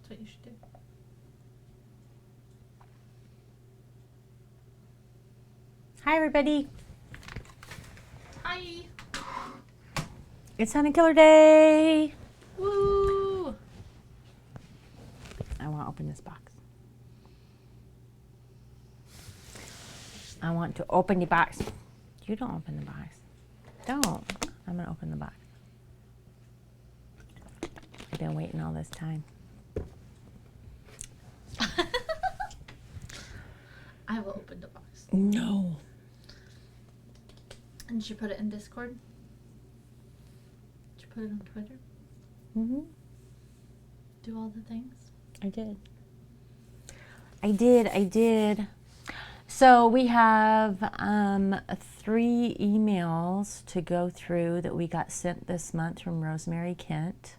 That's what you should do. Hi, everybody. Hi. It's Hunting Killer Day. Woo. I want to open this box. I want to open the box. You don't open the box. Don't. I'm going to open the box. I've been waiting all this time. I will open the box. No. And did you put it in Discord? Did you put it on Twitter? Mm-hmm. Do all the things? I did. So we have 3 emails to go through that we got sent this month from Rosemary Kent.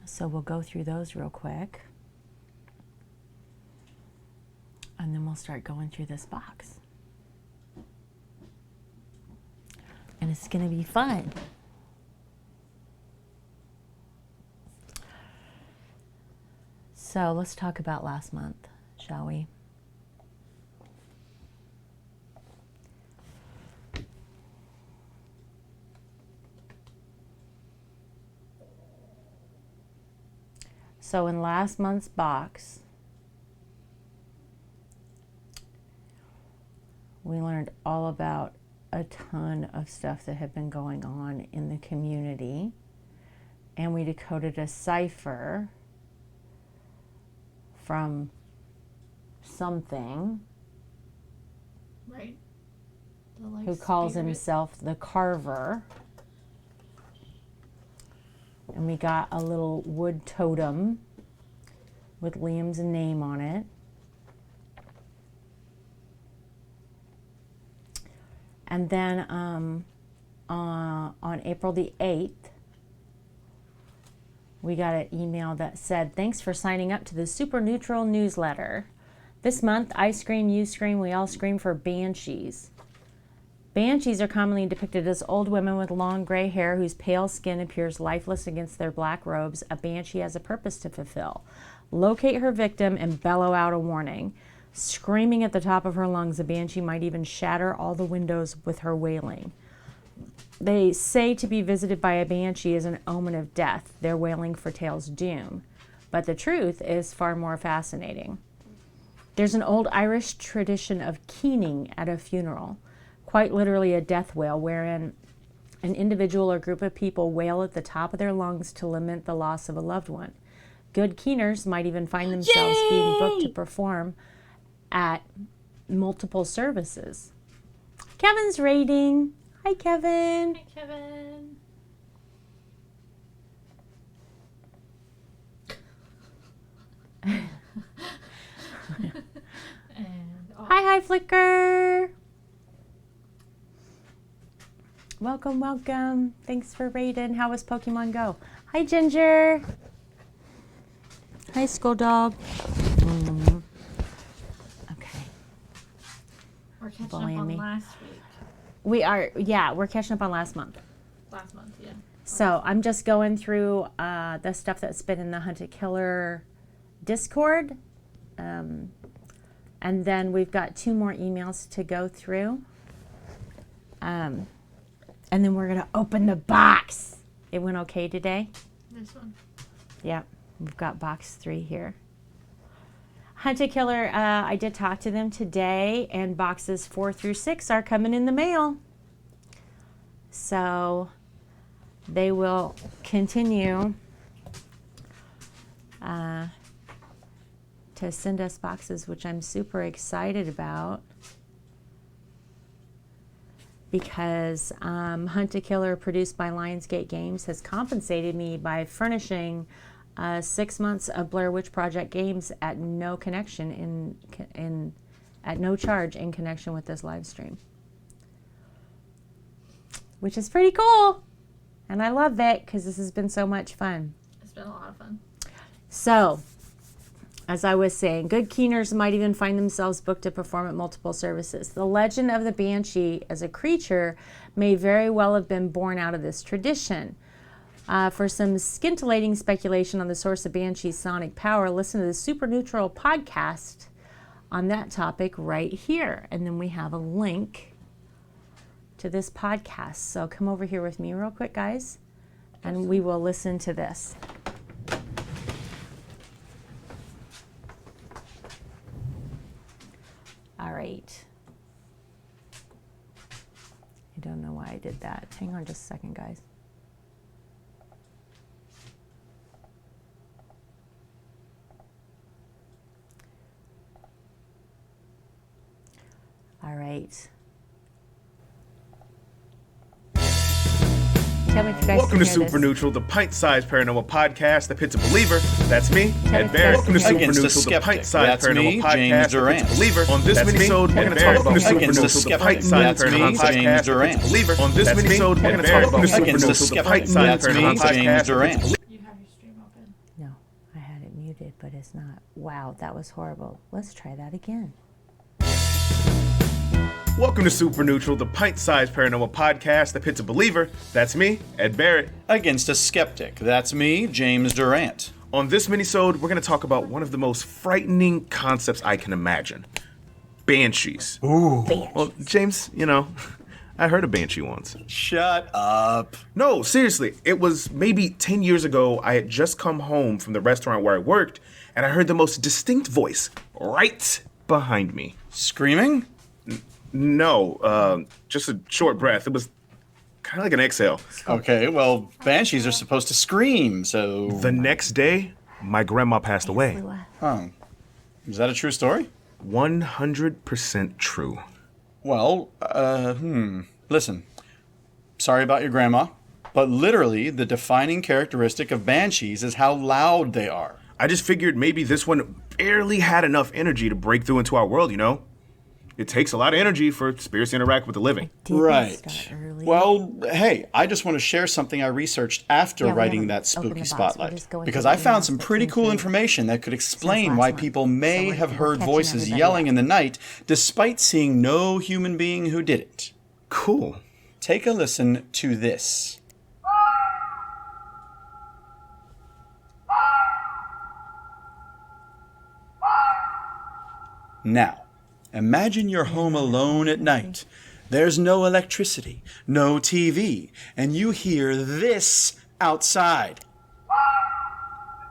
So we'll go through those real quick. And then we'll start going through this box. And it's going to be fun. So let's talk about last month, shall we? So in last month's box, we learned all about a ton of stuff that had been going on in the community. And we decoded a cipher from something Right. who calls himself the Carver. And we got a little wood totem with Liam's name on it. And then on April the 8th, we got an email that said, "Thanks for signing up to the Super Neutral newsletter. This month, I scream, you scream, we all scream for banshees. Banshees are commonly depicted as old women with long gray hair whose pale skin appears lifeless against their black robes. A banshee has a purpose to fulfill. Locate her victim and bellow out a warning. Screaming at the top of her lungs, a banshee might even shatter all the windows with her wailing. They say to be visited by a banshee is an omen of death. Their wailing foretells doom. But the truth is far more fascinating. There's an old Irish tradition of keening at a funeral, quite literally a death wail, wherein an individual or group of people wail at the top of their lungs to lament the loss of a loved one. Good keeners might even find themselves being booked to perform at multiple services." Kevin's rating. Hi, Kevin. Hi, Kevin. And off. Hi, Flicker. Welcome. Thanks for raiding. How was Pokemon Go? Hi, Ginger. Hi, Skull Dog. Okay. We're catching Bullying up on me. last week. We're catching up on last month. Last month, yeah. So I'm just going through the stuff that's been in the Hunted Killer Discord. And then we've got 2 more emails to go through. And then we're going to open the box. It went okay today? This one. Yeah, we've got box 3 here. Hunted Killer, I did talk to them today, and boxes 4 through 6 are coming in the mail. So they will continue to send us boxes, which I'm super excited about, because Hunt a Killer, produced by Lionsgate Games, has compensated me by furnishing 6 months of Blair Witch Project games at no connection at no charge in connection with this live stream, which is pretty cool, and I love it because this has been so much fun. It's been a lot of fun. So, as I was saying, good keeners might even find themselves booked to perform at multiple services. The legend of the Banshee as a creature may very well have been born out of this tradition. For some scintillating speculation on the source of Banshee's sonic power, listen to the Superneutral podcast on that topic right here. And then we have a link to this podcast. So come over here with me real quick, guys, and we will listen to this. All right. I don't know why I did that. Hang on just a second, guys. All right. Tell me if you guys Welcome can to hear Super this. Neutral, the pint-sized paranormal podcast that pits a believer. That's me, Tell me Ed if you Barrett. guys Welcome to can Super hear Against a Neutral, the skeptic. pint-sized That's paranormal me, podcast James that pits Durant. a believer. On this minisode, we're going to talk about the Super Against a Neutral, the skeptic. pint-sized That's me, paranormal James podcast that Durant. pits a believer. On this minisode, we're going to talk about the Super Against a Neutral, the skeptic. pint-sized That's me, paranormal podcast James that pits a Durant. believer. You have your stream open. No, I had it muted, but it's not. Wow, that was horrible. Let's try that again. Welcome to Super Neutral, the pint-sized paranormal podcast that pits a believer. That's me, Ed Barrett. Against a skeptic. That's me, James Durant. On this minisode, we're going to talk about one of the most frightening concepts I can imagine. Banshees. Well, James, I heard a banshee once. Shut up. No, seriously, it was maybe 10 years ago. I had just come home from the restaurant where I worked, and I heard the most distinct voice right behind me. Screaming? No, just a short breath. It was kind of like an exhale. Okay, well, banshees are supposed to scream, so... The next day, my grandma passed away. Oh. Is that a true story? 100% true. Well, Listen. Sorry about your grandma, but literally, the defining characteristic of banshees is how loud they are. I just figured maybe this one barely had enough energy to break through into our world, It takes a lot of energy for spirits to interact with the living. Didn't Right. start early. Well, hey, I just want to share something I researched after Yeah, we writing haven't that opened spooky the box. We're spotlight. just going Because through I the found emails some that pretty came cool through information that could explain last why month. people So may we're have heard catching voices everybody yelling up. in the night despite seeing no human being who did it. Cool. Take a listen to this. Now, imagine you're home alone at night. There's no electricity, no TV, and you hear this outside.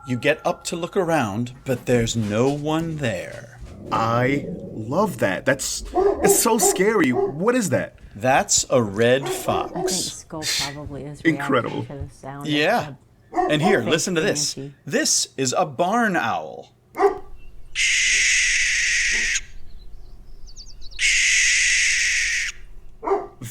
You get up to look around, but there's no one there. I love that. It's so scary. What is that? That's a red I think fox. Skull probably is Incredible. reacting to the sound. Yeah. And here, listen to this. Banshee. This is a barn owl.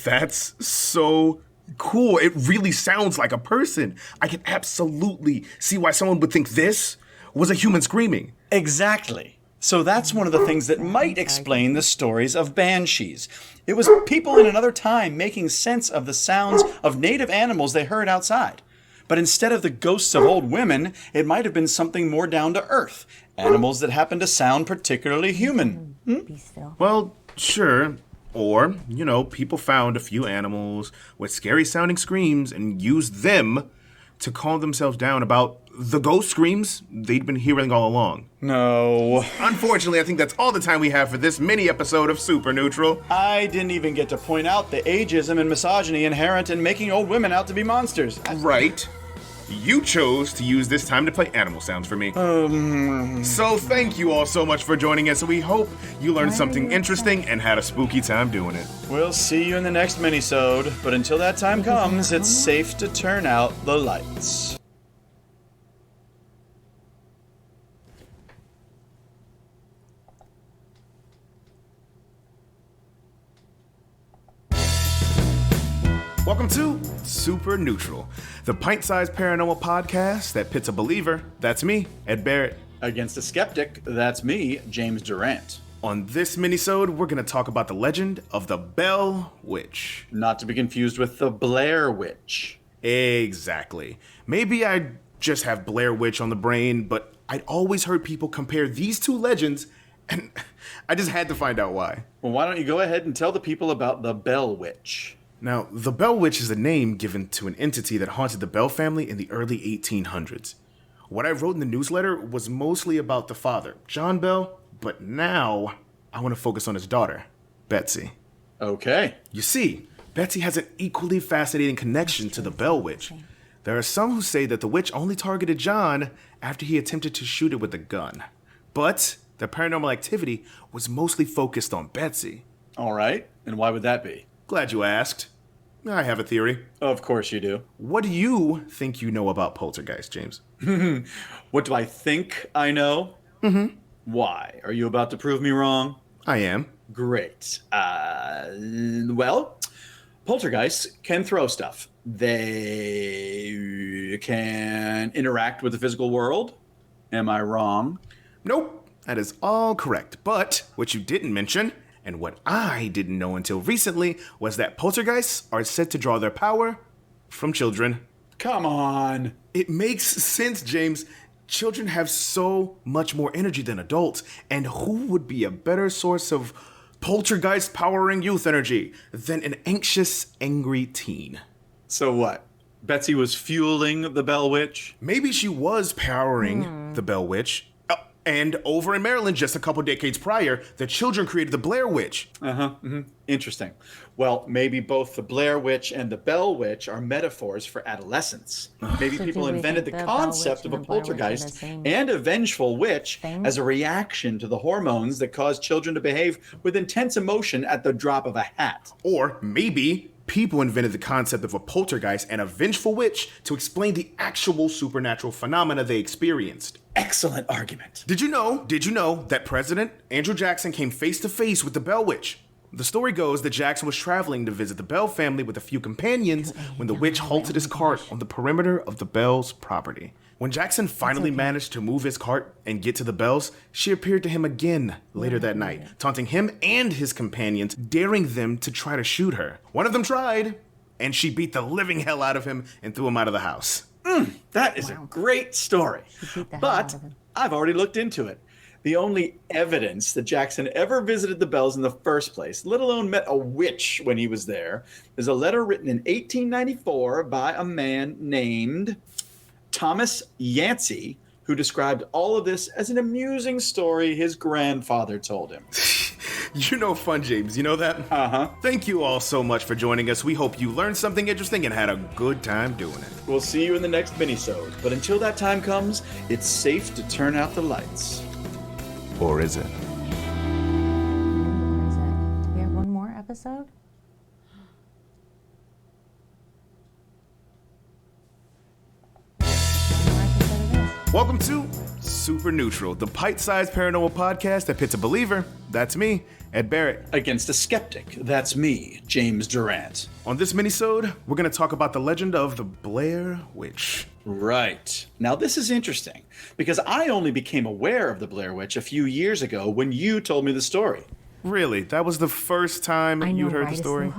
That's so cool. It really sounds like a person. I can absolutely see why someone would think this was a human screaming. Exactly. So that's one of the things that might explain the stories of banshees. It was people in another time making sense of the sounds of native animals they heard outside. But instead of the ghosts of old women, it might have been something more down to earth. Animals that happen to sound particularly human. Be still. Well, sure. Or, people found a few animals with scary sounding screams and used them to calm themselves down about the ghost screams they'd been hearing all along. No. Unfortunately, I think that's all the time we have for this mini episode of Super Neutral. I didn't even get to point out the ageism and misogyny inherent in making old women out to be monsters. Right. You chose to use this time to play animal sounds for me. So thank you all so much for joining us. We hope you learned something interesting and had a spooky time doing it. We'll see you in the next minisode, but until that time comes, it's safe to turn out the lights. Welcome to Super Neutral, the pint-sized paranormal podcast that pits a believer, that's me, Ed Barrett. Against a skeptic, that's me, James Durant. On this minisode, we're going to talk about the legend of the Bell Witch. Not to be confused with the Blair Witch. Exactly. Maybe I just have Blair Witch on the brain, but I'd always heard people compare these two legends, and I just had to find out why. Well, why don't you go ahead and tell the people about the Bell Witch? Now, the Bell Witch is a name given to an entity that haunted the Bell family in the early 1800s. What I wrote in the newsletter was mostly about the father, John Bell, but now I want to focus on his daughter, Betsy. Okay. You see, Betsy has an equally fascinating connection to the Bell Witch. There are some who say that the witch only targeted John after he attempted to shoot it with a gun. But the paranormal activity was mostly focused on Betsy. All right. And why would that be? Glad you asked. I have a theory. Of course you do. What do you think you know about poltergeist, James? What do I think I know? Why? Are you about to prove me wrong? I am. Great. Well, poltergeists can throw stuff. They can interact with the physical world. Am I wrong? Nope, that is all correct. But what you didn't mention, and what I didn't know until recently, was that poltergeists are said to draw their power from children. Come on. It makes sense, James. Children have so much more energy than adults, and who would be a better source of poltergeist powering youth energy than an anxious, angry teen? So what? Betsy was fueling the Bell Witch? Maybe she was powering the Bell Witch. And over in Maryland, just a couple decades prior, the children created the Blair Witch. Interesting. Well, maybe both the Blair Witch and the Bell Witch are metaphors for adolescence. Maybe So people do we invented the think the Bell concept Witch of a and the Blair Witch are the poltergeist same and a vengeful witch thing? as a reaction to the hormones that cause children to behave with intense emotion at the drop of a hat. Or maybe people invented the concept of a poltergeist and a vengeful witch to explain the actual supernatural phenomena they experienced. Excellent argument. Did you know that President Andrew Jackson came face to face with the Bell Witch? The story goes that Jackson was traveling to visit the Bell family with a few companions when the witch halted his cart on the perimeter of the Bell's property. When Jackson finally managed to move his cart and get to the Bells, she appeared to him again later that night, taunting him and his companions, daring them to try to shoot her. One of them tried, and she beat the living hell out of him and threw him out of the house. That is a great story. beat the hell But out of him. I've already looked into it. The only evidence that Jackson ever visited the Bells in the first place, let alone met a witch when he was there, is a letter written in 1894 by a man named Thomas Yancey, who described all of this as an amusing story his grandfather told him. You know fun, James. You know that? Uh-huh. Thank you all so much for joining us. We hope you learned something interesting and had a good time doing it. We'll see you in the next minisode. But until that time comes, it's safe to turn out the lights. Or is it? Or is it? We have one more episode? One more episode it is. Welcome to Super Neutral, the bite-sized paranormal podcast that pits a believer, that's me, Ed Barrett. Against a skeptic, that's me, James Durant. On this minisode, we're going to talk about the legend of the Blair Witch. Right. Now, this is interesting because I only became aware of the Blair Witch a few years ago when you told me the story. Really? That was the first time I know, you'd heard right? the story?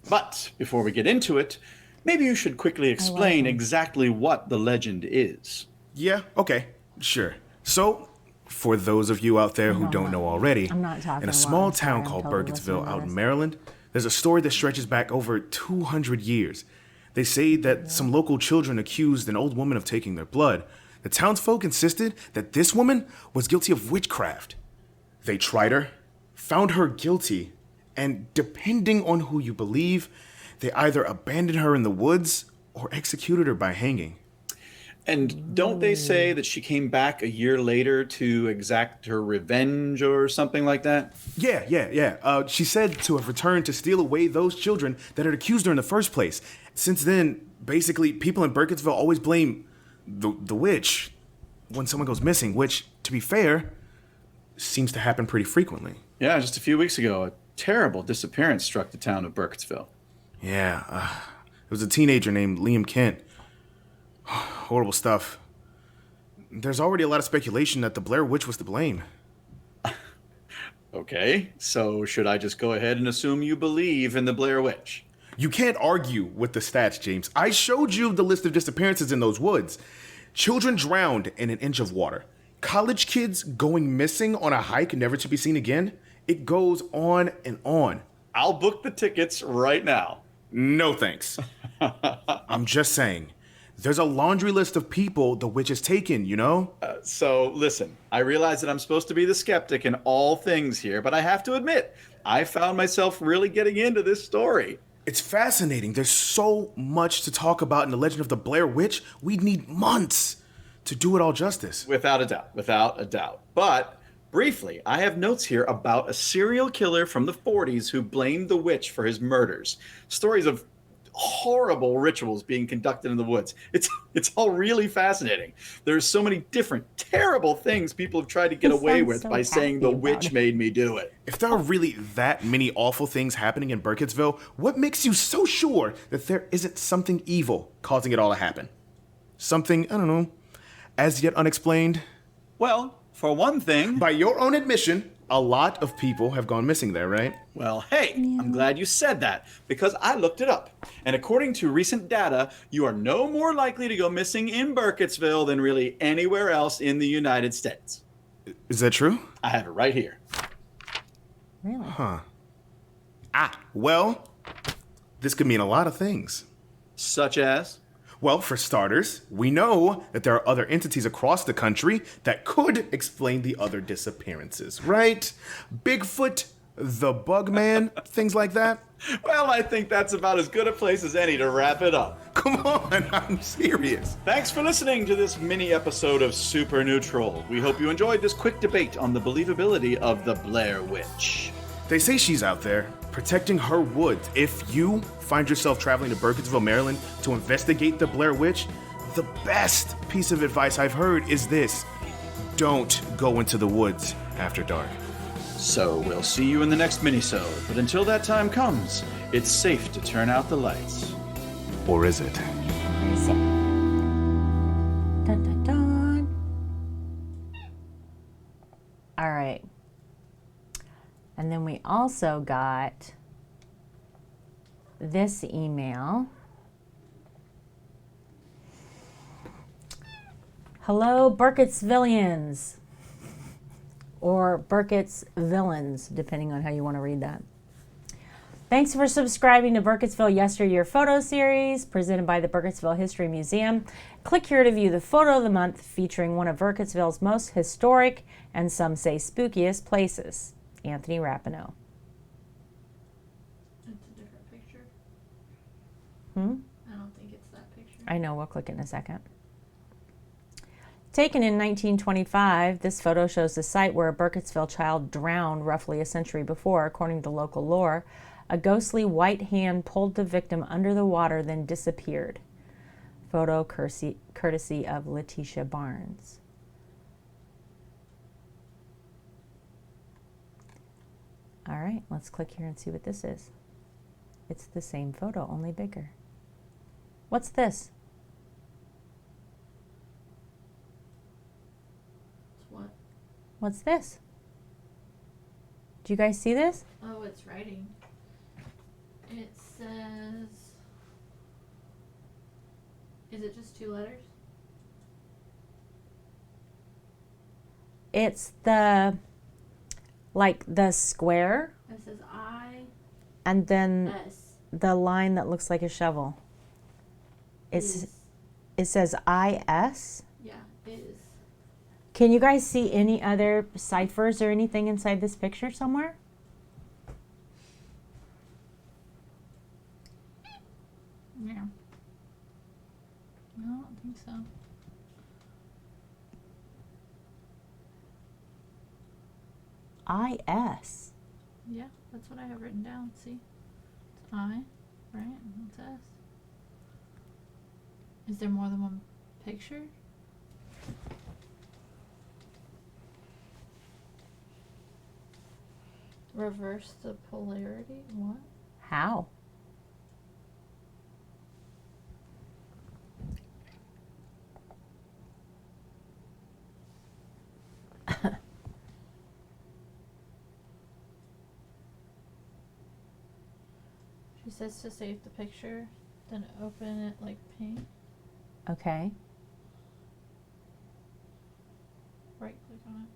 But before we get into it, maybe you should quickly explain exactly what the legend is. Yeah, okay, sure. So, for those of you out there who don't know already, I'm not talking in a a lot, small I'm sorry, town I'm called totally Burkittsville listening to out in this. Maryland, there's a story that stretches back over 200 years. They say that some local children accused an old woman of taking their blood. The townsfolk insisted that this woman was guilty of witchcraft. They tried her, found her guilty, and depending on who you believe, they either abandoned her in the woods or executed her by hanging. And don't they say that she came back a year later to exact her revenge or something like that? Yeah. She said to have returned to steal away those children that had accused her in the first place. Since then, basically, people in Burkittsville always blame the witch when someone goes missing, which, to be fair, seems to happen pretty frequently. Yeah, just a few weeks ago, a terrible disappearance struck the town of Burkittsville. Yeah, it was a teenager named Liam Kent. Horrible stuff. There's already a lot of speculation that the Blair Witch was to blame. Okay, so should I just go ahead and assume you believe in the Blair Witch? You can't argue with the stats, James. I showed you the list of disappearances in those woods. Children drowned in an inch of water. College kids going missing on a hike never to be seen again. It goes on and on. I'll book the tickets right now. No thanks. I'm just saying, there's a laundry list of people the witch has taken, you know? So, listen, I realize that I'm supposed to be the skeptic in all things here, but I have to admit, I found myself really getting into this story. It's fascinating. There's so much to talk about in the legend of the Blair Witch. We'd need months to do it all justice. Without a doubt, without a doubt. But, briefly, I have notes here about a serial killer from the 40s who blamed the witch for his murders. Stories of horrible rituals being conducted in the woods. It's all really fascinating. There's so many different terrible things people have tried to get You away sound with so by saying the happy about witch it. made me do it. If there are really that many awful things happening in Burkittsville, what makes you so sure that there isn't something evil causing it all to happen? Something, I don't know, as yet unexplained? Well, for one thing, By your own admission, a lot of people have gone missing there, right? well, hey, I'm glad you said that because I looked it up. And according to recent data, you are no more likely to go missing in Burkittsville than really anywhere else in the United States. Is that true? I have it right here. Really? Well, this could mean a lot of things. Such as? Well, for starters, we know that there are other entities across the country that could explain the other disappearances, right? Bigfoot, the Bugman, things like that. Well, I think that's about as good a place as any to wrap it up. Come on, I'm serious. Thanks for listening to this mini episode of Super Neutral. We hope you enjoyed this quick debate on the believability of the Blair Witch. They say she's out there, protecting her woods. If you find yourself traveling to Burkittsville, Maryland to investigate the Blair Witch, the best piece of advice I've heard is this: don't go into the woods after dark. So we'll see you in the next minisode, but until that time comes, it's safe to turn out the lights. Or is it? Is it? Dun, dun, dun. All right. And then we also got this email. Hello, Burkittsvillians. Or Burkitt's Villains, depending on how you want to read that. Thanks for subscribing to Burkittsville Yesteryear Photo Series, presented by the Burkittsville History Museum. Click here to view the photo of the month featuring one of Burkittsville's most historic and some say spookiest places. Anthony Rapinoe. It's a different picture. Hmm? I don't think it's that picture. I know, we'll click it in a second. Taken in 1925, this photo shows the site where a Burkittsville child drowned roughly a century before, according to local lore. A ghostly white hand pulled the victim under the water, then disappeared. Photo courtesy of Letitia Barnes. All right, let's click here and see what this is. It's the same photo, only bigger. What's this? It's what? What's this? Do you guys see this? Oh, it's writing. It says. Is it just 2 letters? It's the, like the square, It says I and then S the line that looks like a shovel. is. It says IS. Yeah, is. Can you guys see any other ciphers or anything inside this picture somewhere? Yeah. No, I don't think so. IS. Yeah, that's what I have written down. See? It's I, right? And it's S. Is there more than one picture? Reverse the polarity? What? How? She says to save the picture, then open it like paint. Okay. Right click on it.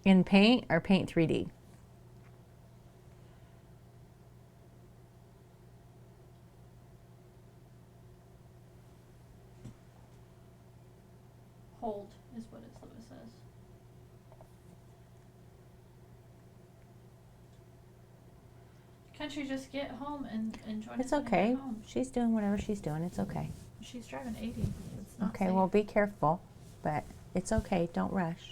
In Paint or Paint 3D? Hold is what it says. Can't she just get home and join It's us when you okay. get home? She's doing whatever she's doing. It's okay. She's driving 80. It's not Okay, safe. well, be careful, but it's okay. Don't rush.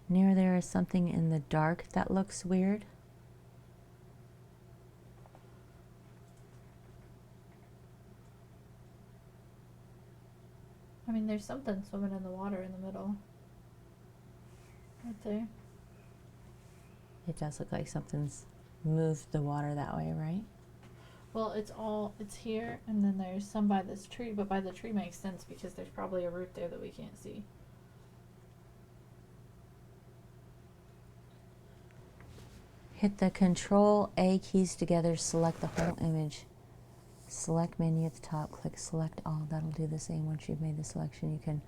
Near there is something in the dark that looks weird. I mean, there's something swimming in the water in the middle. Right there. It does look like something's moved the water that way, right? Well, it's here, and then there's some by this tree, but by the tree makes sense because there's probably a root there that we can't see. Hit the Control A keys together, select the whole image. Select menu at the top, click select all. That'll do the same. Once you've made the selection, you can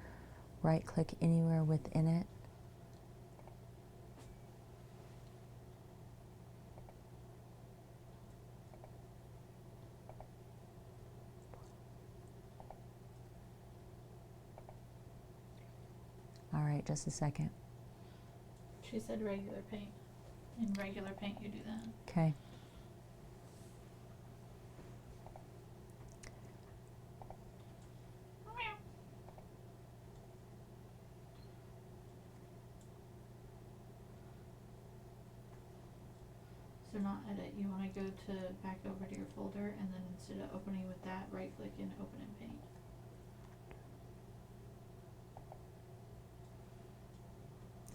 right click anywhere within it. All right, just a second. She said regular paint. In regular paint, you do that. Okay. So not edit. You want to go to back over to your folder, and then instead of opening with that, right click and open in paint.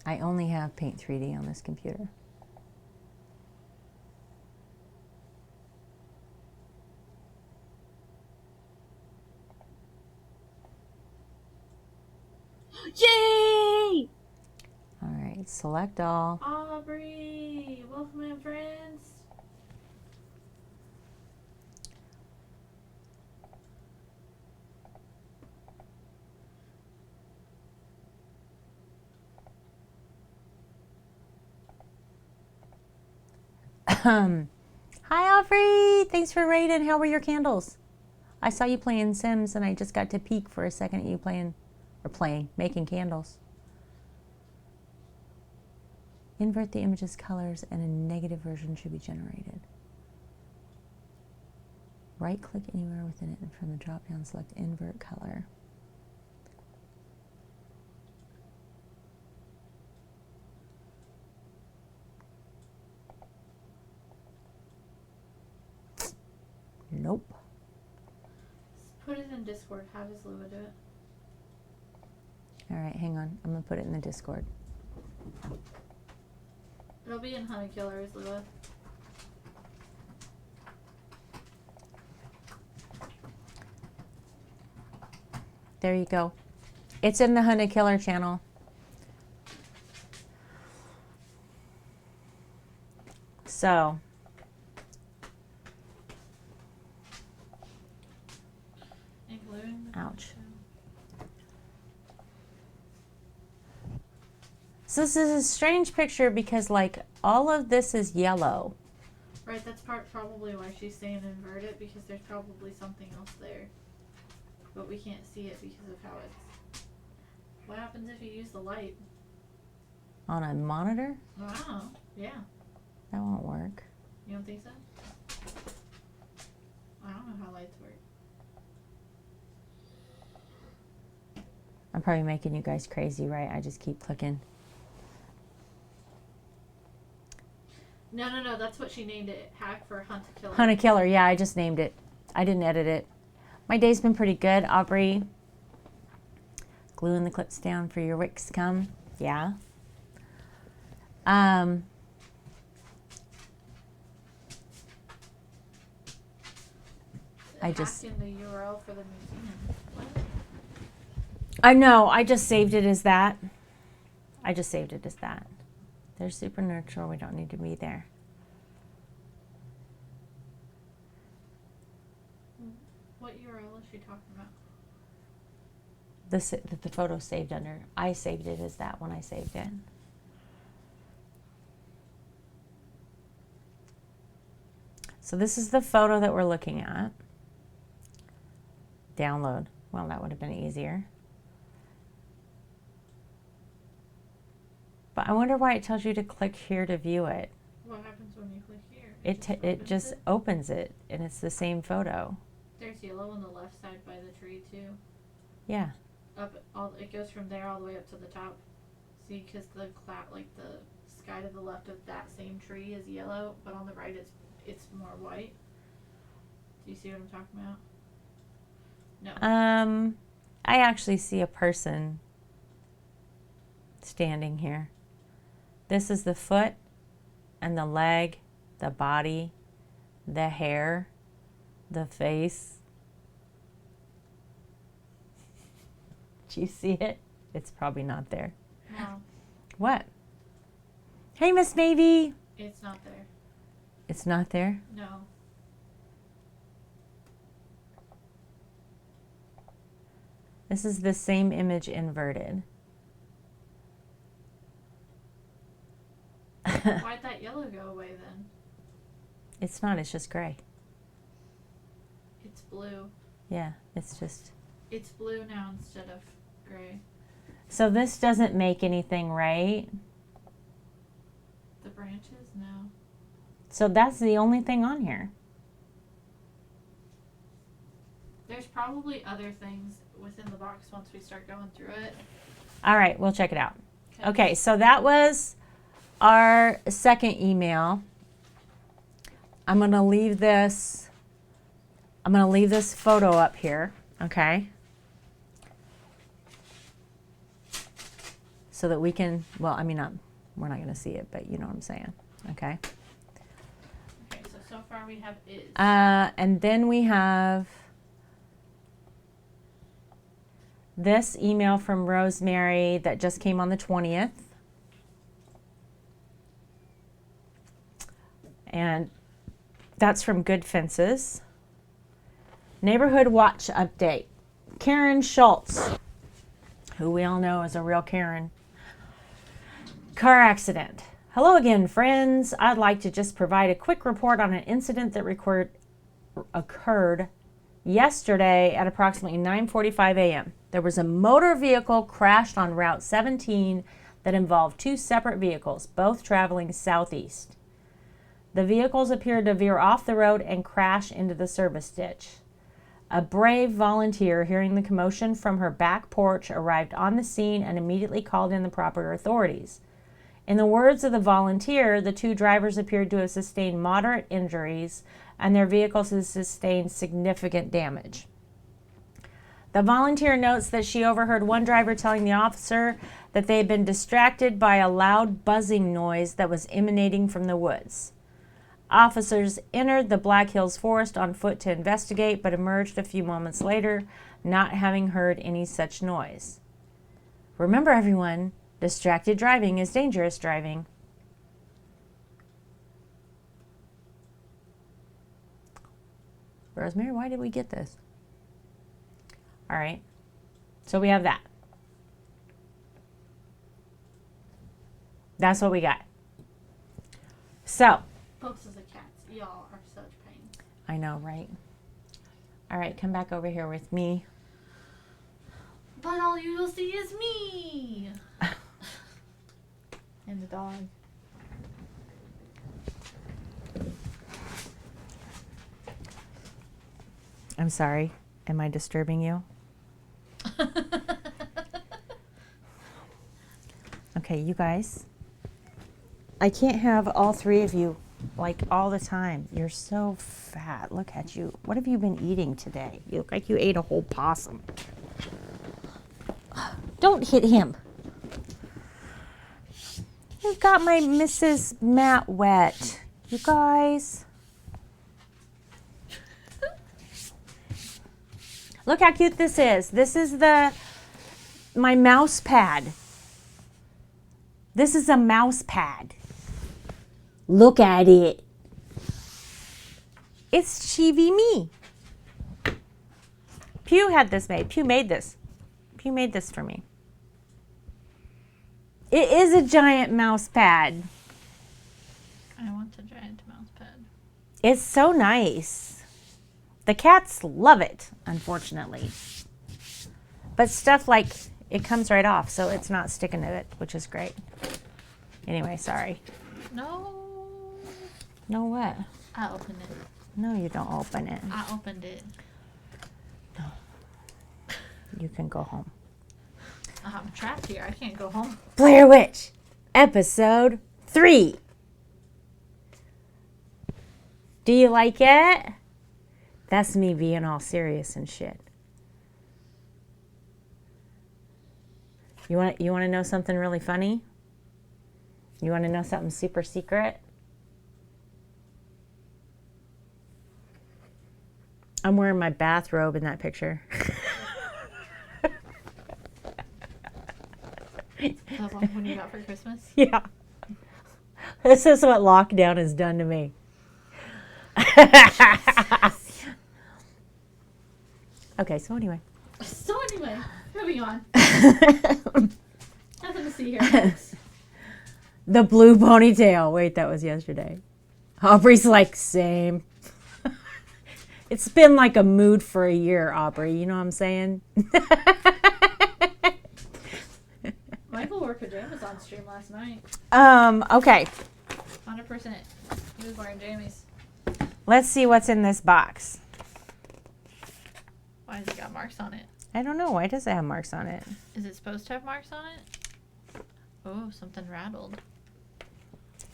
I only have Paint 3D on this computer. Yay! All right, select all. Aubrey, welcome in, friends. Hi, Aubrey. Thanks for raiding. How were your candles? I saw you playing Sims, and I just got to peek for a second at you making candles. Invert the image's colors, and a negative version should be generated. Right-click anywhere within it, and from the drop-down, select Invert Color. Nope. Put it in Discord. How does Lua do it? All right, hang on. I'm going to put it in the Discord. It'll be in Honey Killers, Lua. There you go. It's in the Honey Killer channel. So, Including the ouch. show. So this is a strange picture because like all of this is yellow. Right, that's probably why she's saying invert it, because there's probably something else there. But we can't see it because of how it's... What happens if you use the light? On a monitor? Wow, yeah. That won't work. You don't think so? I don't know how lights work. I'm probably making you guys crazy, right? I just keep clicking. No, that's what she named it. Hack for Hunt to Kill. Honey Killer, yeah, I just named it. I didn't edit it. My day's been pretty good, Aubrey. Gluing the clips down for your wicks come. Yeah. Hack I just... in the URL for the museum. What? I know, I just saved it as that. They're super neutral, we don't need to be there. What URL is she talking about? The photo saved under, I saved it as that when I saved it. So this is the photo that we're looking at. Download. Well, that would have been easier. But I wonder why it tells you to click here to view it. What happens when you click here? It just opens opens it, and it's the same photo. There's yellow on the left side by the tree too. Yeah. It goes from there all the way up to the top. See, because the cloud, like the sky to the left of that same tree is yellow, but on the right it's more white. Do you see what I'm talking about? No. I actually see a person standing here. This is the foot and the leg, the body, the hair, the face. Do you see it? It's probably not there. No, What? Hey, Miss Navy. it's not there. It's not there? No. This is the same image inverted. Why'd that yellow go away then? It's not, it's just gray. It's blue. Yeah, it's just. It's blue now instead of gray. So this doesn't make anything, right? The branches? No. So that's the only thing on here. There's probably other things within the box once we start going through it. All right, we'll check it out. Okay, so that was our second email. I'm going to leave this photo up here, okay? So that we can, well, I mean, we're not going to see it, but you know what I'm saying, okay? Okay, so far we have is. And then we have this email from Rosemary that just came on the 20th. And that's from Good Fences. Neighborhood Watch Update. Karen Schultz, who we all know is a real Karen. Car accident. Hello again, friends. I'd like to just provide a quick report on an incident that occurred yesterday at approximately 9:45 a.m. There was a motor vehicle crashed on Route 17 that involved two separate vehicles, both traveling southeast. The vehicles appeared to veer off the road and crash into the service ditch. A brave volunteer, hearing the commotion from her back porch, arrived on the scene and immediately called in the proper authorities. In the words of the volunteer, the two drivers appeared to have sustained moderate injuries and their vehicles had sustained significant damage. The volunteer notes that she overheard one driver telling the officer that they had been distracted by a loud buzzing noise that was emanating from the woods. Officers entered the Black Hills Forest on foot to investigate, but emerged a few moments later, not having heard any such noise. Remember, everyone, distracted driving is dangerous driving. Rosemary, why did we get this? All right, so we have that. That's what we got. So, Folks as a cats, y'all are such pain. I know, right? All right, come back over here with me. But all you will see is me! And the dog. I'm sorry. Am I disturbing you? Okay, you guys. I can't have all three of you like all the time. You're so fat. Look at you. What have you been eating today? You look like you ate a whole possum. Don't hit him. You got my Mrs. Matt wet. You guys. Look how cute this is. This is my mouse pad. This is a mouse pad. Look at it. It's Chibi Me. Pew had this made. Pew made this. Pew made this for me. It is a giant mouse pad. I want a giant mouse pad. It's so nice. The cats love it, unfortunately. But stuff like it comes right off, so it's not sticking to it, which is great. Anyway, sorry. No. No what? I opened it. No, you don't open it. I opened it. You can go home. I'm trapped here. I can't go home. Blair Witch, episode 3. Do you like it? That's me being all serious and shit. You want to know something really funny? You want to know something super secret? I'm wearing my bathrobe in that picture. The one you got for Christmas? Yeah. This is what lockdown has done to me. Okay, so anyway. So anyway, moving on. Nothing to see here, folks. The blue ponytail. Wait, that was yesterday. Aubrey's like, same. It's been like a mood for a year, Aubrey. You know what I'm saying? Michael wore pajamas on stream last night. Okay. 100%. He was wearing jammies. Let's see what's in this box. Why has it got marks on it? I don't know. Why does it have marks on it? Is it supposed to have marks on it? Oh, something rattled.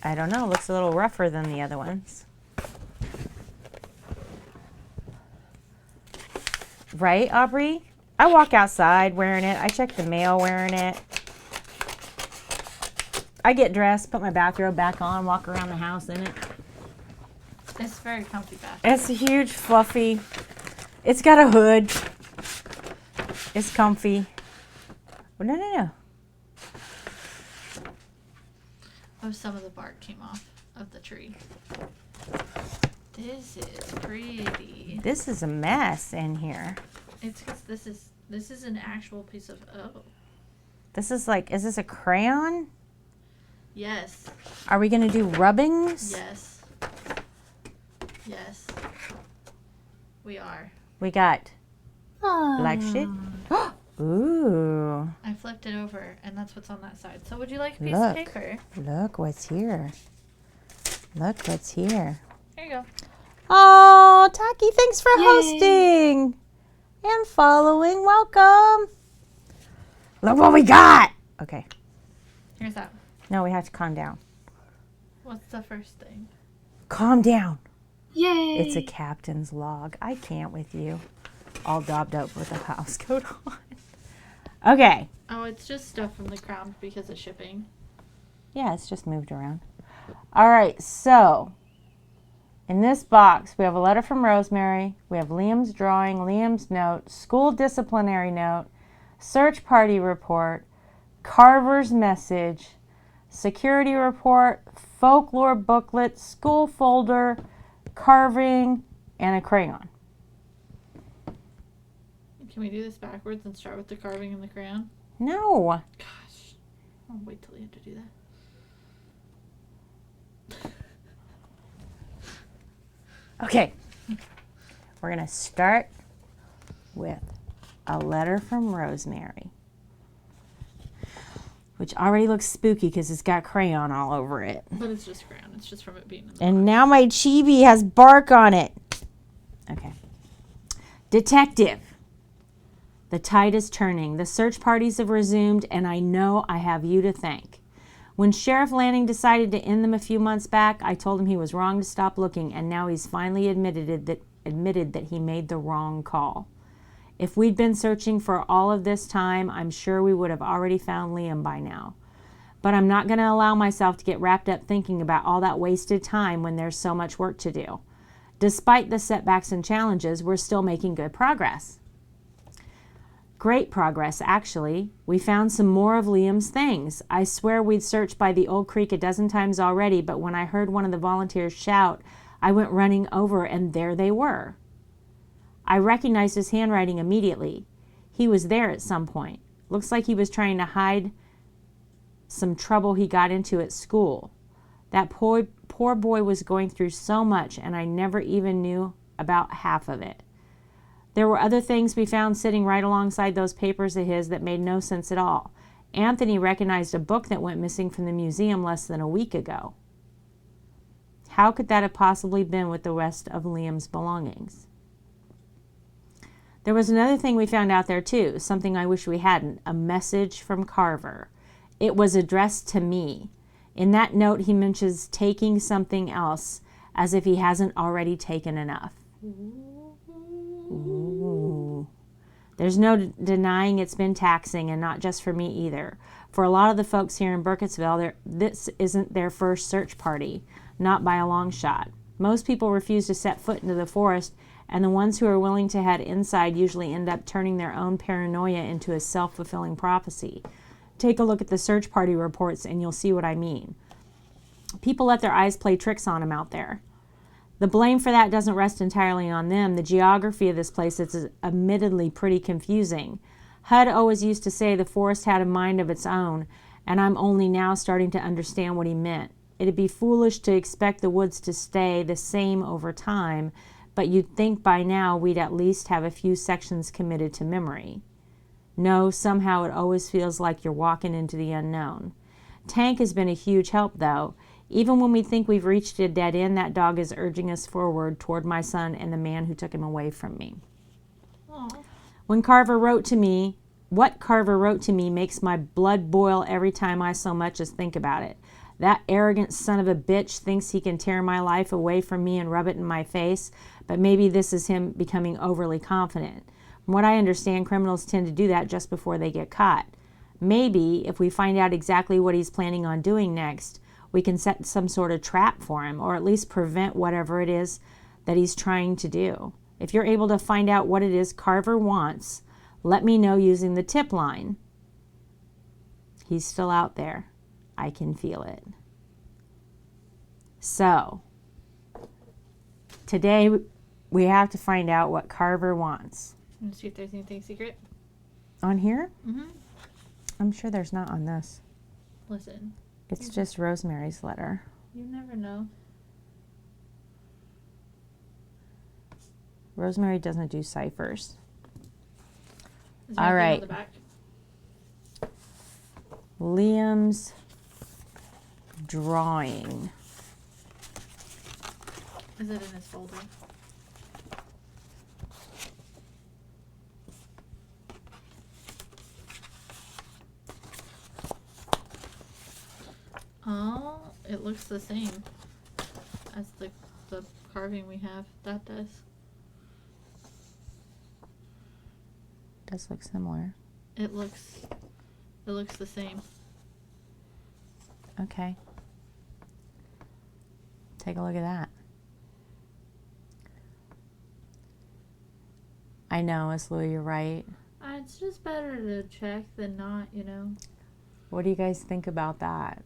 I don't know. It looks a little rougher than the other ones. Right, Aubrey? I walk outside wearing it. I check the mail wearing it. I get dressed, put my bathrobe back on, walk around the house in it. It's very comfy bath. It's a huge, fluffy. It's got a hood. It's comfy. Oh, no. Oh, some of the bark came off of the tree. This is pretty. This is a mess in here. It's because this is an actual piece of This is like, is this a crayon? Yes. Are we going to do rubbings? Yes. Yes. We are. We got black shit. Ooh. I flipped it over and that's what's on that side. So would you like a piece Look. of paper? Look what's here. Look what's here. Here you go. Oh, Taki, thanks for Yay. hosting and following. Welcome. Look what we got. Okay. Here's that. No, we have to calm down. What's the first thing? Calm down. Yay! It's a captain's log. I can't with you. All daubed up with a house coat on. Okay. Oh, it's just stuff from the crown because of shipping. Yeah, it's just moved around. All right, so in this box, we have a letter from Rosemary. We have Liam's drawing, Liam's note, school disciplinary note, search party report, Carver's message, security report, folklore booklet, school folder, carving, and a crayon. Can we do this backwards and start with the carving and the crayon? No. Gosh. I'll wait till you have to do that. Okay. We're going to start with a letter from Rosemary, which already looks spooky because it's got crayon all over it. But it's just crayon. It's just from it being in the And box. now my chibi has bark on it. Okay. Detective. The tide is turning. The search parties have resumed, and I know I have you to thank. When Sheriff Lanning decided to end them a few months back, I told him he was wrong to stop looking, and now he's finally admitted that he made the wrong call. If we'd been searching for all of this time, I'm sure we would have already found Liam by now. But I'm not going to allow myself to get wrapped up thinking about all that wasted time when there's so much work to do. Despite the setbacks and challenges, we're still making good progress. Great progress, actually. We found some more of Liam's things. I swear we'd searched by the old creek a dozen times already, but when I heard one of the volunteers shout, I went running over, and there they were. I recognized his handwriting immediately. He was there at some point. Looks like he was trying to hide some trouble he got into at school. That poor poor boy was going through so much, and I never even knew about half of it. There were other things we found sitting right alongside those papers of his that made no sense at all. Anthony recognized a book that went missing from the museum less than a week ago. How could that have possibly been with the rest of Liam's belongings? There was another thing we found out there too, something I wish we hadn't, a message from Carver. It was addressed to me. In that note, he mentions taking something else, as if he hasn't already taken enough. Ooh. There's no denying it's been taxing, and not just for me either. For a lot of the folks here in Burkittsville, this isn't their first search party, not by a long shot. Most people refuse to set foot into the forest, and the ones who are willing to head inside usually end up turning their own paranoia into a self-fulfilling prophecy. Take a look at the search party reports and you'll see what I mean. People let their eyes play tricks on them out there. The blame for that doesn't rest entirely on them. The geography of this place is admittedly pretty confusing. HUD always used to say the forest had a mind of its own, and I'm only now starting to understand what he meant. It'd be foolish to expect the woods to stay the same over time, but you'd think by now we'd at least have a few sections committed to memory. No, somehow it always feels like you're walking into the unknown. Tank has been a huge help, though. Even when we think we've reached a dead end, that dog is urging us forward toward my son and the man who took him away from me. Aww. What Carver wrote to me makes my blood boil every time I so much as think about it. That arrogant son of a bitch thinks he can tear my life away from me and rub it in my face, but maybe this is him becoming overly confident. From what I understand, criminals tend to do that just before they get caught. Maybe, if we find out exactly what he's planning on doing next, we can set some sort of trap for him, or at least prevent whatever it is that he's trying to do. If you're able to find out what it is Carver wants, let me know using the tip line. He's still out there. I can feel it. So, today we have to find out what Carver wants. Let's see if there's anything secret. On here? Mm-hmm. I'm sure there's not on this. Listen, It's just Rosemary's letter. you never know. Rosemary doesn't do ciphers. Is there All anything right. on the back? Liam's drawing. Is it in his folder? Oh, it looks the same as the carving we have. That does. Does look similar. It looks the same. Okay. Take a look at that. I know, it's Lou, you're right. It's just better to check than not, you know. What do you guys think about that?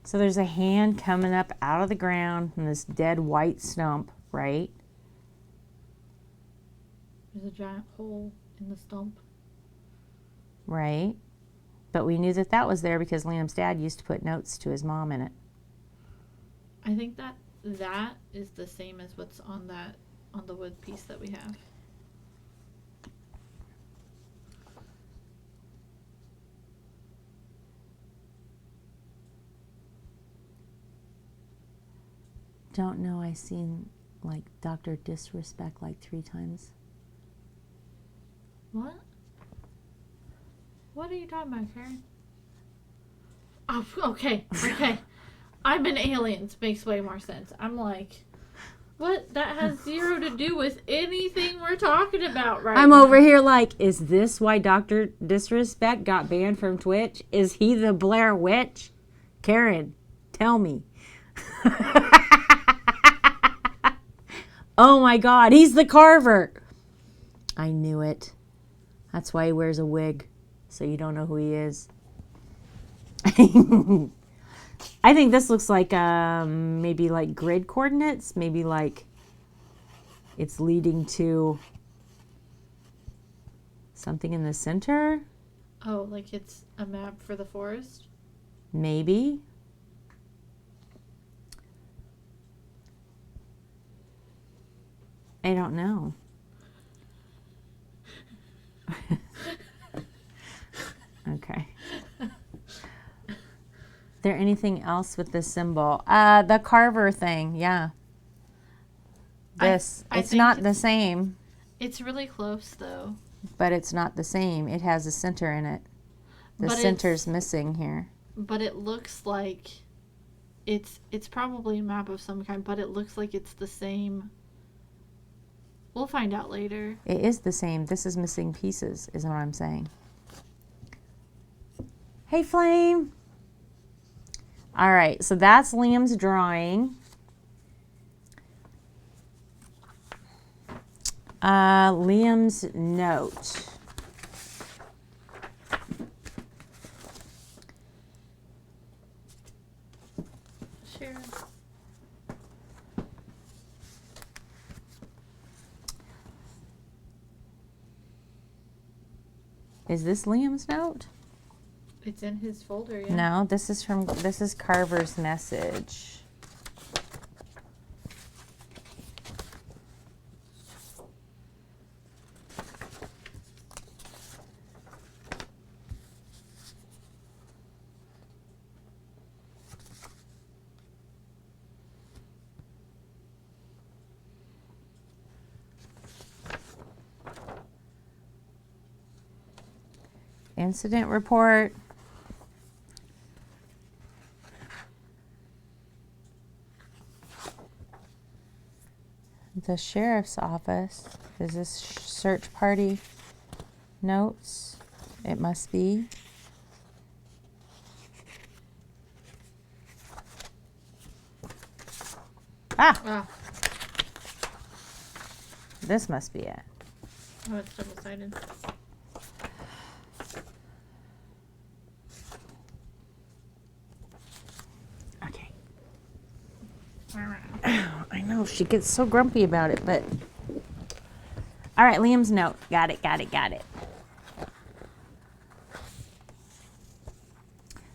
So there's a hand coming up out of the ground from this dead white stump, right? There's a giant hole in the stump. Right. But we knew that that was there because Liam's dad used to put notes to his mom in it. I think that is the same as what's on the wood piece that we have. Don't know, I seen like Dr. Disrespect like 3 times. What? What are you talking about, Karen? Oh, okay. I'm in Aliens. Makes way more sense. I'm like, what? That has zero to do with anything we're talking about right I'm now. over here like, is this why Dr. Disrespect got banned from Twitch? Is he the Blair Witch? Karen, tell me. Oh my God, he's the Carver. I knew it. That's why he wears a wig, so you don't know who he is. I think this looks like maybe like grid coordinates, maybe like it's leading to something in the center. Oh, like it's a map for the forest? Maybe. I don't know. Okay. There anything else with this symbol? The carver thing, yeah. This. I It's think not the it's- same, It's really close though. but it's not the same. It has a center in it. The But center's missing here. But it looks like it's probably a map of some kind, but it looks like it's the same. We'll find out later. It is the same. This is missing pieces, is what I'm saying. Hey, Flame. All right, so that's Liam's drawing. Liam's note. Sure. Is this Liam's note? It's in his folder, yeah. No, this is Carver's message. Incident report. The sheriff's office. Is this search party notes? It must be. Ah, Ah, this must be it. oh, it's double-sided. Okay. I know, she gets so grumpy about it, but. All right, Liam's note. Got it.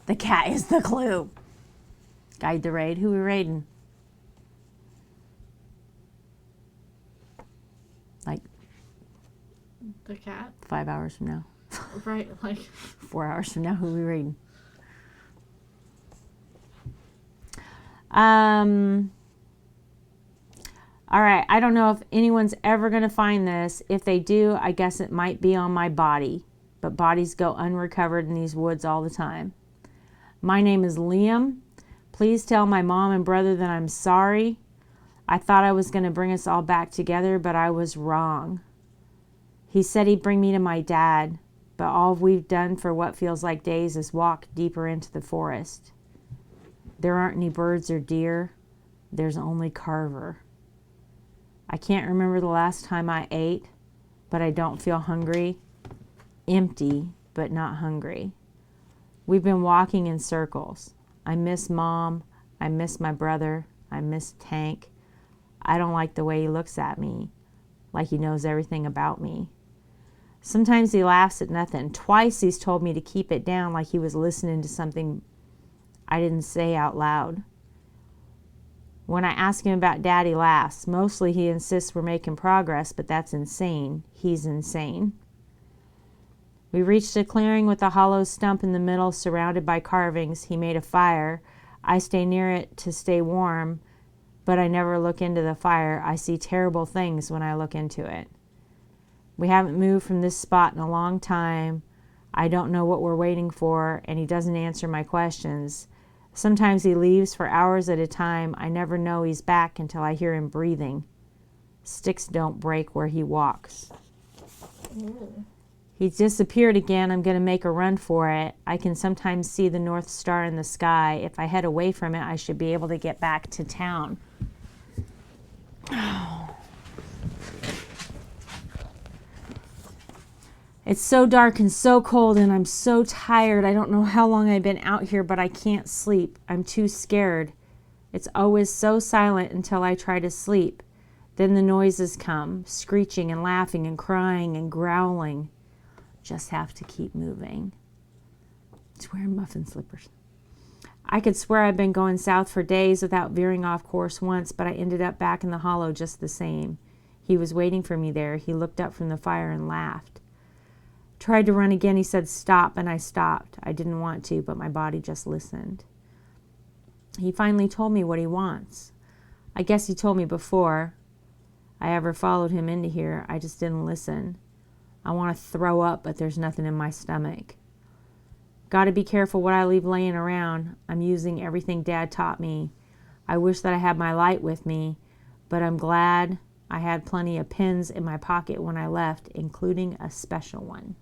The cat is the clue. Guide the raid. Who we raiding? Like The cat? 5 hours from now. Right, like 4 hours from now, who we reading? All right, I don't know if anyone's ever going to find this. If they do, I guess it might be on my body. But bodies go unrecovered in these woods all the time. My name is Liam. Please tell my mom and brother that I'm sorry. I thought I was going to bring us all back together, but I was wrong. He said he'd bring me to my dad, but all we've done for what feels like days is walk deeper into the forest. There aren't any birds or deer. There's only Carver. I can't remember the last time I ate, but I don't feel hungry. Empty, but not hungry. We've been walking in circles. I miss Mom. I miss my brother. I miss Tank. I don't like the way he looks at me, like he knows everything about me. Sometimes he laughs at nothing. Twice he's told me to keep it down, like he was listening to something I didn't say out loud. When I ask him about Dad, he laughs. Mostly he insists we're making progress, but that's insane. He's insane. We reached a clearing with a hollow stump in the middle surrounded by carvings. He made a fire. I stay near it to stay warm, but I never look into the fire. I see terrible things when I look into it. We haven't moved from this spot in a long time. I don't know what we're waiting for, and he doesn't answer my questions. Sometimes he leaves for hours at a time. I never know he's back until I hear him breathing. Sticks don't break where he walks. ooh. He's disappeared again. I'm going to make a run for it. I can sometimes see the North Star in the sky. If I head away from it, I should be able to get back to town. It's so dark and so cold, and I'm so tired. I don't know how long I've been out here, but I can't sleep. I'm too scared. It's always so silent until I try to sleep. Then the noises come, screeching and laughing and crying and growling. Just have to keep moving. He's wearing muffin slippers. I could swear I've been going south for days without veering off course once, but I ended up back in the hollow just the same. He was waiting for me there. He looked up from the fire and laughed. Tried to run again. He said, stop, and I stopped. I didn't want to, but my body just listened. He finally told me what he wants. I guess he told me before I ever followed him into here. I just didn't listen. I want to throw up, but there's nothing in my stomach. Got to be careful what I leave laying around. I'm using everything Dad taught me. I wish that I had my light with me, but I'm glad I had plenty of pins in my pocket when I left, including a special one.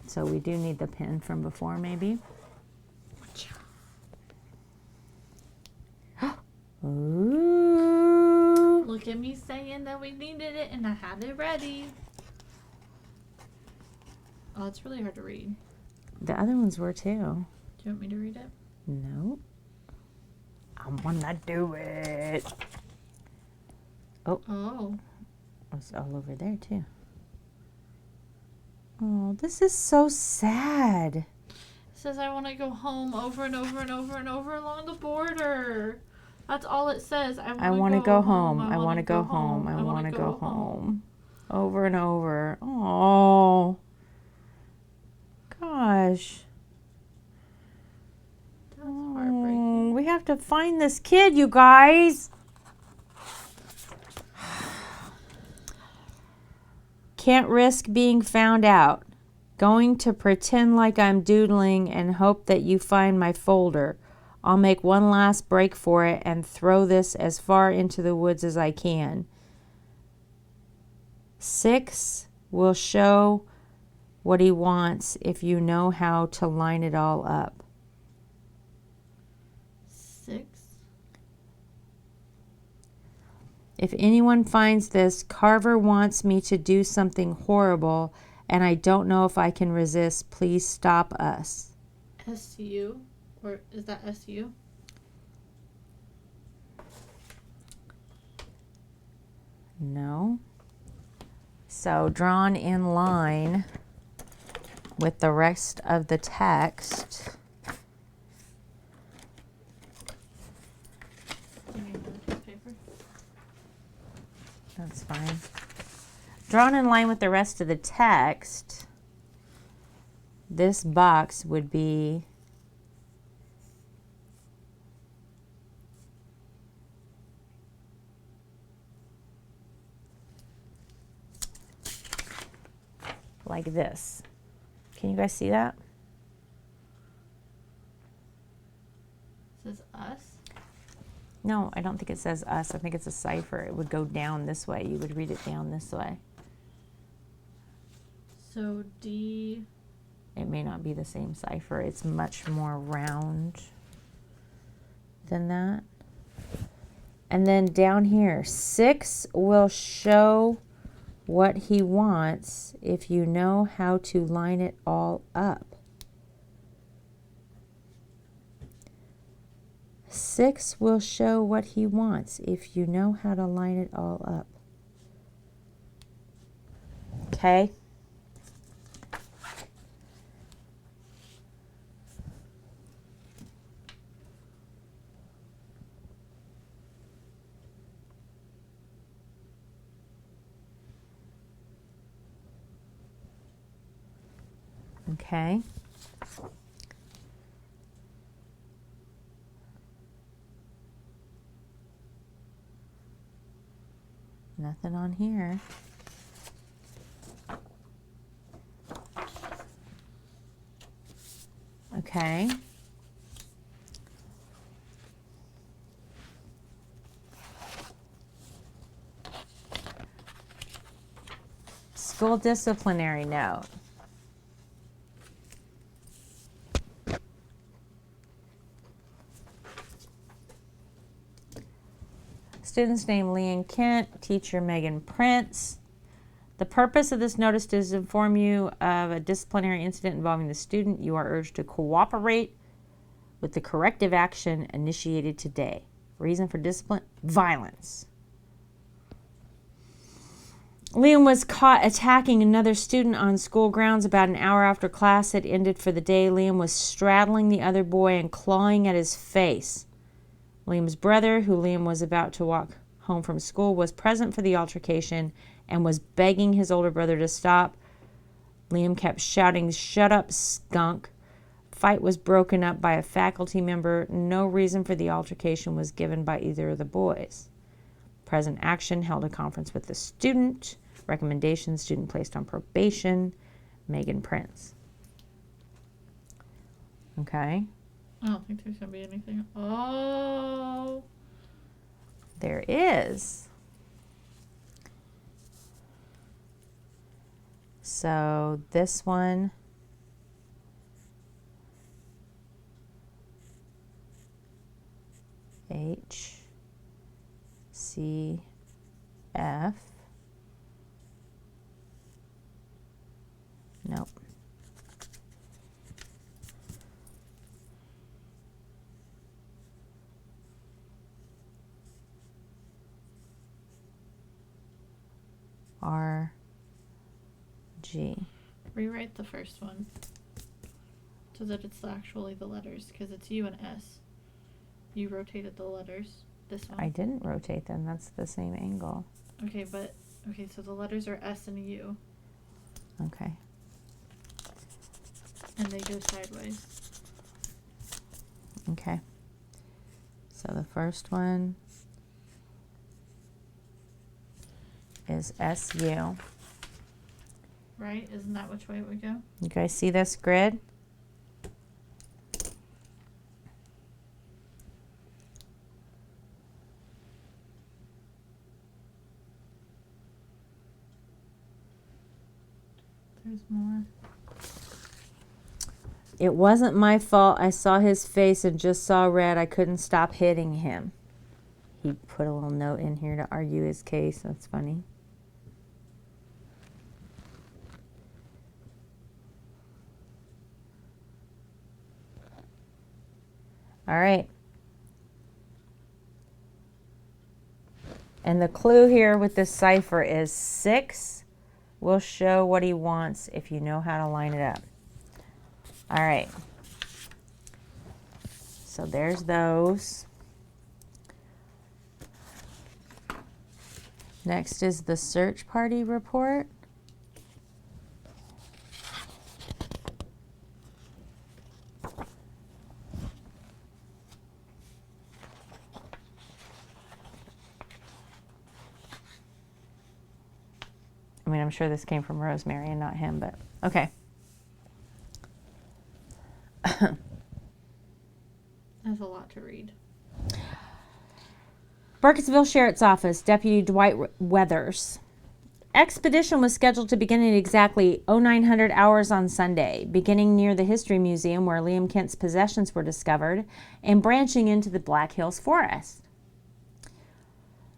So we do need the pin from before, maybe. Ooh. Look at me saying that we needed it and I had it ready. Oh, it's really hard to read. The other ones were too. Do you want me to read it? No. I wanna do it. Oh. It's all over there too. Oh, this is so sad. It says I want to go home over and over and over and over along the border. That's all it says. I want to go home. I want to go home. I want to go home. Over and over. Oh. Gosh. That's heartbreaking. We have to find this kid, you guys. Can't risk being found out. Going to pretend like I'm doodling and hope that you find my folder. I'll make one last break for it and throw this as far into the woods as I can. 6 will show what he wants if you know how to line it all up. 6. If anyone finds this, Carver wants me to do something horrible, and I don't know if I can resist. Please stop us. SU? Or is that SU? No. So drawn in line with the rest of the text. You need another piece of paper? That's fine. Drawn in line with the rest of the text, this box would be like this. Can you guys see that? It says us. No, I don't think it says us. I think it's a cipher. It would go down this way. You would read it down this way. So D. It may not be the same cipher. It's much more round than that. And then down here, 6 will show what he wants if you know how to line it all up. 6 will show what he wants if you know how to line it all up. Okay? Okay. Nothing on here. Okay. School disciplinary note. Student's name Leanne Kent, teacher Megan Prince. The purpose of this notice is to inform you of a disciplinary incident involving the student. You are urged to cooperate with the corrective action initiated today. Reason for discipline? Violence. Liam was caught attacking another student on school grounds about an hour after class had ended for the day. Liam was straddling the other boy and clawing at his face. Liam's brother, who Liam was about to walk home from school, was present for the altercation and was begging his older brother to stop. Liam kept shouting, "Shut up, skunk." Fight was broken up by a faculty member. No reason for the altercation was given by either of the boys. Present Action held a conference with the student. Recommendation: student placed on probation. Megan Prince. Okay. I don't think there's gonna be anything. Oh. There is. So this one. HCF. Nope. RG. Rewrite the first one so that it's actually the letters, because it's U and S. You rotated the letters. This one. I didn't rotate them. That's the same angle. Okay, so the letters are S and U, Okay. and they go sideways. Okay. So the first one is SU. Right? Isn't that which way it would go? You guys see this grid? There's more. It wasn't my fault. I saw his face and just saw red. I couldn't stop hitting him. He put a little note in here to argue his case. That's funny. All right. And the clue here with this cipher is 6 will show what he wants if you know how to line it up. All right. So there's those. Next is the search party report. I mean, I'm sure this came from Rosemary and not him, but okay. That's a lot to read. Burkittsville Sheriff's Office, Deputy Dwight Weathers. Expedition was scheduled to begin at exactly 0900 hours on Sunday, beginning near the History Museum where Liam Kent's possessions were discovered and branching into the Black Hills Forest,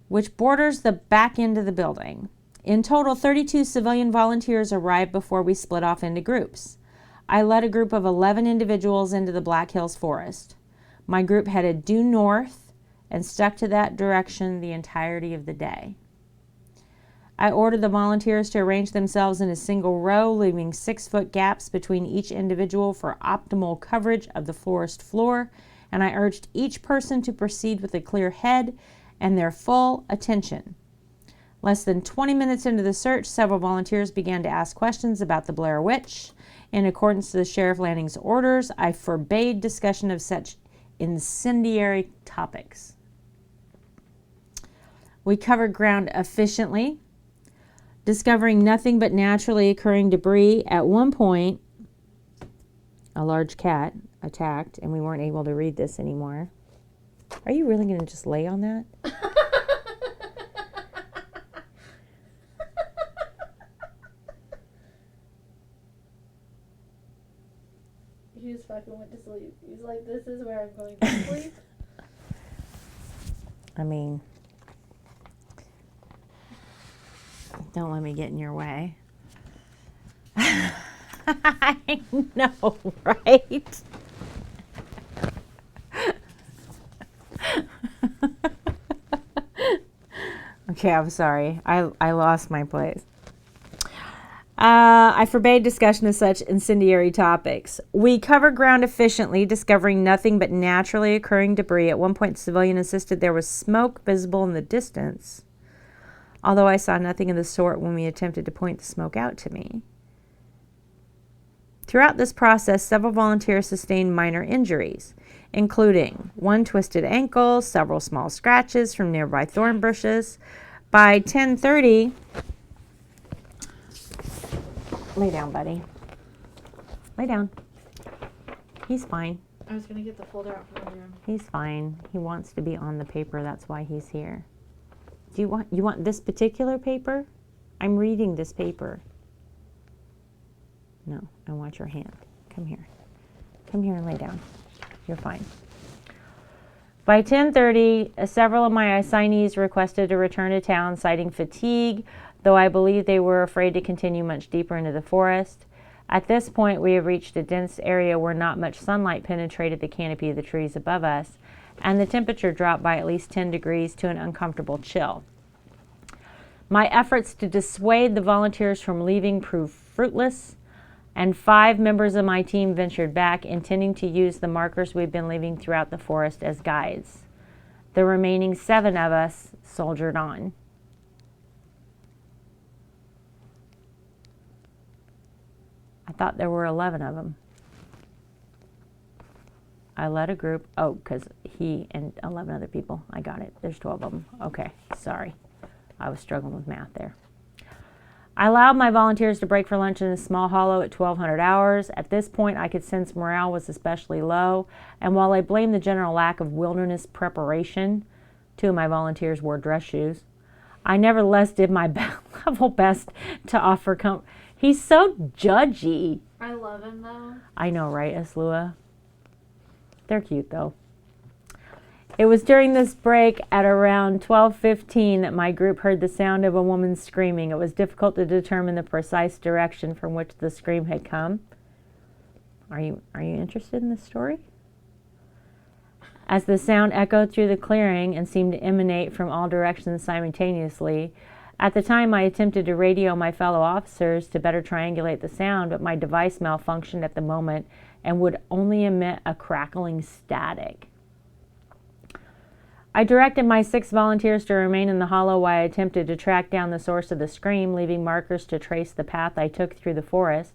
which borders the back end of the building. In total, 32 civilian volunteers arrived before we split off into groups. I led a group of 11 individuals into the Black Hills Forest. My group headed due north and stuck to that direction the entirety of the day. I ordered the volunteers to arrange themselves in a single row, leaving 6-foot gaps between each individual for optimal coverage of the forest floor, and I urged each person to proceed with a clear head and their full attention. Less than 20 minutes into the search, several volunteers began to ask questions about the Blair Witch. In accordance to the Sheriff Lanning's orders, I forbade discussion of such incendiary topics. We covered ground efficiently, discovering nothing but naturally occurring debris. At one point, a large cat attacked, and we weren't able to read this anymore. Are you really going to just lay on that? He just fucking went to sleep. He's like, this is where I'm going to sleep. I mean, don't let me get in your way. I know, right? Okay, I'm sorry. I lost my place. I forbade discussion of such incendiary topics. We covered ground efficiently, discovering nothing but naturally occurring debris. At one point, the civilian insisted there was smoke visible in the distance, although I saw nothing of the sort when we attempted to point the smoke out to me. Throughout this process, several volunteers sustained minor injuries, including one twisted ankle, several small scratches from nearby thorn bushes. By 10:30, lay down, buddy. Lay down. He's fine. I was gonna get the folder out from under him. He's fine. He wants to be on the paper. That's why he's here. Do you want this particular paper? I'm reading this paper. No, I want your hand. Come here. Come here and lay down. You're fine. By 10:30, several of my assignees requested to return to town, citing fatigue, though I believe they were afraid to continue much deeper into the forest. At this point, we have reached a dense area where not much sunlight penetrated the canopy of the trees above us, and the temperature dropped by at least 10 degrees to an uncomfortable chill. My efforts to dissuade the volunteers from leaving proved fruitless, and 5 members of my team ventured back, intending to use the markers we'd been leaving throughout the forest as guides. The remaining 7 of us soldiered on. I thought there were 11 of them. I led a group, because he and 11 other people. I got it. There's 12 of them. Okay, sorry. I was struggling with math there. I allowed my volunteers to break for lunch in a small hollow at 1200 hours. At this point, I could sense morale was especially low, and while I blamed the general lack of wilderness preparation, 2 of my volunteers wore dress shoes, I nevertheless did my level best to offer He's so judgy. I love him though. I know, right, Aslua? They're cute though. It was during this break at around 12:15 that my group heard the sound of a woman screaming. It was difficult to determine the precise direction from which the scream had come. Are you interested in this story? As the sound echoed through the clearing and seemed to emanate from all directions simultaneously, at the time I attempted to radio my fellow officers to better triangulate the sound, but my device malfunctioned at the moment and would only emit a crackling static. I directed my 6 volunteers to remain in the hollow while I attempted to track down the source of the scream, leaving markers to trace the path I took through the forest.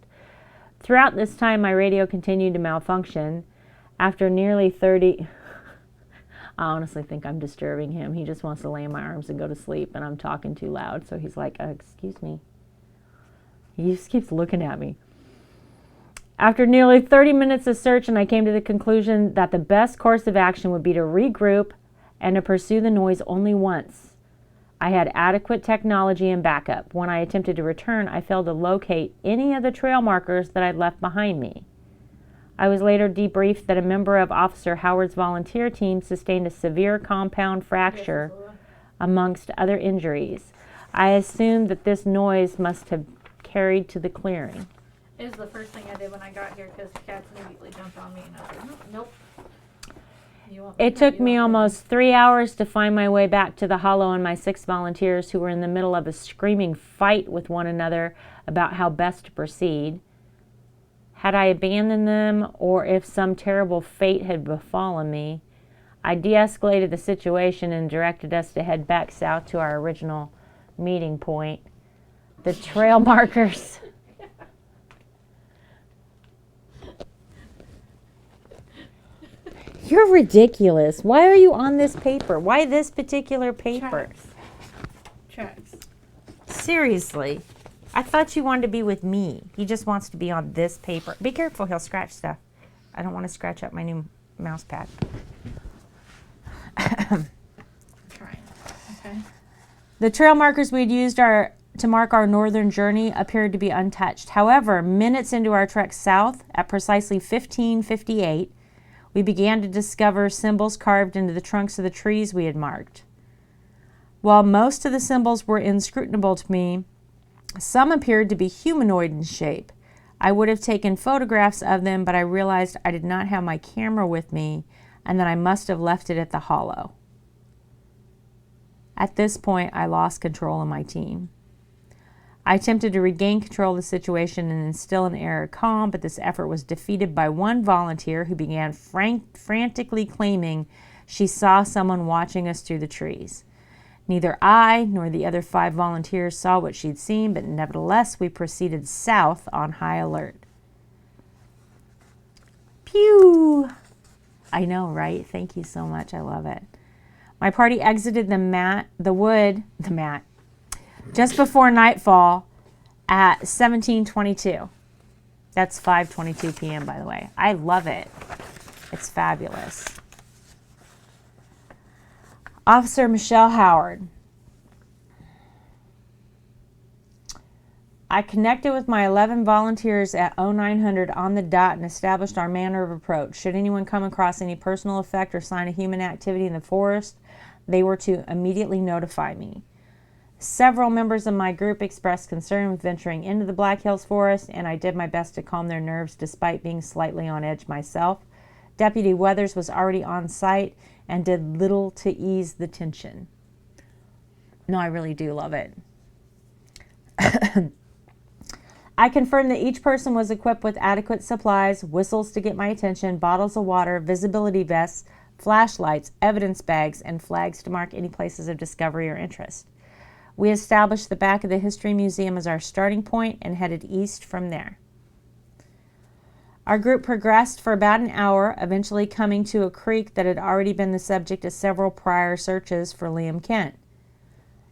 Throughout this time, my radio continued to malfunction. After nearly 30... I honestly think I'm disturbing him. He just wants to lay in my arms and go to sleep, and I'm talking too loud, so he's like, excuse me. He just keeps looking at me. After nearly 30 minutes of search, and I came to the conclusion that the best course of action would be to regroup and to pursue the noise only once. I had adequate technology and backup. When I attempted to return, I failed to locate any of the trail markers that I'd left behind me. I was later debriefed that a member of Officer Howard's volunteer team sustained a severe compound fracture amongst other injuries. I assumed that this noise must have carried to the clearing. It was the first thing I did when I got here because the cats immediately jumped on me and I was like, nope. It took me almost 3 hours to find my way back to the hollow and my 6 volunteers who were in the middle of a screaming fight with one another about how best to proceed. Had I abandoned them, or if some terrible fate had befallen me, I de-escalated the situation and directed us to head back south to our original meeting point. The trail markers... You're ridiculous. Why are you on this paper? Why this particular paper? Tracks. Seriously. I thought you wanted to be with me. He just wants to be on this paper. Be careful, he'll scratch stuff. I don't want to scratch up my new mouse pad. I'm trying. Okay. The trail markers we'd used to mark our northern journey appeared to be untouched. However, minutes into our trek south, at precisely 15:58, we began to discover symbols carved into the trunks of the trees we had marked. While most of the symbols were inscrutable to me, some appeared to be humanoid in shape. I would have taken photographs of them, but I realized I did not have my camera with me and that I must have left it at the hollow. At this point, I lost control of my team. I attempted to regain control of the situation and instill an air of calm, but this effort was defeated by one volunteer who began frantically claiming she saw someone watching us through the trees. Neither I nor the other 5 volunteers saw what she'd seen, but nevertheless, we proceeded south on high alert. Pew! I know, right? Thank you so much. I love it. My party exited the wood, just before nightfall at 17:22. That's 5:22 p.m., by the way. I love it. It's fabulous. Officer Michelle Howard. I connected with my 11 volunteers at 0900 on the dot and established our manner of approach. Should anyone come across any personal effect or sign of human activity in the forest, they were to immediately notify me. Several members of my group expressed concern with venturing into the Black Hills Forest, and I did my best to calm their nerves despite being slightly on edge myself. Deputy Weathers was already on site and did little to ease the tension. No, I really do love it. I confirmed that each person was equipped with adequate supplies, whistles to get my attention, bottles of water, visibility vests, flashlights, evidence bags, and flags to mark any places of discovery or interest. We established the back of the History Museum as our starting point and headed east from there. Our group progressed for about an hour, eventually coming to a creek that had already been the subject of several prior searches for Liam Kent.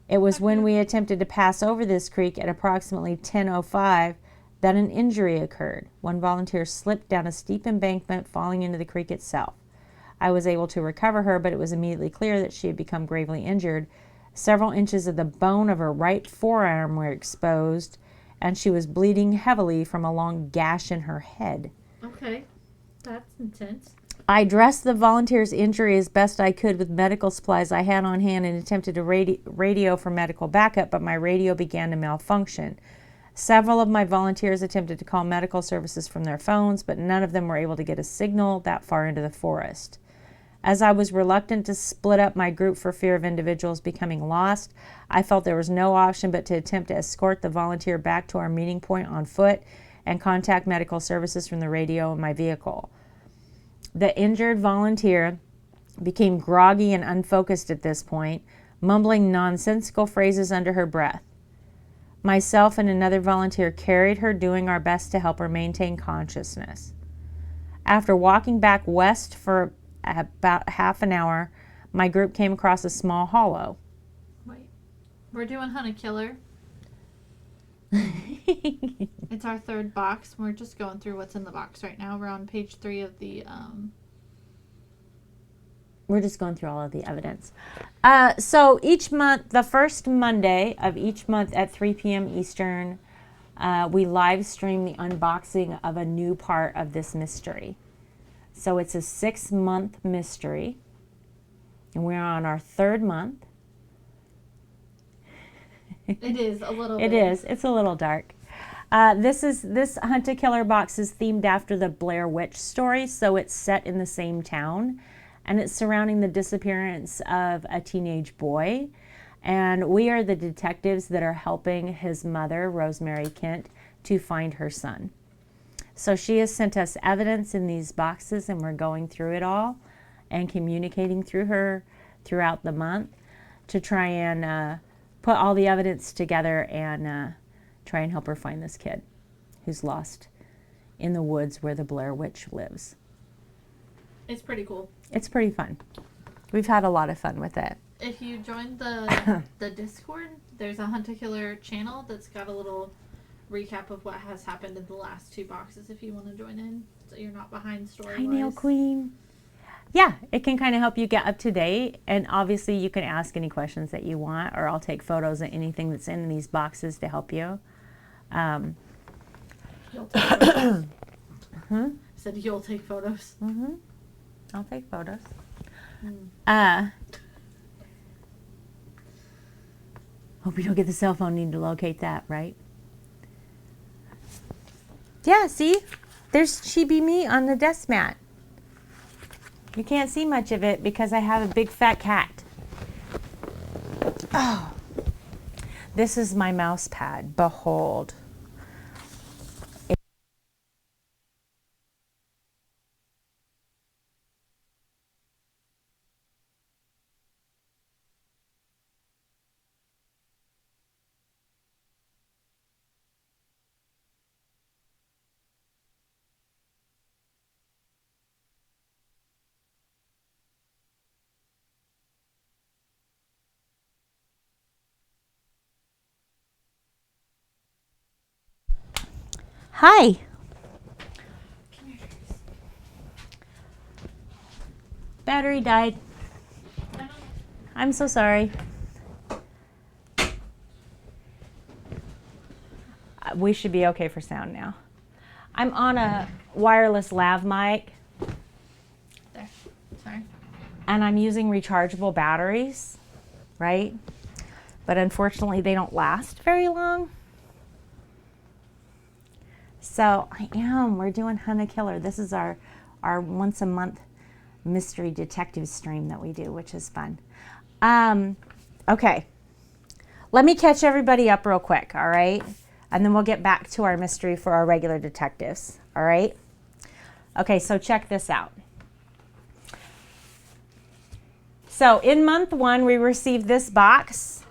It was when we attempted to pass over this creek at approximately 10:05 that an injury occurred. One volunteer slipped down a steep embankment, falling into the creek itself. I was able to recover her, but it was immediately clear that she had become gravely injured. Several inches of the bone of her right forearm were exposed, and she was bleeding heavily from a long gash in her head. Okay, that's intense. I dressed the volunteer's injury as best I could with medical supplies I had on hand and attempted to radio for medical backup, but my radio began to malfunction. Several of my volunteers attempted to call medical services from their phones, but none of them were able to get a signal that far into the forest. As I was reluctant to split up my group for fear of individuals becoming lost, I felt there was no option but to attempt to escort the volunteer back to our meeting point on foot and contact medical services from the radio in my vehicle. The injured volunteer became groggy and unfocused at this point, mumbling nonsensical phrases under her breath. Myself and another volunteer carried her, doing our best to help her maintain consciousness. After walking back west for about half an hour, my group came across a small hollow. Wait, we're doing Hunt a Killer. It's our 3rd box. We're just going through what's in the box right now. We're on page 3 of the We're just going through all of the evidence. So each month, the first Monday of each month at 3 p.m. Eastern, we live stream the unboxing of a new part of this mystery. So it's a 6-month mystery, and we're on our 3rd month. It is a little It bit. is. It's a little dark. This Hunt a Killer box is themed after the Blair Witch story, so it's set in the same town, and it's surrounding the disappearance of a teenage boy. And we are the detectives that are helping his mother, Rosemary Kent, to find her son. So she has sent us evidence in these boxes, and we're going through it all and communicating through her throughout the month to try and put all the evidence together and try and help her find this kid who's lost in the woods where the Blair Witch lives. It's pretty cool. It's pretty fun. We've had a lot of fun with it. If you join the Discord, there's a Hunt a Killer channel that's got a little recap of what has happened in the last 2 boxes if you want to join in, so you're not behind story-wise. Hi, Nail Queen. Yeah, it can kind of help you get up to date, and obviously you can ask any questions that you want, or I'll take photos of anything that's in these boxes to help you. You'll take photos. I said you'll take photos. I'll take photos. Hope you don't get the cell phone need to locate that, right? Yeah, see? There's Chibi Me on the desk mat. You can't see much of it because I have a big fat cat. This is my mouse pad. Behold. Hi. Battery died. I'm so sorry. We should be okay for sound now. I'm on a wireless lav mic There. Sorry. and I'm using rechargeable batteries, right? But unfortunately, they don't last very long. So we're doing Hunt a Killer. This is our once a month mystery detective stream that we do, which is fun. Okay, let me catch everybody up real quick, all right? And then we'll get back to our mystery for our regular detectives, all right? Okay, so check this out. So in month 1, we received this box,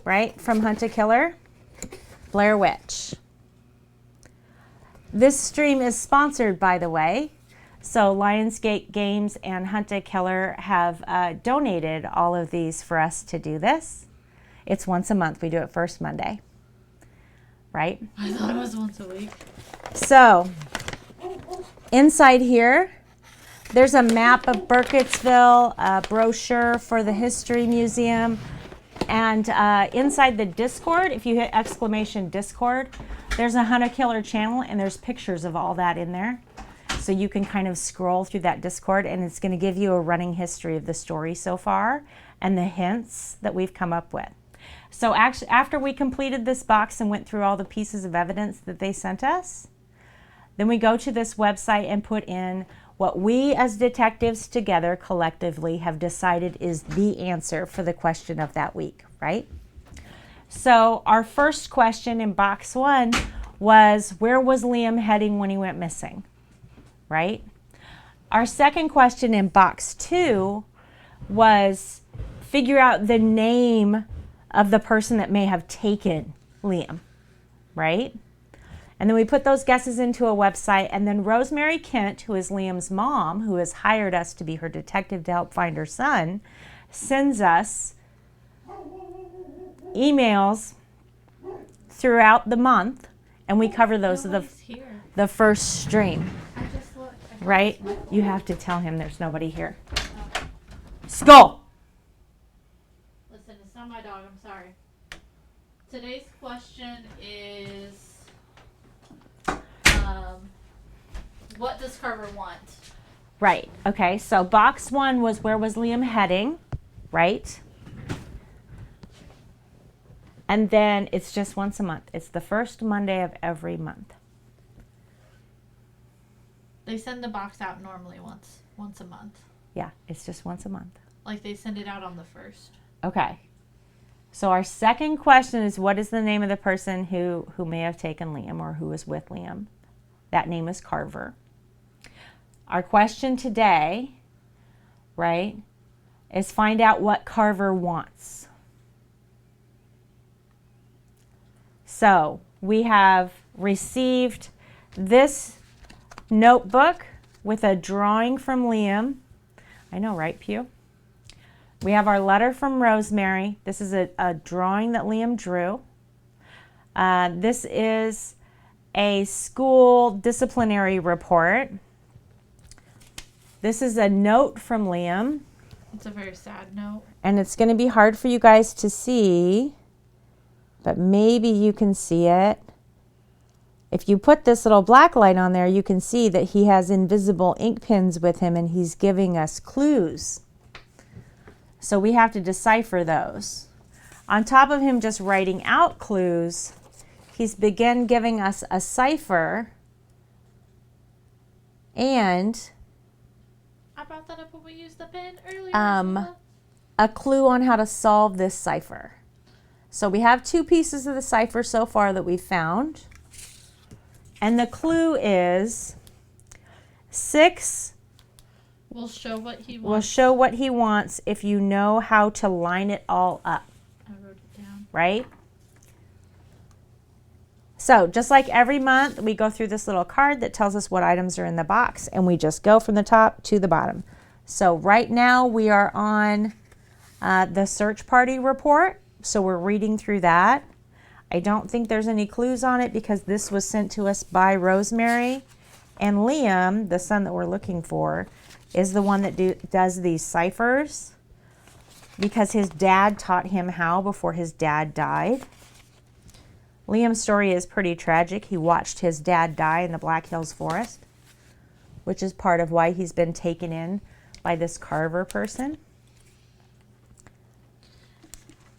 right, from Hunt a Killer, Blair Witch. This stream is sponsored, by the way. So Lionsgate Games and Hunt a Killer have donated all of these for us to do this. It's once a month. We do it first Monday, right? I thought it was once a week. So inside here, there's a map of Burkittsville, a brochure for the History Museum, and inside the Discord, if you hit exclamation Discord, there's a Hunt a Killer channel, and there's pictures of all that in there. So you can kind of scroll through that Discord, and it's going to give you a running history of the story so far and the hints that we've come up with. So actually, after we completed this box and went through all the pieces of evidence that they sent us, then we go to this website and put in what we as detectives together collectively have decided is the answer for the question of that week, right? So our first question in box 1 was, where was Liam heading when he went missing, right? Our second question in box 2 was, figure out the name of the person that may have taken Liam, right? And then we put those guesses into a website, and then Rosemary Kent, who is Liam's mom, who has hired us to be her detective to help find her son, sends us emails throughout the month, and we cover those Nobody's here. the first stream, I just looked. I right? thought it was You have to tell him there's nobody here. Skull! Listen, it's not my dog. I'm sorry. Today's question is, what does Carver want? Right, okay, so box 1 was, where was Liam heading, right? And then it's just once a month. It's the first Monday of every month. They send the box out normally once a month. Yeah, it's just once a month. Like they send it out on the 1st. Okay. So our second question is, what is the name of the person who may have taken Liam or who was with Liam? That name is Carver. Our question today, right, is find out what Carver wants. So we have received this notebook with a drawing from Liam. I know, right, Pew? We have our letter from Rosemary. This is a drawing that Liam drew. This is a school disciplinary report. This is a note from Liam, It's a very sad note. and it's going to be hard for you guys to see, but maybe you can see it. If you put this little black light on there, you can see that he has invisible ink pens with him, and he's giving us clues. So we have to decipher those. On top of him just writing out clues, he's begun giving us a cipher, and I brought that up when we used the pen earlier. Um, Ursula. a clue on how to solve this cipher. So we have 2 pieces of the cipher so far that we've found. And the clue is 6 We'll show what he will wants. show what he wants if you know how to line it all up, I wrote it down. right? So just like every month, we go through this little card that tells us what items are in the box, and we just go from the top to the bottom. So right now we are on the search party report. So we're reading through that. I don't think there's any clues on it because this was sent to us by Rosemary. And Liam, the son that we're looking for, is the one that does these ciphers because his dad taught him how before his dad died. Liam's story is pretty tragic. He watched his dad die in the Black Hills Forest, which is part of why he's been taken in by this Carver person.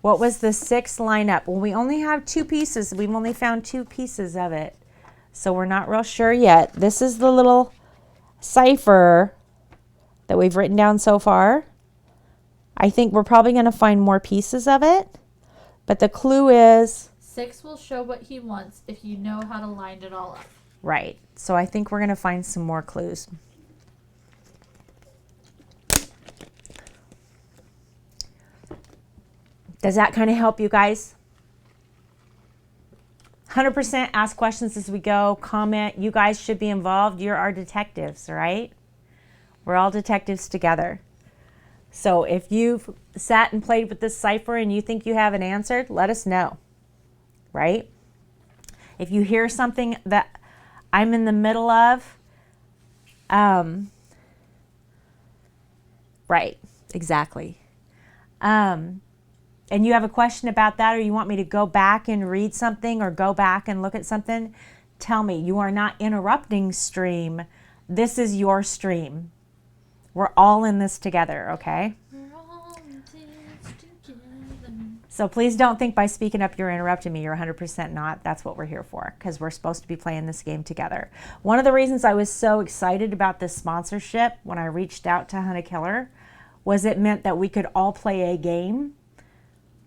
What was the 6th lineup? Well, we only have 2 pieces. We've only found 2 pieces of it. So we're not real sure yet. This is the little cipher that we've written down so far. I think we're probably going to find more pieces of it. But the clue is 6 will show what he wants if you know how to line it all up. right. So I think we're going to find some more clues. Does that kind of help you guys? 100% ask questions as we go. Comment. You guys should be involved. You're our detectives, right? We're all detectives together. So if you've sat and played with this cipher and you think you have an answer, let us know, right? If you hear something that I'm in the middle of, right, exactly. And you have a question about that, or you want me to go back and read something or go back and look at something, tell me. You are not interrupting stream. This is your stream. We're all in this together, okay? We're all in this together. So please don't think by speaking up you're interrupting me. You're 100% not. That's what we're here for, because we're supposed to be playing this game together. One of the reasons I was so excited about this sponsorship when I reached out to Hunt a Killer was it meant that we could all play a game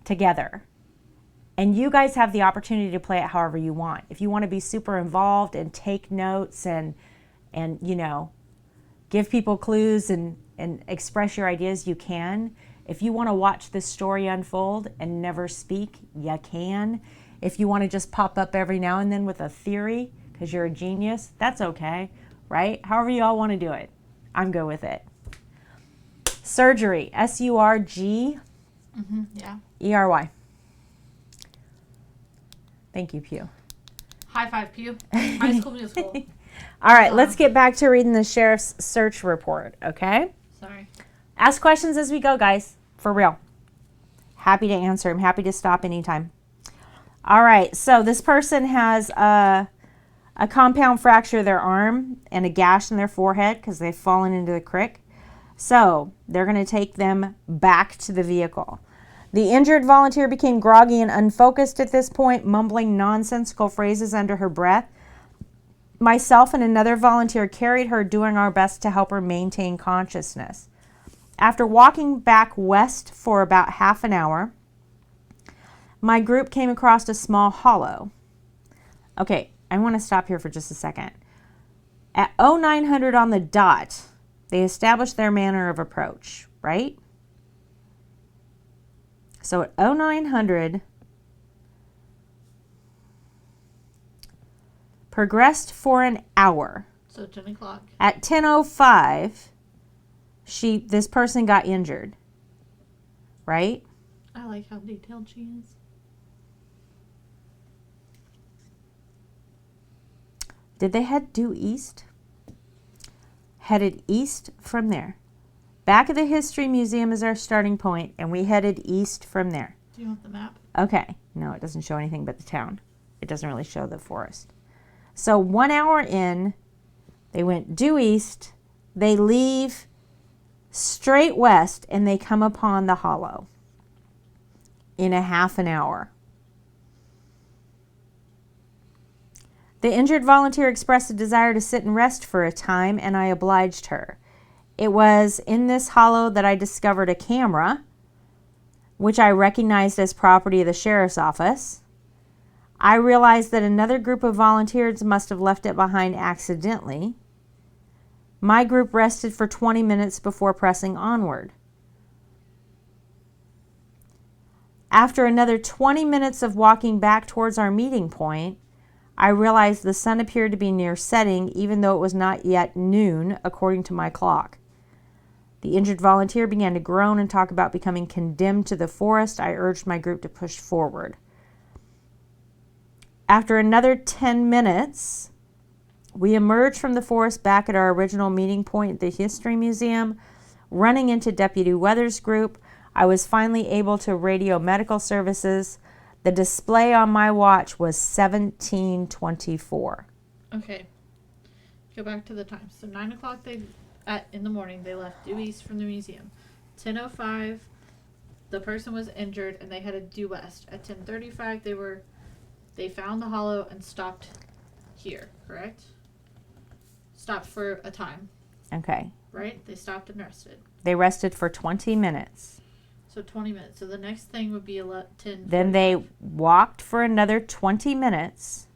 together. And you guys have the opportunity to play it however you want. If you want to be super involved and take notes and you know, give people clues and express your ideas, you can. If you want to watch this story unfold and never speak, you can. If you want to just pop up every now and then with a theory because you're a genius, that's okay, right? However you all want to do it. I'm good with it. Surgery, S-U-R-G Yeah. E-R-Y. Thank you, Pew. High five, Pew. High School Musical. All right, let's get back to reading the sheriff's search report, okay? Sorry. Ask questions as we go, guys. For real. Happy to answer. I'm happy to stop anytime. All right, so this person has a compound fracture of their arm and a gash in their forehead because they've fallen into the creek. So they're going to take them back to the vehicle. The injured volunteer became groggy and unfocused at this point, mumbling nonsensical phrases under her breath. Myself and another volunteer carried her, doing our best to help her maintain consciousness. After walking back west for about half an hour, my group came across a small hollow. Okay, I want to stop here for just a second. At 0900 on the dot, they established their manner of approach, right? So at 0900, progressed for an hour. So 10 o'clock. At 10:05, this person got injured, right? I like how detailed she is. Did they head due east? Headed east from there. Back of the History Museum is our starting point, and we headed east from there. Do you want the map? Okay. No, it doesn't show anything but the town. It doesn't really show the forest. So 1 hour in, they went due east. They leave straight west, and they come upon the hollow in a half an hour. The injured volunteer expressed a desire to sit and rest for a time, and I obliged her. It was in this hollow that I discovered a camera which I recognized as property of the sheriff's office. I realized that another group of volunteers must have left it behind accidentally. My group rested for 20 minutes before pressing onward. After another 20 minutes of walking back towards our meeting point, I realized the sun appeared to be near setting, even though it was not yet noon, according to my clock. The injured volunteer began to groan and talk about becoming condemned to the forest. I urged my group to push forward. After another 10 minutes, we emerged from the forest back at our original meeting point at the History Museum. Running into Deputy Weathers' group, I was finally able to radio medical services. The display on my watch was 17:24. Okay. Go back to the time. So 9 o'clock in the morning they left due east from the museum. 10:05 the person was injured and they headed due west. At 10:35 they found the hollow and stopped here, correct? Stopped for a time, Okay. right? They stopped and rested. They rested for 20 minutes. So 20 minutes. So the next thing would be 10. Then they walked for another 20 minutes.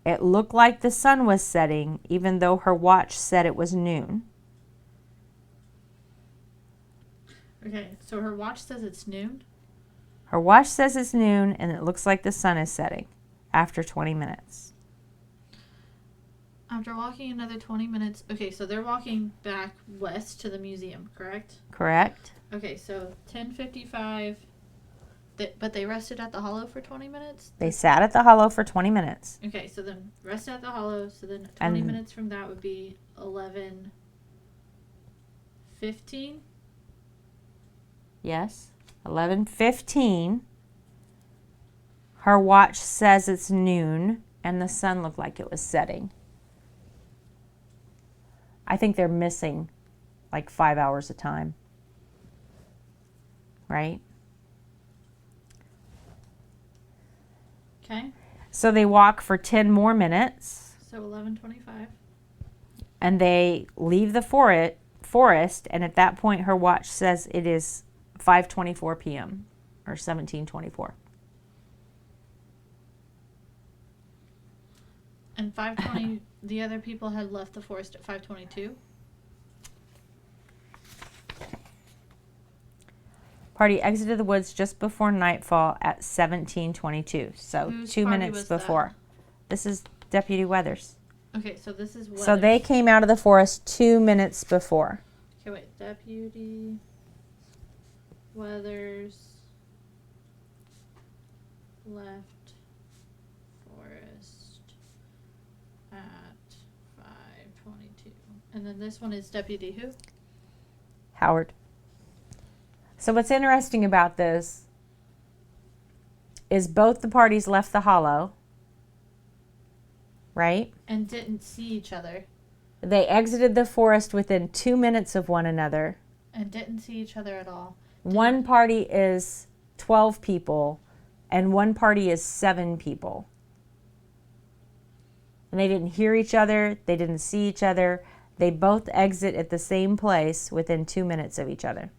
It looked like the sun was setting, even though her watch said it was noon. Okay, so her watch says it's noon. Her watch says it's noon, and it looks like the sun is setting after 20 minutes. After walking another 20 minutes, okay, so they're walking back west to the museum, correct? Correct? Okay, so 10:55, but they rested at the hollow for 20 minutes? They sat at the hollow for 20 minutes. Okay, so then rested at the hollow, so then 20 And- minutes from that would be 11:15? Yes. 11:15. Her watch says it's noon, and the sun looked like it was setting. I think they're missing like 5 hours of time. Right? Okay, So they walk for 10 more minutes, so 11:25. and they leave the forest, and at that point her watch says it is 5:24 p.m. or 17:24. And 5:20, the other people had left the forest at 5:22. Party exited the woods just before nightfall at 17:22. So Whose 2 party minutes was that? before. This is Deputy Weathers. Okay, so this is So they Weathers. came out of the forest 2 minutes before. Okay, wait. Deputy Weathers left forest at 5:22. And then this one is Deputy who? Howard. So what's interesting about this is both the parties left the hollow, right? And didn't see each other. They exited the forest within 2 minutes of one another. And didn't see each other at all. One party is 12 people and one party is 7 people. And they didn't hear each other, they didn't see each other. They both exit at the same place within 2 minutes of each other.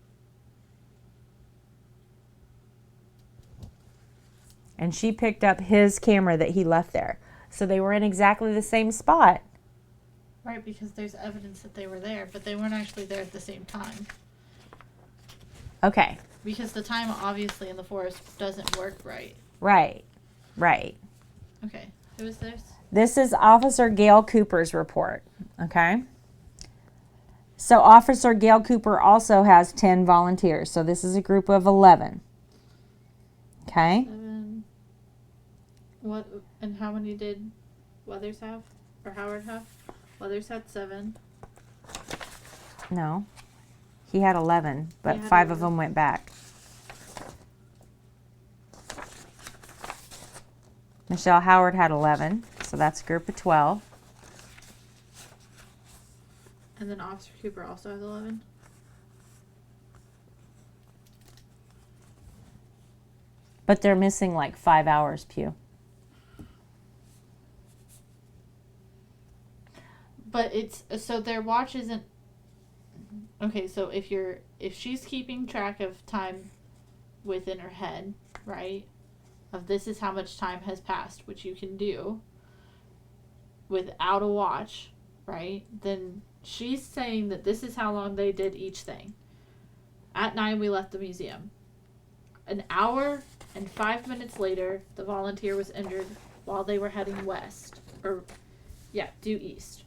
And she picked up his camera that he left there. So they were in exactly the same spot. Right, because there's evidence that they were there, but they weren't actually there at the same time. Okay, Because the time obviously in the forest doesn't work right. right, right. Okay, who is this? This is Officer Gail Cooper's report, okay? So Officer Gail Cooper also has 10 volunteers, so this is a group of 11. Okay? 7. What, and how many did Weathers have? Or Howard have? Weathers had 7. No. He had 11, but He had 5 of 11. them went back. Michelle Howard had 11, so that's a group of 12. And then Officer Cooper also has 11. But they're missing like 5 hours, Pew. But it's, so their watch isn't, Okay, so if she's keeping track of time within her head, right? Of this is how much time has passed, which you can do without a watch, right? Then she's saying that this is how long they did each thing. At 9, we left the museum. An hour and 5 minutes later, the volunteer was injured while they were heading west. Due east.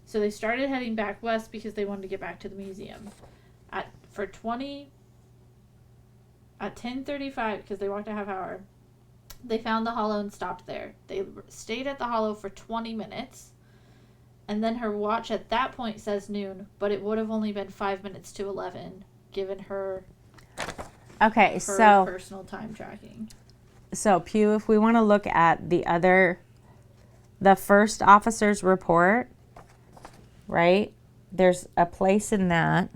So they started heading back west because they wanted to get back to the museum. At 10:35, because they walked a half hour, they found the hollow and stopped there. They stayed at the hollow for 20 minutes. And then her watch at that point says noon, but it would have only been 5 minutes to 11, given her Okay, her so personal time tracking. Pew, if we want to look at the first officer's report, right? There's a place in that.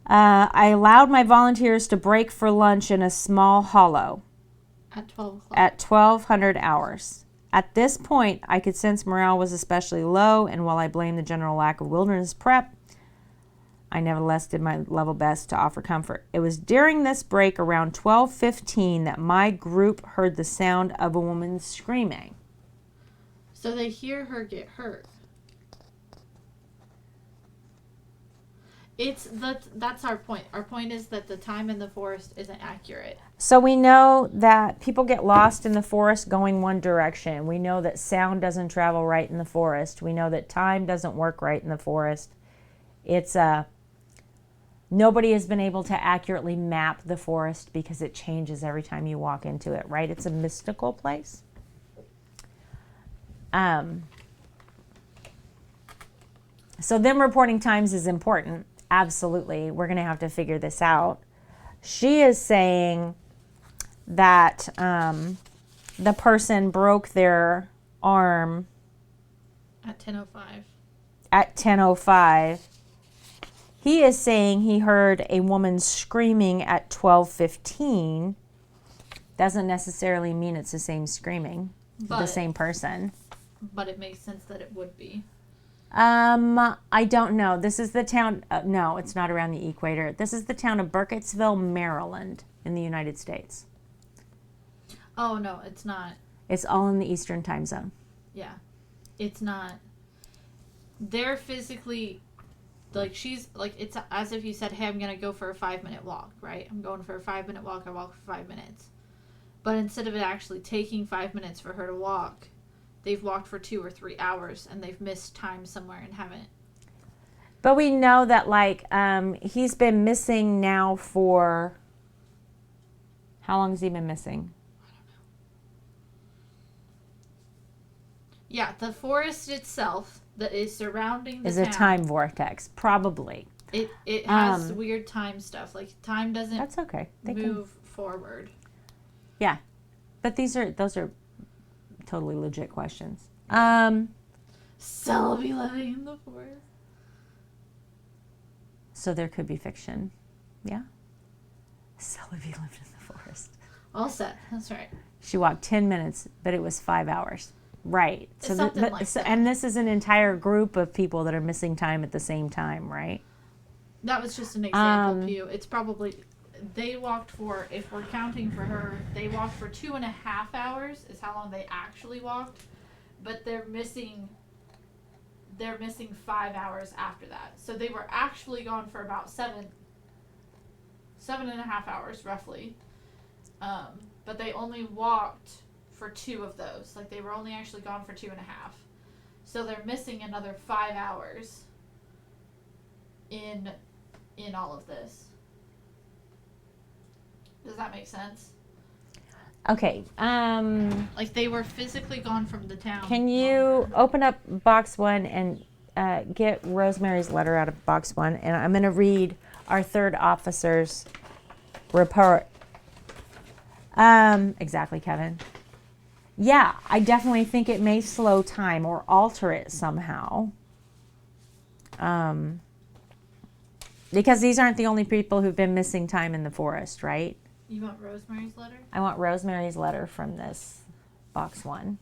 I allowed my volunteers to break for lunch in a small hollow At 12 o'clock. at 1200 hours. At this point, I could sense morale was especially low, and while I blame the general lack of wilderness prep, I nevertheless did my level best to offer comfort. It was during this break around 12:15 that my group heard the sound of a woman screaming. So they hear her get hurt. That's our point. Our point is that the time in the forest isn't accurate. So we know that people get lost in the forest going one direction. We know that sound doesn't travel right in the forest. We know that time doesn't work right in the forest. It's nobody has been able to accurately map the forest because it changes every time you walk into it, right? It's a mystical place. So them reporting times is important. Absolutely. We're going to have to figure this out. She is saying that the person broke their arm At 10:05. at 10:05. He is saying he heard a woman screaming at 12:15. Doesn't necessarily mean it's the same screaming, the same person. But it makes sense that it would be. I don't know. This is the town. No, it's not around the equator. This is the town of Burkittsville, Maryland, in the United States. Oh no, it's not. It's all in the Eastern time zone. Yeah, it's not. They're physically, like she's like it's as if you said, "Hey, I'm gonna go for a 5-minute walk." Right? I'm going for a 5-minute walk. I walk for 5 minutes. But instead of it actually taking 5 minutes for her to walk, they've walked for 2 or 3 hours and they've missed time somewhere and haven't. But we know that he's been missing now for how long has he been missing? Yeah, the forest itself that is surrounding the Is town, a time vortex, probably. It has weird time stuff. Like time doesn't That's okay. They move forward. Yeah, but those are totally legit questions. Celebi living in the forest. So there could be fiction. Yeah. Celebi lived in the forest. All set. That's right. She walked 10 minutes, but it was 5 hours. Right. So Something like that. And this is an entire group of people that are missing time at the same time, right? That was just an example, Pew. It's probably they walked for, if we're counting for her, they walked for 2.5 hours is how long they actually walked, but they're missing 5 hours after that. So they were actually gone for about 7.5 hours roughly. But they only walked for 2 of those. Like they were only actually gone for 2.5. So they're missing another 5 hours in all of this. Does that make sense? Okay. Like they were physically gone from the town. Can you open up box 1 and get Rosemary's letter out of box 1? And I'm going to read our third officer's report. Exactly, Kevin. Yeah, I definitely think it may slow time or alter it somehow. Because these aren't the only people who've been missing time in the forest, right? You want Rosemary's letter? I want Rosemary's letter from this box 1.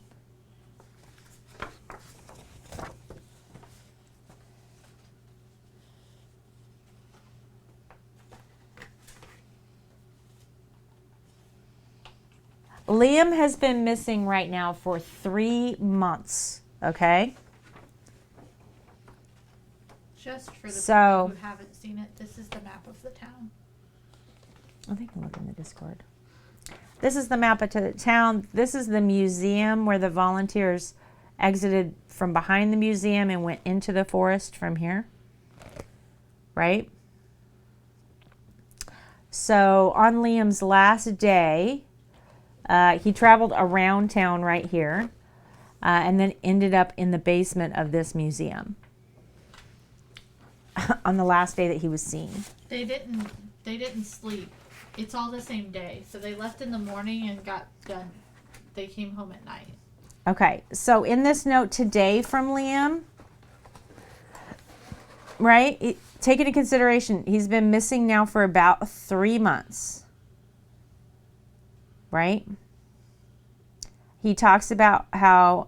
Liam has been missing right now for 3 months. Okay. Just for the So- people who haven't seen it, this is the map of the town. I think I can look in the Discord. This is the map of the town. This is the museum where the volunteers exited from behind the museum and went into the forest from here. Right? So on Liam's last day, he traveled around town right here and then ended up in the basement of this museum on the last day that he was seen. They didn't sleep. It's all the same day. So they left in the morning and got done. They came home at night. Okay, so in this note today from Liam, right, take into consideration, he's been missing now for about 3 months, right? He talks about how,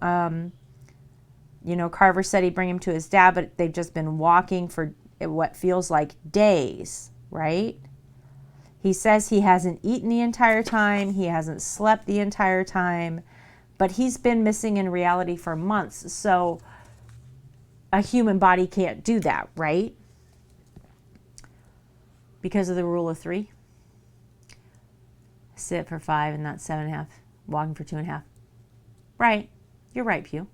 Carver said he'd bring him to his dad, but they've just been walking for what feels like days, right? He says he hasn't eaten the entire time, he hasn't slept the entire time, but he's been missing in reality for months. So a human body can't do that, right? Because of the rule of 3. Sit for 5 and not 7.5. Walking for 2.5. Right. You're right, Pew.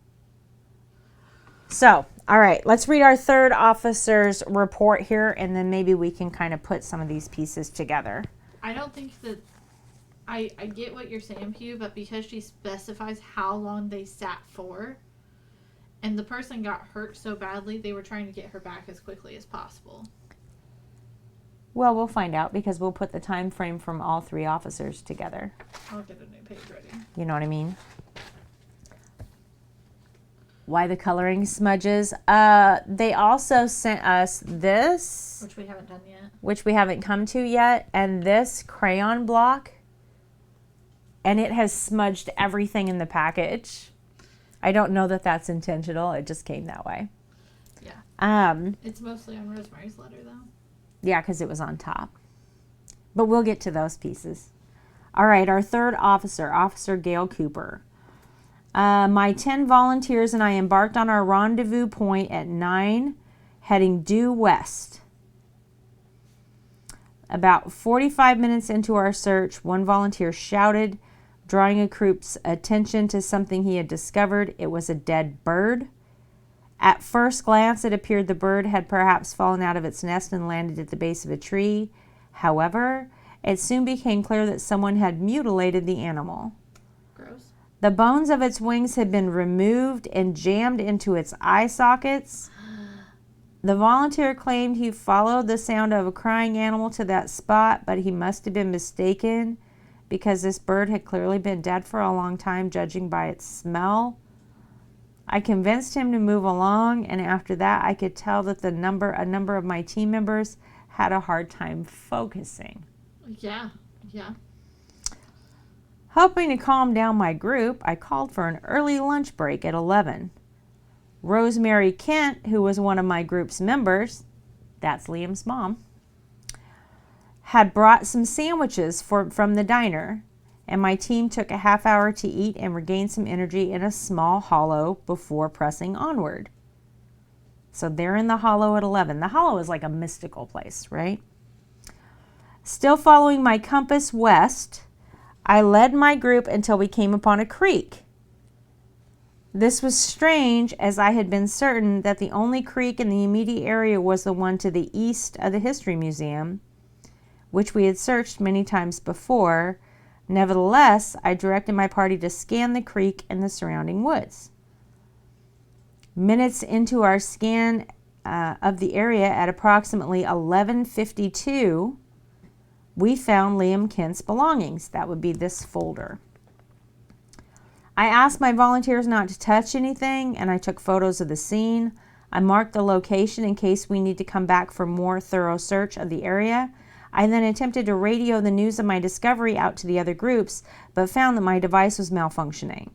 So, all right, let's read our third officer's report here, and then maybe we can kind of put some of these pieces together. I don't think that I get what you're saying, Pew, but because she specifies how long they sat for, and the person got hurt so badly, they were trying to get her back as quickly as possible. Well, we'll find out because we'll put the time frame from all 3 officers together. I'll get a new page ready. You know what I mean? Why the coloring smudges? They also sent us this, Which we haven't done yet. which we haven't come to yet, and this crayon block. And it has smudged everything in the package. I don't know that that's intentional. It just came that way. Yeah. It's mostly on Rosemary's letter, though. Yeah, because it was on top. But we'll get to those pieces. All right, our third officer, Officer Gail Cooper. My 10 volunteers and I embarked on our rendezvous point at 9, heading due west. About 45 minutes into our search, one volunteer shouted, drawing a group's attention to something he had discovered. It was a dead bird. At first glance, it appeared the bird had perhaps fallen out of its nest and landed at the base of a tree. However, it soon became clear that someone had mutilated the animal. Gross. The bones of its wings had been removed and jammed into its eye sockets. The volunteer claimed he followed the sound of a crying animal to that spot, but he must have been mistaken because this bird had clearly been dead for a long time, judging by its smell. I convinced him to move along, and after that I could tell that a number of my team members had a hard time focusing. Yeah. Hoping to calm down my group, I called for an early lunch break at 11. Rosemary Kent, who was one of my group's members, that's Liam's mom, had brought some sandwiches from the diner, and my team took a half hour to eat and regain some energy in a small hollow before pressing onward. So they're in the hollow at 11. The hollow is like a mystical place, right? Still following my compass west, I led my group until we came upon a creek. This was strange, as I had been certain that the only creek in the immediate area was the one to the east of the History Museum, which we had searched many times before. Nevertheless, I directed my party to scan the creek and the surrounding woods. Minutes into our scan of the area at approximately 11:52, we found Liam Kent's belongings. That would be this folder. I asked my volunteers not to touch anything, and I took photos of the scene. I marked the location in case we need to come back for more thorough search of the area. I then attempted to radio the news of my discovery out to the other groups, but found that my device was malfunctioning.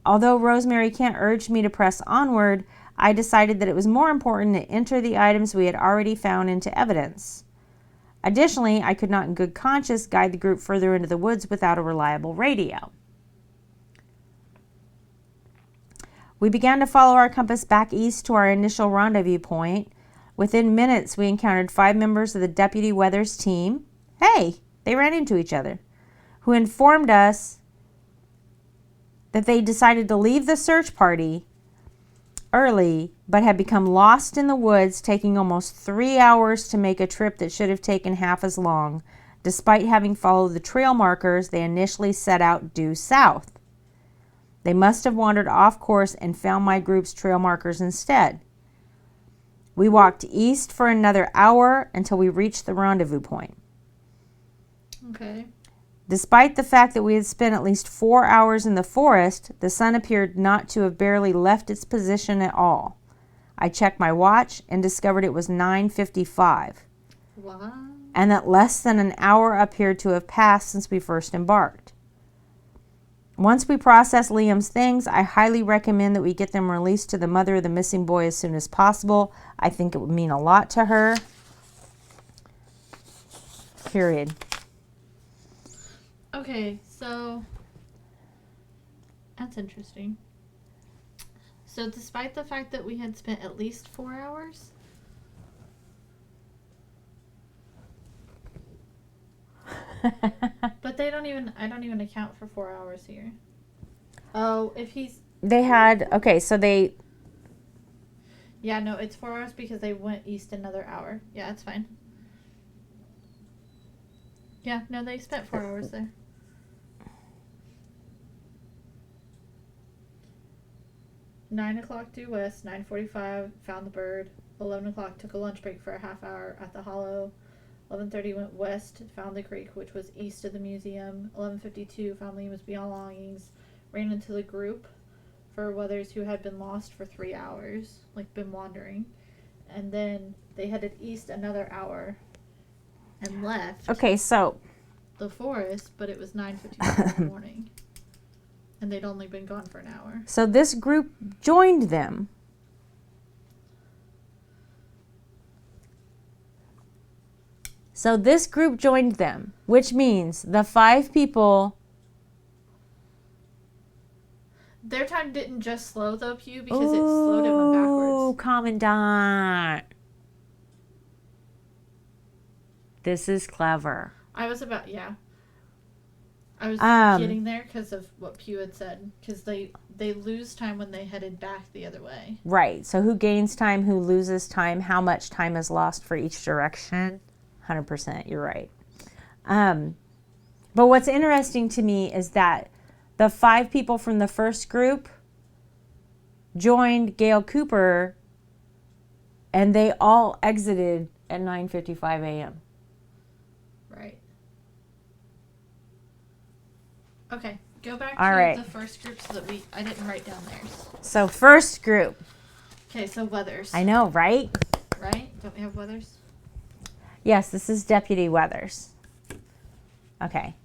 Although Rosemary Kent urged me to press onward, I decided that it was more important to enter the items we had already found into evidence. Additionally, I could not in good conscience guide the group further into the woods without a reliable radio. We began to follow our compass back east to our initial rendezvous point. Within minutes, we encountered 5 members of the Deputy Weathers team. Hey, they ran into each other, who informed us that they decided to leave the search party early, but had become lost in the woods, taking almost 3 hours to make a trip that should have taken half as long, despite having followed the trail markers they initially set out due south. They must have wandered off course and found my group's trail markers instead. We walked east for another hour until we reached the rendezvous point. Okay. Despite the fact that we had spent at least 4 hours in the forest, the sun appeared not to have barely left its position at all. I checked my watch and discovered it was 9:55, Wow. and that less than an hour appeared to have passed since we first embarked. Once we process Liam's things, I highly recommend that we get them released to the mother of the missing boy as soon as possible. I think it would mean a lot to her. Period. Okay, so that's interesting. So despite the fact that we had spent at least 4 hours, but I don't even account for 4 hours here. Oh, if he's They had, okay, so they, yeah, no, it's 4 hours because they went east another hour. Yeah, it's fine. Yeah, no, they spent 4 hours there. 9 o'clock due west, 9:45 found the bird. 11 o'clock took a lunch break for a half hour at the hollow. 11:30 went west, found the creek, which was east of the museum. 11:52 found Liam's belongings, ran into the group for Weathers who had been lost for 3 hours, like been wandering. And then they headed east another hour and left okay, so the forest, but it was 9:55 in the morning. And they'd only been gone for an hour. So this group joined them. So this group joined them, which means the 5 people. Their time didn't just slow though, Pew, because it slowed it went Oh, backwards. Commandant. This is clever. I was Um, getting there because of what Pew had said. Because they lose time when they headed back the other way. Right. So who gains time, who loses time, how much time is lost for each direction? 100%. You're right. But what's interesting to me is that the 5 people from the first group joined Gail Cooper, and they all exited at 9:55 a.m. Right. Okay, go back All to right. the first group so that I didn't write down theirs. So first group. Okay, so Weathers. I know, right? Right? Don't we have Weathers? Yes, this is Deputy Weathers. Okay.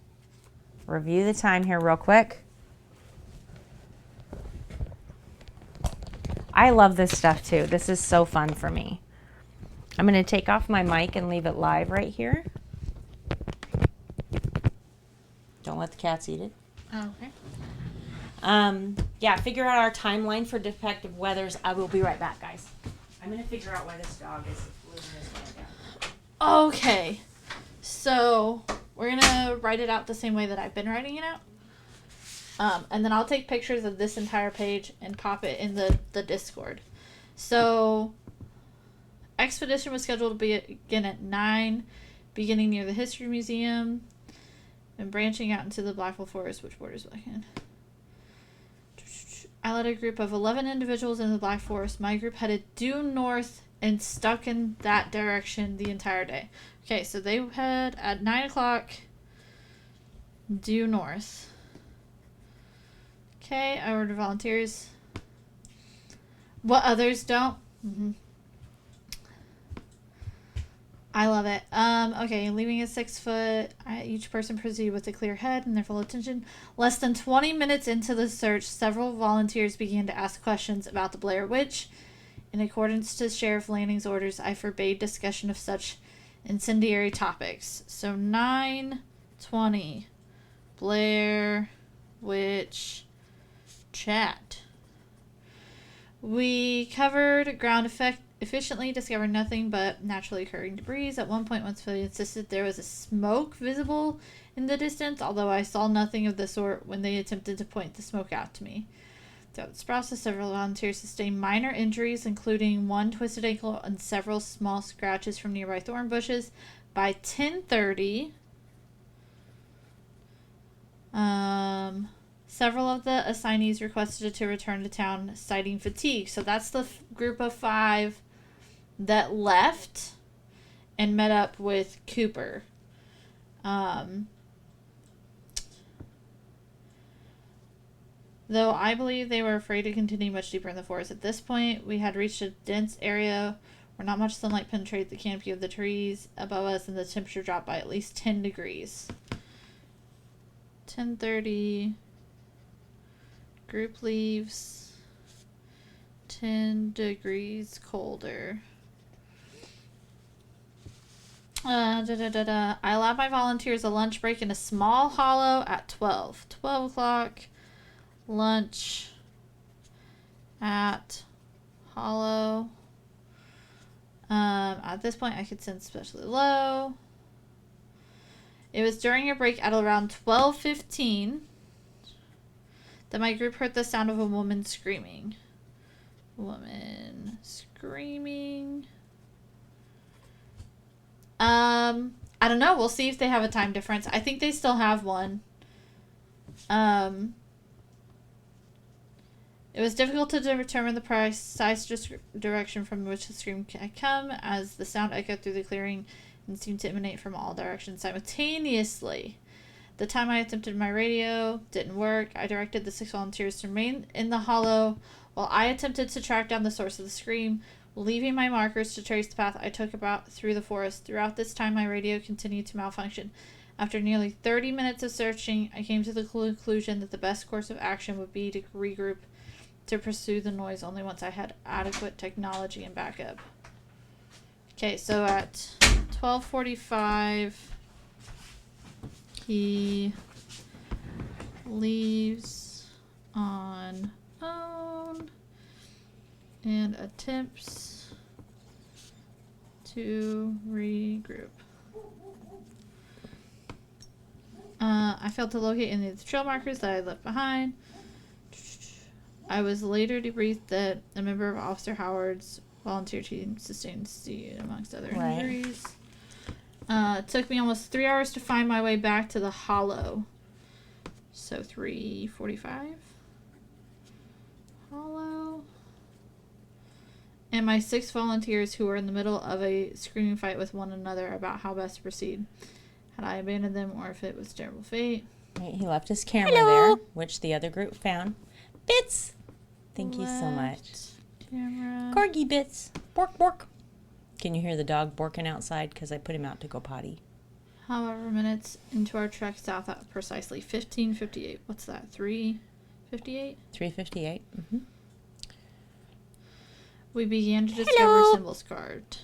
Review the time here real quick. I love this stuff too. This is so fun for me. I'm going to take off my mic and leave it live right here. Don't let the cats eat it. Oh, okay. Yeah, figure out our timeline for Detective Weathers. I will be right back, guys. I'm going to figure out why this dog is losing his way down. Okay, so we're gonna write it out the same way that I've been writing it out. And then I'll take pictures of this entire page and pop it in the Discord. So, expedition was scheduled to begin at 9, beginning near the History Museum, and branching out into the Blackville Forest, which borders Blackhead. I led a group of 11 individuals in the Black Forest. My group headed due north and stuck in that direction the entire day. Okay, so they had at 9 o'clock due north. Okay, I ordered volunteers. What others don't? I love it. Okay, leaving at 6 foot. Each person proceeded with a clear head and their full attention. Less than 20 minutes into the search, several volunteers began to ask questions about the Blair Witch. In accordance to Sheriff Lanning's orders, I forbade discussion of such incendiary topics. So 9:20, Blair Witch chat. We covered ground efficiently, discovered nothing but naturally occurring debris. At one point, once we insisted there was a smoke visible in the distance, although I saw nothing of the sort when they attempted to point the smoke out to me. Throughout this process, several volunteers sustained minor injuries, including one twisted ankle and several small scratches from nearby thorn bushes. By 10:30, several of the assignees requested to return to town, citing fatigue. So that's the group of 5 that left and met up with Cooper. Though I believe they were afraid to continue much deeper in the forest. At this point, we had reached a dense area where not much sunlight penetrated the canopy of the trees above us, and the temperature dropped by at least 10 degrees. 10:30. Group leaves. 10 degrees colder. I allowed my volunteers a lunch break in a small hollow at 12. 12 o'clock. Lunch at hollow. At this point, I could sense especially low. It was during a break at around 12:15 that my group heard the sound of a woman screaming. Woman screaming. I don't know. We'll see if they have a time difference. I think they still have one. It was difficult to determine the precise direction from which the scream had come, as the sound echoed through the clearing and seemed to emanate from all directions simultaneously. The time I attempted my radio didn't work. I directed the 6 volunteers to remain in the hollow while I attempted to track down the source of the scream, leaving my markers to trace the path I took about through the forest. Throughout this time, my radio continued to malfunction. After nearly 30 minutes of searching, I came to the conclusion that the best course of action would be to regroup to pursue the noise only once I had adequate technology and backup. Okay, so at 12:45, he leaves on own and attempts to regroup. I failed to locate any of the trail markers that I left behind. I was later debriefed that a member of Officer Howard's volunteer team sustained amongst other injuries. It took me almost 3 hours to find my way back to the hollow. So 3:45. Hollow. And my 6 volunteers who were in the middle of a screaming fight with one another about how best to proceed. Had I abandoned them or if it was terrible fate. Right, he left his camera there, which the other group found. Bits! Thank you so much. Camera. Corgi Bits. Bork, bork. Can you hear the dog borking outside? Because I put him out to go potty. However, minutes into our trek south at precisely 15:58. What's that? 3:58? 3:58. Mm-hmm. We began to discover symbols carved.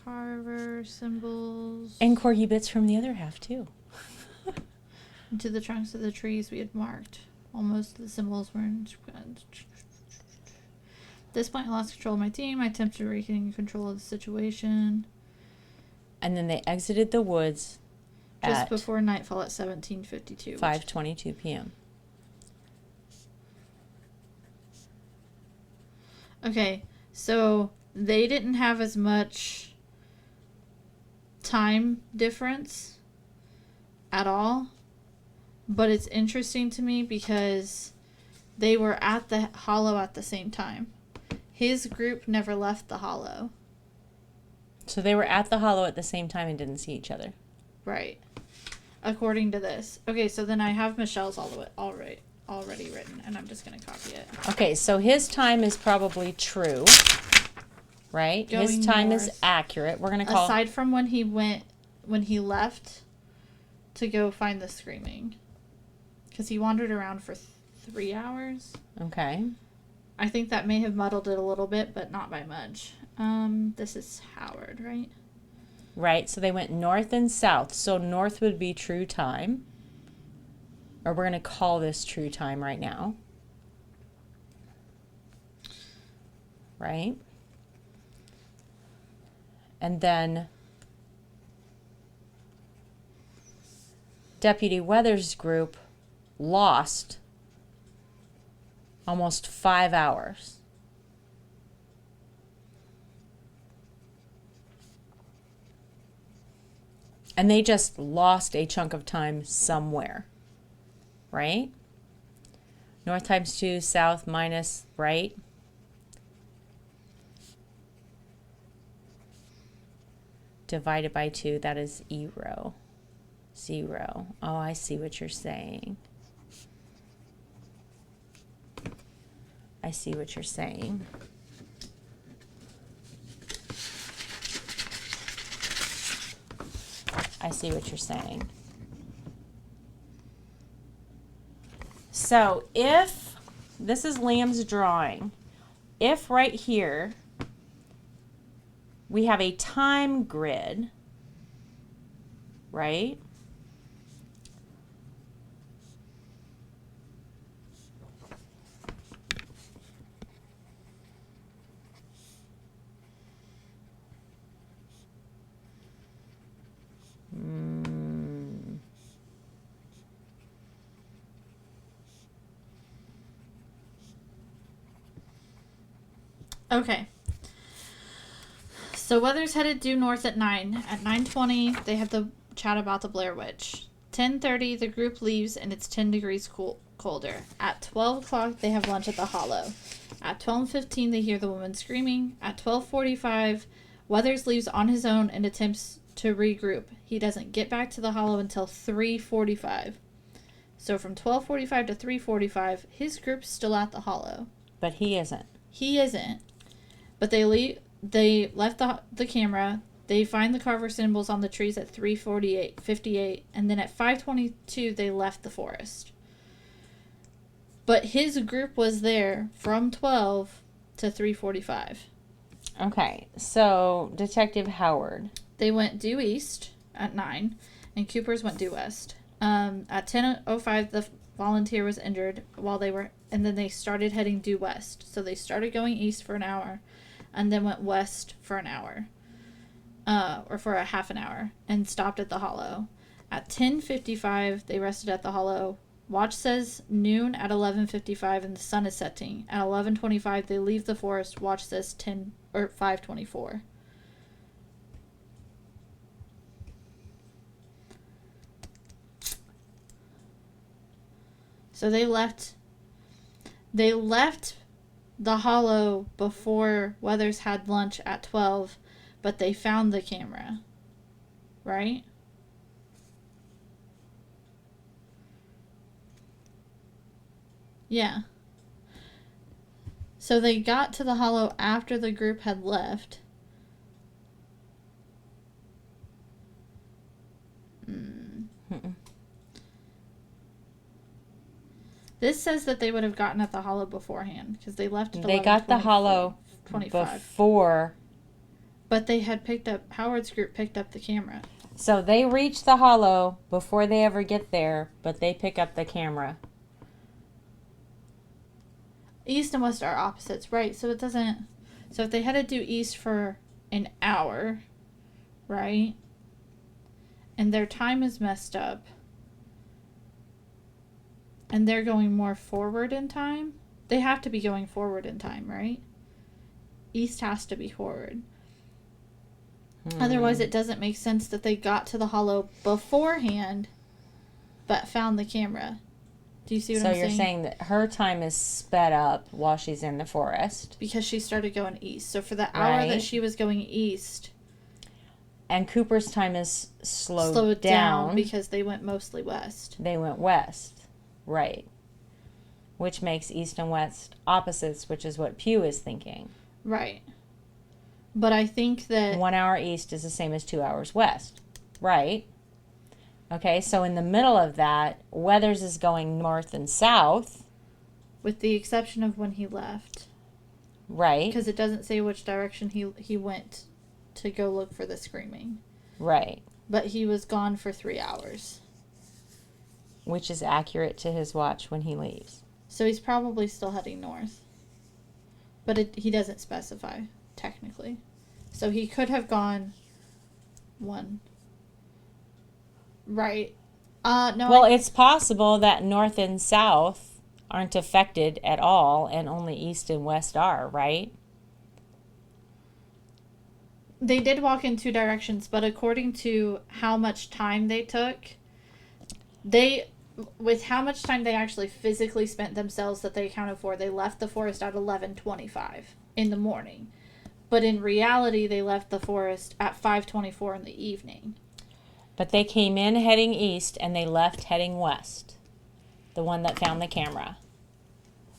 Carver symbols. And Corgi Bits from the other half, too. Into the trunks of the trees we had marked. Almost the symbols were inscribed. At this point, I lost control of my team. I attempted to regain control of the situation. And then they exited the woods Just at before nightfall at 17:52. 5:22 p.m. Okay, so they didn't have as much time difference at all. But it's interesting to me because they were at the hollow at the same time. His group never left the hollow. So they were at the hollow at the same time and didn't see each other. Right. According to this. Okay, so then I have Michelle's already written, and I'm just going to copy it. Okay, so his time is probably true, right? Going His time north. is accurate. We're going to call... Aside from when he left to go find the screaming. Because he wandered around for 3 hours. Okay. I think that may have muddled it a little bit, but not by much. This is Howard, right? Right, so they went north and south. So north would be true time. Or we're going to call this true time right now. right? And then Deputy Weathers' group lost almost 5 hours. And they just lost a chunk of time somewhere, right? North times 2, south minus, right? Divided by 2, that is 0. 0. Oh, I see what you're saying. I see what you're saying. I see what you're saying. So if, this is Liam's drawing, if right here we have a time grid, right? Okay. So Weathers headed due north at 9. At 9:20, they have the chat about the Blair Witch. 10:30, the group leaves and it's 10 degrees colder. At 12 o'clock, they have lunch at the Hollow. At 12:15, they hear the woman screaming. At 12:45, Weathers leaves on his own and attempts to regroup. He doesn't get back to the Hollow until 3:45. So from 12:45 to 3:45, his group's still at the Hollow. But he isn't. He isn't. But they left the camera. They find the Carver symbols on the trees at 3:58, and then at 5:22 they left the forest. But his group was there from 12 to 3:45. Okay, so Detective Howard. They went due east at 9, and Cooper's went due west. At 10:05, the volunteer was injured and then they started heading due west. So they started going east for an hour, and then went west for an hour, or for a half an hour, and stopped at the Hollow. At 10:55, they rested at the Hollow. Watch says noon at 11:55, and the sun is setting. At 11:25, they leave the forest. Watch says 5:24. So they left the Hollow before Weathers had lunch at 12, but they found the camera. Right? Yeah. So they got to the Hollow after the group had left. This says that they would have gotten at the Hollow beforehand because they left at They got the Hollow 25. before. But they had Howard's group picked up the camera. So they reach the Hollow before they ever get there, but they pick up the camera. East and west are opposites, right? So it doesn't. So if they had to do east for an hour, right? And their time is messed up. And they're going more forward in time. They have to be going forward in time, right? East has to be forward. Otherwise, it doesn't make sense that they got to the Hollow beforehand, but found the camera. Do you see what I'm saying? So you're saying that her time is sped up while she's in the forest. Because she started going east. So for the hour Right. that she was going east, And Cooper's time is slowed slowed down. down because they went mostly west. They went west. Right. Which makes east and west opposites, which is what Pew is thinking. Right. But I think that 1 hour east is the same as 2 hours west. Right. Okay, so in the middle of that, Weathers is going north and south. with the exception of when he left, Right. because it doesn't say which direction he went to go look for the screaming. Right. But he was gone for 3 hours. Which is accurate to his watch when he leaves. So he's probably still heading north. but he doesn't specify technically. So he could have gone one. Right. No. Well, it's possible that north and south aren't affected at all and only east and west are, right? They did walk in two directions, but according to how much time they took, with how much time they actually physically spent themselves that they accounted for, they left the forest at 11:25 in the morning. But in reality, they left the forest at 5:24 in the evening. But they came in heading east and they left heading west. The one that found the camera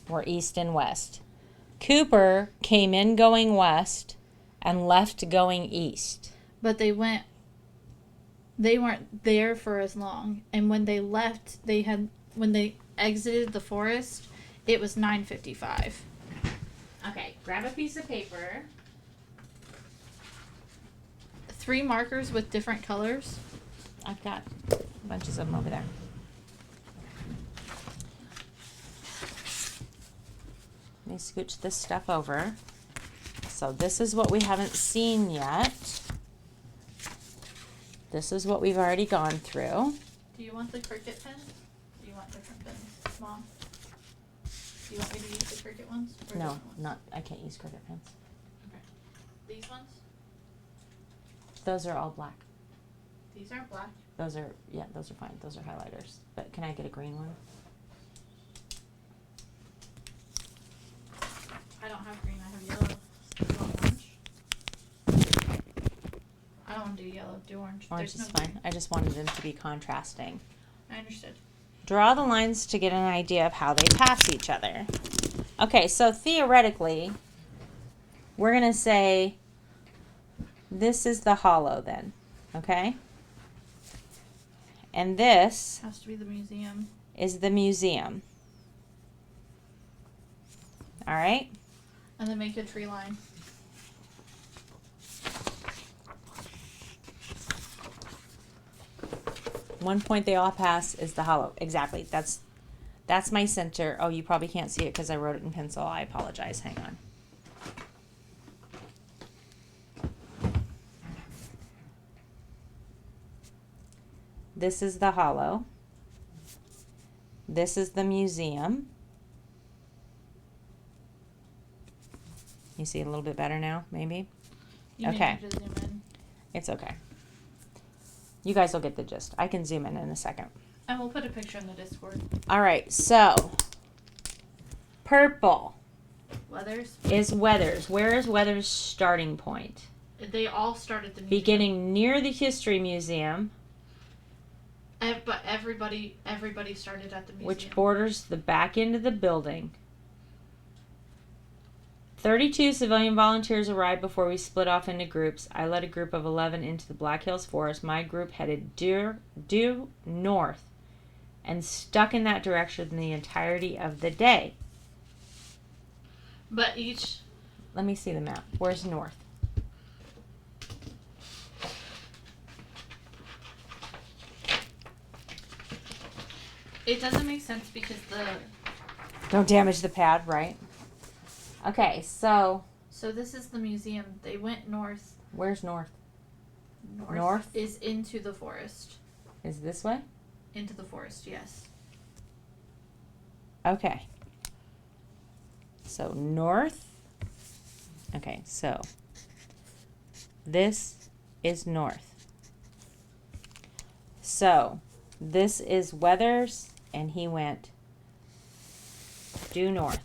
were east and west. Cooper came in going west and left going east. But they weren't there for as long. And when they left, when they exited the forest, it was 9:55. Okay, grab a piece of paper. 3 markers with different colors. I've got bunches of them over there. Let me scooch this stuff over. So this is what we haven't seen yet. This is what we've already gone through. Do you want the Cricut pens? Do you want different pens, Mom? Do you want me to use the Cricut ones? Or No, different ones? I can't use Cricut pens. Okay. These ones? Those are all black. These aren't black. Those are fine. Those are highlighters. But can I get a green one? I don't have green, I have yellow. You want orange? I don't want to do yellow, do orange. Orange There's is no fine. green. I just wanted them to be contrasting. I understood. Draw the lines to get an idea of how they pass each other. Okay, so theoretically, we're going to say this is the hollow then, okay? And this Has to be the museum. is the museum. All right? And then make a tree line. One point they all pass is the hollow. Exactly. That's my center. Oh, you probably can't see it because I wrote it in pencil. I apologize. Hang on. This is the hollow. This is the museum. You see it a little bit better now, maybe? You may Okay. have to zoom in. It's okay. You guys will get the gist. I can zoom in a second. And we'll put a picture in the Discord. All right, so purple Weathers. is Weathers. Where is Weathers' starting point? They all start at the museum. Beginning near the History Museum, But everybody started at the museum. which borders the back end of the building. 32 civilian volunteers arrived before we split off into groups. I led a group of 11 into the Black Hills Forest. My group headed due north and stuck in that direction the entirety of the day. But each. Let me see the map. Where's north? It doesn't make sense because Don't damage the pad, right? Okay, so So this is the museum. They went north. where's north? North is into the forest. Is this way? Into the forest, yes. Okay. So north. Okay, so this is north. So this is Weathers, and he went due north,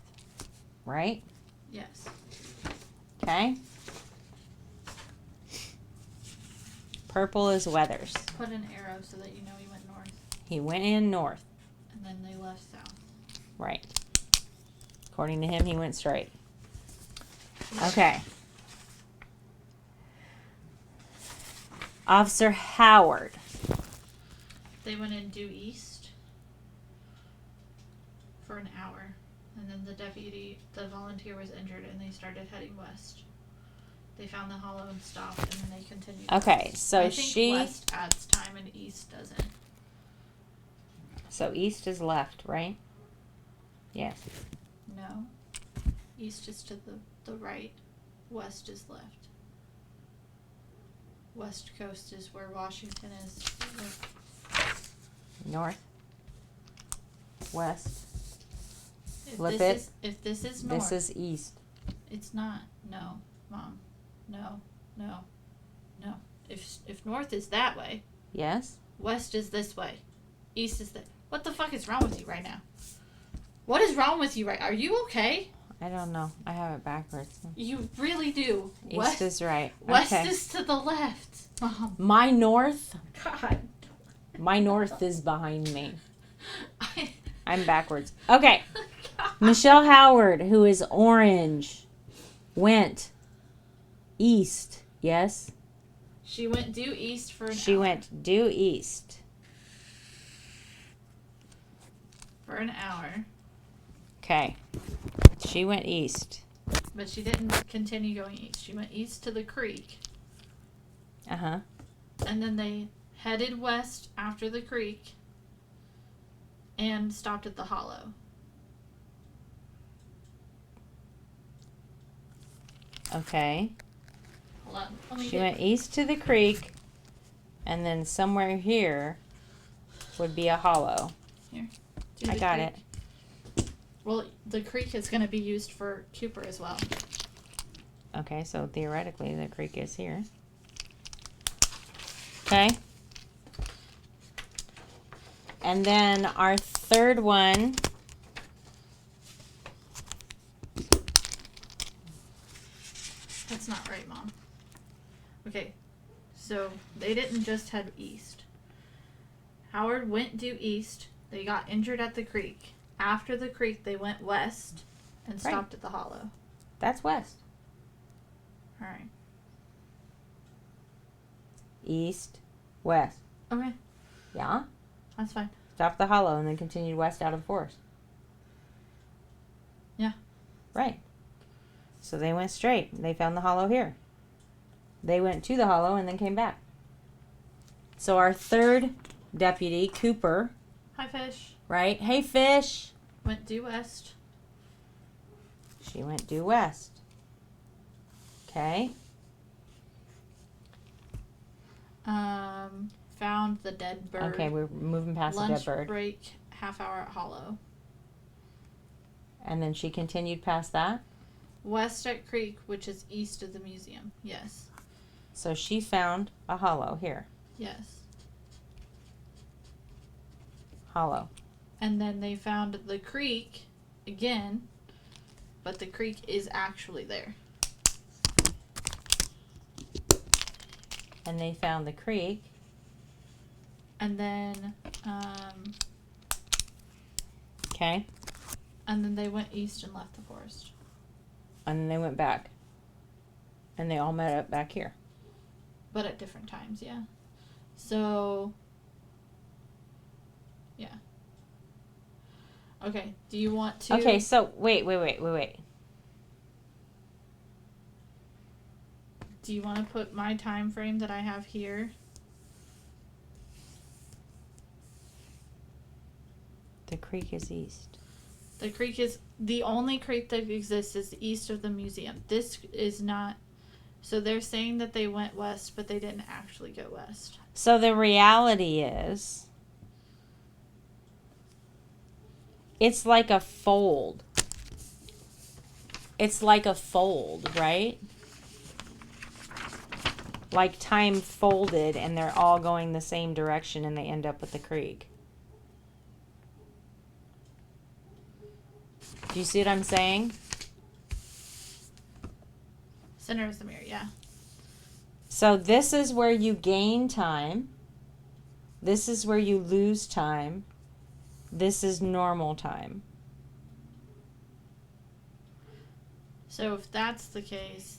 right? Yes. Okay. Purple is Weathers. Put an arrow so that you know he went north. He went in north, And then they left south. right? According to him, he went straight. Okay. Officer Howard. They went in due east for an hour. And then the volunteer was injured and they started heading west. They found the hollow and stopped and then they continued. Okay, so I think west adds time and east doesn't. So east is left, right? Yes. No. East is to the right. West is left. West coast is where Washington is. North. West. Flip If it. if this is north, This is east. it's not. No, Mom. No. If north is that way, Yes? west is this way, east is What the fuck is wrong with you right now? What is wrong with you right? Are you okay? I don't know. I have it backwards. You really do. East is right. West Okay. is to the left, Mom. My north. God. My north is behind me. I, I'm backwards. Okay. Michelle Howard, who is orange, went east. Yes? She went due east for an She hour. went due east. For an hour, Okay. She went east. but she didn't continue going east. She went east to the creek, Uh-huh. and then they headed west after the creek and stopped at the hollow. Okay. Hold on. Let me She get, went east to the creek, and then somewhere here would be a hollow. do I the got creek. it. Well, the creek is going to be used for Cooper as well. Okay, so theoretically the creek is here. Okay. And then our third one. That's not right, Mom. Okay, so they didn't just head east. Howard went due east. They got injured at the creek. After the creek, they went west and Right. stopped at the hollow. That's west. All right. East, west. Okay, Yeah? that's fine. Stopped the hollow and then continued west out of the forest. Yeah. Right. So they went straight. They found the hollow here. They went to the hollow and then came back. So our third deputy, Cooper, Hi, Fish. right? Hey, Fish. Went due west. She went due west. Okay. Found the dead bird. Okay, we're moving past the Lunch dead bird. break, half hour at hollow. And then she continued past that. West at creek, which is east of the museum. Yes. So she found a hollow here. Yes. Hollow. And then they found the creek again, but the creek is actually there. And they found the creek. And then Okay. they went east and left the forest. And then they went back. And they all met up back here. But at different times, yeah. So yeah. Okay, do you want to Okay, so wait. do you want to put my time frame that I have here? The creek is east. The creek is the only creek that exists is east of the museum. This is not. So they're saying that they went west, but they didn't actually go west. So the reality is, it's like a fold. It's like a fold, right? Like time folded and they're all going the same direction and they end up at the creek. Do you see what I'm saying? Center is the mirror, yeah. So this is where you gain time. This is where you lose time. This is normal time. So if that's the case,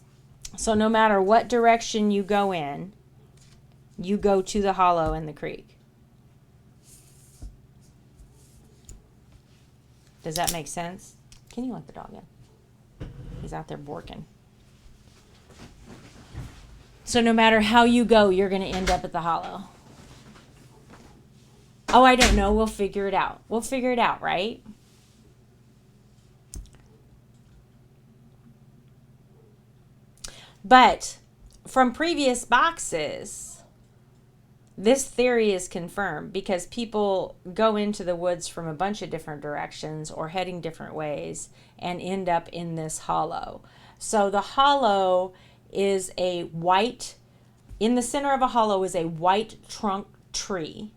So no matter what direction you go in, you go to the hollow in the creek. Does that make sense? Can you let the dog in? He's out there borking. So no matter how you go, you're going to end up at the hollow. Oh, I don't know. We'll figure it out. We'll figure it out, right? But from previous boxes, this theory is confirmed because people go into the woods from a bunch of different directions or heading different ways and end up in this hollow. So the hollow is a white, in the center of a hollow is a white trunk tree.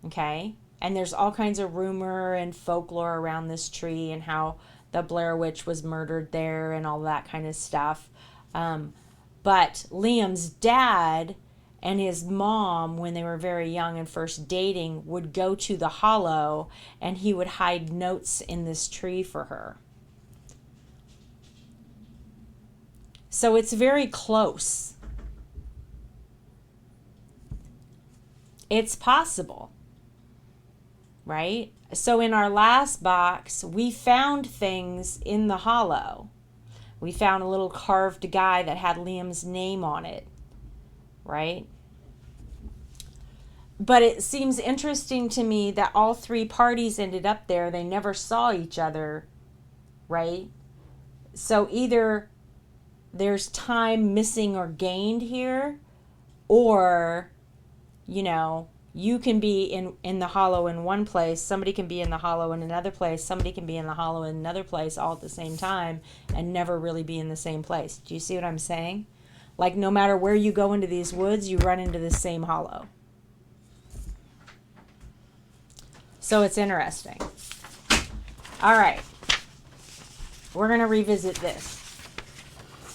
Okay? And there's all kinds of rumor and folklore around this tree and how the Blair Witch was murdered there and all that kind of stuff. But Liam's dad and his mom, when they were very young and first dating, would go to the hollow and he would hide notes in this tree for her. So it's very close. It's possible, right? So in our last box, we found things in the hollow. We found a little carved guy that had Liam's name on it, right? But it seems interesting to me that all three parties ended up there. They never saw each other, right? So either there's time missing or gained here, or, you know, you can be in the hollow in one place, somebody can be in the hollow in another place, somebody can be in the hollow in another place all at the same time and never really be in the same place. Do you see what I'm saying? Like, no matter where you go into these woods, you run into the same hollow. So it's interesting. All right. We're going to revisit this.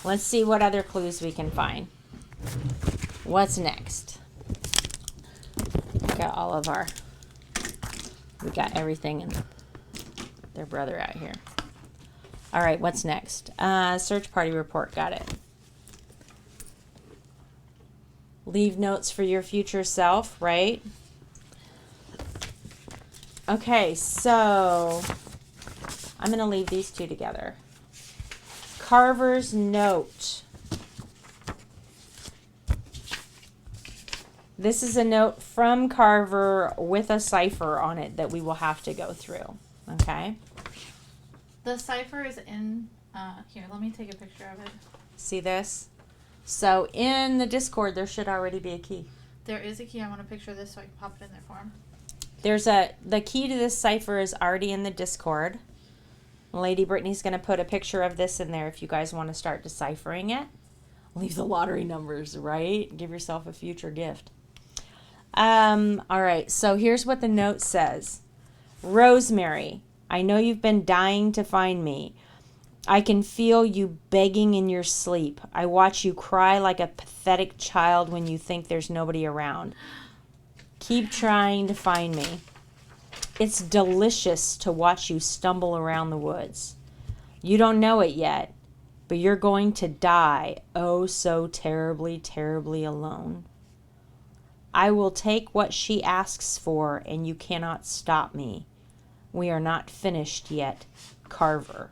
Let's see what other clues we can find. What's next? We got everything and their brother out here. All right, what's next? Search party report, got it. Leave notes for your future self, right? Okay, so I'm going to leave these two together. Carver's note. This is a note from Carver with a cipher on it that we will have to go through. Okay? The cipher is in, here, let me take a picture of it. See this? So in the Discord, there should already be a key. There is a key. I want to picture this so I can pop it in there for him. The key to this cipher is already in the Discord. Lady Brittany's going to put a picture of this in there if you guys want to start deciphering it. Leave the lottery numbers, right? Give yourself a future gift. All right, so here's what the note says. Rosemary, I know you've been dying to find me. I can feel you begging in your sleep. I watch you cry like a pathetic child when you think there's nobody around. Keep trying to find me. It's delicious to watch you stumble around the woods. You don't know it yet, but you're going to die oh so terribly, terribly alone. I will take what she asks for, and you cannot stop me. We are not finished yet, Carver.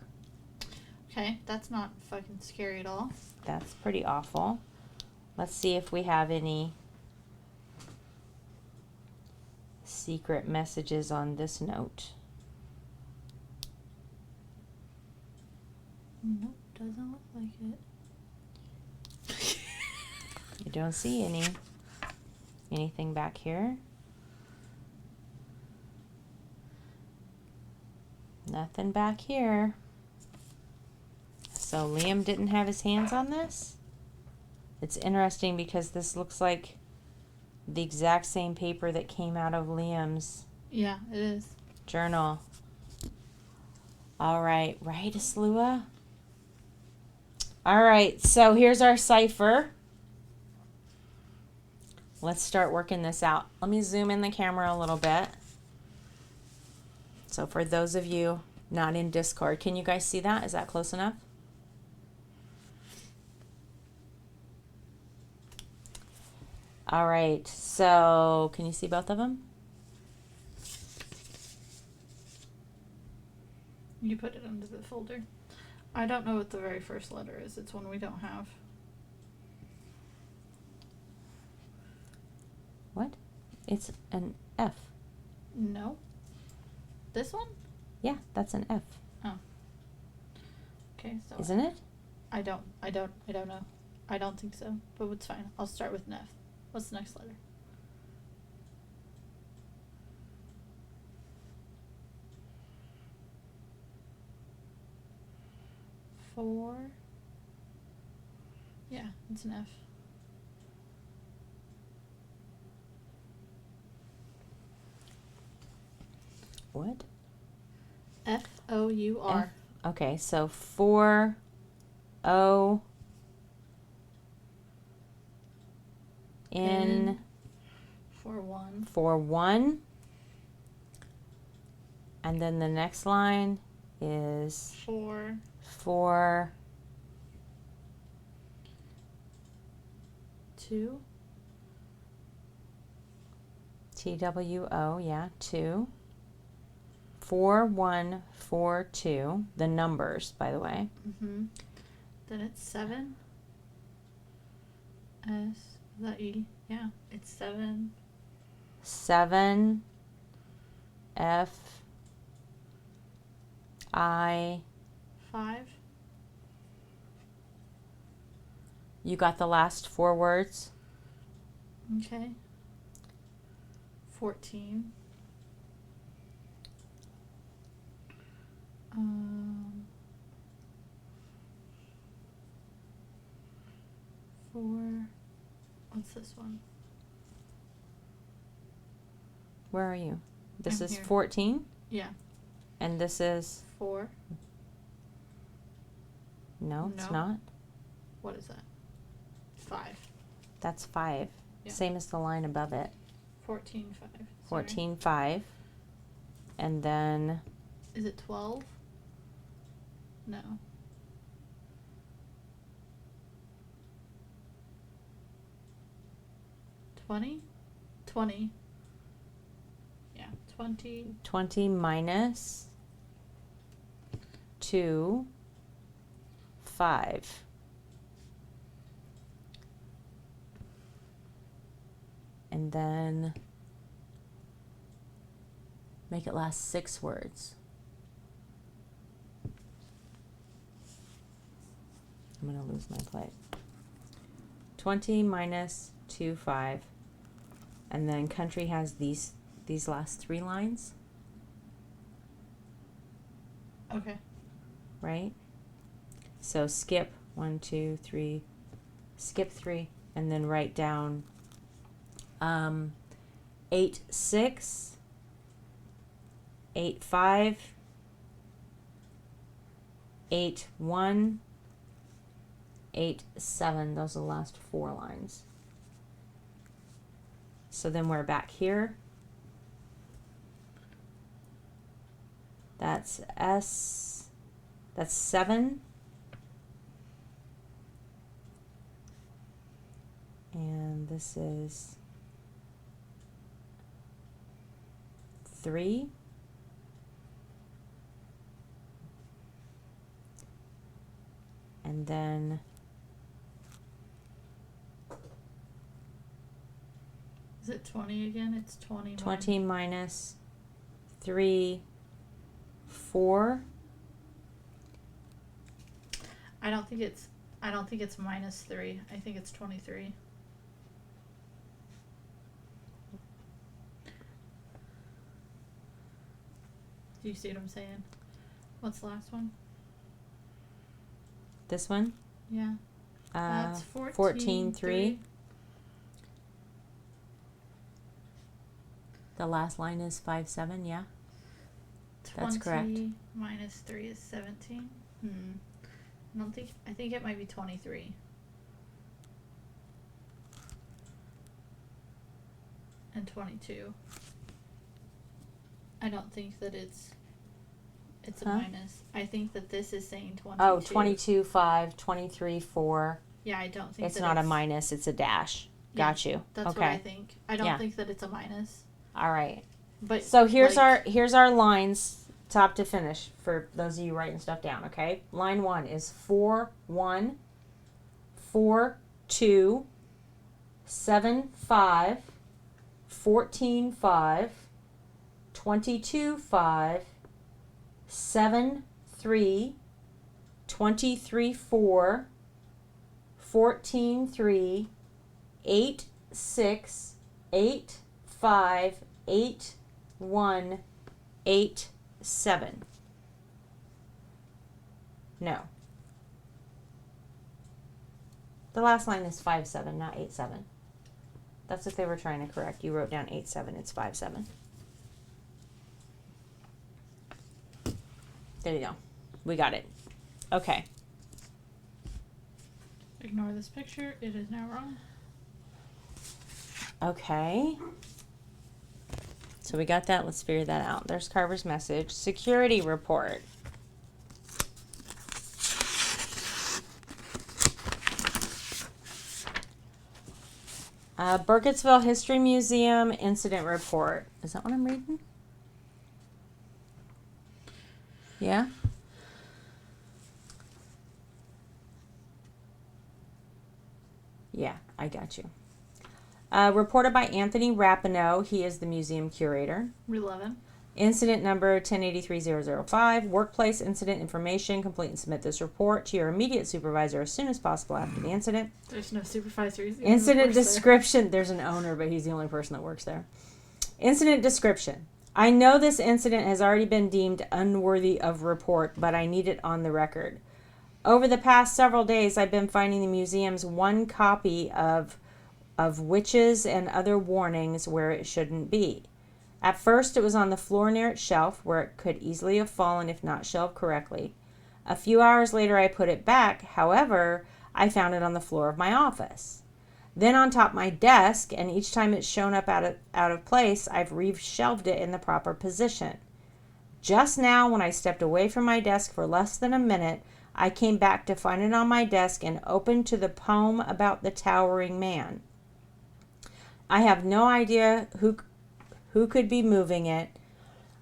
Okay, that's not fucking scary at all. That's pretty awful. Let's see if we have any secret messages on this note. Nope, doesn't look like it. You don't see anything back here? Nothing back here. So Liam didn't have his hands on this? It's interesting because this looks like the exact same paper that came out of Liam's Yeah, it is. journal. All right, right, Aslua? All right, so here's our cipher. Let's start working this out. Let me zoom in the camera a little bit. So for those of you not in Discord, can you guys see that? Is that close enough? All right, so can you see both of them? You put it under the folder. I don't know what the very first letter is. It's one we don't have. What? It's an F. No. This one? Yeah, that's an F. Okay, so Isn't it? I don't know. I don't think so, but it's fine. I'll start with F. What's the next letter? Four. Yeah, it's an F. What? F-O-U-R. Okay, so 4 O N For one. for 1. And then the next line is For 4 two. TWO, yeah, 2. 4 1 4 2. The numbers, by the way. Mm-hmm. Then it's 7. S. Is that E? Yeah, it's 7. 7 F I. 5. You got the last 4 words? Okay. 14. 4. What's this one? Where are you? This I'm is here. 14, Yeah. and this is 4. no, it's No. not. What is that? 5. That's 5. Yeah. Same as the line above it. 14, 5. Sorry. 14 5. And then Is it 12? No. 20? 20. Yeah, 20. 20 minus 2 5. And then make it last 6 words. I'm going to lose my plate. 20 minus 2 5. And then country has these last 3 lines, Okay. right? So skip 1 2 3, skip 3, and then write down 8 6, 8 5, 8 1, 8 7. Those are the last 4 lines. So then we're back here. That's S. That's 7. And this is 3. And then Is it 20 again? It's 21. 20 minus 3 4. I don't think it's minus 3. I think it's 23. Do you see what I'm saying? What's the last one? This one? Yeah. That's 14 3. The last line is 5 7, yeah? That's correct. 20 minus 3 is 17. I think it might be 23. And 22. I don't think that it's a Huh? minus. I think that this is saying 22. Oh, 22 5, 23 4. Yeah, I don't think It's that not a minus, it's a dash. Yeah, Got you. That's okay. what I think. I don't Yeah. think that it's a minus. All right. But So here's like, our lines top to finish for those of you writing stuff down, okay? Line 1 is 4 1, 4 2, 7 5, 14 5, 22 5, 7 3, 23 4, 14386858187. No. The last line is 57, not 87. That's what they were trying to correct. You wrote down 87. It's 57. There you go. We got it. Okay. Ignore this picture. It is now wrong. Okay. So we got that. Let's figure that out. There's Carver's message. Security report. Burkittsville History Museum incident report. Is that what I'm reading? Yeah? Yeah, I got you. Reported by Anthony Rapinoe. He is the museum curator. 11. Incident number 1083005. Workplace incident information. Complete and submit this report to your immediate supervisor as soon as possible after the incident. There's no supervisors. Incident description. There's an owner, but he's the only person that works there. Incident description. I know this incident has already been deemed unworthy of report, but I need it on the record. Over the past several days, I've been finding the museum's one copy of witches and other warnings where it shouldn't be. At first, it was on the floor near its shelf, where it could easily have fallen if not shelved correctly. A few hours later, I put it back. However, I found it on the floor of my office. Then on top of my desk, and each time it's shown up out of place, I've re-shelved it in the proper position. Just now, when I stepped away from my desk for less than a minute, I came back to find it on my desk and opened to the poem about the towering man. I have no idea who could be moving it.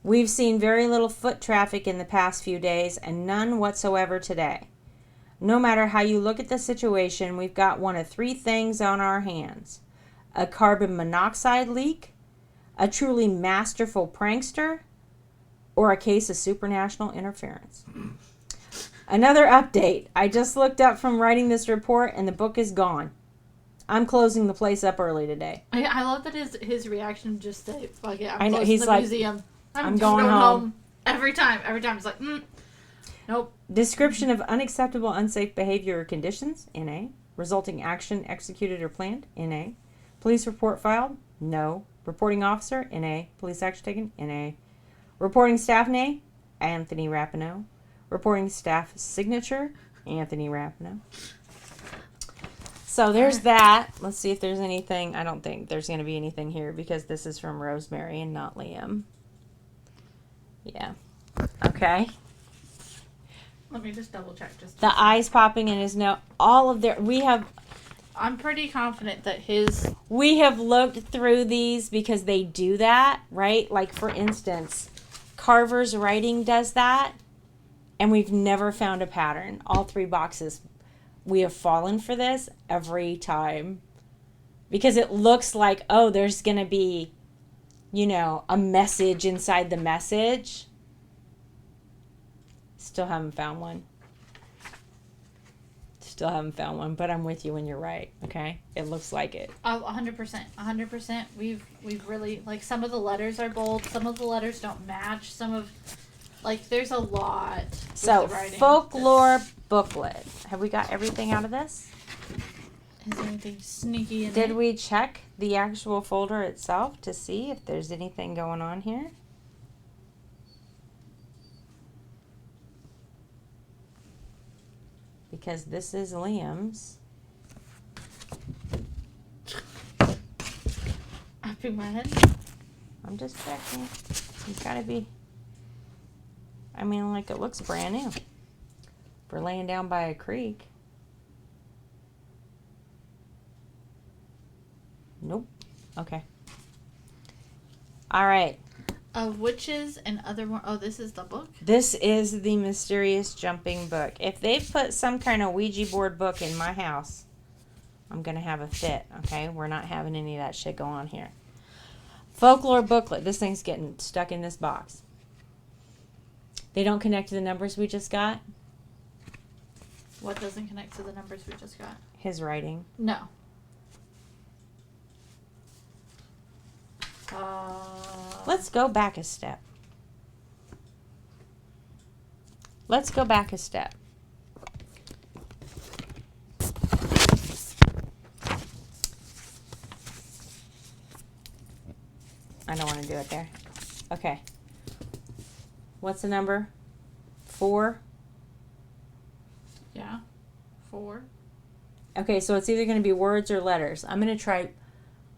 We've seen very little foot traffic in the past few days and none whatsoever today. No matter how you look at the situation, we've got one of three things on our hands: a carbon monoxide leak, a truly masterful prankster, or a case of supranational interference. Another update. I just looked up from writing this report and the book is gone. I'm closing the place up early today. I love that his reaction just to fuck it. I know, closing he's the like, museum. I'm going home. Every time he's like, nope. Description of unacceptable, unsafe behavior or conditions, NA. Resulting action executed or planned, NA. Police report filed, no. Reporting officer, NA. Police action taken, NA. Reporting staff name, Anthony Rapinoe. Reporting staff signature, Anthony Rapinoe. So there's that. Let's see if there's anything. I don't think there's going to be anything here because this is from Rosemary and not Liam. Yeah. Okay. Let me just double check. The eyes popping in his nose. All of their. I'm pretty confident that we have looked through these because they do that, right? Like, for instance, Carver's writing does that, and we've never found a pattern. All three boxes. We have fallen for this every time because it looks like, oh, there's going to be, a message inside the message. Still haven't found one. But I'm with you when you're right. Okay. It looks like it. 100%. We've really, like, some of the letters are bold. Some of the letters don't match. There's a lot. So, folklore booklet. Have we got everything out of this? Is there anything sneaky in Did it? we check the actual folder itself to see if there's anything going on here? Because this is Liam's. Up in my head? I'm just checking. It's gotta be. It looks brand new. For laying down by a creek. Nope. Okay. All right. Of witches and other more. Oh, this is the book? This is the Mysterious Jumping Book. If they put some kind of Ouija board book in my house, I'm going to have a fit, okay? We're not having any of that shit go on here. Folklore booklet. This thing's getting stuck in this box. They don't connect to the numbers we just got. What doesn't connect to the numbers we just got? His writing. No. Let's go back a step. Let's go back a step. I don't want to do it there. Okay. What's the number? 4? Yeah. 4. Okay, so it's either going to be words or letters. I'm going to try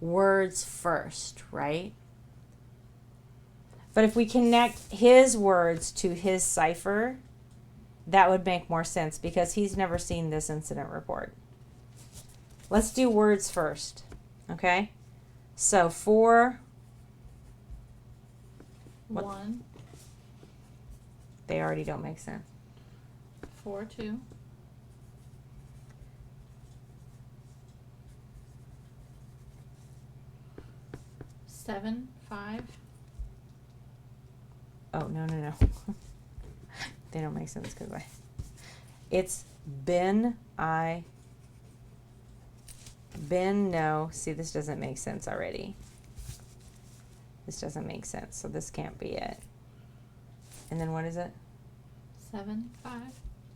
words first, right? But if we connect his words to his cipher, that would make more sense because he's never seen this incident report. Let's do words first, okay? So 4. What? 1. They already don't make sense. 4, 2. 7, 5. Oh, no. They don't make sense because it's Ben, no. See, this doesn't make sense already. This doesn't make sense, so this can't be it. And then what is it? 7, 5.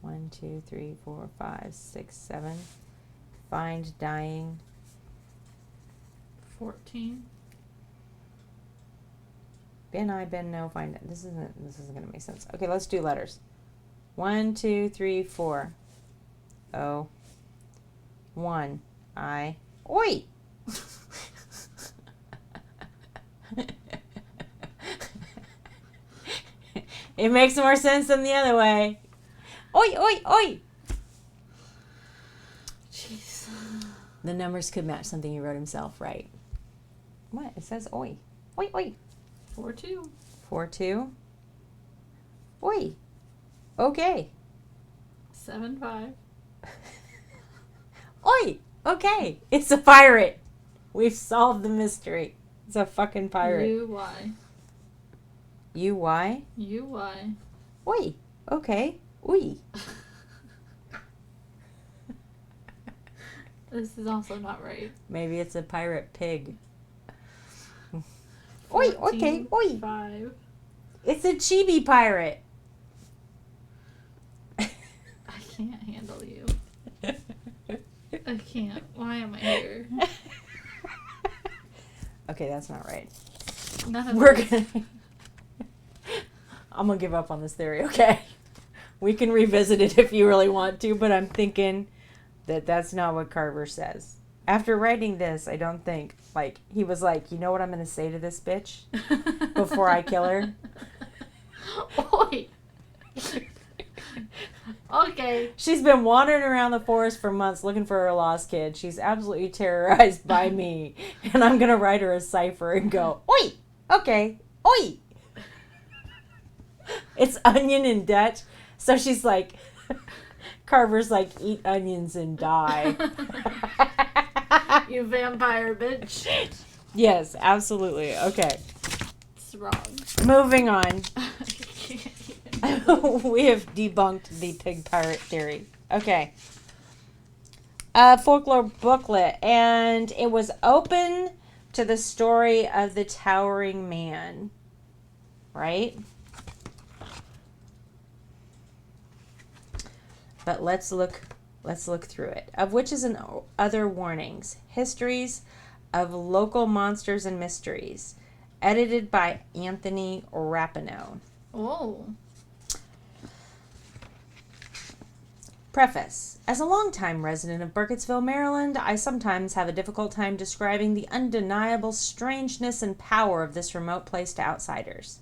1, 2, 3, 4, 5, 6, 7. Find, dying. 14. Ben, no, find it. This isn't gonna make sense. Okay, let's do letters. 1, 2, 3, 4. O. 1. I. Oi! It makes more sense than the other way. Oi, oi, oi! Jeez. The numbers could match something he wrote himself, right? What? It says oi. Oi, oi. 4, 2. 4, 2. Oi. Okay. 7, 5. Oi. Okay. It's a pirate. We've solved the mystery. It's a fucking pirate. U-Y. U-Y? U-Y. Oi. Okay. Oi. This is also not right. Maybe it's a pirate pig. Oi. Okay. 14, Oi. 5. It's a chibi pirate. I can't handle you. I can't. Why am I here? Okay, that's not right. None of We're this. gonna. I'm gonna give up on this theory. Okay, we can revisit it if you really want to, but I'm thinking that that's not what Carver says. After writing this, I don't think he was like, you know what I'm gonna say to this bitch before I kill her. Oi. Okay. She's been wandering around the forest for months looking for her lost kid. She's absolutely terrorized by me, and I'm gonna write her a cipher and go, oi, okay, oi. It's onion in Dutch. So she's like, Carver's like, eat onions and die. You vampire bitch. Yes, absolutely. Okay. It's wrong. Moving on. I can't even. We have debunked the pig pirate theory. Okay. Folklore booklet. And it was open to the story of the towering man. Right? But let's look through it. Of which is an other warnings. Histories of local monsters and mysteries. Edited by Anthony Rapinoe. Oh. Preface. As a longtime resident of Burkittsville, Maryland, I sometimes have a difficult time describing the undeniable strangeness and power of this remote place to outsiders.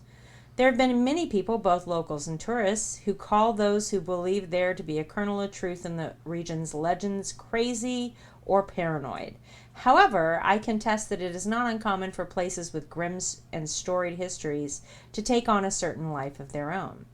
There have been many people, both locals and tourists, who call those who believe there to be a kernel of truth in the region's legends crazy or paranoid. However, I contest that it is not uncommon for places with grim and storied histories to take on a certain life of their own.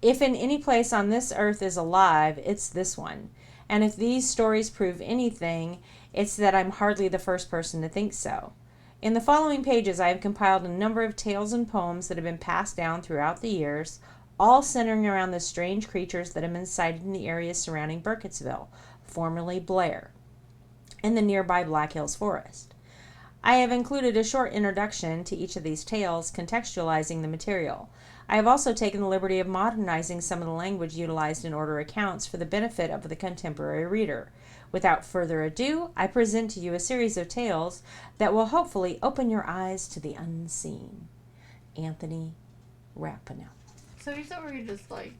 If in any place on this earth is alive, it's this one. And if these stories prove anything, it's that I'm hardly the first person to think so. In the following pages, I have compiled a number of tales and poems that have been passed down throughout the years, all centering around the strange creatures that have been sighted in the areas surrounding Burkittsville. formerly Blair, in the nearby Black Hills Forest. I have included a short introduction to each of these tales, contextualizing the material. I have also taken the liberty of modernizing some of the language utilized in older accounts for the benefit of the contemporary reader. Without further ado, I present to you a series of tales that will hopefully open your eyes to the unseen. Anthony Rapinoe. So you thought we were just like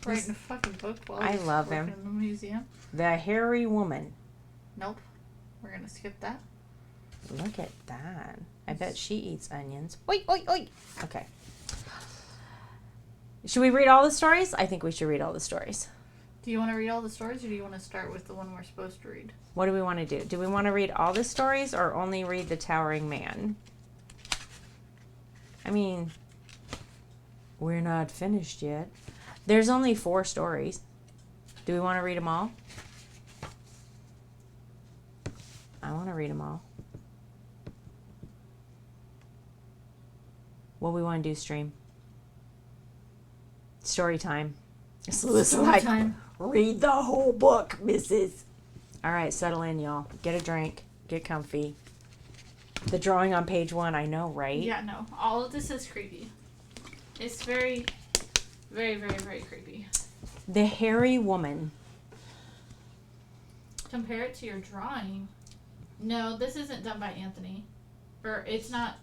writing a fucking book while I he's love working him. in the museum? The Hairy Woman. Nope. We're gonna skip that. Look at that. I bet she eats onions. Oi, oi, oi. Okay. Should we read all the stories? I think we should read all the stories. Do you want to read all the stories, or do you want to start with the one we're supposed to read? What do we want to do? Do we want to read all the stories or only read The Towering Man? I mean, we're not finished yet. There's only 4 stories. Do we want to read them all? I want to read them all. What do we want to do, stream? Story time. Story time. Read the whole book, missus. All right, settle in, y'all. Get a drink. Get comfy. The drawing on page 1, I know, right? Yeah, no. All of this is creepy. It's very, very, very, very creepy. The Hairy Woman. Compare it to your drawing. No, this isn't done by Anthony. Or it's not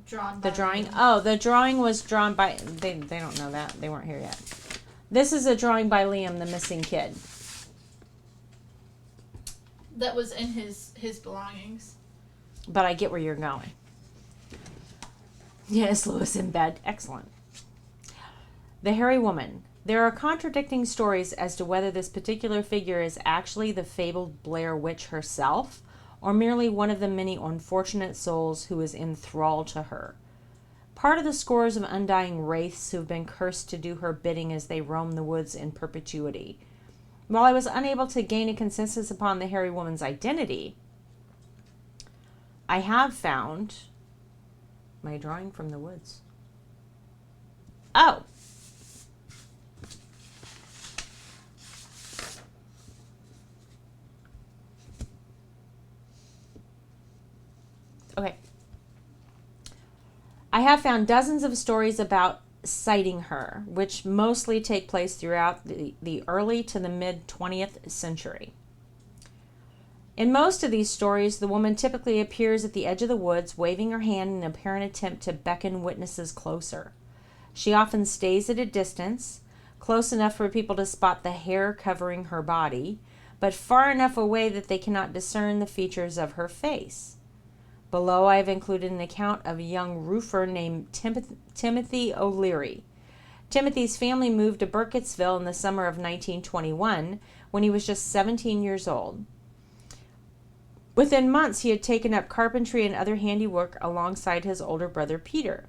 drawn by The drawing? him. Oh, the drawing was drawn by... They don't know that. They weren't here yet. This is a drawing by Liam, the missing kid. That was in his belongings. But I get where you're going. Yes, Lewis in bed. Excellent. The Hairy Woman. There are contradicting stories as to whether this particular figure is actually the fabled Blair Witch herself, or merely one of the many unfortunate souls who is enthralled to her. Part of the scores of undying wraiths who have been cursed to do her bidding as they roam the woods in perpetuity. While I was unable to gain a consensus upon the Hairy Woman's identity, I have found my drawing from the woods. Oh! Okay. I have found dozens of stories about sighting her, which mostly take place throughout the early to the mid 20th century. In most of these stories, the woman typically appears at the edge of the woods, waving her hand in an apparent attempt to beckon witnesses closer. She often stays at a distance, close enough for people to spot the hair covering her body, but far enough away that they cannot discern the features of her face. Below, I have included an account of a young roofer named Timothy O'Leary. Timothy's family moved to Burkittsville in the summer of 1921 when he was just 17 years old. Within months, he had taken up carpentry and other handiwork alongside his older brother Peter.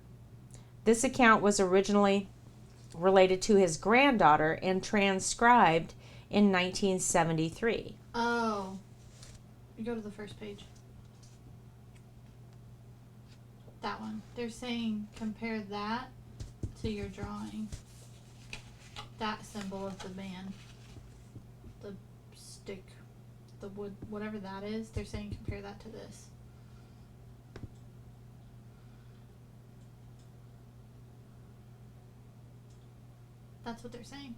This account was originally related to his granddaughter and transcribed in 1973. Oh. You go to the first page. That one. They're saying compare that to your drawing. That symbol of the man. The stick. The wood. Whatever that is. They're saying compare that to this. That's what they're saying.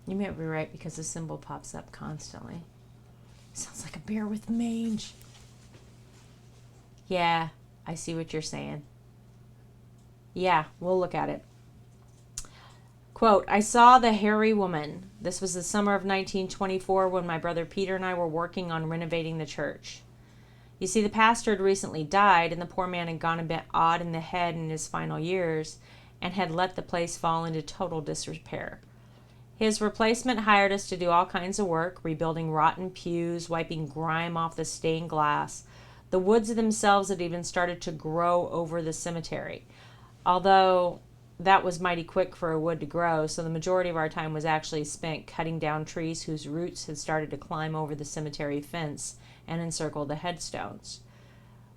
You might be right because the symbol pops up constantly. Sounds like a bear with mange. Yeah, I see what you're saying. Yeah, we'll look at it. Quote, I saw the Hairy Woman. This was the summer of 1924 when my brother Peter and I were working on renovating the church. You see, the pastor had recently died, and the poor man had gone a bit odd in the head in his final years and had let the place fall into total disrepair. His replacement hired us to do all kinds of work, rebuilding rotten pews, wiping grime off the stained glass. The woods themselves had even started to grow over the cemetery, although that was mighty quick for a wood to grow, so the majority of our time was actually spent cutting down trees whose roots had started to climb over the cemetery fence and encircle the headstones.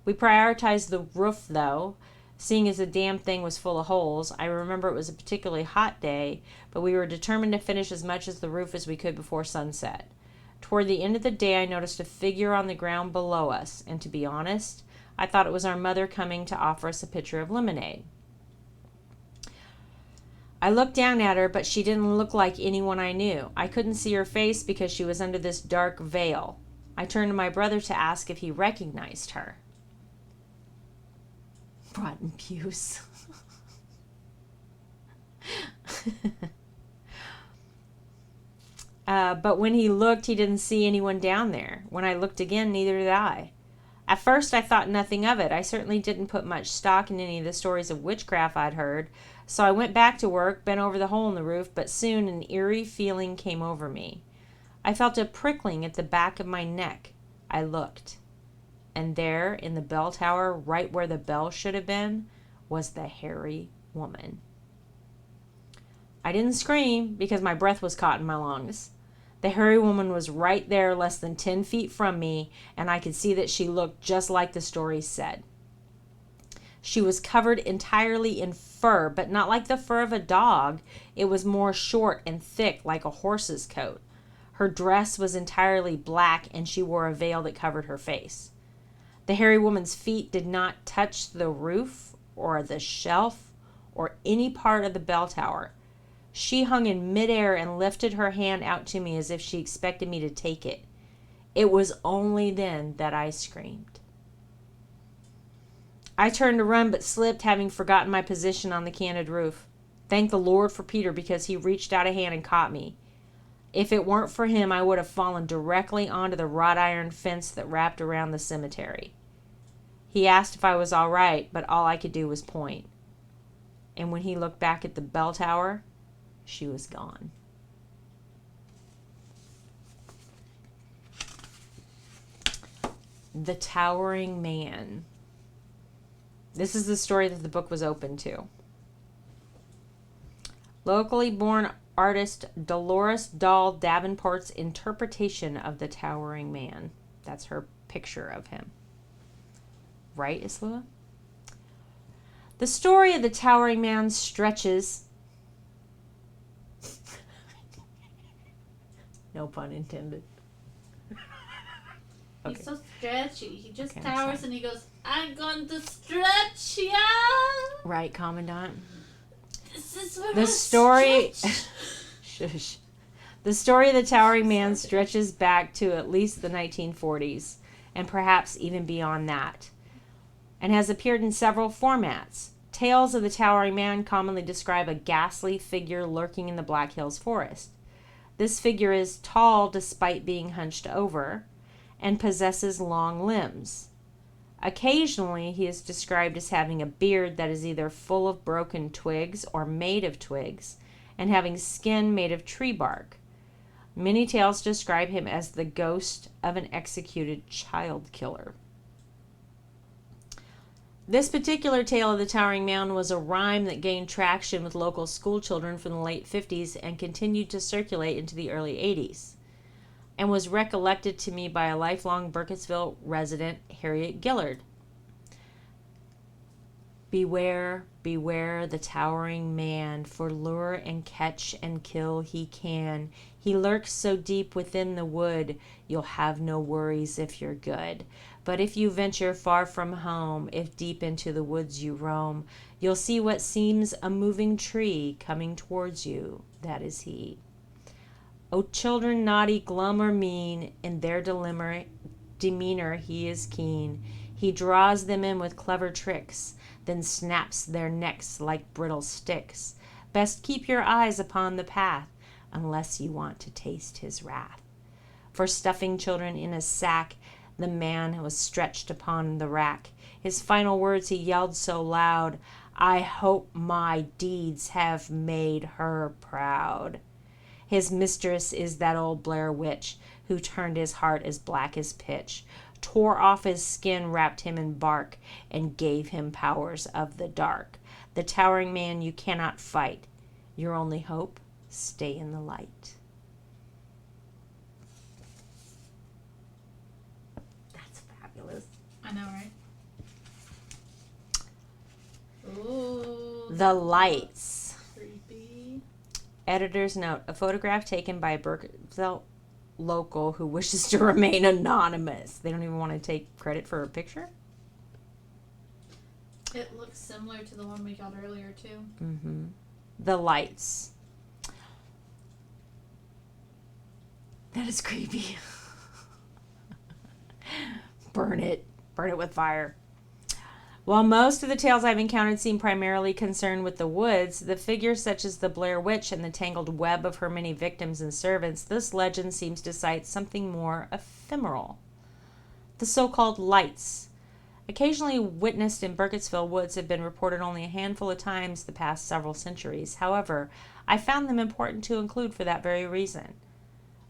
We prioritized the roof, though, Seeing as the damn thing was full of holes, I remember it was a particularly hot day, but we were determined to finish as much of the roof as we could before sunset. Toward the end of the day, I noticed a figure on the ground below us, and to be honest, I thought it was our mother coming to offer us a pitcher of lemonade. I looked down at her, but she didn't look like anyone I knew. I couldn't see her face because she was under this dark veil. I turned to my brother to ask if he recognized her. Rotten Puce. But when he looked, he didn't see anyone down there. When I looked again, neither did I. At first, I thought nothing of it. I certainly didn't put much stock in any of the stories of witchcraft I'd heard, so I went back to work, bent over the hole in the roof, but soon an eerie feeling came over me. I felt a prickling at the back of my neck. I looked, and there, in the bell tower, right where the bell should have been, was the hairy woman. I didn't scream because my breath was caught in my lungs. The hairy woman was right there, less than 10 feet from me, and I could see that she looked just like the story said. She was covered entirely in fur, but not like the fur of a dog. It was more short and thick, like a horse's coat. Her dress was entirely black, and she wore a veil that covered her face. The hairy woman's feet did not touch the roof or the shelf or any part of the bell tower. She hung in midair and lifted her hand out to me as if she expected me to take it. It was only then that I screamed. I turned to run but slipped, having forgotten my position on the canted roof. Thank the Lord for Peter because he reached out a hand and caught me. If it weren't for him, I would have fallen directly onto the wrought iron fence that wrapped around the cemetery. He asked if I was all right, but all I could do was point. And when he looked back at the bell tower, she was gone. The Towering Man. This is the story that the book was open to. Locally born artist Dolores Dahl Davenport's interpretation of the Towering Man. That's her picture of him. Right, Islua? The story of the Towering Man stretches... No pun intended. Okay. He's so stretchy. He just Okay, I'm towers sorry. and he goes, I'm going to stretch ya! Right, Commandant? This is where The I story... stretch." Shush. The story of the Towering Man stretches back to at least the 1940s, and perhaps even beyond that, and has appeared in several formats. Tales of the Towering Man commonly describe a ghastly figure lurking in the Black Hills forest. This figure is tall despite being hunched over, and possesses long limbs. Occasionally, he is described as having a beard that is either full of broken twigs or made of twigs, and having skin made of tree bark. Many tales describe him as the ghost of an executed child killer. This particular tale of the Towering Man was a rhyme that gained traction with local school children from the late 50s and continued to circulate into the early 80s, and was recollected to me by a lifelong Burkittsville resident, Harriet Gillard. Beware, beware the towering man, for lure and catch and kill he can. He lurks so deep within the wood, you'll have no worries if you're good. But if you venture far from home, if deep into the woods you roam, you'll see what seems a moving tree coming towards you. That is he. O children naughty, glum, or mean, in their demeanor he is keen. He draws them in with clever tricks, then snaps their necks like brittle sticks. Best keep your eyes upon the path, unless you want to taste his wrath. For stuffing children in a sack, the man was stretched upon the rack. His final words he yelled so loud, I hope my deeds have made her proud. His mistress is that old Blair witch, who turned his heart as black as pitch, tore off his skin, wrapped him in bark, and gave him powers of the dark. The towering man you cannot fight. Your only hope, stay in the light. That's fabulous. I know, right? The Lights. Creepy. Editor's note: a photograph taken by a Burkittsville local who wishes to remain anonymous. They don't even want to take credit for a picture? It looks similar to the one we got earlier too. Mm-hmm. The Lights. That is creepy. Burn it. Burn it with fire. While most of the tales I've encountered seem primarily concerned with the woods, the figures such as the Blair Witch and the tangled web of her many victims and servants, this legend seems to cite something more ephemeral. The so-called lights. Occasionally witnessed in Burkittsville woods, have been reported only a handful of times the past several centuries. However, I found them important to include for that very reason.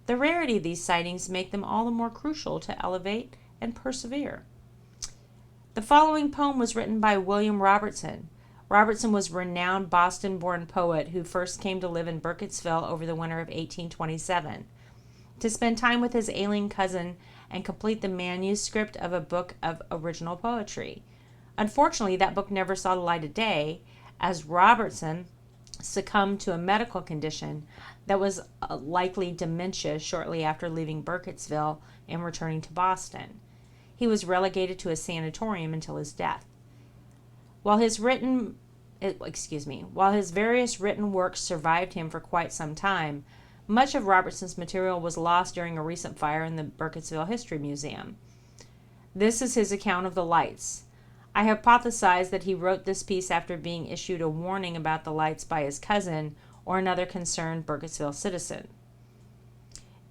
The rarity of these sightings make them all the more crucial to elevate and persevere. The following poem was written by William Robertson. Robertson was a renowned Boston-born poet who first came to live in Burkittsville over the winter of 1827 to spend time with his ailing cousin and complete the manuscript of a book of original poetry. Unfortunately, that book never saw the light of day, as Robertson succumbed to a medical condition that was likely dementia shortly after leaving Burkittsville and returning to Boston. He was relegated to a sanatorium until his death. While his various written works survived him for quite some time, much of Robertson's material was lost during a recent fire in the Burkittsville History Museum. This is his account of the lights. I hypothesize that he wrote this piece after being issued a warning about the lights by his cousin or another concerned Burkittsville citizen.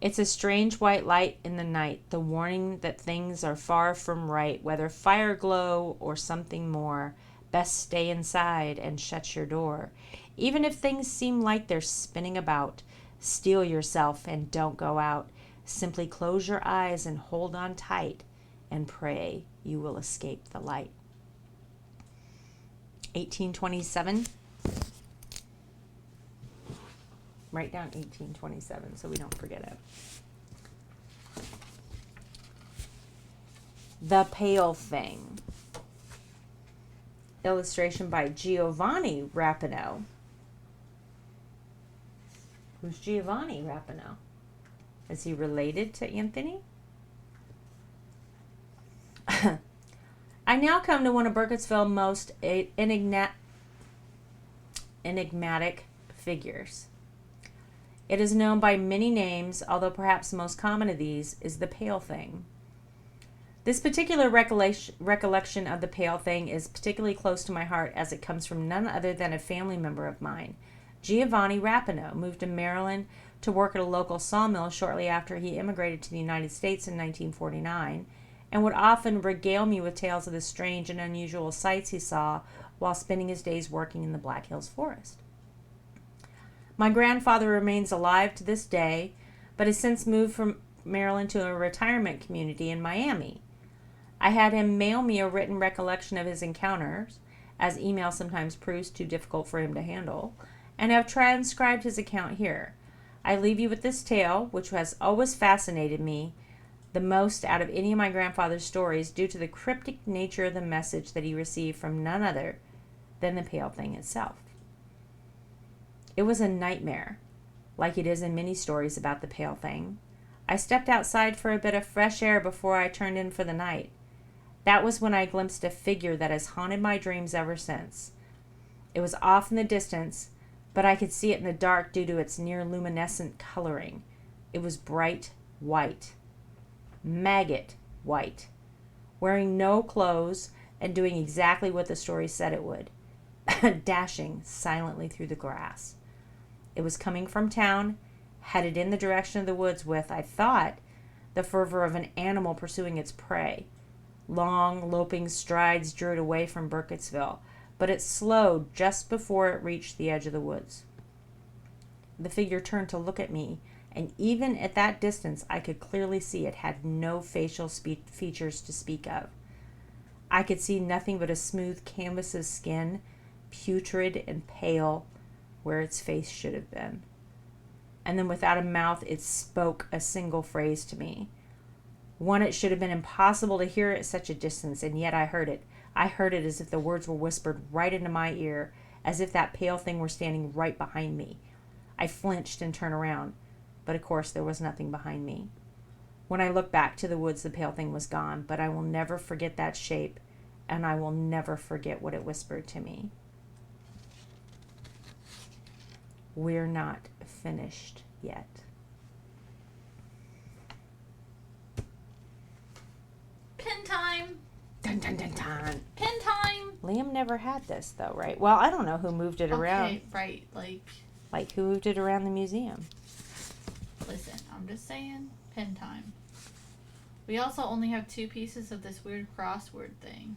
It's a strange white light in the night, the warning that things are far from right, whether fire glow or something more. Best stay inside and shut your door. Even if things seem like they're spinning about, steel yourself and don't go out. Simply close your eyes and hold on tight and pray you will escape the light. 1827. Write down 1827 so we don't forget it. The Pale Thing. Illustration by Giovanni Rapinoe. Who's Giovanni Rapinoe? Is he related to Anthony? I now come to one of Burkittsville's most enigmatic figures. It is known by many names, although perhaps the most common of these is the Pale Thing. This particular recollection of the Pale Thing is particularly close to my heart as it comes from none other than a family member of mine. Giovanni Rapinoe moved to Maryland to work at a local sawmill shortly after he immigrated to the United States in 1949, and would often regale me with tales of the strange and unusual sights he saw while spending his days working in the Black Hills Forest. My grandfather remains alive to this day, but has since moved from Maryland to a retirement community in Miami. I had him mail me a written recollection of his encounters, as email sometimes proves too difficult for him to handle, and have transcribed his account here. I leave you with this tale, which has always fascinated me the most out of any of my grandfather's stories, due to the cryptic nature of the message that he received from none other than the Pale Thing itself. It was a nightmare, like it is in many stories about the Pale Thing. I stepped outside for a bit of fresh air before I turned in for the night. That was when I glimpsed a figure that has haunted my dreams ever since. It was off in the distance, but I could see it in the dark due to its near luminescent coloring. It was bright white. Maggot white, wearing no clothes and doing exactly what the story said it would, dashing silently through the grass. It was coming from town, headed in the direction of the woods with, I thought, the fervor of an animal pursuing its prey. Long, loping strides drew it away from Burkittsville, but it slowed just before it reached the edge of the woods. The figure turned to look at me, and even at that distance I could clearly see it had no facial features to speak of. I could see nothing but a smooth canvas of skin, putrid and pale, where its face should have been. And then without a mouth it spoke a single phrase to me. One it should have been impossible to hear at such a distance, and yet I heard it. I heard it as if the words were whispered right into my ear, as if that pale thing were standing right behind me. I flinched and turned around, but of course there was nothing behind me. When I looked back to the woods, the pale thing was gone, but I will never forget that shape, and I will never forget what it whispered to me. We're not finished yet. Pin time. Dun dun dun dun. Pin time. Liam never had this though, right? Well, I don't know who moved it around. Okay, right. Like who moved it around the museum? Listen, I'm just saying, pin time. We also only have 2 pieces of this weird crossword thing.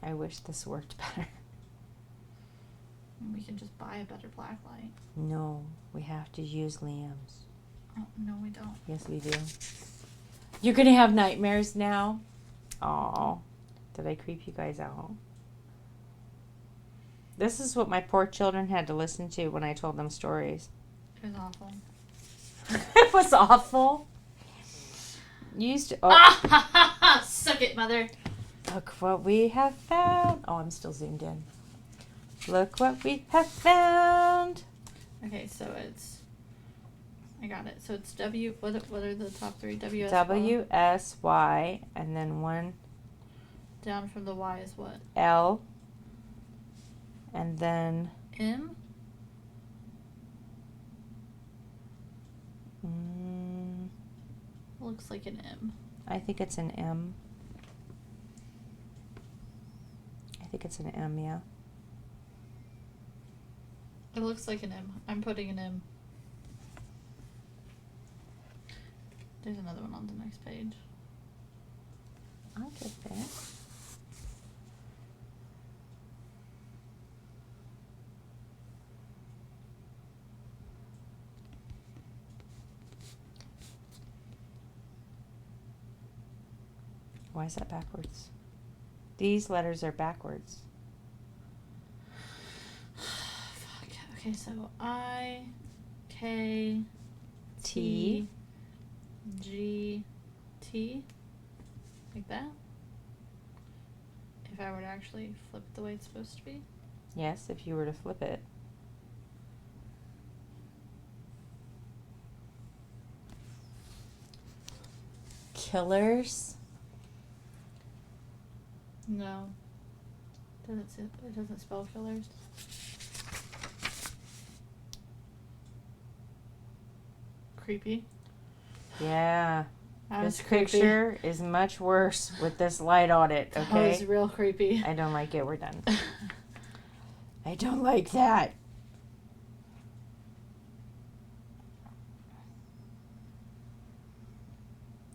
I wish this worked better. We can just buy a better black light. No, we have to use Liam's. Oh, no, we don't. Yes, we do. You're gonna have nightmares now? Aw, did I creep you guys out? This is what my poor children had to listen to when I told them stories. It was awful. It was awful. You used to. Oh, Ah, ha, ha, ha! Suck it, mother. look what we have found. Oh, I'm still zoomed in. Look what we have found. Okay, so it's. I got it. So it's W. What are the top 3? W. S, W S Y and then one Down from the Y is what? L and then M. Looks like an M. I think it's an M. I think it's an M, yeah. It looks like an M. I'm putting an M. There's another one on the next page. I'll get there. Why is that backwards? These letters are backwards. Fuck. Okay, so I, K, T. G, T. Like that? If I were to actually flip it the way it's supposed to be. Yes, if you were to flip it. Killers. No. It doesn't spell killers. Creepy. Yeah. That was This creepy. picture is much worse with this light on it, That okay? was real creepy. I don't like it. We're done. I don't like that.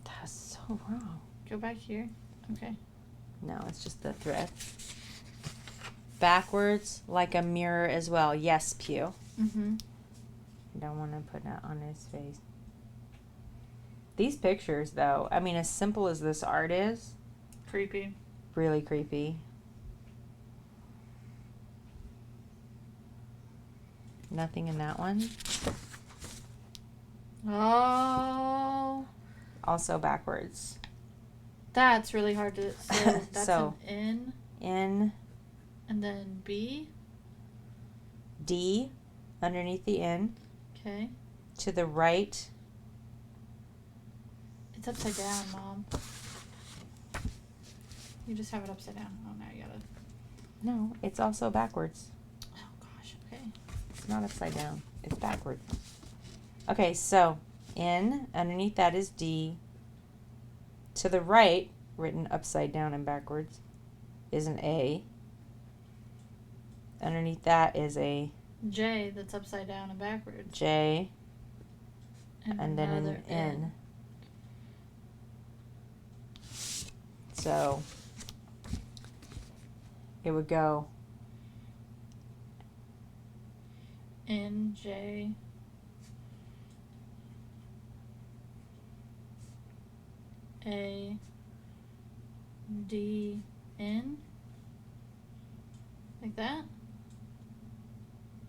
That's so wrong. Go back here. Okay. No, it's just the thread. Backwards, like a mirror as well. Yes, Pew. Mm-hmm. Don't want to put that on his face. These pictures, though, I mean, as simple as this art is, Creepy. really creepy. Nothing in that one. Oh. Also backwards. That's really hard to say. That's So. an N N, and then B. D, underneath the N. Okay. To the right, It's upside down, Mom. You just have it upside down. Oh, now you gotta. no, it's also backwards. Oh, gosh. Okay. It's not upside down. It's backwards. Okay, so N, underneath that is D. To the right, written upside down and backwards, is an A. Underneath that is a J that's upside down and backwards. J, and then another an N. So it would go N, J. A. D. N. Like that?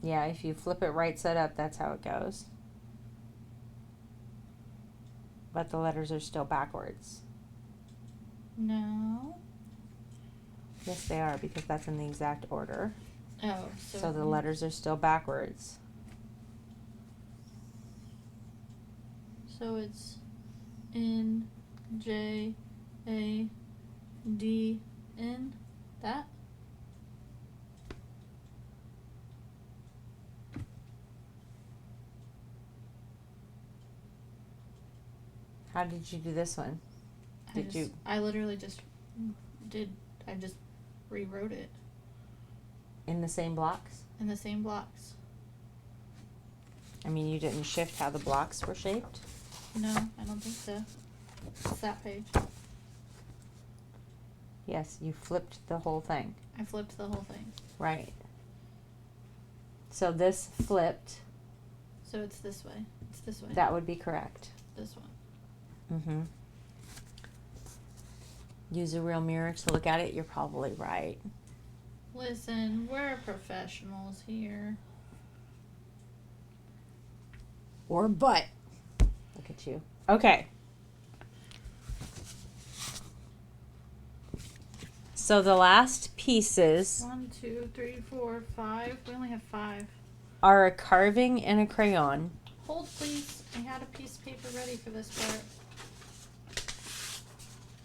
yeah, if you flip it right side up, that's how it goes. but the letters are still backwards. No. Yes, they are, because that's in the exact order. Oh, So the letters are still backwards. So it's N J A D N. That? How did you do this one? I literally just I just rewrote it In the same blocks? in the same blocks. I mean, you didn't shift how the blocks were shaped? No, I don't think so. It's that page. Yes, you flipped the whole thing. I flipped the whole thing. Right. So this flipped, So it's this way. It's this way. that would be correct. This one. Mm-hmm. Use a real mirror to look at it, you're probably right. Listen, we're professionals here. Or butt. Look at you. Okay. So the last pieces 1, 2, 3, 4, 5. We only have 5. are a carving and a crayon. Hold, please. I had a piece of paper ready for this part.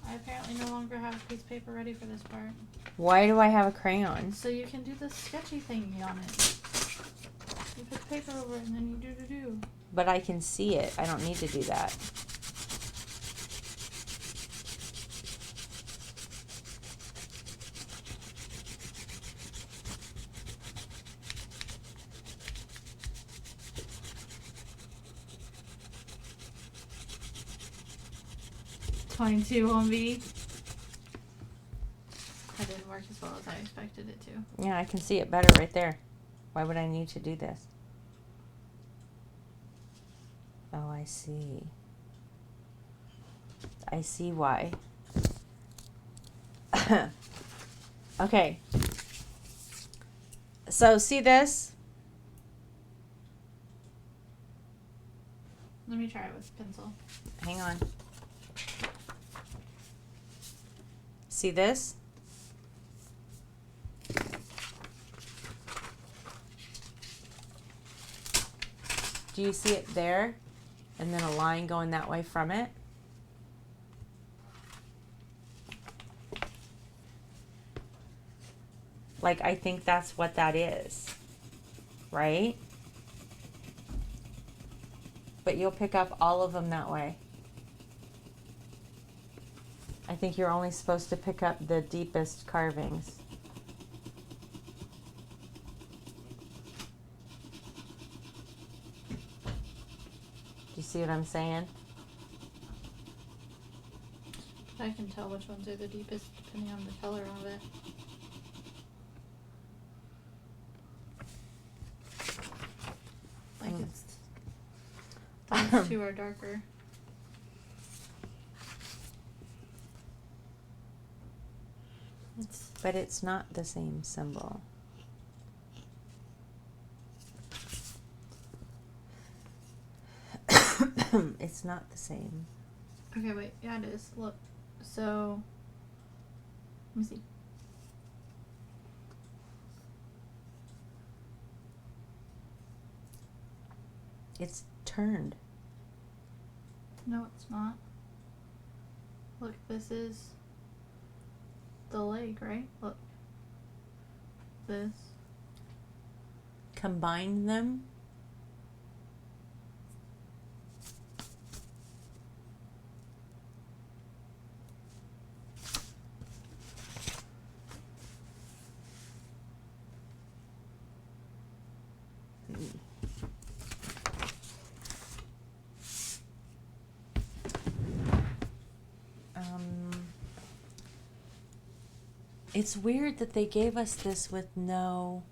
I apparently no longer have a piece of paper ready for this part. Why do I have a crayon? So you can do the sketchy thingy on it. You put the paper over it and then you do. But I can see it. I don't need to do that. .22 on V. That didn't work as well as I expected it to. Yeah, I can see it better right there. Why would I need to do this? Oh, I see. I see why. Okay. So, see this? Let me try it with pencil. Hang on. See this? Do you see it there? And then a line going that way from it? Like, I think that's what that is. Right? But you'll pick up all of them that way. I think you're only supposed to pick up the deepest carvings. Do you see what I'm saying? I can tell which ones are the deepest depending on the color of it. Like these two are darker. But it's not the same symbol. It's not the same. Okay, wait. Yeah, it is. Look. So, let me see. It's turned. No, it's not. Look, this is the leg, right? Look. This. Combine them. It's weird that they gave us this with no...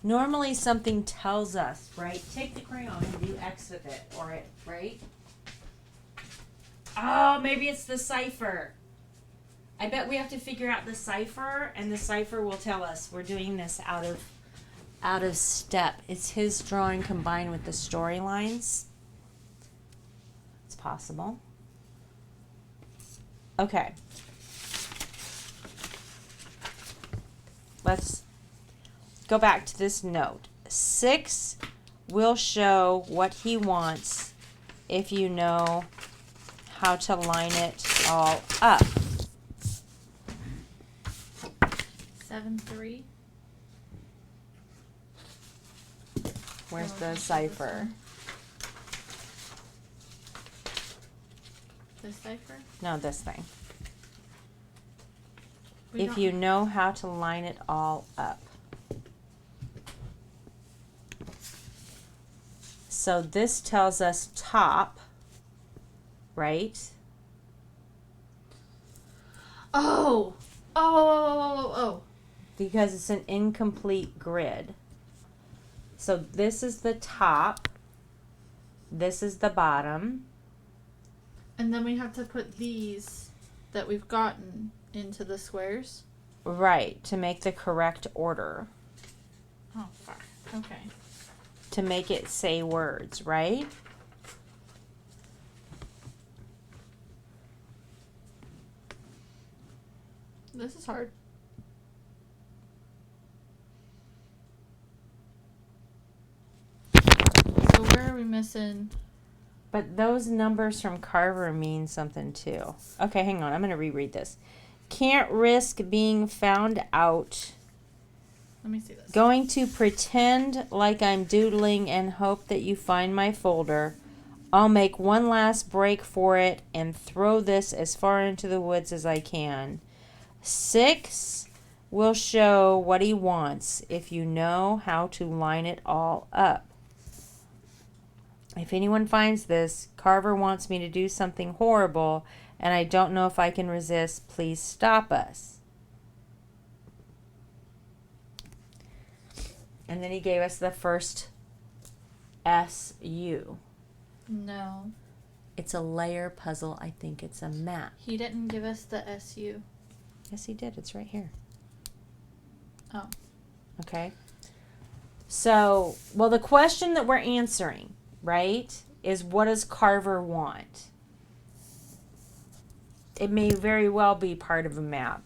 Normally something tells us, right? Take the crayon and do X with it, or it, right? Oh, maybe it's the cipher. I bet we have to figure out the cipher, and the cipher will tell us we're doing this out out of step. It's his drawing combined with the storylines. It's possible. Okay. Let's go back to this note. 6 will show what he wants if you know how to line it all up. 7-3. Where's Oh, the this cipher? one. This cipher? No, this thing. We If don't- you know how to line it all up. So this tells us top, right? Oh! Oh! Because it's an incomplete grid. So this is the top. This is the bottom. And then we have to put these that we've gotten into the squares. Right, to make the correct order. Oh, fuck. Okay. To make it say words, right? This is hard. So where are we missing? But those numbers from Carver mean something too. Okay, hang on. I'm going to reread this. Can't risk being found out. Let me see this. Going to pretend like I'm doodling and hope that you find my folder. I'll make one last break for it and throw this as far into the woods as I can. 6 will show what he wants if you know how to line it all up. If anyone finds this, Carver wants me to do something horrible, and I don't know if I can resist. Please stop us. And then he gave us the first SU. No. It's a layer puzzle. I think it's a map. He didn't give us the SU. Yes, he did. It's right here. Oh. Okay. So, well, the question that we're answering, right, is what does Carver want? It may very well be part of a map.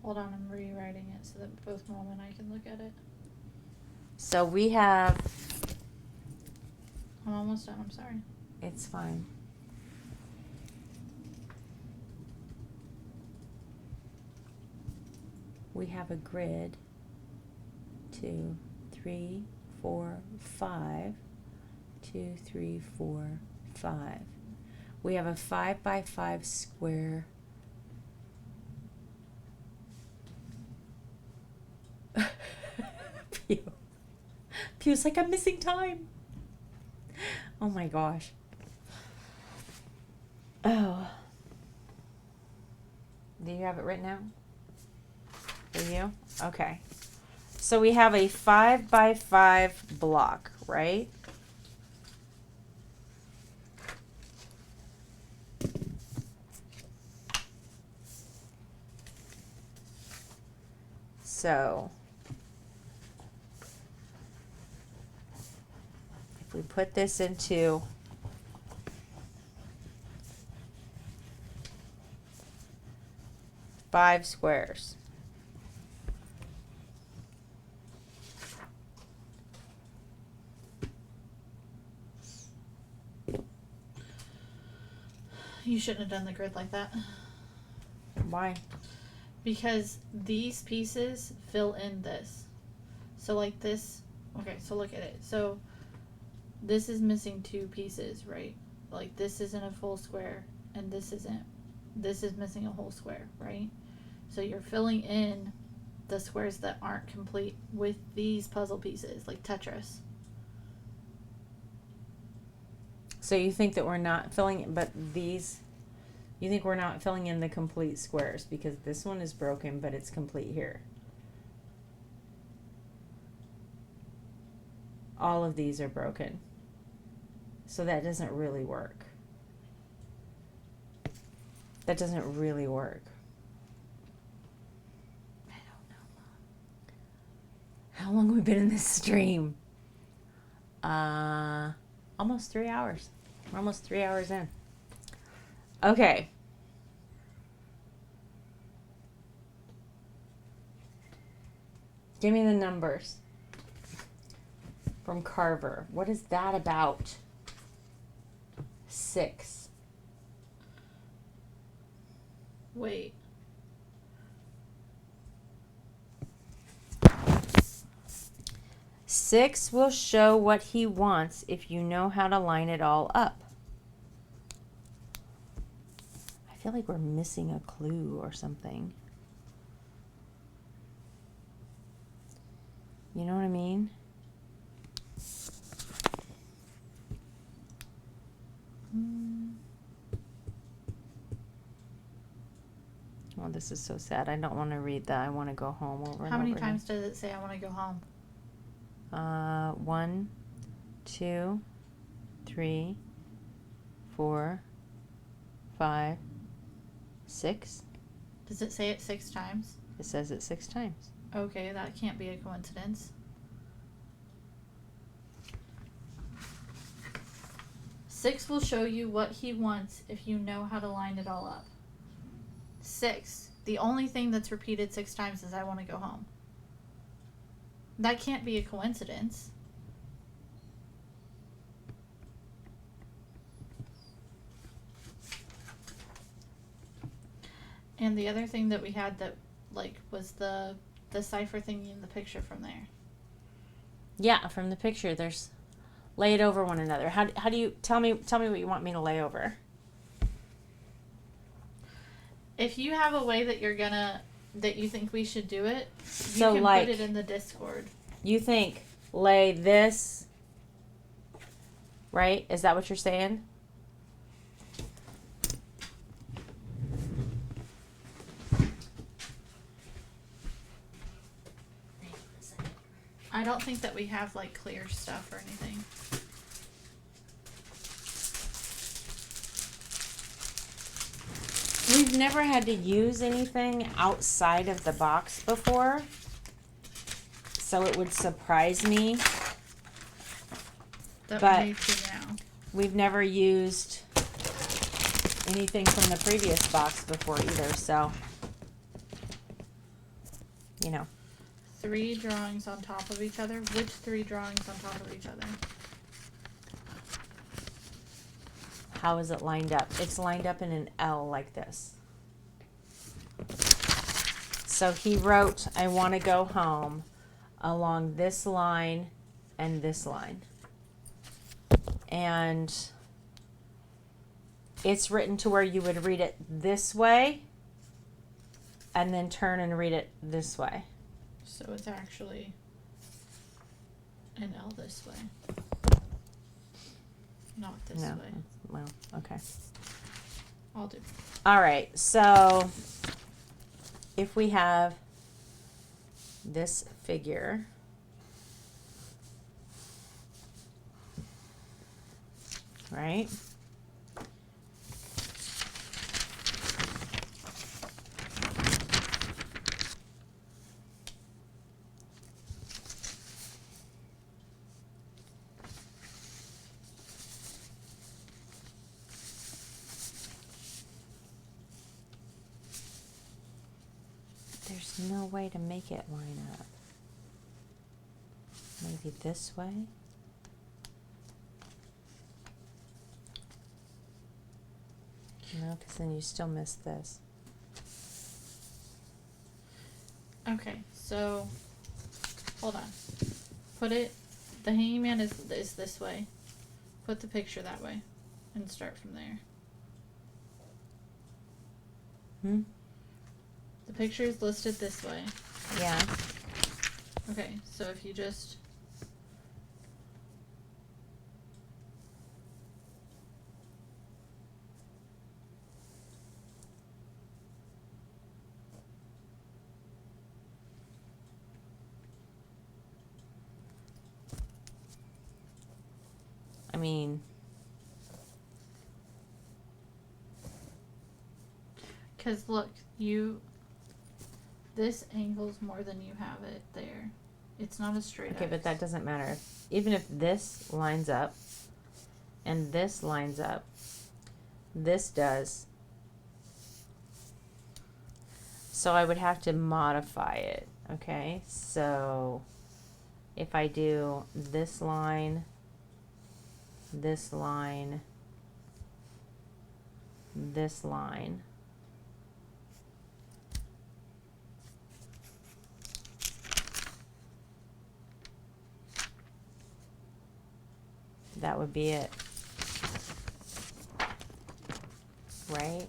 Hold on, I'm rewriting it so that both Mom and I can look at it. So we have, I'm almost done, I'm sorry. it's fine. We have a grid. 2, 3, 4, 5. 2, 3, 4, 5. We have a 5 by 5 square. Pew. Pew's like, I'm missing time. Oh my gosh. Oh. Do you have it written out? For you? Okay. So we have a 5 by 5 block, right? So if we put this into five squares, You shouldn't have done the grid like that. why? Because these pieces fill in this. So like this, okay, so look at it. So this is missing 2 pieces, right? Like this isn't a full square and this isn't. This is missing a whole square, right? So you're filling in the squares that aren't complete with these puzzle pieces, like Tetris. So you think that we're not filling, but these, you think we're not filling in the complete squares because this one is broken, but it's complete here. All of these are broken. So that doesn't really work. That doesn't really work. how long have we been in this stream? Almost 3 hours. We're almost 3 hours in. Okay. Give me the numbers from Carver. What is that about? 6. Wait. Six will show what he wants if you know how to line it all up. I feel like we're missing a clue or something. You know what I mean? Well, this is so sad. I don't want to read that. I want to go home over and How many over times does it say I want to go home? 1, 2, 3, 4, 5, 6. Does it say it 6 times? It says it 6 times. Okay, that can't be a coincidence. 6 will show you what he wants if you know how to line it all up. 6. The only thing that's repeated 6 times is I want to go home. That can't be a coincidence. And the other thing that we had that was the cipher thingy in the picture from there. Yeah, from the picture, there's lay it over one another. How do you tell me what you want me to lay over? If you have a way that that you think we should do it, you So, can like, put it in the Discord. You think lay this, right? Is that what you're saying? I don't think that we have clear stuff or anything. We've never had to use anything outside of the box before, so it would surprise me. That But- we need to now. We've never used anything from the previous box before either, so, you know. 3 drawings on top of each other. Which 3 drawings on top of each other? How is it lined up? It's lined up in an L like this. So he wrote, I want to go home along this line and this line. And it's written to where you would read it this way and then turn and read it this way. So it's actually an L this way. Not this No. way. Well, okay. I'll do. All right, so if we have this figure, right? There's no way to make it line up. Maybe this way? No, because then you still miss this. Okay, so hold on. Put it. The hanging man is this way. Put the picture that way, and start from there. Hmm? The picture is listed this way. Yeah. Okay, so if you just I mean, because look, this angle's more than you have it there. It's not a straight Okay, X. but that doesn't matter. Even if this lines up and this lines up, this does. So I would have to modify it, okay? So if I do this line, this line, this line, that would be it. Right?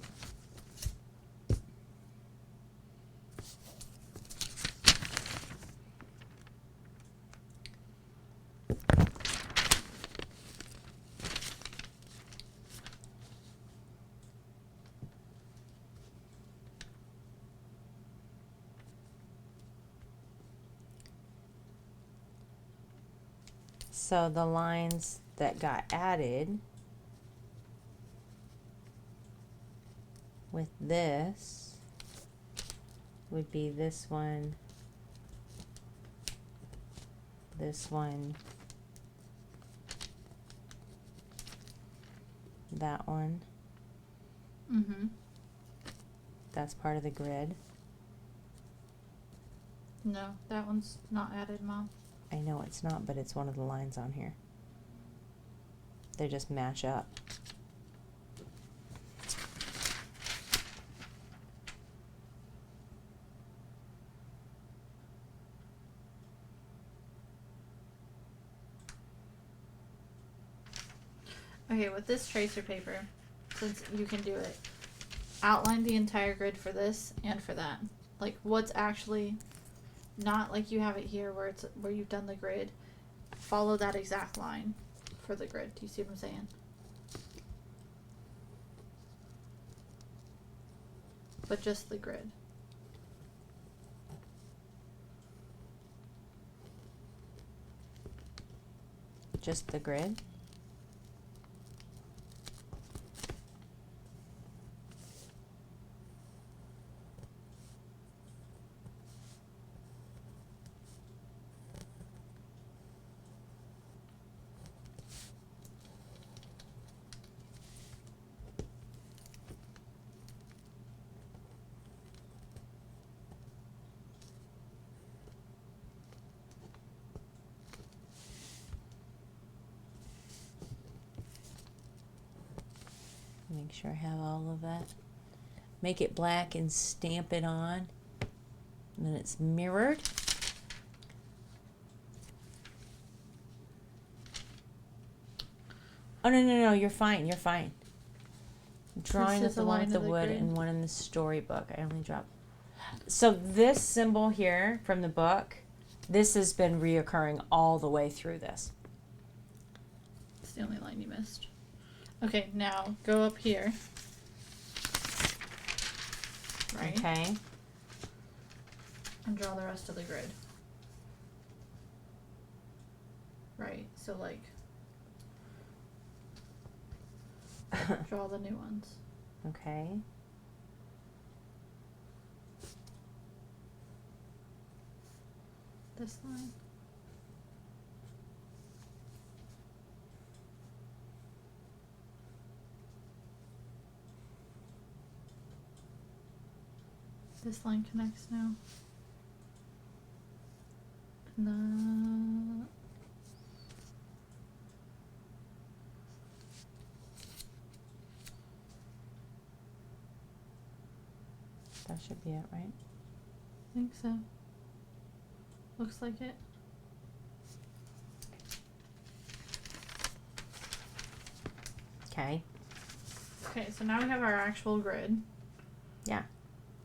So the lines that got added with this would be this one, that one. Mm-hmm. That's part of the grid. No, that one's not added, Mom. I know it's not, but it's one of the lines on here. They just match up. Okay, with this tracer paper, since you can do it, outline the entire grid for this and for that. Like what's actually not like you have it here where it's where you've done the grid. Follow that exact line for the grid. Do you see what I'm saying? But just the grid. Just the grid. Make sure I have all of that. Make it black and stamp it on. And then it's mirrored. Oh, no, you're fine, you're fine. Drawing This with is the a one line with the of the wood grid? and one in the storybook. I only dropped. So this symbol here from the book, this has been reoccurring all the way through this. It's the only line you missed. Okay, now go up here. Right? Okay. And draw the rest of the grid. Right, so like draw the new ones. Okay. This line. This line connects now. And That should be it, right? I think so. Looks like it. Okay. Okay, so now we have our actual grid. Yeah.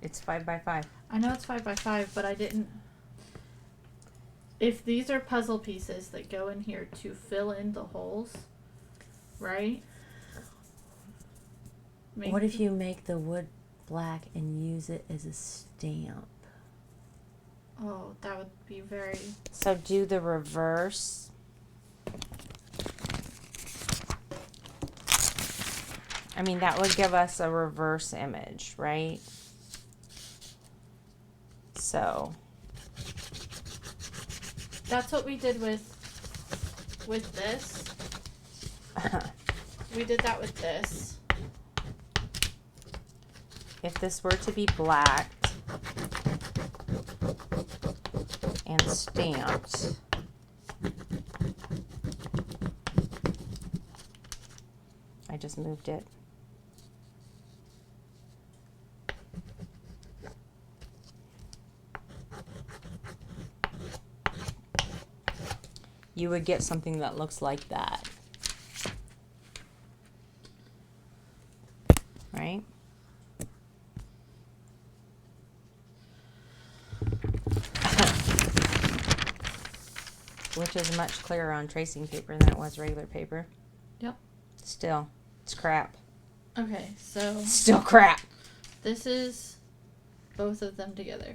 It's 5 by 5. I know it's 5 by 5, but I didn't. If these are puzzle pieces that go in here to fill in the holes, right? What if you make the wood black and use it as a stamp? Oh, that would be very. So do the reverse. I mean, that would give us a reverse image, right? So That's what we did with this. We did that with this. If this were to be blacked and stamped, I just moved it. You would get something that looks like that. Right? Which is much clearer on tracing paper than it was regular paper. Yep. Still, it's crap. Okay, so Still crap. this is both of them together.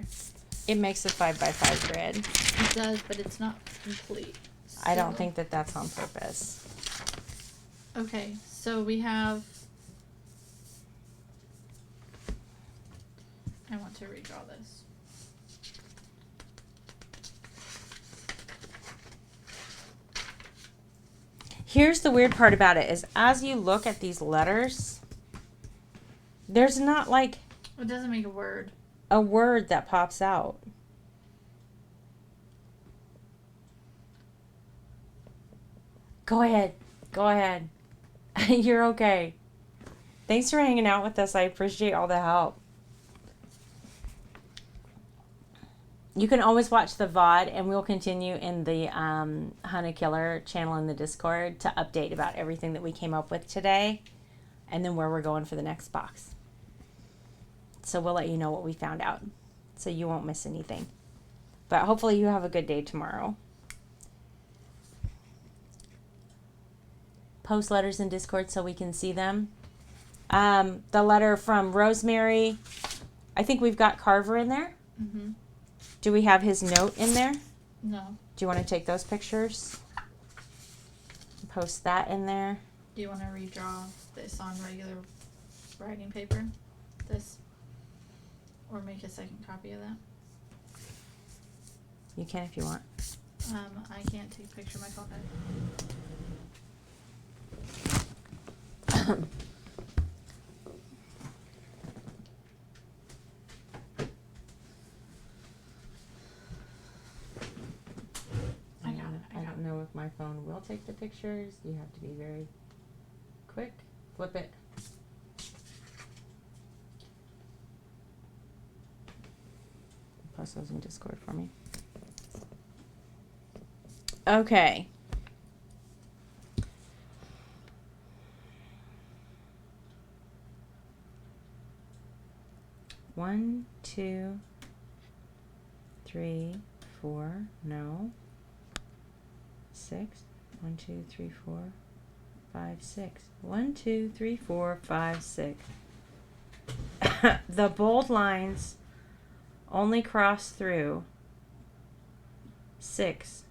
It makes a 5x5 grid. It does, but it's not complete. I don't So- think that that's on purpose. Okay, so we have. I want to redraw this. Here's the weird part about it is as you look at these letters, there's not like It doesn't make a word. a word that pops out. Go ahead. Go ahead. You're okay. Thanks for hanging out with us. I appreciate all the help. You can always watch the VOD, and we'll continue in the Hunt a Killer channel in the Discord to update about everything that we came up with today and then where we're going for the next box. So we'll let you know what we found out so you won't miss anything. But hopefully you have a good day tomorrow. Post letters in Discord so we can see them. The letter from Rosemary, I think we've got Carver in there. Mm-hmm. Do we have his note in there? No. Do you want to take those pictures? Post that in there. Do you want to redraw this on regular writing paper? This? Or make a second copy of that? You can if you want. I can't take a picture of my phone. I got it. I don't know if my phone will take the pictures. You have to be very quick. Flip it. Post those in Discord for me. Okay. One, two, three, four. No. 6. 1, 2, 3, 4, 5, 6. 1, 2, 3, 4, 5, 6. The bold lines only cross through 6.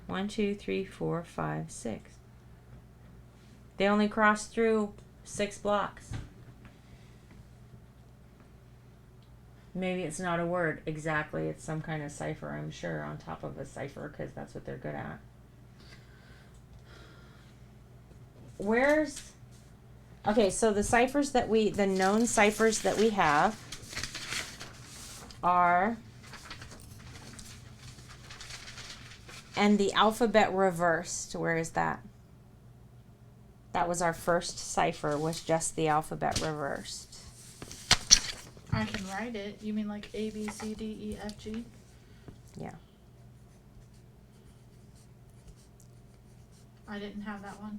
1, 2, 3, 4, 5, 6. They only cross through 6 blocks. Maybe it's not a word exactly. It's some kind of cipher, I'm sure, on top of a cipher because that's what they're good at. Where's... Okay, so the ciphers that the known ciphers that we have are... And the alphabet reversed. Where is that? That was our first cipher, was just the alphabet reversed. I can write it. You mean like A, B, C, D, E, F, G? Yeah. I didn't have that one.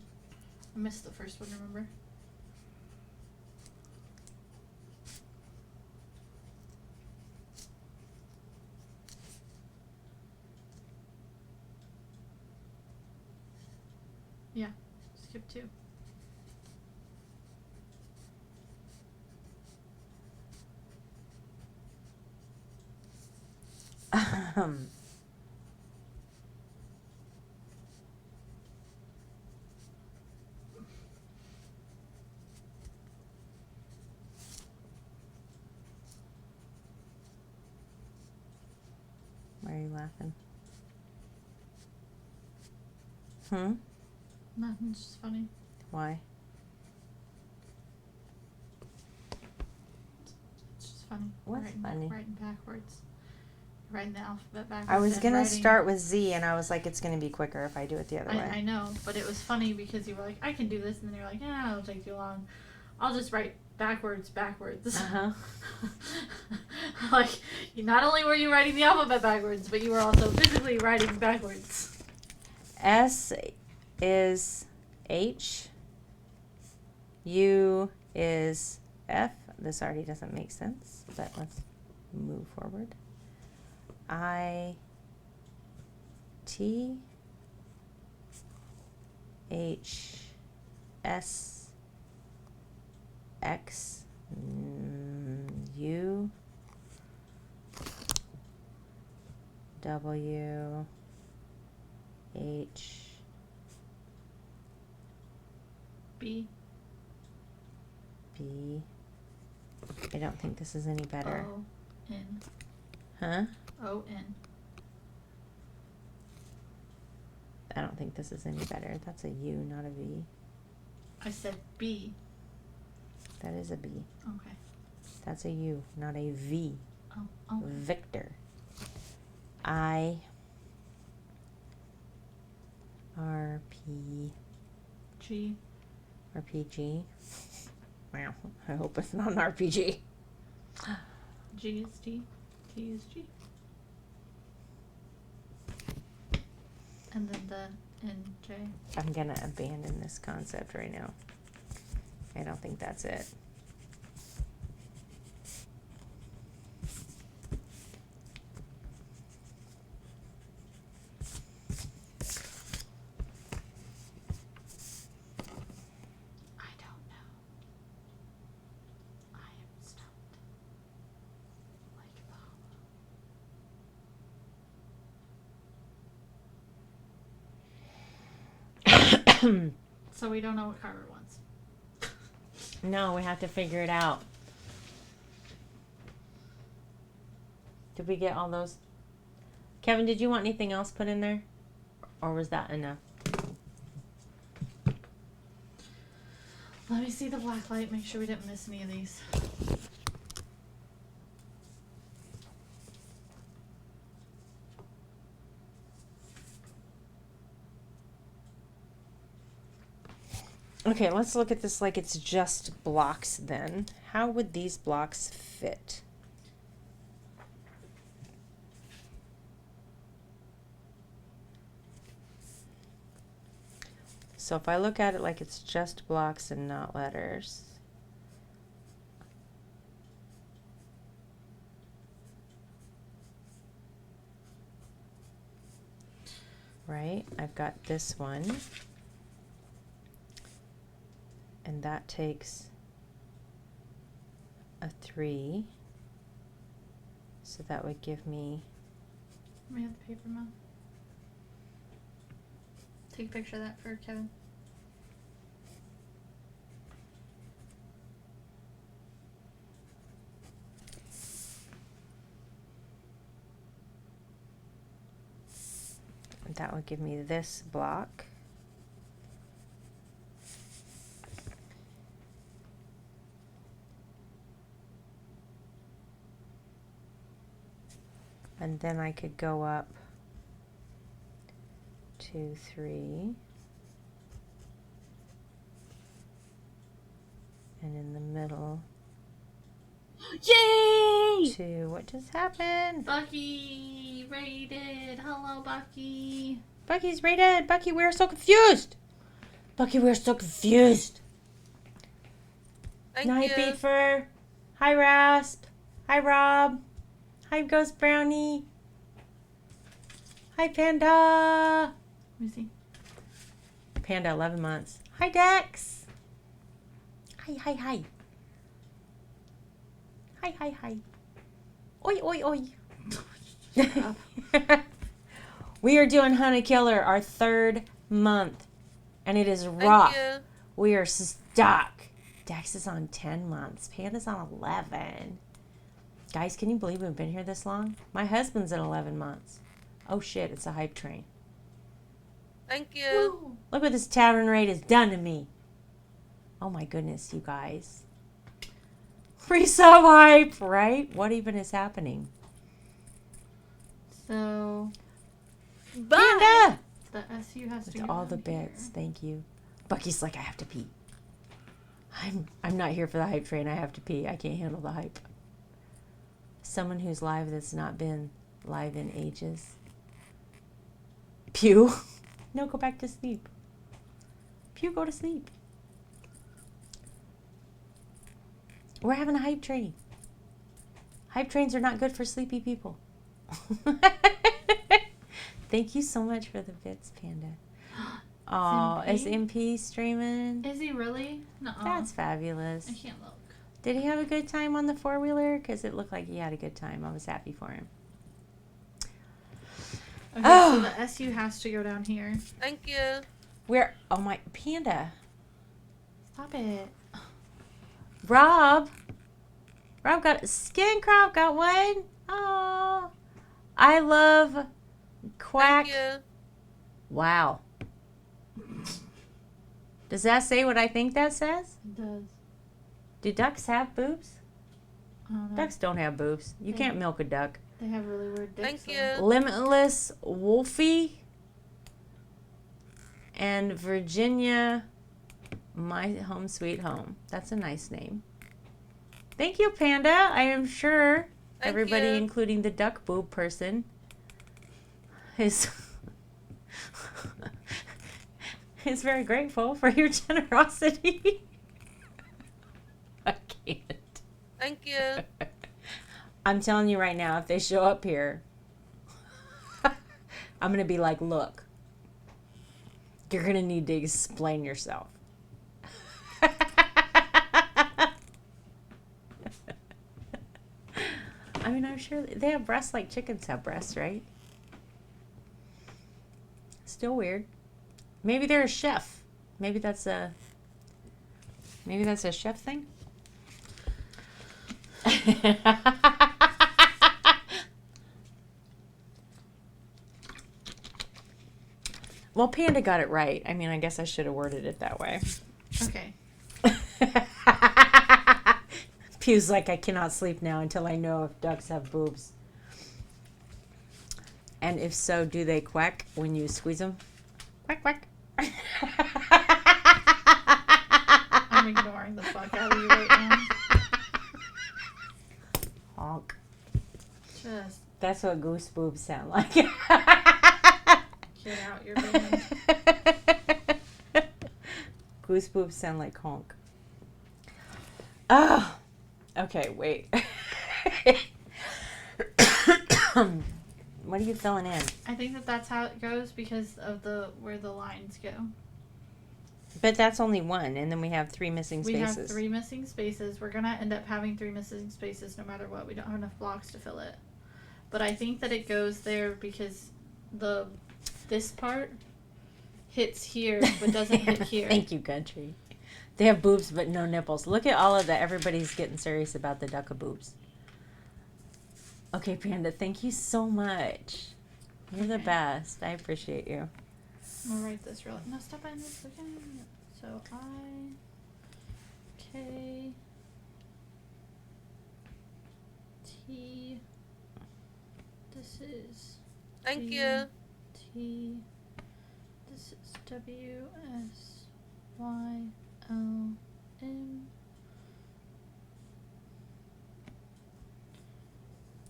I missed the first one, remember? Yeah, skip 2. Why are you laughing? Nothing, it's just funny. Why? It's just funny. What's funny? Writing backwards. Writing the alphabet backwards. I was and gonna writing- start with Z, and I was like, it's gonna be quicker if I do it the other way. I know, but it was funny because you were like, I can do this, and then you're like, it'll take too long. I'll just write backwards. Uh-huh. Like, not only were you writing the alphabet backwards, but you were also physically writing backwards. S is H. U is F. This already doesn't make sense, but let's move forward. I T H S X U W H B B. I don't think this is any better. O N Huh? O N. I don't think this is any better. That's a U, not a V. I said B. That is a B. Okay. That's a U, not a V. Oh. Victor. I R P G. RPG. Wow. I hope it's not an RPG. G is T. T is G. And then the N J. I'm gonna abandon this concept right now. I don't think that's it. I don't know. I am stumped. Like Paula. So we don't know what Carver wants. No, we have to figure it out. Did we get all those? Kevin, did you want anything else put in there? Or was that enough? Let me see the black light, make sure we didn't miss any of these. Okay, let's look at this like it's just blocks then. How would these blocks fit? So if I look at it like it's just blocks and not letters. Right? I've got this one. And that takes a 3. So that would give me, Let me have the paper, Mom. Take a picture of that for Kevin. that would give me this block. And then I could go up 2, 3. And in the middle, Yay! 2. What just happened? Bucky raided. Hello, Bucky. Bucky's raided. Bucky, we're so confused. Bucky, we're so confused. Thank Night you. Beat Fur. Hi, Rasp. Hi, Rob. Hi, Ghost Brownie. Hi, Panda. Let me see. Panda, 11 months. Hi, Dex. Hi, hi, hi. Hi, hi, hi. Oi, oi, oi. We are doing Honey Killer, our 3rd month. And it is rough. Thank you. We are stuck. Dex is on 10 months. Panda's on 11. Guys, can you believe we've been here this long? My husband's at 11 months. Oh shit, it's a hype train. Thank you. Woo. Look what this tavern raid has done to me. Oh my goodness, you guys. Free sub hype, right? What even is happening? So Bye. Panda! the SU has to With go all the down bits, thank you. Bucky's like, I have to pee. I'm not here for the hype train. I have to pee. I can't handle the hype. Someone who's live that's not been live in ages. Pew. No, go back to sleep. Pew, go to sleep. We're having a hype train. Hype trains are not good for sleepy people. Thank you so much for the bits, Panda. Oh, is MP streaming? Is he really? Nuh-uh. That's fabulous. I can't look. Did he have a good time on the four-wheeler? Because it looked like he had a good time. I was happy for him. Okay, Oh. so the SU has to go down here. Thank you. Where? Oh my, Panda. Stop it. Rob got Skin Crop got one. Oh, I love Quack. Thank you. Wow. Does that say what I think that says? It does. Do ducks have boobs? I don't know. Ducks don't have boobs. You They- can't milk a duck. They have really weird dicks. Thank though. you. Limitless Wolfie and Virginia, my home sweet home. That's a nice name. Thank you, Panda. I am sure Thank everybody, you. including the duck boob person, is is very grateful for your generosity. I can't. Thank you. I'm telling you right now, if they show up here, I'm going to be like, look, you're going to need to explain yourself. I mean, I'm sure they have breasts like chickens have breasts, right? Still weird. Maybe they're a chef. Maybe that's a chef thing. Well, Panda got it right. I mean, I guess I should have worded it that way. Okay. Pew's like, I cannot sleep now until I know if ducks have boobs. And if so, do they quack when you squeeze them? Quack, quack. I'm ignoring the fuck out of you right now. Honk. Just That's what goose boobs sound like. get out your band. Goose boobs sound like honk. Oh, okay, wait. What are you filling in? I think that that's how it goes because of where the lines go. But that's only one, and then we have 3 missing We spaces. have 3 missing spaces. We're gonna end up having 3 missing spaces no matter what. We don't have enough blocks to fill it. But I think that it goes there because this part hits here but doesn't hit here. Thank you, country. They have boobs but no nipples. Look at all of that. Everybody's getting serious about the duck of boobs. Okay, Panda, thank you so much. You're the Okay. best. I appreciate you. I'm gonna write this real. No, stop on this again. So K T. This is Thank T, you. T. This is W S Y L M.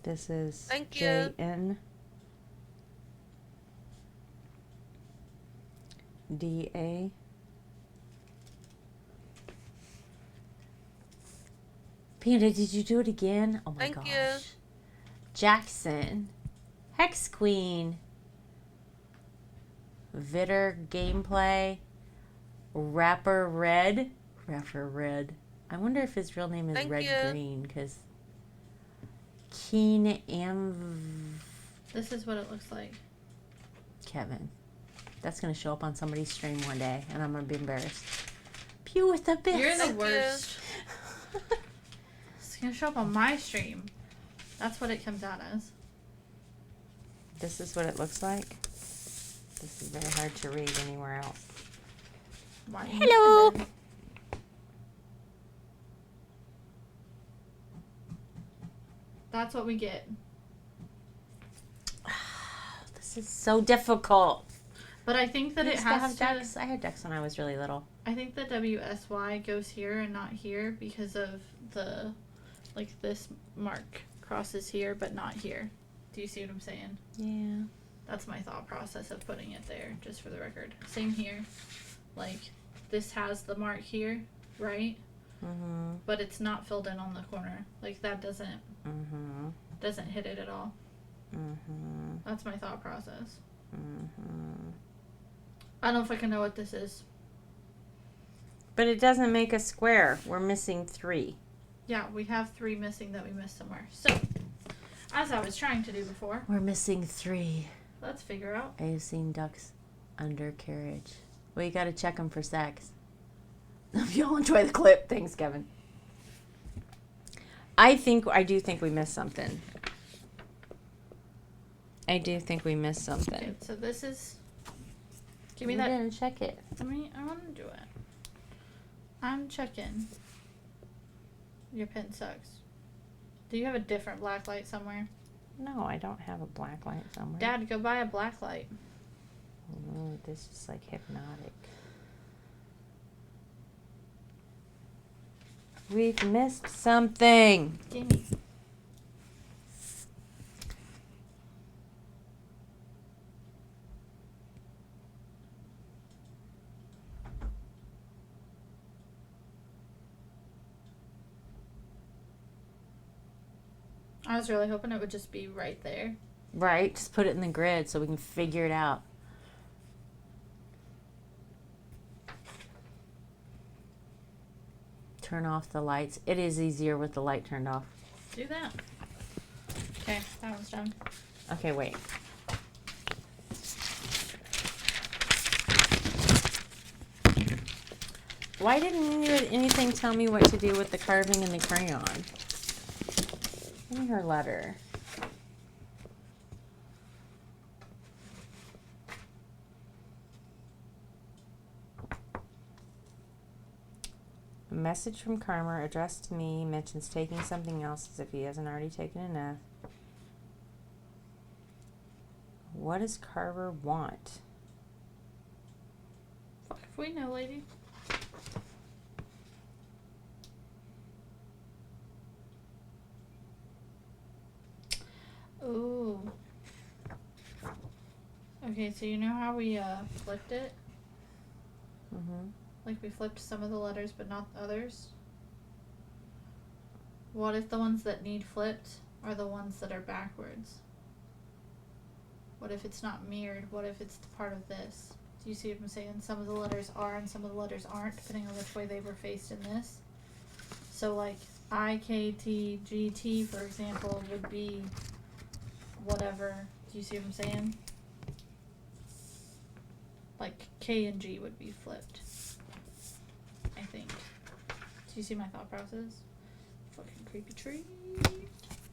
This is Thank you. JN. DA. Panda, did you do it again? Oh my Thank gosh. you. Jackson. Hex Queen. Vitter Gameplay. Rapper Red. Rapper Red. I wonder if his real name is Thank Red you. Green, because Keen Am This is what it looks like. Kevin. That's gonna show up on somebody's stream one day, and I'm gonna be embarrassed. Pew with the bits. You're the Thank you. worst. It's gonna show up on my stream. That's what it comes out as. This is what it looks like. This is very hard to read anywhere else. Why? Hello. And then- That's what we get. This is so difficult. But I think that You it used to has have to. ducks. I had ducks when I was really little. I think the WSY goes here and not here because of the, like, this mark crosses here but not here. Do you see what I'm saying? Yeah. That's my thought process of putting it there, just for the record. Same here. Like, this has the mark here, right? Mm-hmm. But it's not filled in on the corner. Like, that doesn't hit it at all. Mm-hmm. That's my thought process. Mm-hmm. I don't fucking know what this is. But it doesn't make a square. We're missing 3. Yeah, we have 3 missing that we missed somewhere. So, as I was trying to do before, We're missing 3. let's figure out. I have seen ducks under carriage. Well, you gotta check them for sex. If y'all enjoy the clip, thanks, Kevin. I do think we missed something. I do think we missed Okay, something. so this is. Give me You that. didn't check it. I want to do it. I'm checking. Your pen sucks. Do you have a different black light somewhere? No, I don't have a black light somewhere. Dad, go buy a black light. Ooh, this is like hypnotic. We've missed something. Gimme. I was really hoping it would just be right there. Right? Just put it in the grid so we can figure it out. Turn off the lights. It is easier with the light turned off. Do that. Okay, that one's done. Okay, wait. Why didn't anything tell me what to do with the carving and the crayon? Give me her letter. A message from Carmer addressed to me mentions taking something else as if he hasn't already taken enough. What does Carver want? Fuck if we know, lady. Ooh. Okay, so you know how we flipped it? Mm-hmm. Like we flipped some of the letters but not the others? What if the ones that need flipped are the ones that are backwards? What if it's not mirrored? What if it's part of this? Do you see what I'm saying? Some of the letters are and some of the letters aren't, depending on which way they were faced in this. So like I, K, T, G, T, for example, would be whatever. Do you see what I'm saying? Like K and G would be flipped, I think. Do you see my thought process? Fucking creepy tree.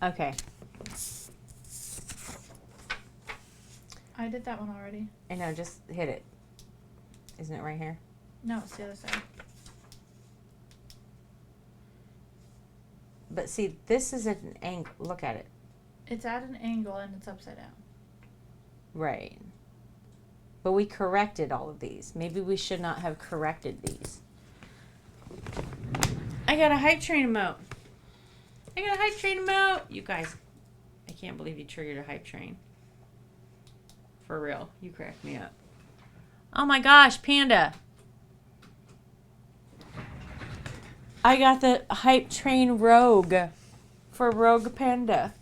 Okay. I did that one already. I know, just hit it. Isn't it right here? No, it's the other side. But see, this is at an angle. Look at it. It's at an angle and it's upside down. Right. But we corrected all of these. Maybe we should not have corrected these. I got a hype train emote. You guys, I can't believe you triggered a hype train. For real. You cracked me up. Oh my gosh, Panda. I got the hype train Rogue for Rogue Panda.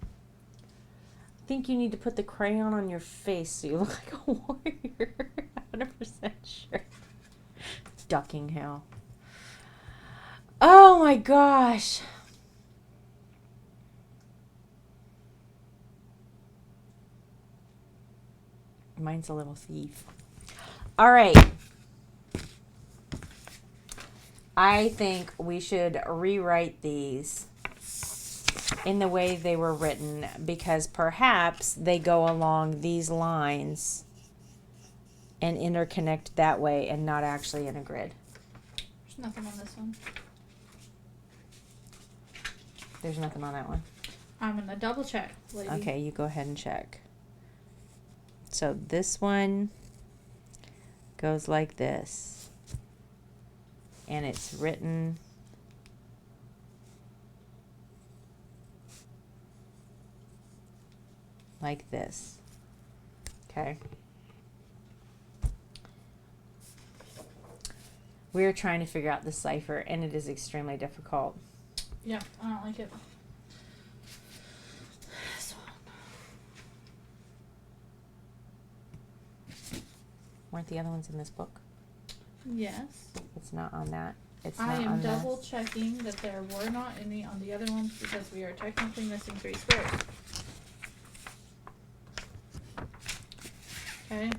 I think you need to put the crayon on your face so you look like a warrior. 100% sure. Ducking hell. Oh my gosh. Mine's a little thief. All right. I think we should rewrite these in the way they were written because perhaps they go along these lines and interconnect that way and not actually in a grid. There's nothing on this one. There's nothing on that one. I'm gonna double check, lady. Okay, you go ahead and check. So this one goes like this. And it's written like this. Okay. We're trying to figure out the cipher, and it is extremely difficult. Yeah, I don't like it. This one. Weren't the other ones in this book? Yes. It's not on that. It's I not am on double this. checking that there were not any on the other ones because we are technically missing 3 squares. Okay.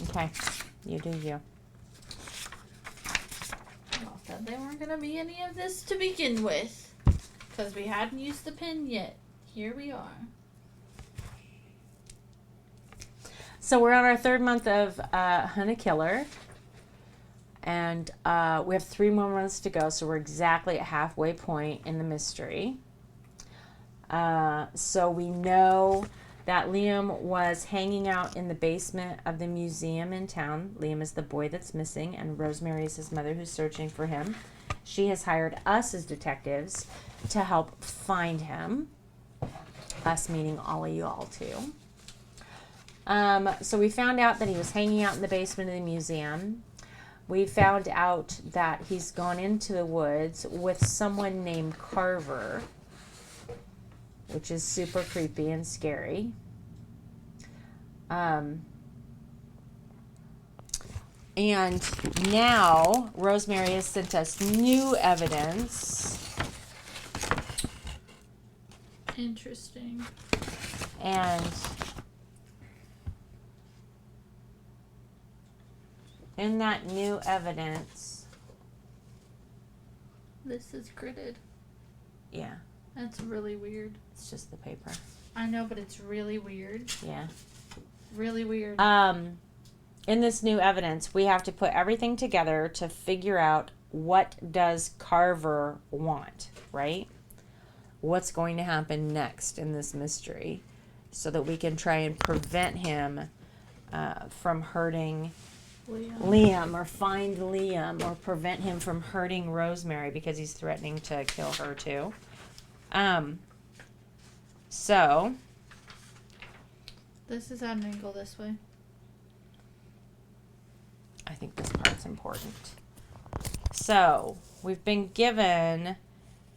Okay. You do you. Well, said they weren't gonna be any of this to begin with. Because we hadn't used the pen yet. Here we are. So we're on our 3rd month of Hunt a Killer. And we have 3 more months to go, so we're exactly at halfway point in the mystery. So we know that Liam was hanging out in the basement of the museum in town. Liam is the boy that's missing, and Rosemary is his mother who's searching for him. She has hired us as detectives to help find him. Us meaning all of y'all too. So we found out that he was hanging out in the basement of the museum. We found out that he's gone into the woods with someone named Carver, which is super creepy and scary. And now Rosemary has sent us new evidence. Interesting. And in that new evidence, This is gridded. yeah, That's really weird. it's just the paper. I know, but it's really weird. Yeah. Really weird. In this new evidence, we have to put everything together to figure out what does Carver want, right? What's going to happen next in this mystery so that we can try and prevent him from hurting Liam or find Liam or prevent him from hurting Rosemary because he's threatening to kill her too. So This is at an angle this way. I think this part's important. So we've been given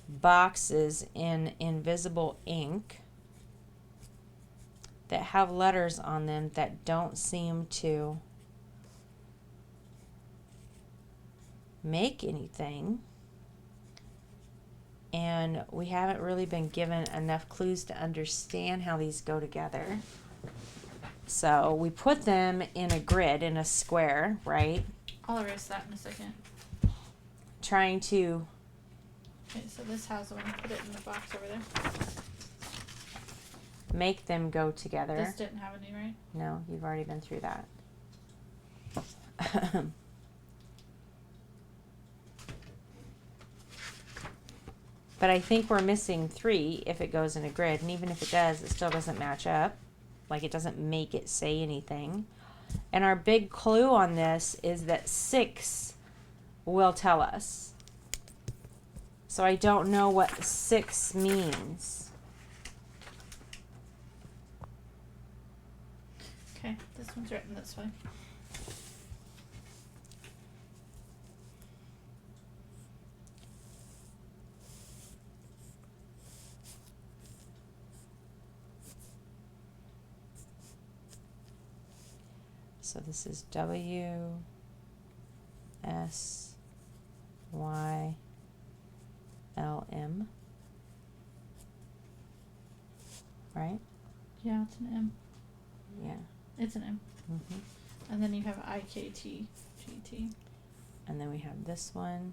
boxes in invisible ink that have letters on them that don't seem to make anything. And we haven't really been given enough clues to understand how these go together. So we put them in a grid, in a square, right? I'll erase that in a second. Trying to Okay, so this has one. Put it in the box over there. make them go together. This didn't have any, right? No, you've already been through that. But I think we're missing 3 if it goes in a grid. And even if it does, it still doesn't match up. Like, it doesn't make it say anything. And our big clue on this is that 6 will tell us. So I don't know what 6 means. Okay, this one's written this way. So this is W S Y L M. Right? Yeah, it's an M. Yeah. It's an M. hmm And then you have IKT, GT. And then we have this one.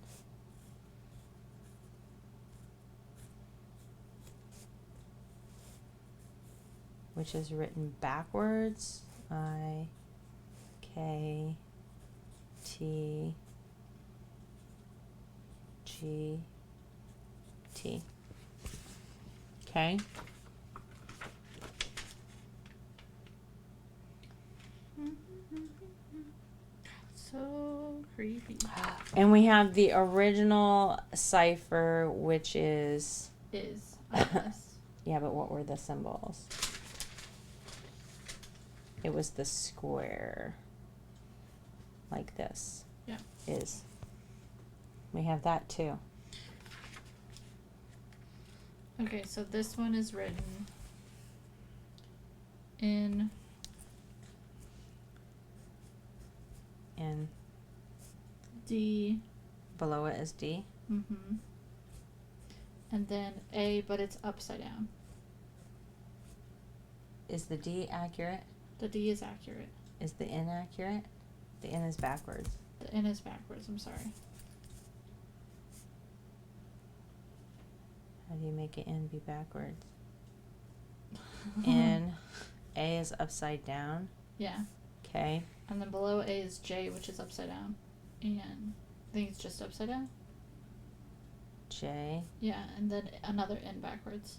which is written backwards. I K T G T. Okay. So creepy. And we have the original cipher, which is, Is us. yeah, but what were the symbols? It was the square. Like this. Yeah. Is. We have that too. Okay, so this one is written in And D. below it is D. Mm-hmm. And then A, but it's upside down. Is the D accurate? The D is accurate. Is the N accurate? The N is backwards. The N is backwards. I'm sorry. How do you make an N be backwards? N. A is upside down. Yeah. Okay. And then below A is J, which is upside down. And I think it's just upside down. J. Yeah, and then another N backwards.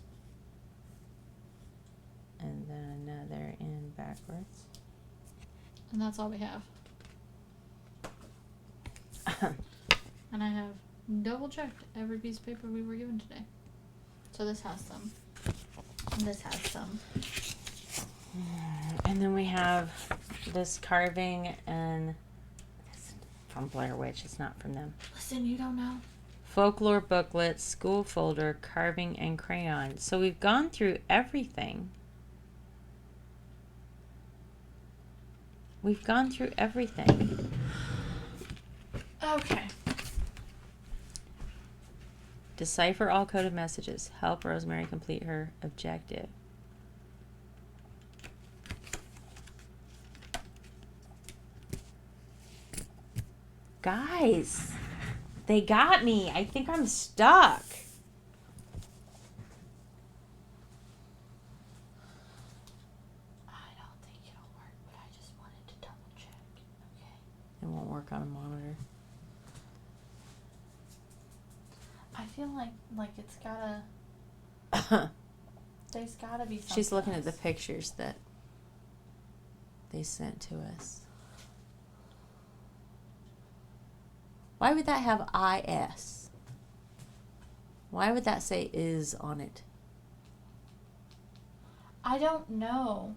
And then another N backwards. And that's all we have. And I have double checked every piece of paper we were given today. So this has some. And this has some. And then we have this carving and this from Blair Witch. It's not from them. Listen, you don't know. Folklore booklet, school folder, carving, and crayon. So we've gone through everything. We've gone through everything. Okay. Decipher all coded messages. Help Rosemary complete her objective. Guys, they got me. I think I'm stuck. I don't think it'll work, but I just wanted to double check. Okay. It won't work on a monitor. I feel like it's gotta. There's gotta be something. She's looking at the else. pictures that they sent to us. Why would that have IS? Why would that say is on it? I don't know.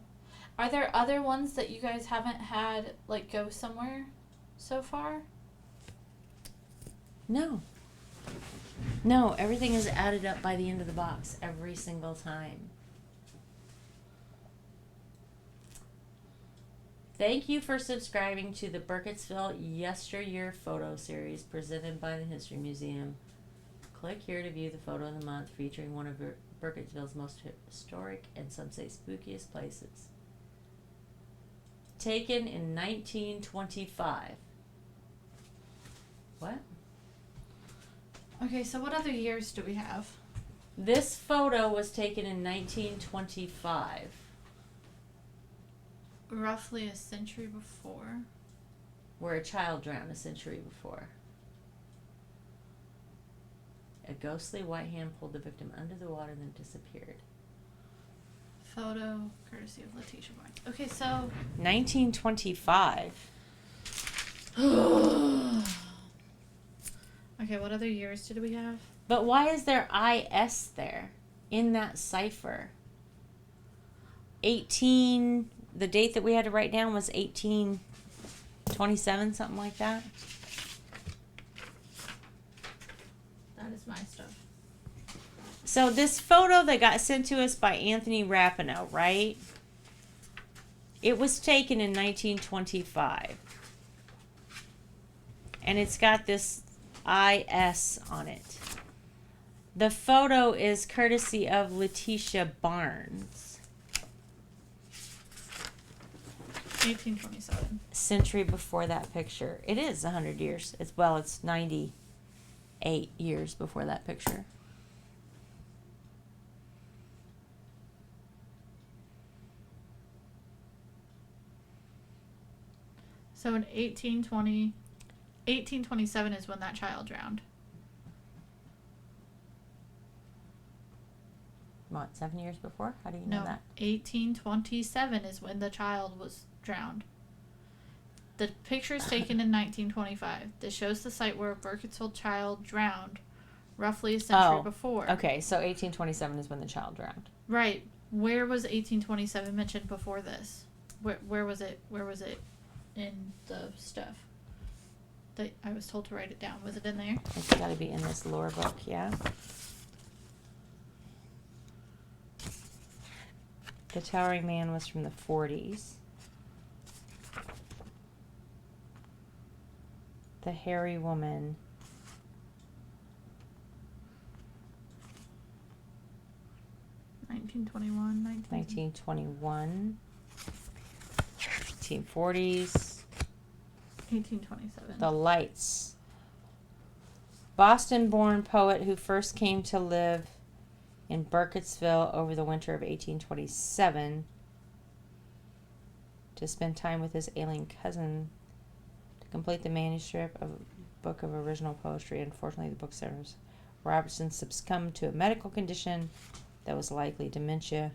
Are there other ones that you guys haven't had like go somewhere so far? No. No, everything is added up by the end of the box every single time. Thank you for subscribing to the Burkittsville Yesteryear Photo Series presented by the History Museum. Click here to view the photo of the month featuring one of Burkittsville's most historic and some say spookiest places. Taken in 1925. What? Okay, so what other years do we have? This photo was taken in 1925. Roughly a century before. Where a child drowned a century before. A ghostly white hand pulled the victim under the water and then disappeared. Photo courtesy of Letitia Barnes. Okay, so 1925. okay, what other years did we have? But why is there IS there in that cipher? 18, the date that we had to write down was 1827, something like that. That is my stuff. So this photo that got sent to us by Anthony Rapinoe, right? It was taken in 1925. And it's got this IS on it. The photo is courtesy of Letitia Barnes. 1827. Century before that picture. It is 100 years. It's 98 years before that picture. So in 1827 is when that child drowned. What, 7 years before? How do you No, know that? 1827 is when the child was drowned. The picture is taken in 1925. This shows the site where a Burkittsville child drowned roughly a century before. Okay, so 1827 is when the child drowned. Right. Where was 1827 mentioned before this? Where was it? Where was it in the stuff? That I was told to write it down. Was it in there? It's got to be in this lore book, yeah. The Towering Man was from the 40s. The Hairy Woman. Nineteen 1921. 1840s. 1827. The Lights. Boston-born poet who first came to live in Burkittsville over the winter of 1827 to spend time with his ailing cousin to complete the manuscript of a book of original poetry. Unfortunately, the book serves Robertson succumbed to a medical condition that was likely dementia.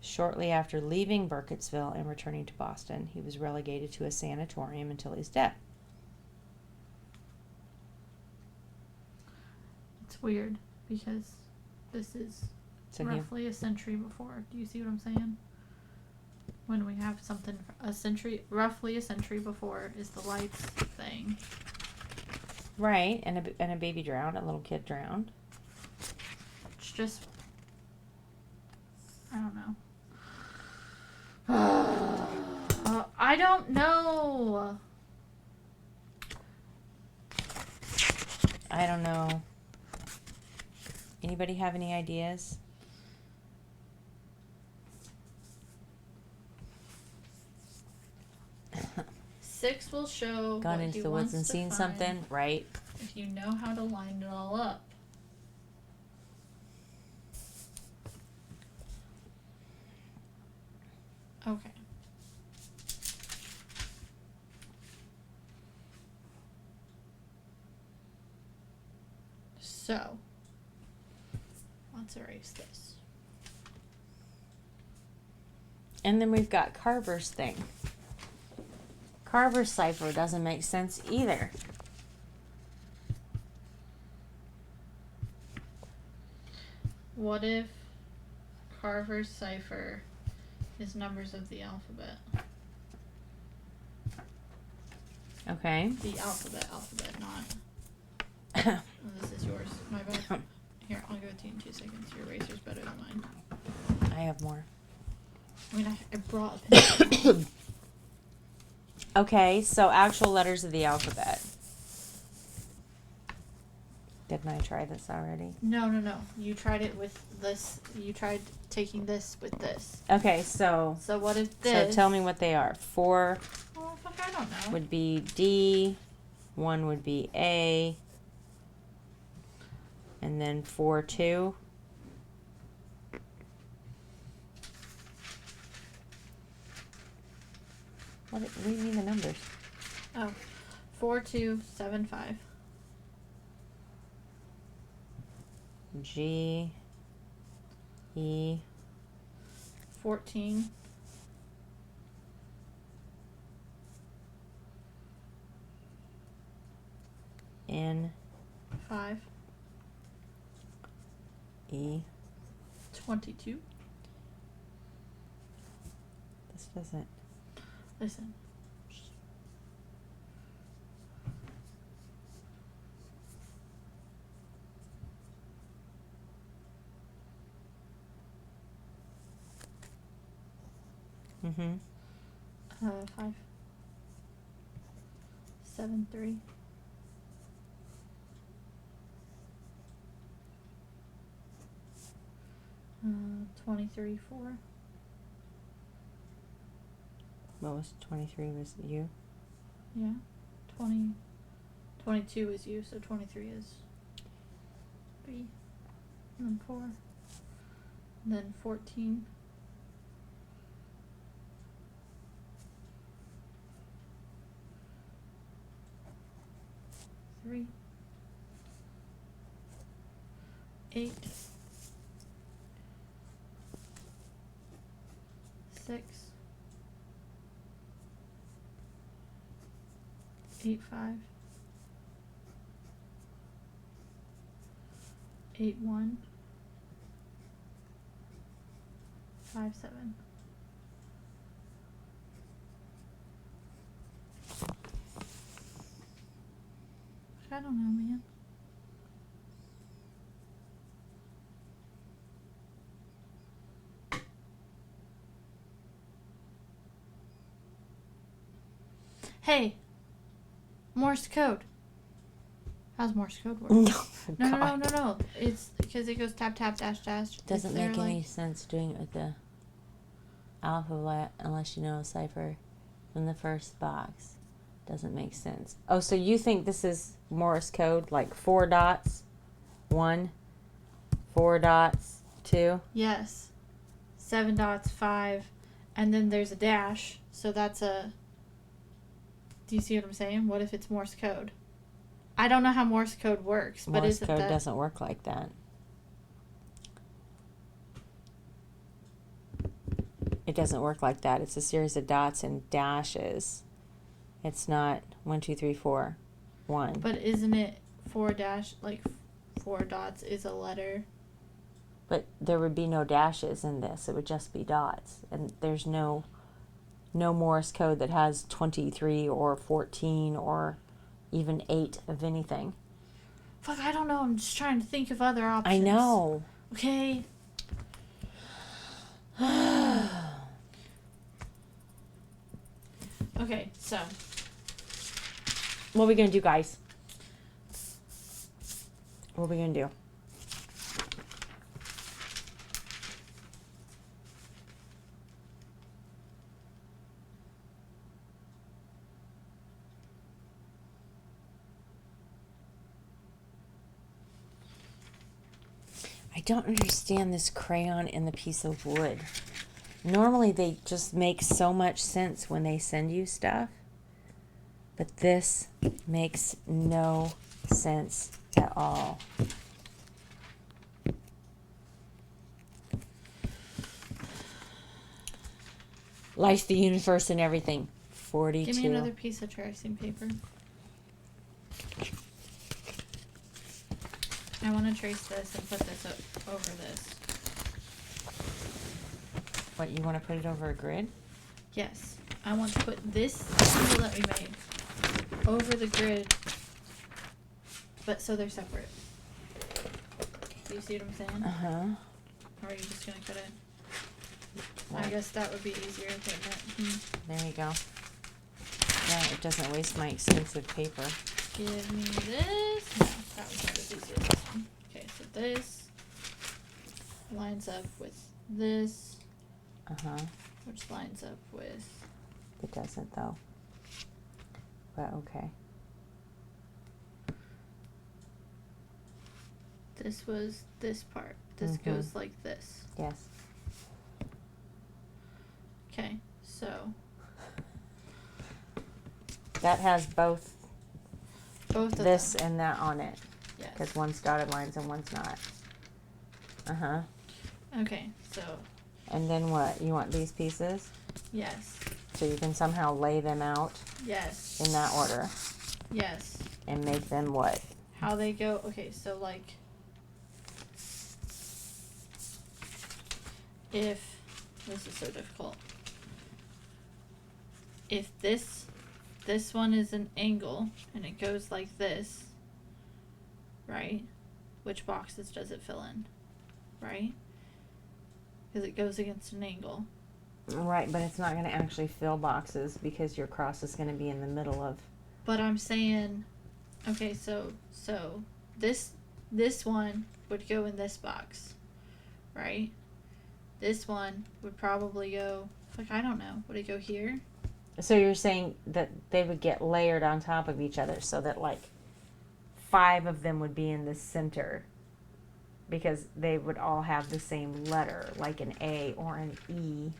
Shortly after leaving Burkittsville and returning to Boston, he was relegated to a sanatorium until his death. It's weird because this is So he, roughly a century before. Do you see what I'm saying? When we have something roughly a century before is the Lights thing. right, and a baby drowned, a little kid drowned. It's just, I don't know. I don't know. I don't know. Anybody have any ideas? Six will show Gone what into he the woods wants and to seen find something? Right. if you know how to line it all up. Okay. So, let's erase this. And then we've got Carver's thing. Carver's cipher doesn't make sense either. What if Carver's cipher is numbers of the alphabet? Okay. The alphabet, not. This is yours. My bad. Here, I'll give it to you in 2 seconds. Your eraser's better than mine. I have more. I mean, I brought a pencil. Okay, so actual letters of the alphabet. Didn't I try this already? No. You tried it with this. You tried taking this with this. Okay, so So what if this? so tell me what they are. 4 Oh, fuck, I don't know. would be D, 1 would be A, and then 4, 2. What do you mean the numbers? Oh, 4275. G, E, 14. N, 5. E. 22. This doesn't. Listen. Mm-hmm. 5. 7 3. 23 4. What was 23? Was it you? Yeah. 22 is you, so 23 is B. And then 4. And then 14. 3, 8, 6, 8, 5, 8, 1, 5, 7. I don't know, man. Hey, Morse code. How's Morse code work? No. It's because it goes tap tap dash dash. Doesn't make any sense doing it with the alphabet unless you know a cipher from the first box. Doesn't make sense. Oh, so you think this is Morse code, like 4 dots, 1, 4 dots, 2? Yes. 7 dots, 5, and then there's a dash. So that's a. Do you see what I'm saying? What if it's Morse code? I don't know how Morse code works, but Morse isn't code that doesn't work like that. It doesn't work like that. It's a series of dots and dashes. It's not 1, 2, 3, 4, 1. But isn't it 4 dash, like 4 dots is a letter? But there would be no dashes in this. It would just be dots. And there's no Morse code that has 23 or 14 or even 8 of anything. Fuck, I don't know. I'm just trying to think of other options. I know. Okay. Okay, so What are we going to do, guys? What are we going to do? I don't understand this crayon and the piece of wood. Normally they just make so much sense when they send you stuff. But this makes no sense at all. Life, the universe, and everything. 42. give me another piece of tracing paper. I want to trace this and put this over this. What, you want to put it over a grid? Yes. I want to put this symbol that we made over the grid, but so they're separate. Do you see what I'm saying? Uh-huh. Or are you just going to cut it? I guess that would be easier, wouldn't it? There you go. Yeah, it doesn't waste my expensive paper. Give me this. No, that was not as easy as this one. Okay, so this lines up with this, Uh-huh. which lines up with It doesn't, though. But okay. this was this part. This Mhm. goes like this. Yes. Okay, so That has both both of this them. and that on it. Yes. Because one's dotted lines and one's not. Uh-huh. Okay, so And then what? You want these pieces? yes, So you can somehow lay them out yes, in that order yes. and make them what? How they go? Okay, so like if this is so difficult. If this one is an angle and it goes like this, right? Which boxes does it fill in? Right? Because it goes against an angle. Right, but it's not going to actually fill boxes because your cross is going to be in the middle of... But I'm saying, okay, so this one would go in this box, right? This one would probably go, like, I don't know, would it go here? So you're saying that they would get layered on top of each other so that, like, 5 of them would be in the center because they would all have the same letter, like an A or an E,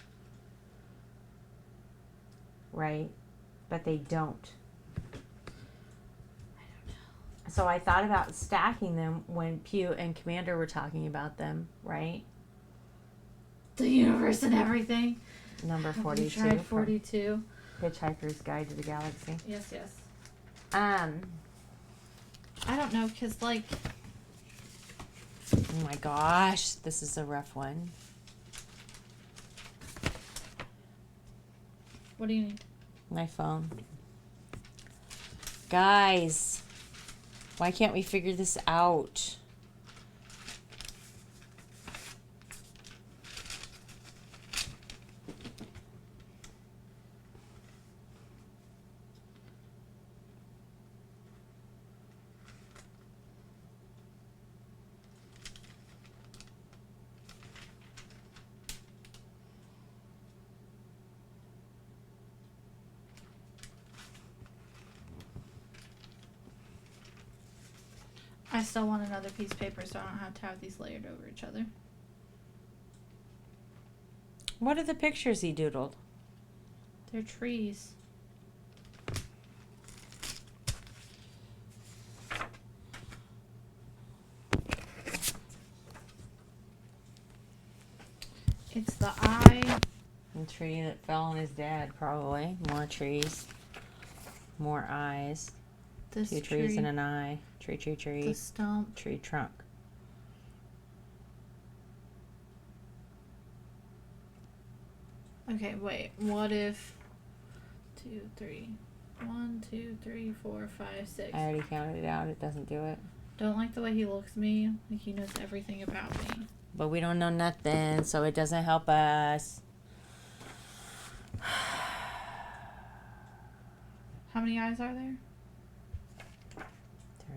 right? But they don't. So I thought about stacking them when Pew and Commander were talking about them, right? The universe and everything. Number Have you 42 tried from 42? Hitchhiker's Guide to the Galaxy. Yes, yes. Um, I don't know, because, like, oh my gosh, this is a rough one. what do you need? My phone. Guys, why can't we figure this out? I still want another piece of paper so I don't have to have these layered over each other. What are the pictures he doodled? They're trees. It's the eye. A tree that fell on his dad, probably. More trees. More eyes. This Two tree. trees and an eye. Tree, tree, tree. The stump. Tree trunk. Okay, wait. What if 2, 3, 1, 2, 3, 4, 5, 6. I already counted it out. It doesn't do it. Don't like the way he looks at me. Like he knows everything about me. But we don't know nothing, so it doesn't help us. How many eyes are there?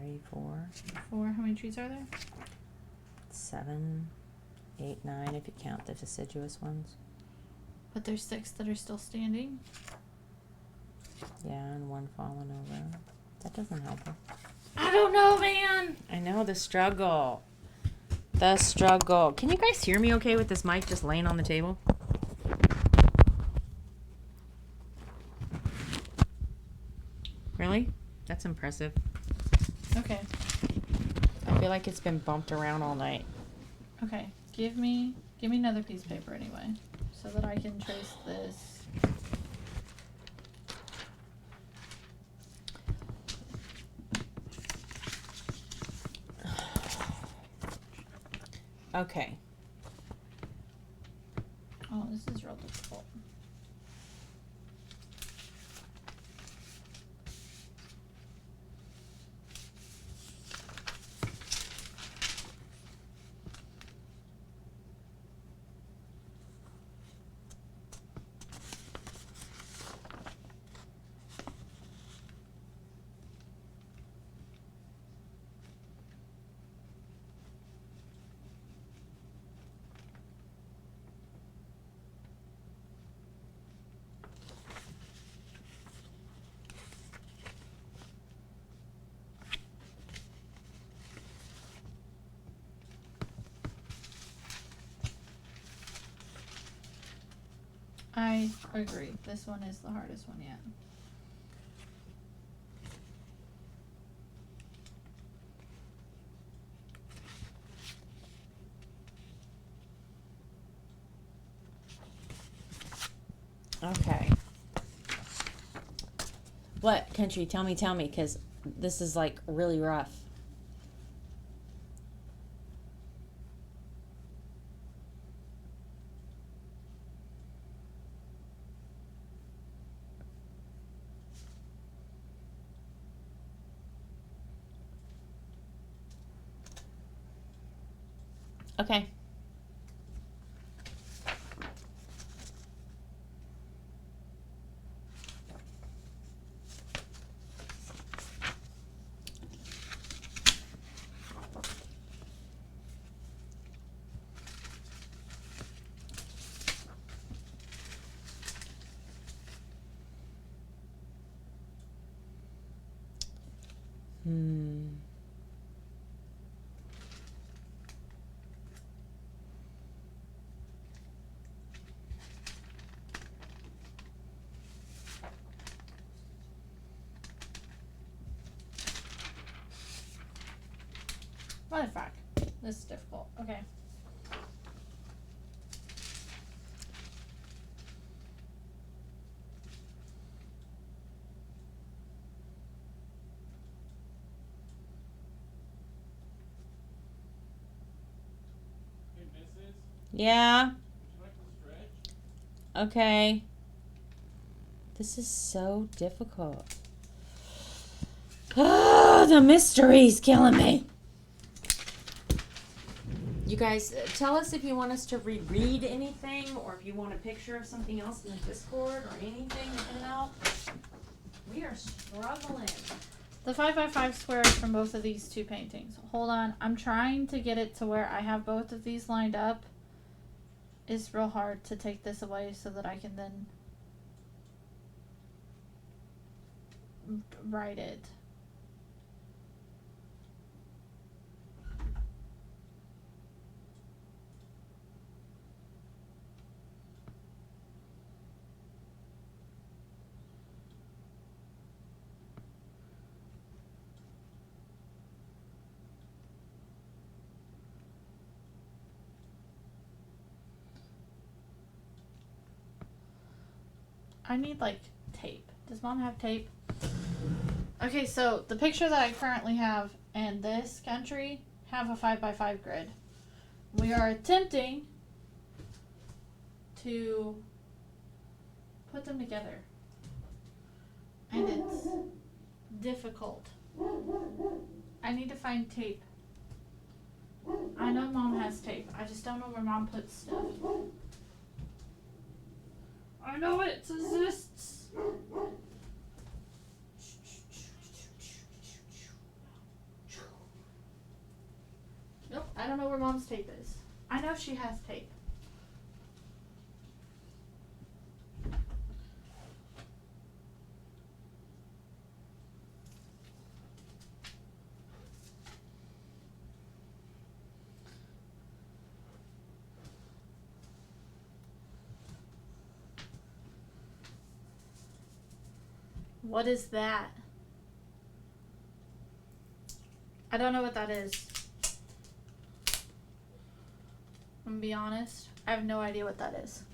3, 4, 4. How many trees are there? 7, 8, 9, if you count the deciduous ones. But there's 6 that are still standing. Yeah, and one falling over. That doesn't help us. I don't know, man. I know the struggle. The struggle. Can you guys hear me okay with this mic just laying on the table? Really? That's impressive. Okay. I feel like it's been bumped around all night. Okay. Give me another piece of paper anyway, so that I can trace this. Okay. Oh, this is real difficult. I agree. This one is the hardest one yet. Okay. What, Country? Tell me, because this is like really rough. Okay. What the fuck? This is difficult. Okay. Yeah. Okay. This is so difficult. Ah, the mystery's killing me. You guys, tell us if you want us to reread anything or if you want a picture of something else in the Discord or anything to get out. We are struggling. The 5x5 squares from both of these two paintings. Hold on. I'm trying to get it to where I have both of these lined up. It's real hard to take this away so that I can then write it. I need like tape. Does mom have tape? Okay, so the picture that I currently have and this country have a 5x5 grid. We are attempting to put them together. And it's difficult. I need to find tape. I know mom has tape. I just don't know where mom puts stuff. I know it exists. Nope, I don't know where mom's tape is. I know she has tape. What is that? I don't know what that is. I'm gonna be honest. I have no idea what that is.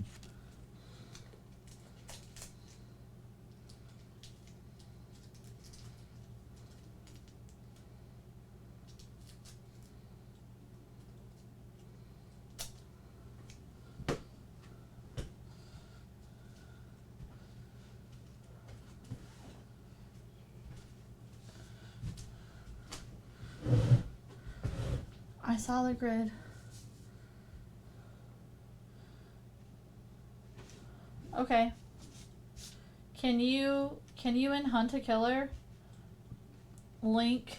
I saw the grid. Okay. Can you in Hunt a Killer link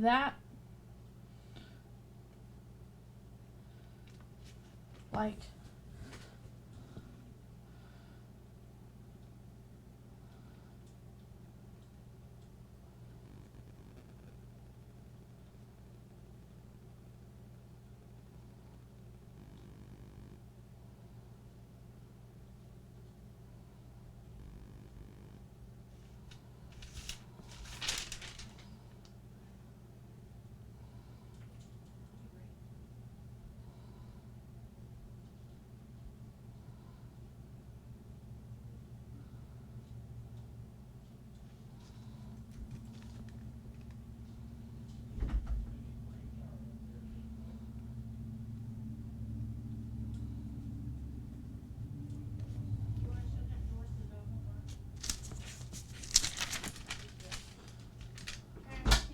that like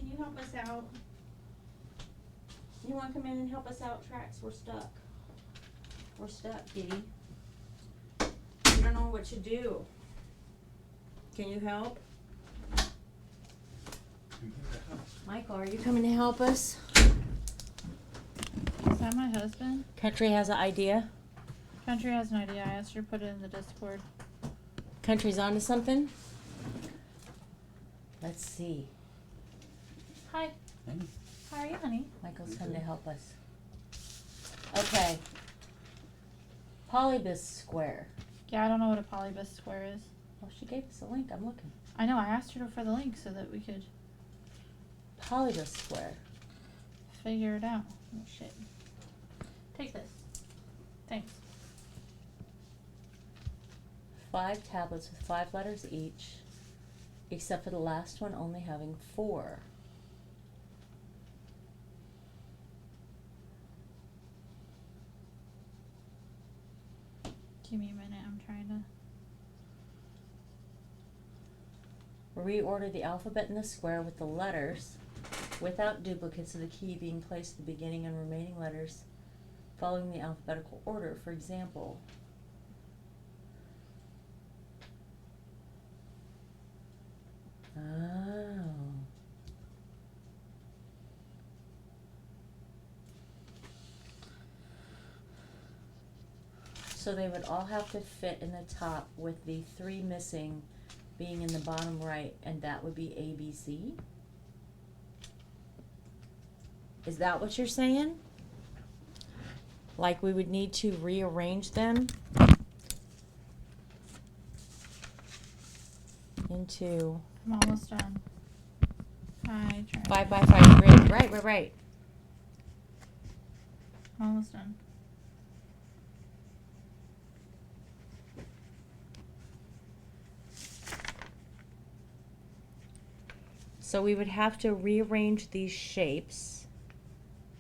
Can you help us out? You want to come in and help us out, Trax? We're stuck. We're stuck, Kitty. We don't know what to do. Can you help? Michael, are you coming to help us? is that my husband? Country has an idea. Country has an idea. I asked her to put it in the Discord. Country's onto something. Let's see. Hi. How are you, honey? Michael's come to help us. Okay. Polybus square. Yeah, I don't know what a polybus square is. Oh, she gave us a link. I'm looking. I know. I asked her for the link so that we could Hollywood Square. Figure it out. Oh shit. Take this. Thanks. 5 tablets with 5 letters each, except for the last one only having 4. Give me a minute. I'm trying to. Reorder the alphabet in the square with the letters without duplicates of the key being placed at the beginning and remaining letters following the alphabetical order. For example, so they would all have to fit in the top with the 3 missing being in the bottom right, and that would be ABC? Is that what you're saying? Like we would need to rearrange them into I'm almost done. I tried. 5 by 5 grid. Right. I'm almost done. So we would have to rearrange these shapes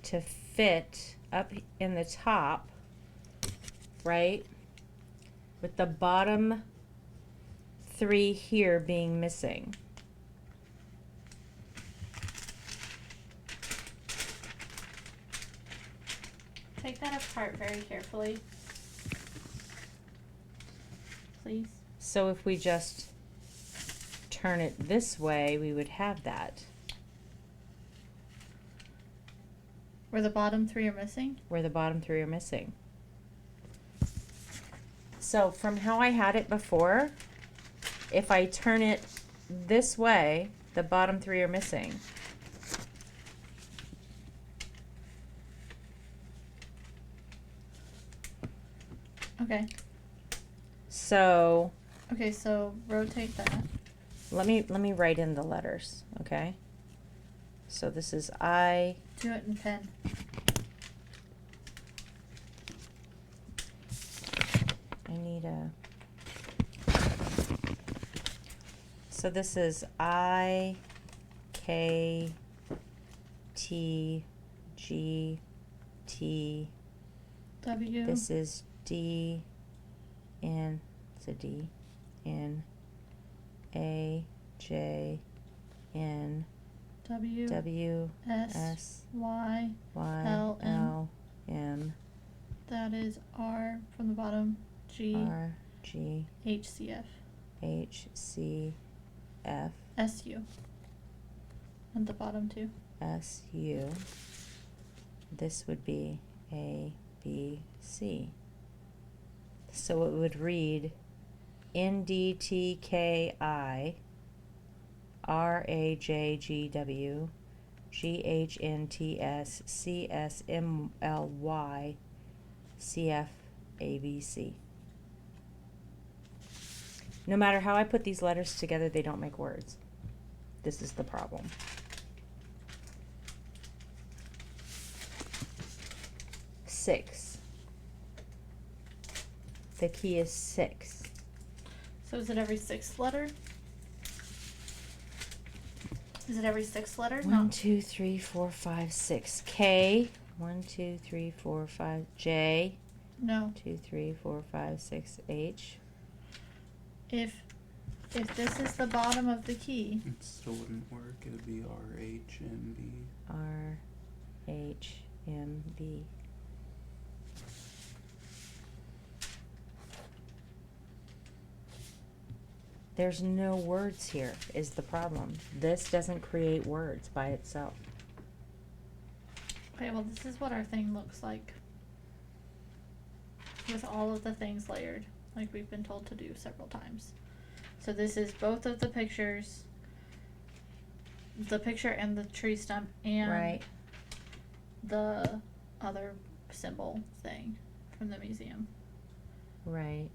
to fit up in the top, right? With the bottom 3 here being missing. Take that apart very carefully. Please. So if we just turn it this way, we would have that. Where the bottom 3 are missing? Where the bottom 3 are missing. So from how I had it before, if I turn it this way, the bottom 3 are missing. Okay. So Okay, so rotate that. let me write in the letters, okay? So this is I. Do it in pen. I need a. So this is I, K, T, G, T. W. This is D, N. It's a D, N, A, J, N, W. W, S. S, Y. Y, L, M. L, M, That is R from the bottom. G. R, G, H. C. F. H, C, F, S. U. And the bottom 2. S, U. This would be A, B, C. So it would read N, D, T, K, I, R, A, J, G, W, G, H, N, T, S, C, S, M, L, Y, C, F, A, B, C. No matter how I put these letters together, they don't make words. This is the problem. Six. The key is 6. So is it every 6th letter? Is it every 6th letter? 1, 2, 3, 4, 5, 6. K. 1, 2, 3, 4, 5. J. No. 2, 3, 4, 5, 6. H. If this is the bottom of the key, It still wouldn't work. It would be R, H, M, B. R. H. M. B. There's no words here, is the problem. This doesn't create words by itself. okay, well this is what our thing looks like. With all of the things layered, like we've been told to do several times. So this is both of the pictures, the picture and the tree stump, and Right. the other symbol thing from the museum. Right.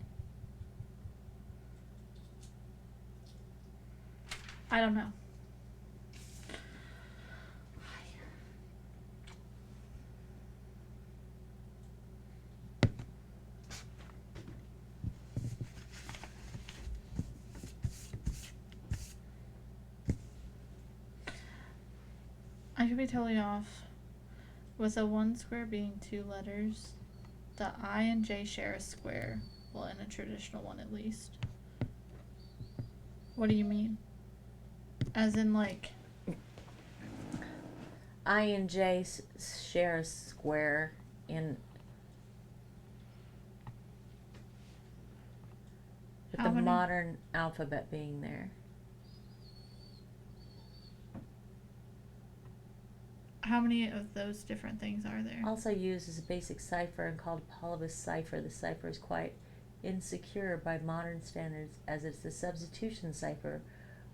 I don't know. I could be totally off. With a 1 square being 2 letters, the I and J share a square. Well, in a traditional one at least. What do you mean? As in, like, I and J share a square in. With How the many? modern alphabet being there. how many of those different things are there? Also used as a basic cipher and called Polybius cipher. The cipher is quite insecure by modern standards as it's a substitution cipher,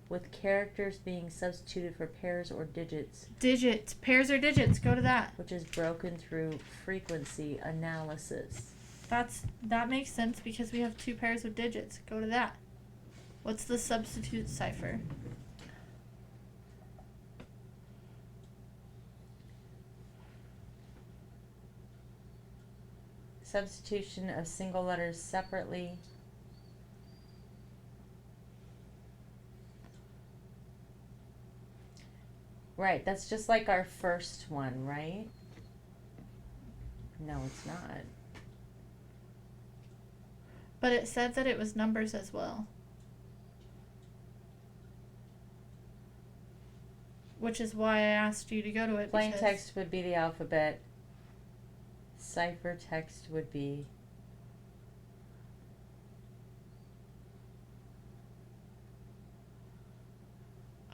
with characters being substituted for pairs or digits, Digits. Pairs or digits. Go to that. which is broken through frequency analysis. That makes sense because we have 2 pairs of digits. Go to that. What's the substitute cipher? Substitution of single letters separately. Right, that's just like our first one, right? No, it's not. But it said that it was numbers as well. Which is why I asked you to go to it. Plain because text would be the alphabet. Cipher text would be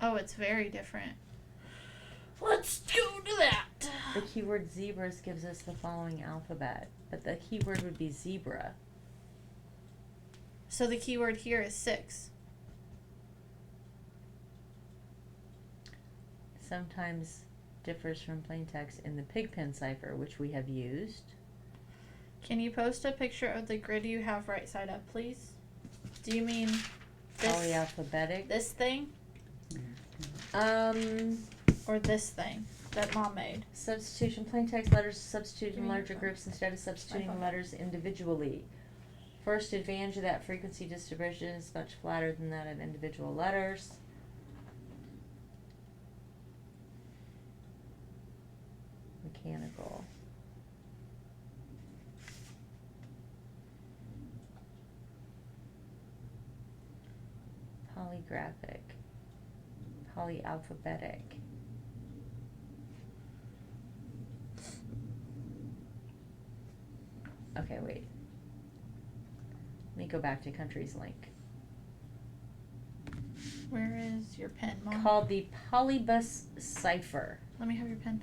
Oh, it's very different. Let's go to that. the keyword zebras gives us the following alphabet, but the keyword would be zebra. So the keyword here is 6. Sometimes differs from plain text in the pigpen cipher, which we have used. Can you post a picture of the grid you have right side up, please? Do you mean this, Polyalphabetic. this thing Um, or this thing that Mom made? substitution, plain text letters substituted Give in me your larger phone. groups instead of substituting phone. letters individually. First advantage of that frequency distribution is much flatter than that of individual letters. Mechanical. Polygraphic. Polyalphabetic. Okay, wait. Let me go back to countries link. Where is your pen, Mom? Called the Polybus cipher. Let me have your pen.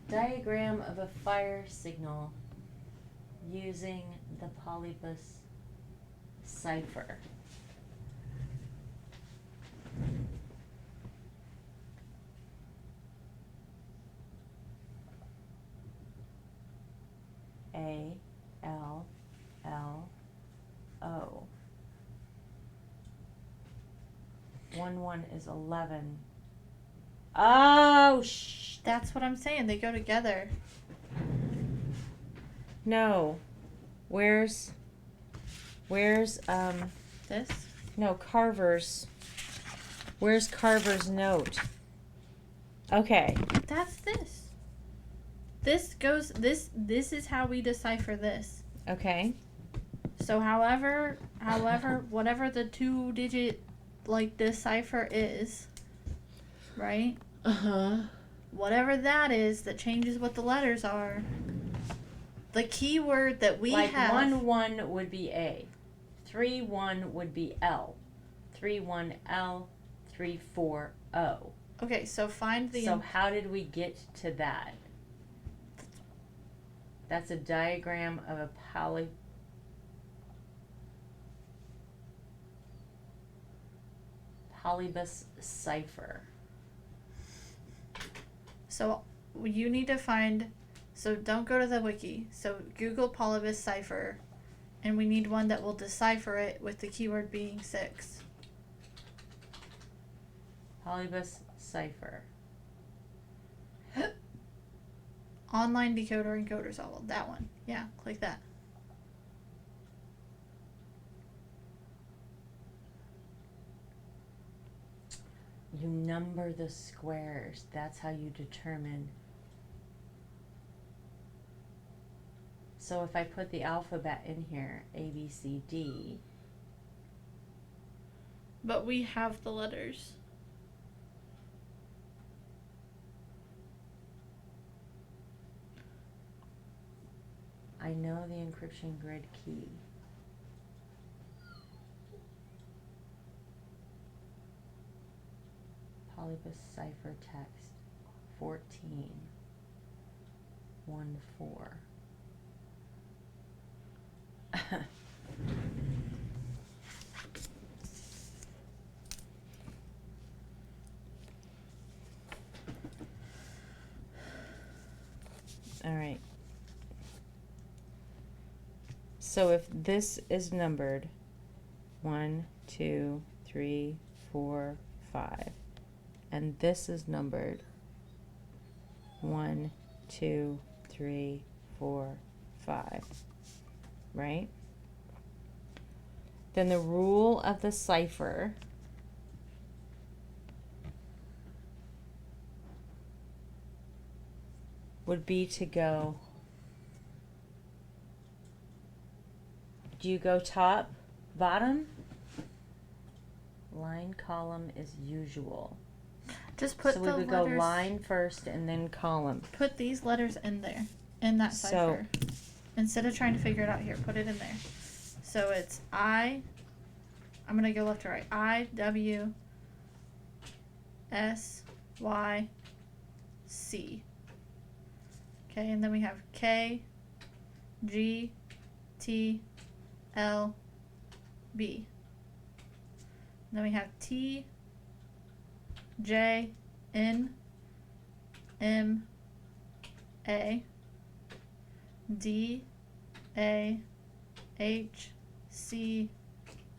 Diagram of a fire signal using the Polybus cipher. A L L O. 1 is 11. Oh, That's what I'm saying. They go together. no. Where's This? no, Carver's. Where's Carver's note? Okay. That's this. This goes. This is how we decipher this. Okay. So, however, whatever the 2-digit like this cipher is, right? Uh-huh. Whatever that is that changes what the letters are. The keyword that we Like have. 1 would be A. 3-1 would be L. 3-1 L. 3-4 O. Okay, so find the. So how did we get to that? That's a diagram of a Polybus cipher. So you need to find. So don't go to the wiki. So Google Polybus cipher, and we need one that will decipher it with the keyword being 6. Polybus cipher. Online decoder encoder solved. That one. Yeah, click that. You number the squares. That's how you determine. So if I put the alphabet in here, A, B, C, D, But we have the letters. I know the encryption grid key. Polybus cipher text 1414. All right. So if this is numbered 1, 2, 3, 4, 5, and this is numbered 1, 2, 3, 4, 5, right? Then the rule of the cipher would be to go. Do you go top, bottom? Line, column is usual. Just put So the we would go letters. line first and then column. Put these letters in there, in that So- cipher. Instead of trying to figure it out here, put it in there. So it's I'm gonna go left to right. I, W, S, Y, C. Okay, and then we have K, G, T, L, B. And then we have T, J, N, M, A, D, A, H, C,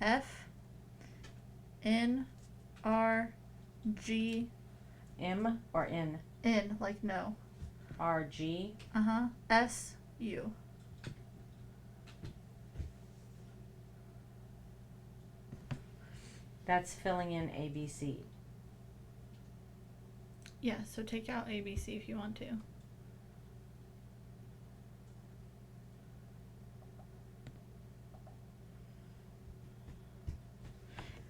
F, N, R, G, M or N? N, like no. R, G. S, U. That's filling in A, B, C. Yeah, so take out ABC if you want to.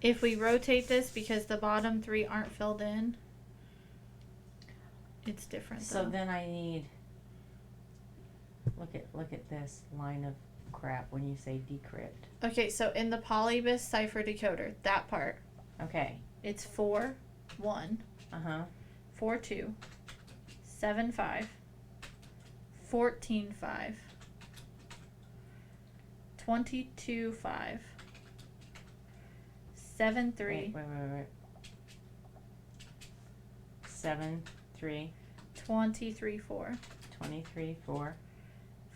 If we rotate this because the bottom three aren't filled in, it's different. So though. then I need. Look at this line of crap when you say decrypt. Okay, so in the Polybus cipher decoder, that part, Okay. it's 4, 1, Uh huh. 4, 2, 7, 5, 14, 5, 22, 5, 7, 3, Wait. 7, 3, 23, 4, 23, 4,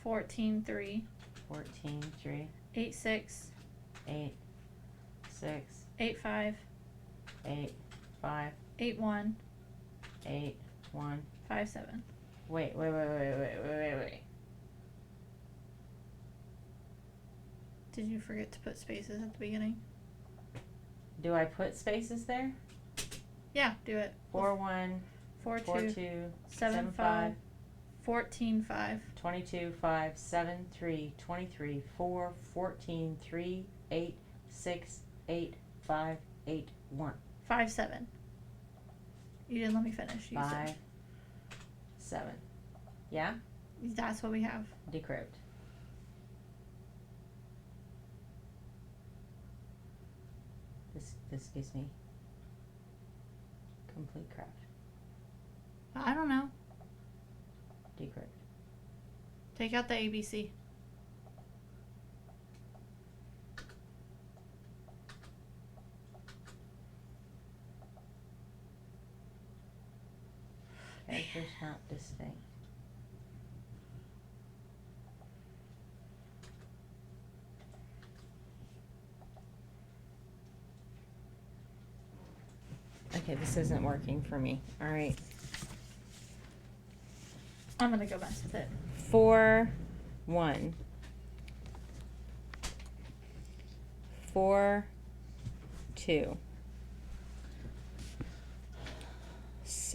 14, 3, 14, 3, 8, 6, 8, 6, 8, 5, 8, 5, 8, 1, 8, 1. 5, 7. Wait. Did you forget to put spaces at the beginning? Do I put spaces there? Yeah, do it. 4, 1, 4, 4, 2, 2, 7, 5, 14, 5, 22, 5, 7, 3, 23, 4, 14, 3, 8, 6, 8, 5, 8, 1. 5, 7. You didn't let me finish. You 5, said 7. Yeah? that's what we have. Decrypt. This gives me complete crap. I don't know. Decrypt. Take out the ABC. Characters not distinct. Okay, this isn't working for me. All right. I'm gonna go mess with it. 4, 1. 4, 2.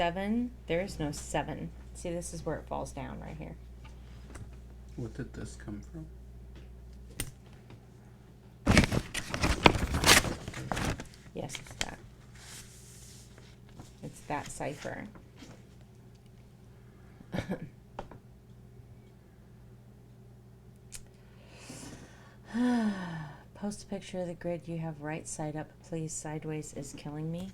7. There is no 7. See, this is where it falls down right here. What did this come from? Yes, it's that. It's that cipher. Post a picture of the grid you have right side up, please. Sideways is killing me.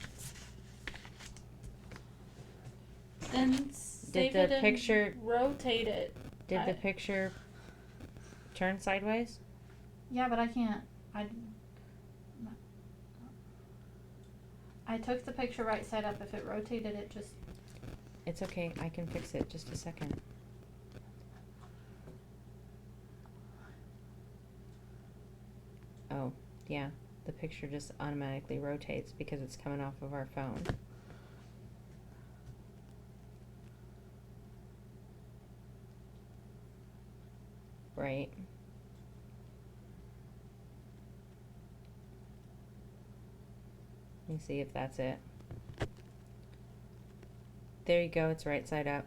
Then save the it and picture- rotate it. Did the I- picture turn sideways? Yeah, but I can't. I took the picture right side up. If it rotated, it just. It's okay. I can fix it. Just a second. Oh, yeah. The picture just automatically rotates because it's coming off of our phone. Right. Let me see if that's it. There you go, it's right side up.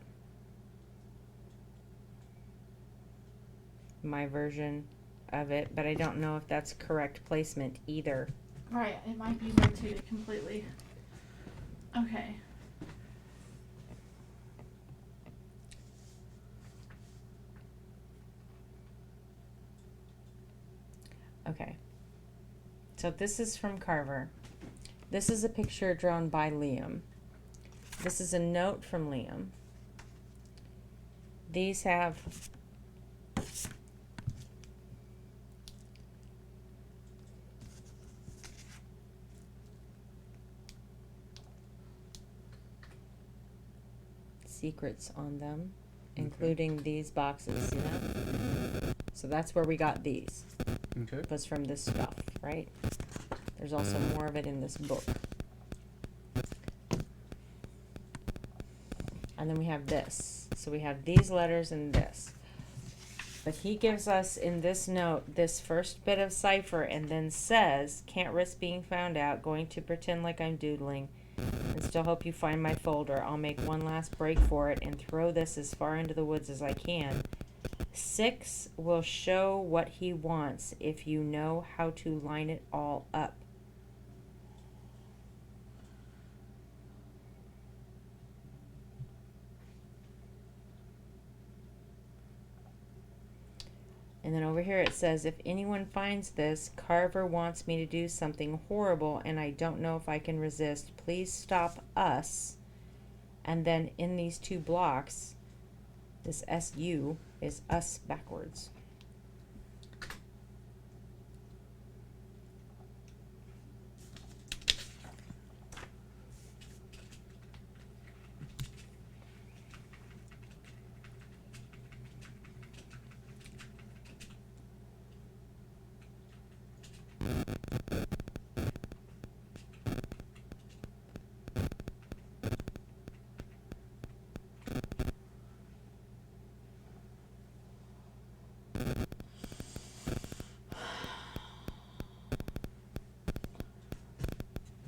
My version of it, but I don't know if that's correct placement either. Right, it might be rotated completely. Okay. Okay. So this is from Carver. This is a picture drawn by Liam. This is a note from Liam. These have secrets on them, including these boxes. See that? So that's where we got these. Okay. Was from this stuff, right? There's also more of it in this book. And then we have this. So we have these letters and this. But he gives us in this note this first bit of cipher and then says, can't risk being found out, going to pretend like I'm doodling and still hope you find my folder. I'll make one last break for it and throw this as far into the woods as I can. 6 will show what he wants if you know how to line it all up. And then over here it says, if anyone finds this, Carver wants me to do something horrible and I don't know if I can resist. Please stop us. And then in these 2 blocks, this SU is us backwards.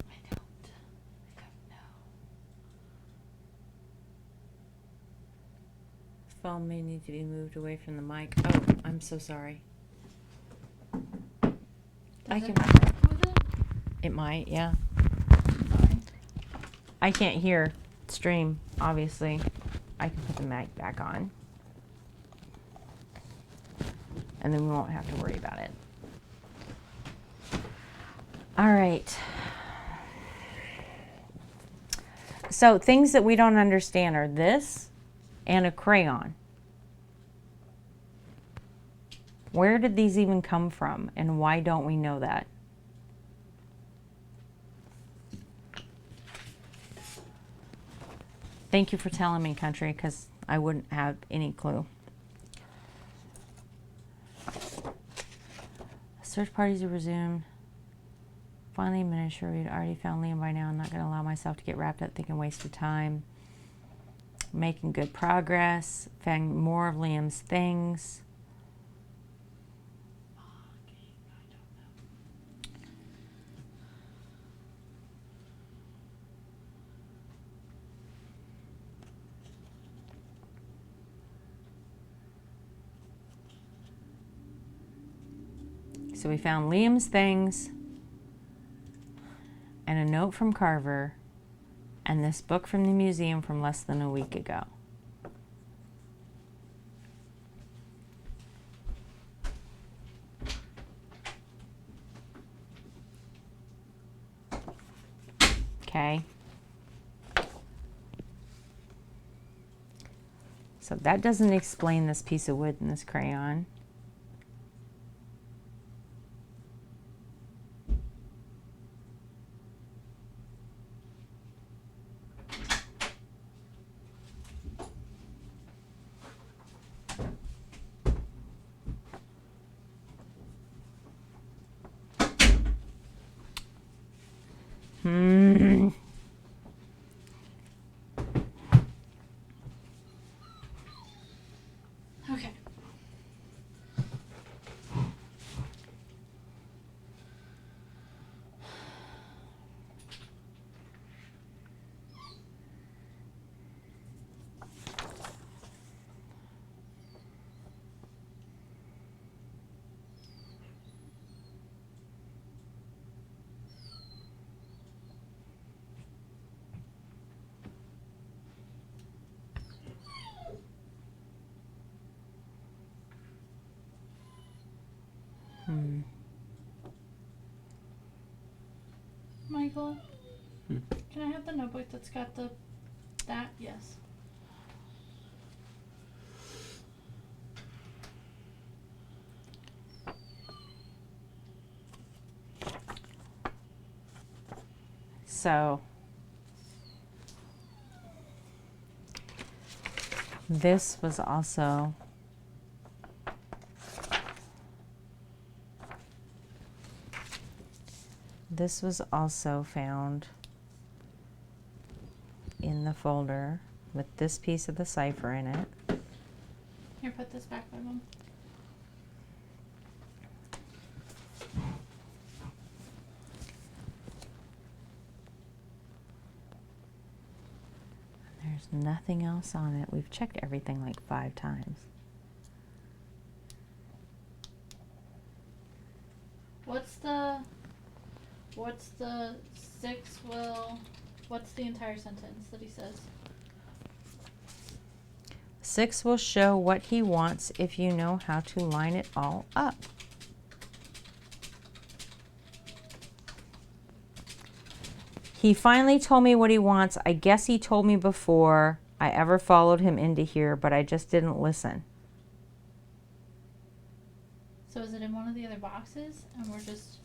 I don't know. Phone may need to be moved away from the mic. Oh, I'm so sorry. I Does can. it work with it? It might, yeah. Sorry. I can't hear stream, obviously. I can put the mic back on. And then we won't have to worry about it. All right. So things that we don't understand are this and a crayon. Where did these even come from and why don't we know that? Thank you for telling me, country, because I wouldn't have any clue. Search parties are resumed. Finally, I'm sure we'd already found Liam by now. I'm not going to allow myself to get wrapped up thinking waste of time. Making good progress. Found more of Liam's things. So we found Liam's things and a note from Carver and this book from the museum from less than a week ago. Okay. So that doesn't explain this piece of wood and this crayon. Okay. Michael, can I have the notebook that's got that? Yes. So this was also found in the folder with this piece of the cipher in it. Here, put this back by Mom. There's nothing else on it. We've checked everything like 5 times. What's the 6 will, what's the entire sentence that he says? 6 will show what he wants if you know how to line it all up. He finally told me what he wants. I guess he told me before I ever followed him into here, but I just didn't listen. So is it in one of the other boxes and we're just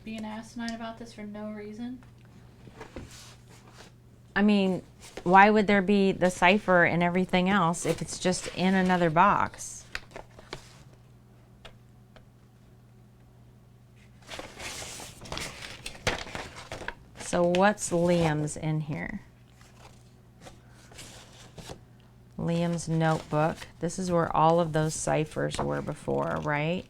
being asinine about this for no reason? I mean, why would there be the cipher and everything else if it's just in another box? So what's Liam's in here? Liam's notebook. This is where all of those ciphers were before, right?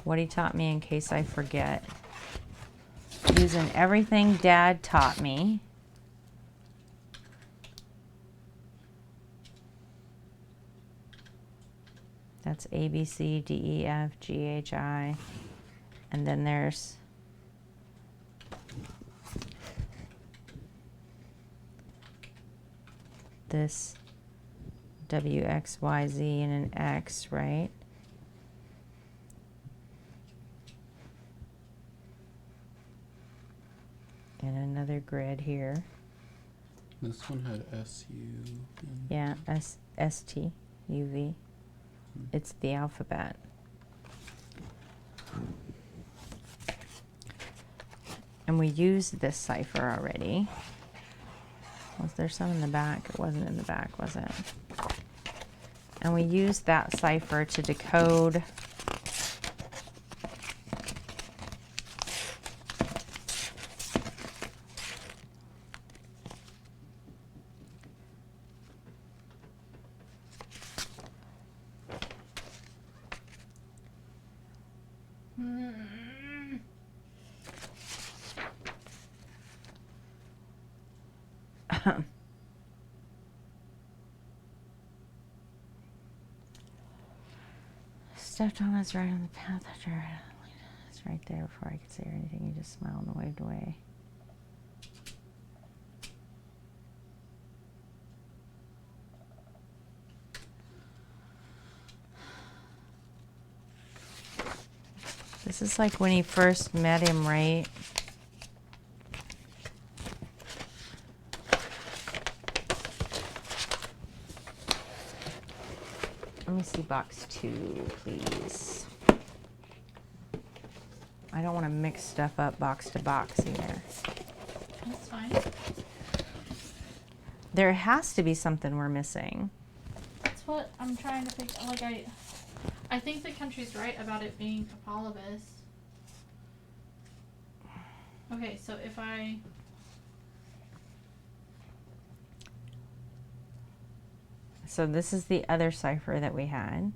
What he taught me in case I forget. Using everything Dad taught me. That's A, B, C, D, E, F, G, H, I. And then there's this W, X, Y, Z, and an X, right? And another grid here. This one had SU. Yeah, S, T, U, V. It's the alphabet. And we used this cipher already. Was there some in the back? It wasn't in the back, was it? And we used that cipher to decode stepped on us right on the path after it's right there before I could say anything. He just smiled and waved away. This is like when he first met him, right? Let me see box 2, please. I don't want to mix stuff up box to box either. That's fine. There has to be something we're missing. That's what I'm trying to figure. Like I think the country's right about it being Apollobus. Okay, so if I So this is the other cipher that we had.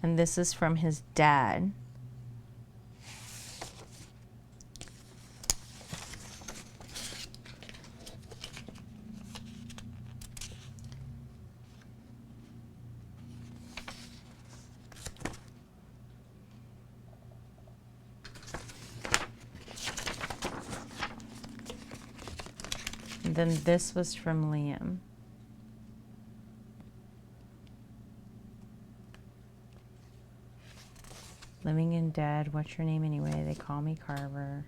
And this is from his dad. And then this was from Liam. Living and dead. What's your name anyway? They call me Carver.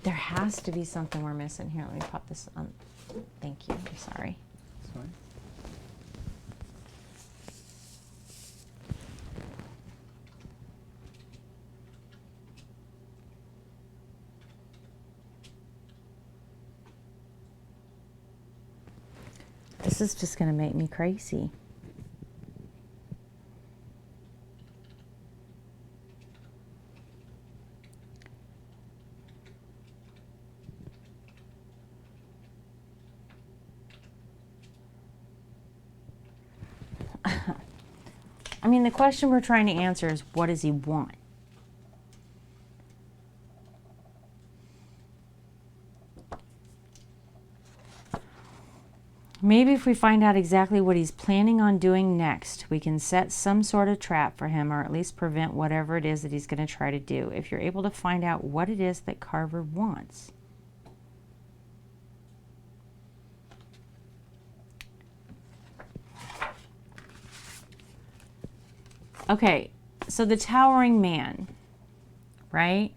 There has to be something we're missing here. Let me pop this on. Thank you. I'm sorry. That's fine. This is just going to make me crazy. I mean, the question we're trying to answer is, what does he want? Maybe if we find out exactly what he's planning on doing next, we can set some sort of trap for him, or at least prevent whatever it is that he's going to try to do. If you're able to find out what it is that Carver wants. Okay, so the towering man, right?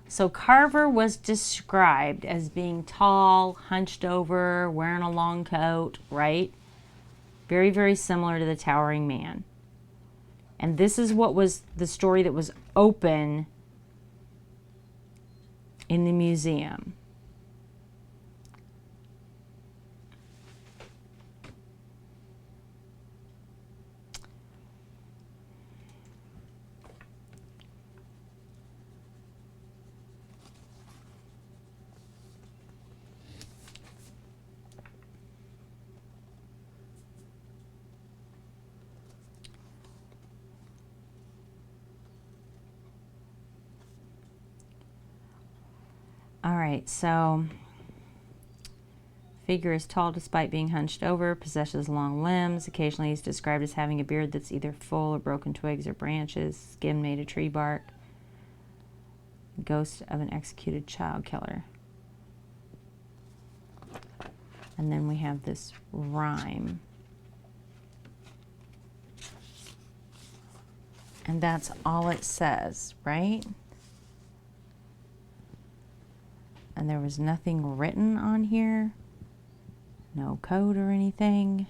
So Carver was described as being tall, hunched over, wearing a long coat, right? Very, very similar to the towering man. And this is what was the story that was open in the museum. All right, so figure is tall despite being hunched over, possesses long limbs. Occasionally he's described as having a beard that's either full of broken twigs or branches, skin made of tree bark. Ghost of an executed child killer. And then we have this rhyme. And that's all it says, right? And there was nothing written on here. No code or anything.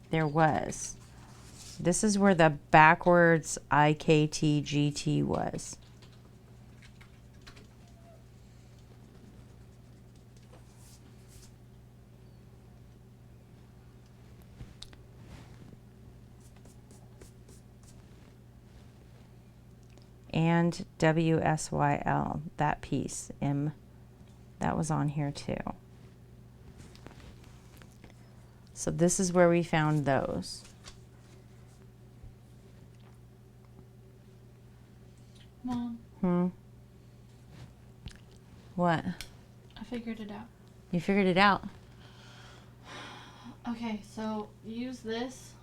There was. This is where the backwards IKTGT was. And WSYL, that piece, that was on here too. So this is where we found those. Mom, What? I figured it out. You figured it out? Okay, so use this.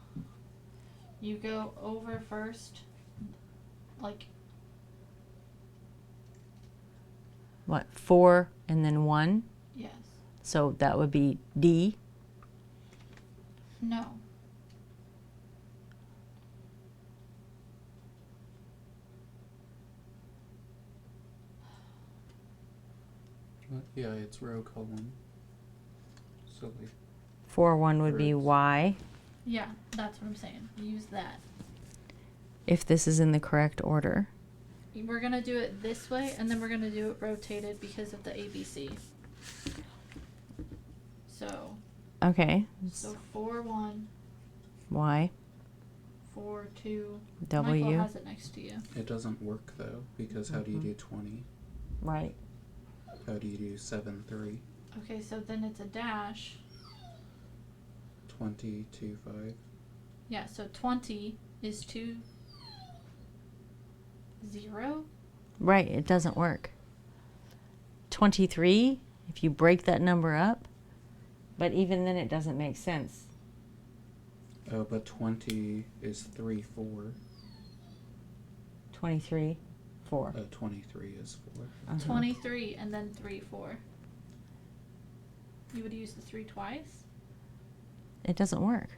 You go over first, like, What, 4 and then 1? yes. So that would be D. No. Yeah, it's row column. So like 4, 1 would be Y. Yeah, that's what I'm saying. Use that. If this is in the correct order. We're gonna do it this way, and then we're gonna do it rotated because of the ABC. So, Okay. 4-1, Y, 4-2. W. Michael has it next to you. it doesn't work though, because how do you do 20? Right. How do you do 7-3? Okay, so then it's a dash. 20-2-5. Yeah, so 20 is 2-0. Right, it doesn't work. 23, if you break that number up, but even then it doesn't make sense. Oh, but 20 is 3-4. 23, 4. 23 is 4. 23 and then 3-4. You would use the 3 twice? It doesn't work.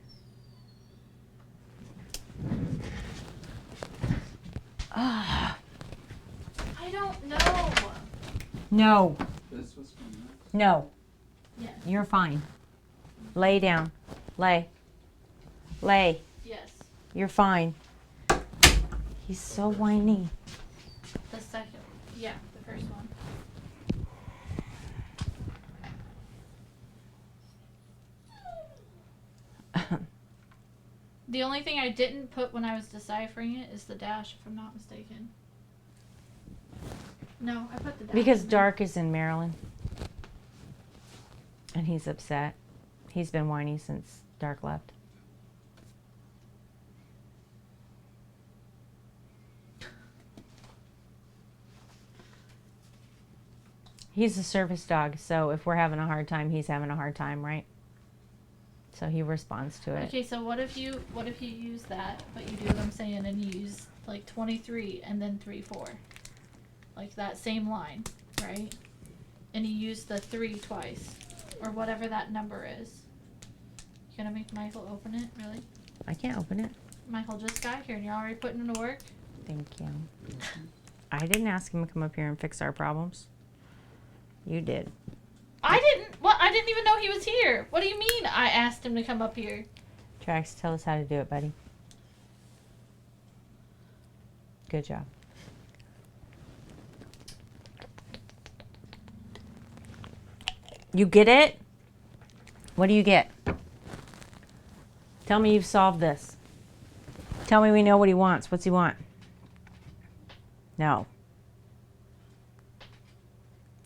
I don't know. No, This was from that. no, Yes. you're fine. Lay down. Lay. Lay. Yes. You're fine. He's so whiny. The second. Yeah, the first one. The only thing I didn't put when I was deciphering it is the dash, if I'm not mistaken. No, I put the dash. Because in there. Dark is in Maryland. And he's upset. He's been whiny since Dark left. He's a service dog, so if we're having a hard time, he's having a hard time, right? So he responds to it. Okay, so what if you use that, but you do what I'm saying, and you use like 23 and then 3-4, like that same line, right? And you use the 3 twice, or whatever that number is. You gonna make Michael open it, really? I can't open it. Michael just got here, and you're already putting it to work. Thank you. I didn't ask him to come up here and fix our problems. You did. I didn't. What? I didn't even know he was here. What do you mean? I asked him to come up here. Trax, tell us how to do it, buddy. Good job. You get it? What do you get? Tell me you've solved this. Tell me we know what he wants. What's he want? No.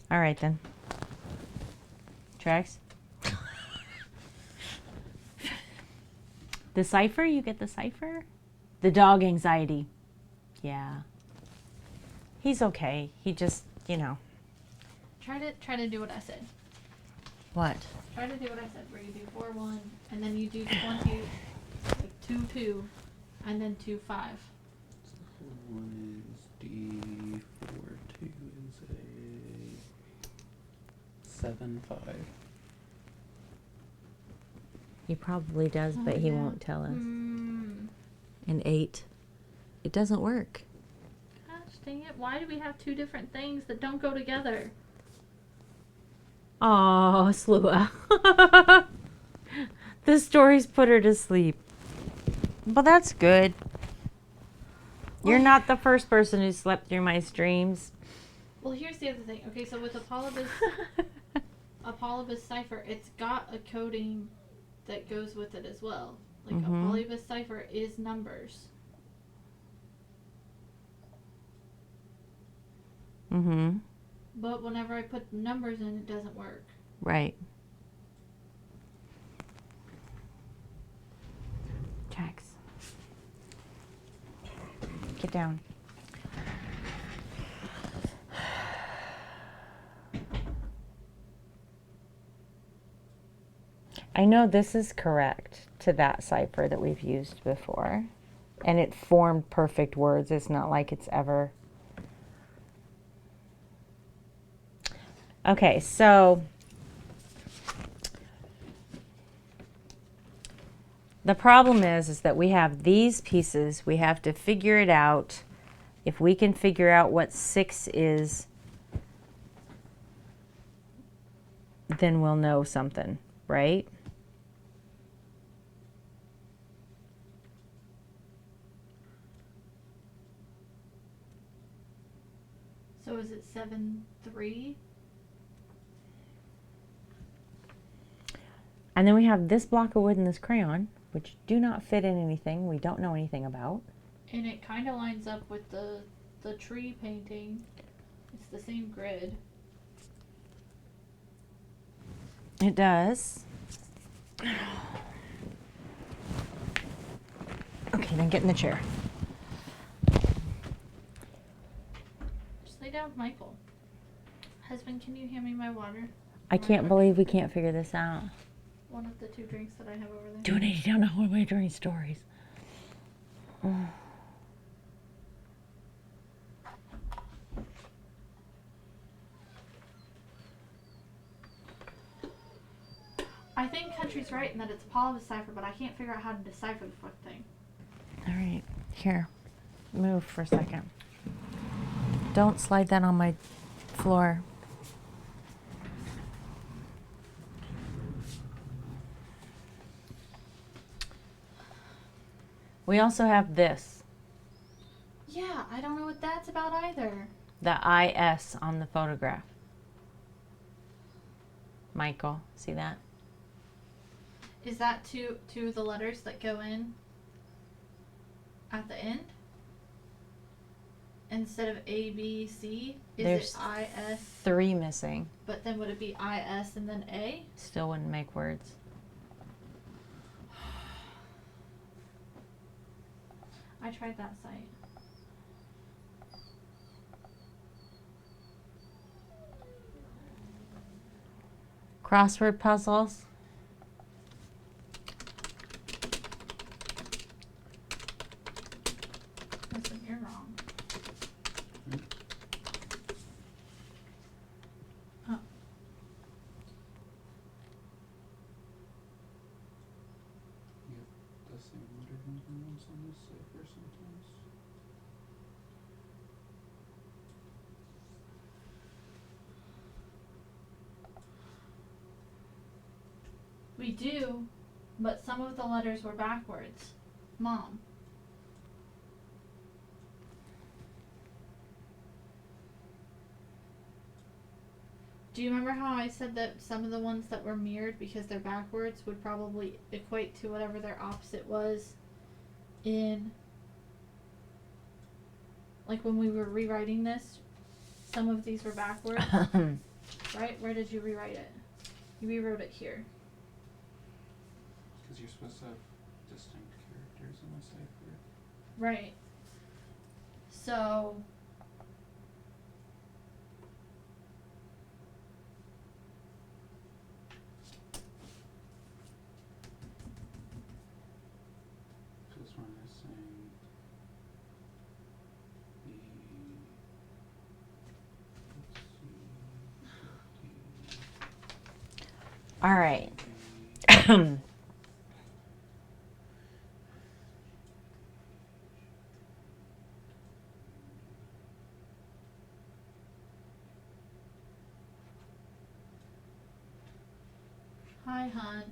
All right then. Trax? The cipher? You get the cipher? The dog anxiety. Yeah. He's okay. He just, Try to do what I said. What? Try to do what I said, where you do 4-1, and then you do 20, like 2-2, and then 2-5. One is D4, two is a 7-5. He probably does, but he won't tell us. Hmm. An 8. It doesn't work. Gosh dang it! Why do we have two different things that don't go together? Oh, Slua. The stories put her to sleep. Well, that's good. You're not the first person who slept through my streams. Well, here's the other thing. Okay, so with Apolybus cipher, it's got a coding that goes with it as well. Like Mhm. Apolybus cipher is numbers. Mm-hmm. But whenever I put numbers in, it doesn't work. Right. Jax. Get down. I know this is correct to that cipher that we've used before. And it formed perfect words. It's not like it's ever... Okay, so... The problem is that we have these pieces. We have to figure it out. If we can figure out what 6 is, then we'll know something, right? So is it 7-3? And then we have this block of wood and this crayon, which do not fit in anything we don't know anything about. And it kind of lines up with the tree painting. It's the same grid. It does. Okay, then get in the chair. Just lay down with Michael. Husband, can you hand me my water? I can't believe we can't figure this out. One of the 2 drinks that I have over there. Doing it, you don't know what we're doing stories. I think Country's right in that it's Apolybus cipher, but I can't figure out how to decipher the fuck thing. All right, here, move for a second. Don't slide that on my floor. We also have this, Yeah, I don't know what that's about either. the IS on the photograph. Michael, see that? Is that two of the letters that go in at the end? Instead of A, B, C, is There's it IS? 3 missing. But then would it be IS and then A? Still wouldn't make words. I tried that site. Crossword puzzles. Listen, you're wrong. Oh. Yep, the same letter numbers on this cipher sometimes. We do, but some of the letters were backwards. Mom. Do you remember how I said that some of the ones that were mirrored because they're backwards would probably equate to whatever their opposite was in, like when we were rewriting this, some of these were backwards, right? Where did you rewrite it? You rewrote it here. Because you're supposed to have distinct characters in a cipher. Right. So All right. Hi, Hunt.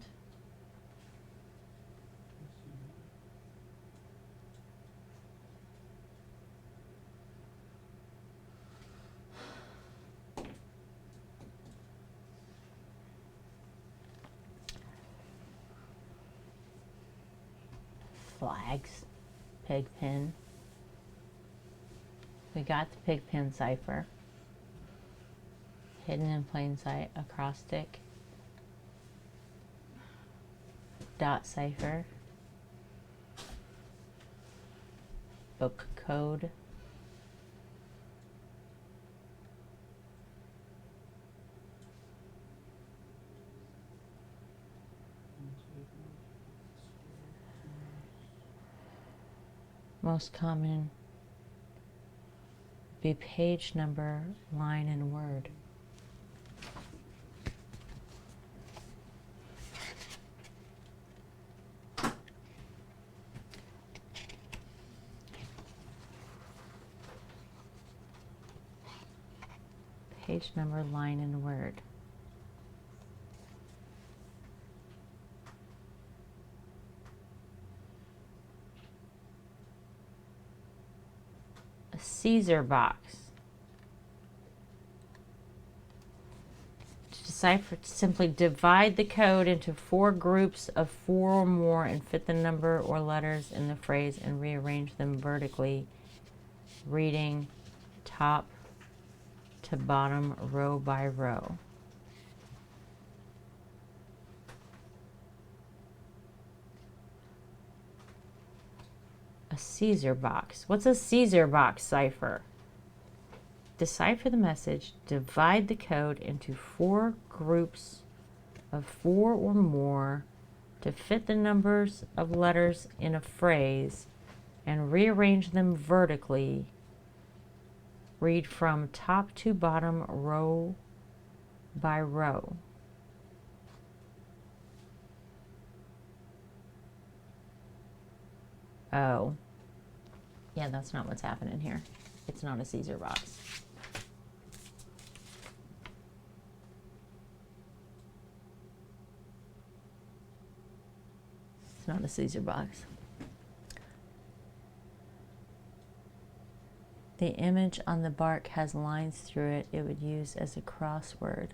Flags. Pig pen. We got the pig pen cipher. Hidden in plain sight. Acrostic. Dot cipher. Book code. Most common be page number, line, and word. Page number, line, and word. A Caesar box. To decipher, simply divide the code into 4 groups of 4 or more and fit the number or letters in the phrase and rearrange them vertically, reading top to bottom, row by row. A Caesar box. What's a Caesar box cipher? Decipher the message, divide the code into 4 groups of 4 or more to fit the numbers of letters in a phrase and rearrange them vertically. Read from top to bottom, row by row. Oh. Yeah, that's not what's happening here. It's not a Caesar box. It's not a Caesar box. The image on the bark has lines through it. It would use as a crossword.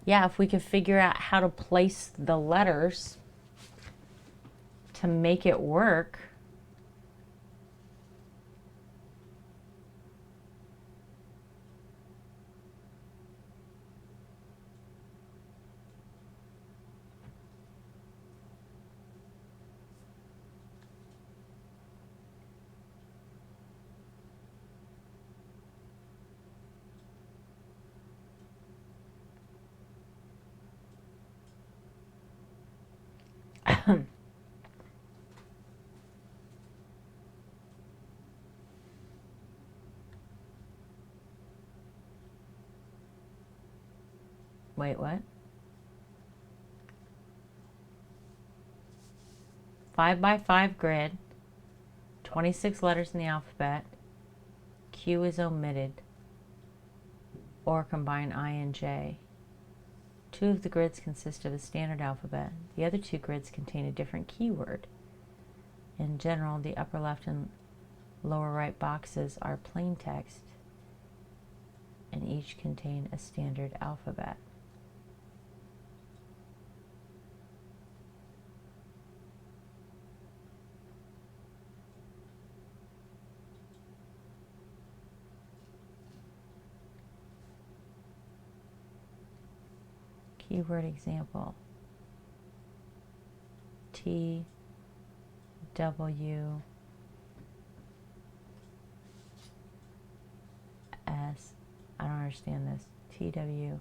Yeah, if we could figure out how to place the letters to make it work. Wait, what? 5x5 grid, 26 letters in the alphabet. Q is omitted, or combine I and J. 2 of the grids consist of a standard alphabet. The other 2 grids contain a different keyword. In general, the upper left and lower right boxes are plain text, and each contain a standard alphabet. Keyword example: T, W, S. I don't understand this. T, W,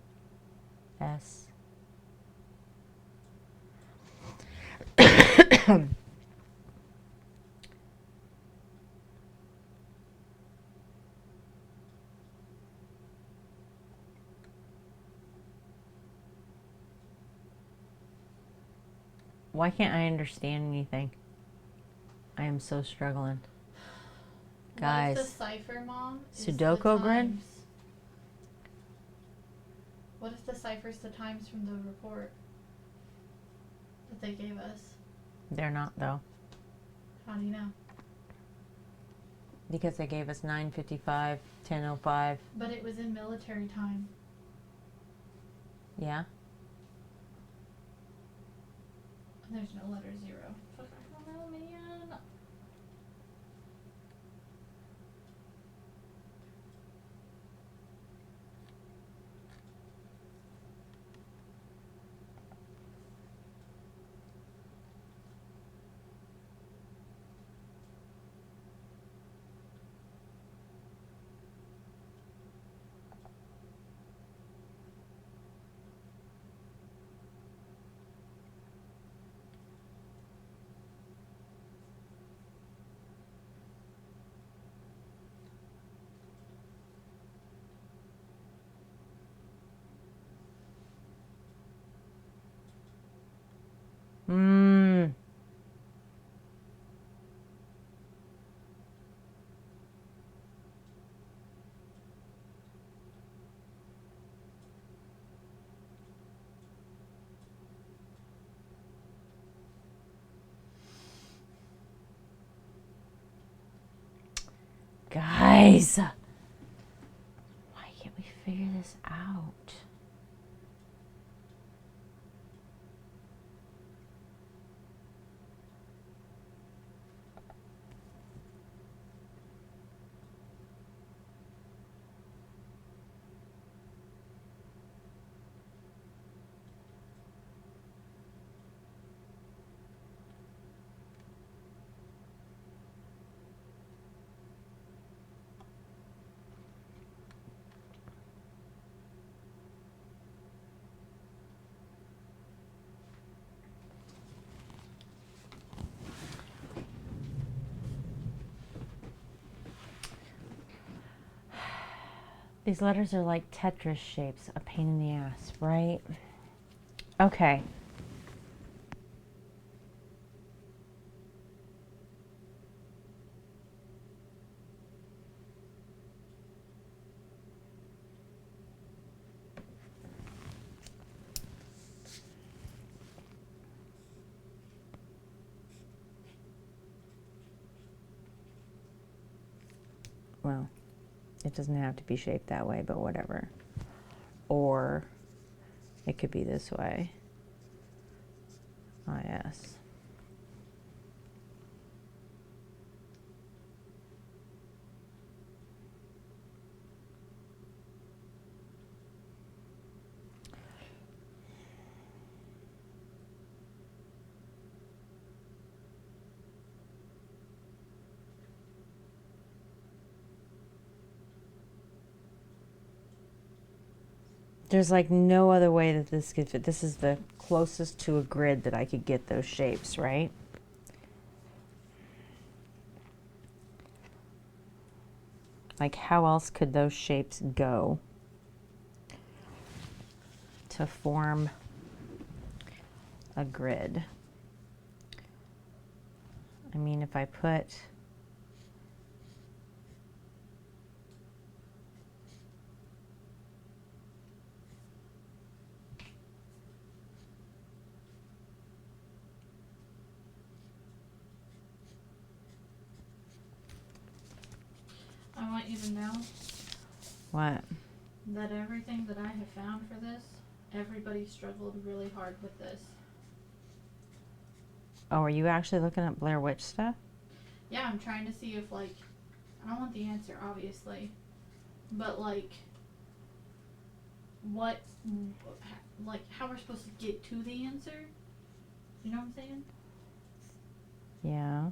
S. Why can't I understand anything? I am so struggling. What Guys. if the cipher, Mom, is Sudoku the grid? times? What if the cipher's the times from the report that they gave us? They're not though. How do you know? Because they gave us 9:55, 10:05. But it was in military time. Yeah. And there's no letter 0. Fuck, I don't know, man. Mmm. Guys, why can't we figure this out? These letters are like Tetris shapes, a pain in the ass, right? Okay. Well, it doesn't have to be shaped that way, but whatever. Or it could be this way. Ah, yes. There's like no other way that this could fit. This is the closest to a grid that I could get those shapes, right? Like how else could those shapes go to form a grid? I mean, if I put I want you to know what? that everything that I have found for this, everybody struggled really hard with this. Oh, are you actually looking at Blair Witch stuff? Yeah, I'm trying to see if, like, I don't want the answer, obviously, but, like, what, like, how we're supposed to get to the answer? You know what I'm saying? Yeah.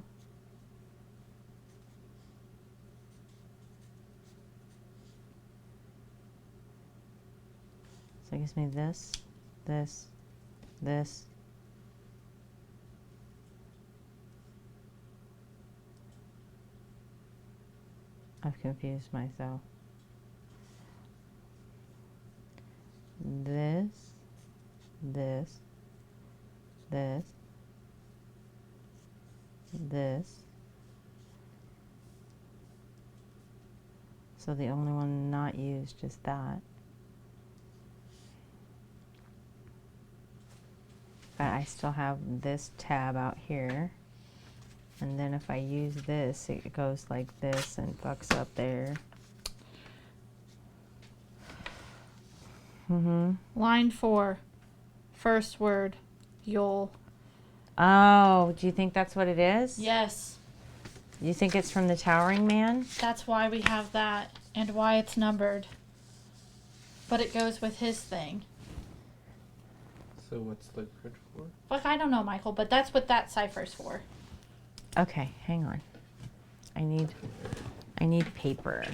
So it gives me this, this, this. I've confused myself. This, this, this, this. So the only one not used is that. But I still have this tab out here. And then if I use this, it goes like this and fucks up there. Line 4, first word, Yule. Oh, do you think that's what it is? Yes, You think it's from the Towering Man? that's why we have that and why it's numbered. But it goes with his thing. So what's the grid for? Look, I don't know, Michael, but that's what that cipher's for. Okay, hang on. I need paper.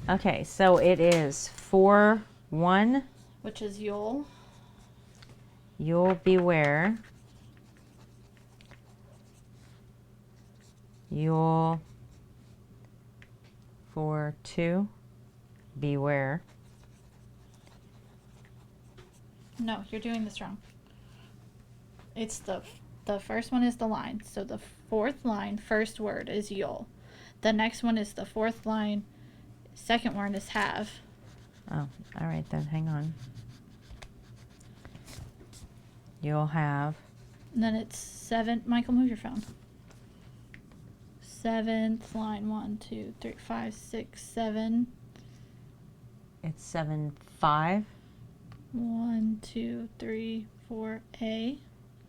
Okay, so it is 4-1. Which is Yule. You'll beware. You'll 4-2. Beware. No, you're doing this wrong. It's the first one is the line. So the fourth line, first word is Yule. The next one is the fourth line, second word is have. Oh, all right then. Hang on. You'll have. And then it's 7. Michael, move your phone. 7th line, 1, 2, 3, 5, 6, 7. It's 7-5. 1, 2, 3, 4. A.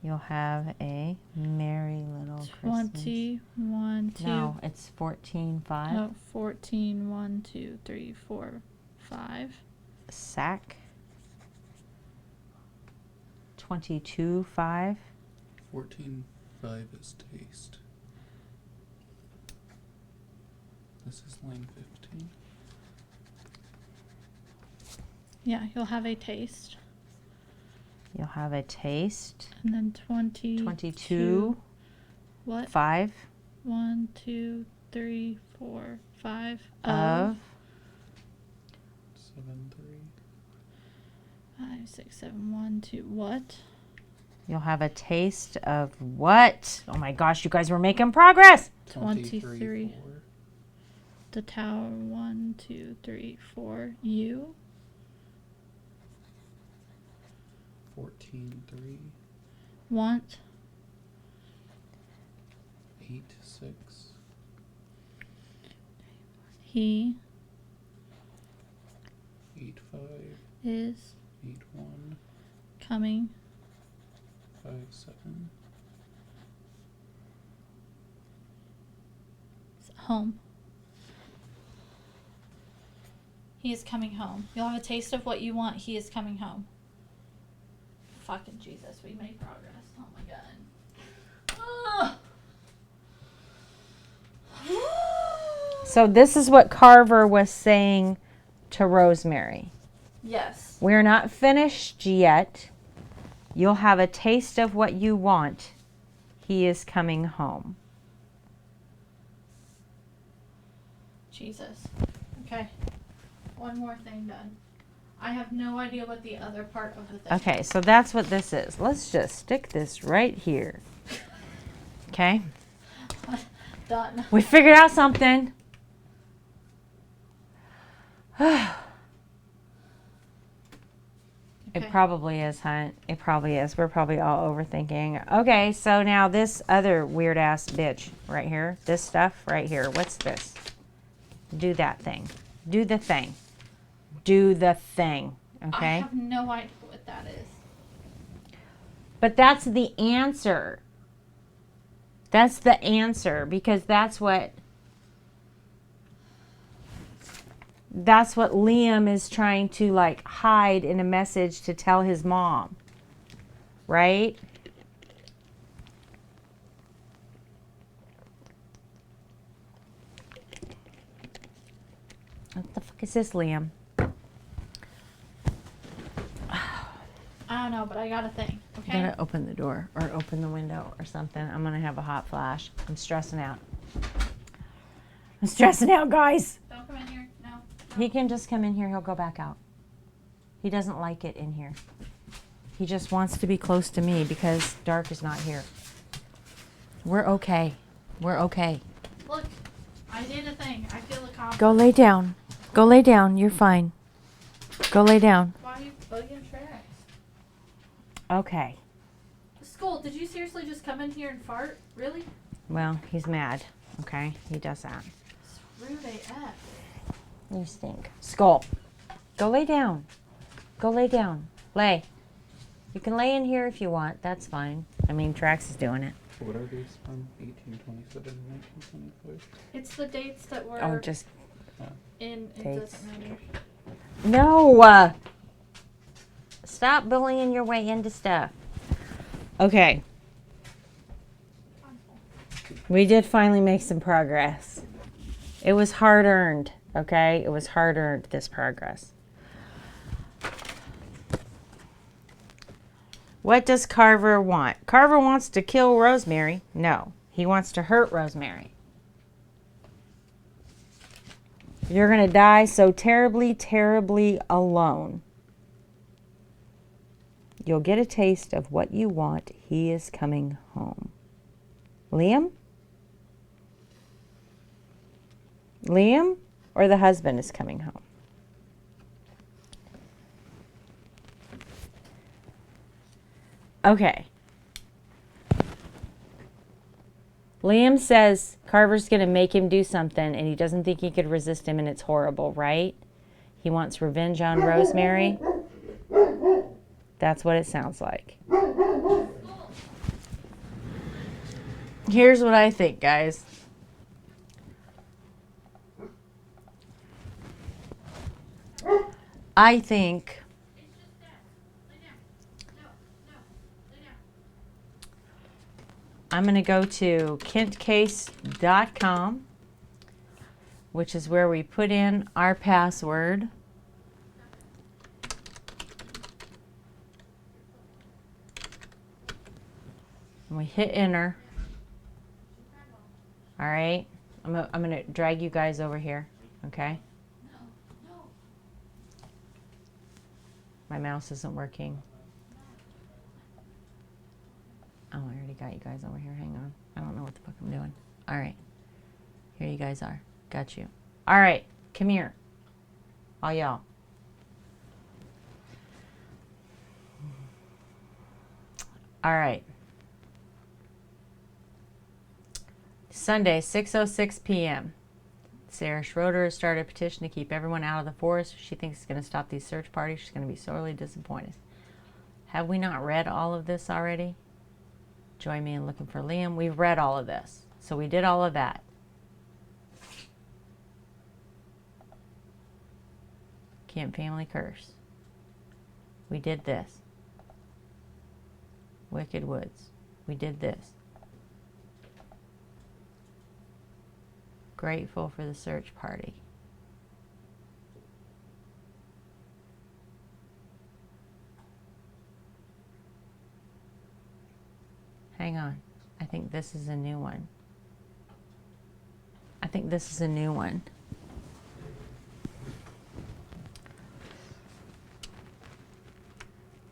You'll have a Merry Little Christmas. 20, 1, 2. No, it's 14-5. Oh, 14, 1, 2, 3, 4, 5. Sack. 22-5. 14.5 is taste. This is line 15. Yeah, you'll have a taste. You'll have a taste. And then 22. What? 5 1, 2, 3, 4, 5. of 7, 3. 5, 6, 7, 1, 2. What? You'll have a taste of what? Oh my gosh, you guys were making progress. 23. The tower. 1, 2, 3, 4. You. 14, 3. Want. 8, 6. He 8, 5. is 8, 1. coming 5, 7. home. He is coming home. You'll have a taste of what you want. He is coming home. Fucking Jesus, we made progress. Oh my god. So this is what Carver was saying to Rosemary. Yes. We're not finished yet. You'll have a taste of what you want. He is coming home. Jesus. Okay. One more thing done. I have no idea what the other part of the thing Okay, so that's what this is. Let's just stick this right here. Okay? Done. We figured out something. It Okay. probably is, Hunt. It probably is. We're probably all overthinking. Okay, so now this other weird ass bitch right here. This stuff right here. What's this? Do that thing. Do the thing. Do the thing. I Okay? have no idea what that is. But that's the answer. That's the answer because that's what Liam is trying to like hide in a message to tell his mom. Right? What the fuck is this, Liam? I don't know, but I got a thing. I Okay. gotta open the door or open the window or something. I'm gonna have a hot flash. I'm stressing out. I'm stressing out, guys. Don't come in here. No. He can just come in here. He'll go back out. He doesn't like it in here. He just wants to be close to me because Dark is not here. We're okay. We're okay. Look, I did a thing. I feel accomplished. Go lay down. Go lay down. You're fine. Go lay down. Why are you bugging tracks? Okay. Skull, did you seriously just come in here and fart? Really? Well, he's mad. Okay? He does that. Screw AF. You stink. Skull. Go lay down. Go lay down. Lay. You can lay in here if you want. That's fine. I mean, Trax is doing it. What are these from? 1827 and 1925? It's the dates that were Oh, just in. It dates. doesn't matter. no. Stop bullying your way into stuff. Okay. We did finally make some progress. It was hard earned. Okay, it was hard earned, this progress. What does Carver want? Carver wants to kill Rosemary. No, he wants to hurt Rosemary. You're going to die so terribly, terribly alone. You'll get a taste of what you want. He is coming home. Liam? Liam or the husband is coming home? Okay. Liam says Carver's going to make him do something and he doesn't think he could resist him and it's horrible, right? He wants revenge on Rosemary. That's what it sounds like. Here's what I think, guys. I think I'm going to go to kentcase.com, which is where we put in our password. And we hit enter. All right. I'm going to drag you guys over here. Okay. My mouse isn't working. Oh, I already got you guys over here. Hang on. I don't know what the fuck I'm doing. All right. Here you guys are. Got you. All right. Come here. All y'all. All right. Sunday, 6:06 p.m. Sarah Schroeder has started a petition to keep everyone out of the forest. She thinks it's going to stop these search parties. She's going to be sorely disappointed. Have we not read all of this already? Join me in looking for Liam. We've read all of this. So we did all of that. Camp Family Curse. We did this. Wicked Woods. We did this. Grateful for the search party. Hang on. I think this is a new one. I think this is a new one.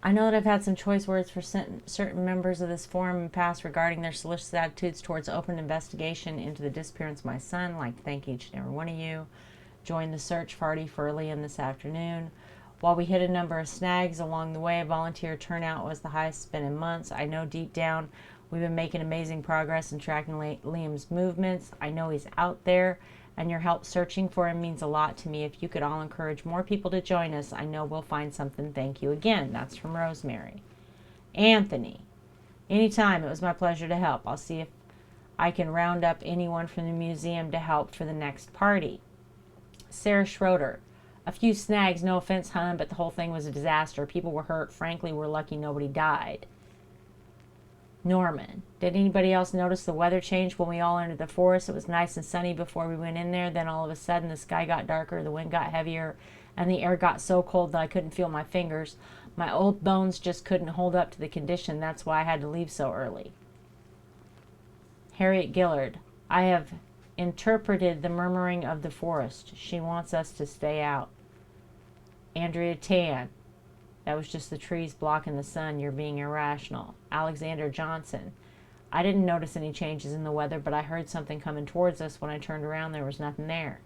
I know that I've had some choice words for certain members of this forum in the past regarding their solicitous attitudes towards open investigation into the disappearance of my son. I'd like to thank each and every one of you. Joined the search party for Liam this afternoon. While we hit a number of snags along the way, volunteer turnout was the highest it's been in months. I know deep down we've been making amazing progress in tracking Liam's movements. I know he's out there, and your help searching for him means a lot to me. If you could all encourage more people to join us, I know we'll find something. Thank you again. That's from Rosemary. Anthony, anytime. It was my pleasure to help. I'll see if I can round up anyone from the museum to help for the next party. Sarah Schroeder, a few snags, no offense, hon, but the whole thing was a disaster. People were hurt. Frankly, we're lucky nobody died. Norman, did anybody else notice the weather change when we all entered the forest? It was nice and sunny before we went in there. Then all of a sudden the sky got darker, the wind got heavier, and the air got so cold that I couldn't feel my fingers. My old bones just couldn't hold up to the condition. That's why I had to leave so early. Harriet Gillard, I have interpreted the murmuring of the forest. She wants us to stay out. Andrea Tan, that was just the trees blocking the sun. You're being irrational. Alexander Johnson, I didn't notice any changes in the weather, but I heard something coming towards us. When I turned around, there was nothing there.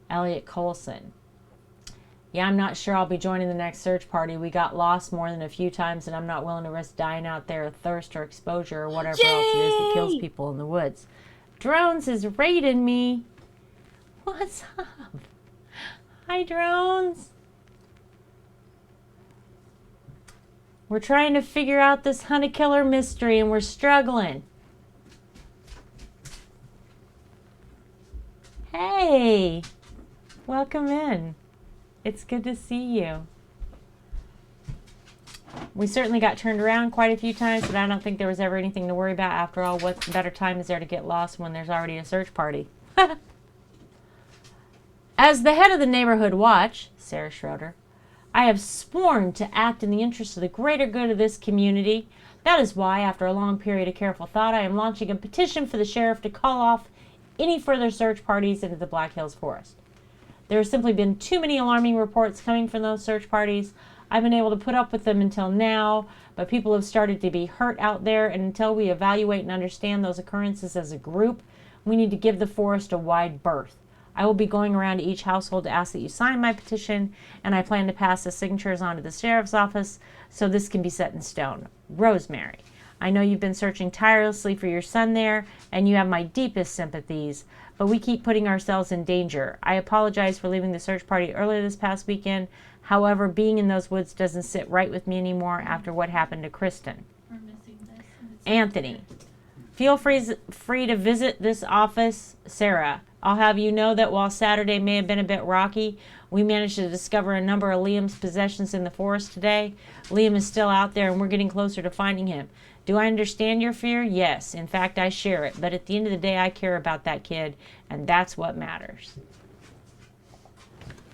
Elliot Colson. Yeah, I'm not sure I'll be joining the next search party. We got lost more than a few times, and I'm not willing to risk dying out there of thirst or exposure or whatever else it is that kills people in the woods. Drones is raiding me. What's up? Hi, Drones. We're trying to figure out this hunter killer mystery, and we're struggling. Hey, welcome in. It's good to see you. We certainly got turned around quite a few times, but I don't think there was ever anything to worry about. After all, what better time is there to get lost when there's already a search party? As the head of the neighborhood watch, Sarah Schroeder, I have sworn to act in the interest of the greater good of this community. That is why, after a long period of careful thought, I am launching a petition for the sheriff to call off any further search parties into the Black Hills Forest. There has simply been too many alarming reports coming from those search parties. I've been able to put up with them until now, but people have started to be hurt out there, and until we evaluate and understand those occurrences as a group, we need to give the forest a wide berth. I will be going around to each household to ask that you sign my petition, and I plan to pass the signatures on to the sheriff's office so this can be set in stone. Rosemary, I know you've been searching tirelessly for your son there, and you have my deepest sympathies, but we keep putting ourselves in danger. I apologize for leaving the search party earlier this past weekend. However, being in those woods doesn't sit right with me anymore after what happened to Kristen. We're missing this. And it's Anthony, feel free to visit this office. Sarah, I'll have you know that while Saturday may have been a bit rocky, we managed to discover a number of Liam's possessions in the forest today. Liam is still out there, and we're getting closer to finding him. Do I understand your fear? Yes. In fact, I share it. But at the end of the day, I care about that kid, and that's what matters.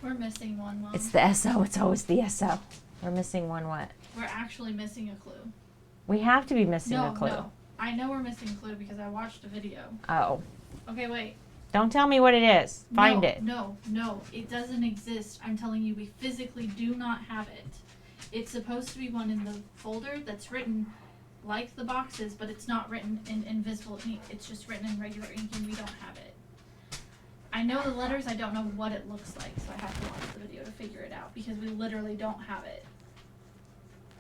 We're missing one, Mom. It's the SO. It's always the SO. We're missing one what? We're actually missing a clue. We have to be missing No, a clue. no. I know we're missing a clue because I watched a video. Oh. Okay, wait. Don't tell me what it is. Find no, it. No, it doesn't exist. I'm telling you, we physically do not have it. It's supposed to be one in the folder that's written like the boxes, but it's not written in invisible ink. It's just written in regular ink, and we don't have it. I know the letters. I don't know what it looks like, so I have to watch the video to figure it out because we literally don't have it.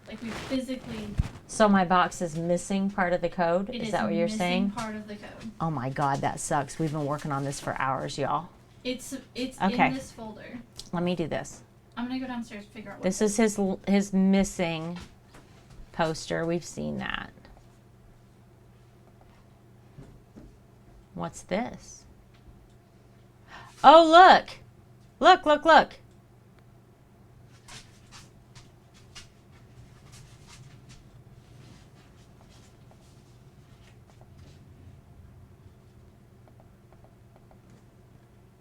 Like, we physically. So my box is missing part of the code? It Is that what you're missing saying? part of the code. Oh my God, that sucks. We've been working on this for hours, y'all. It's Okay. in this folder. Let me do this. I'm gonna go downstairs and figure out what. This is his missing poster. We've seen that. What's this? Oh, look. Look.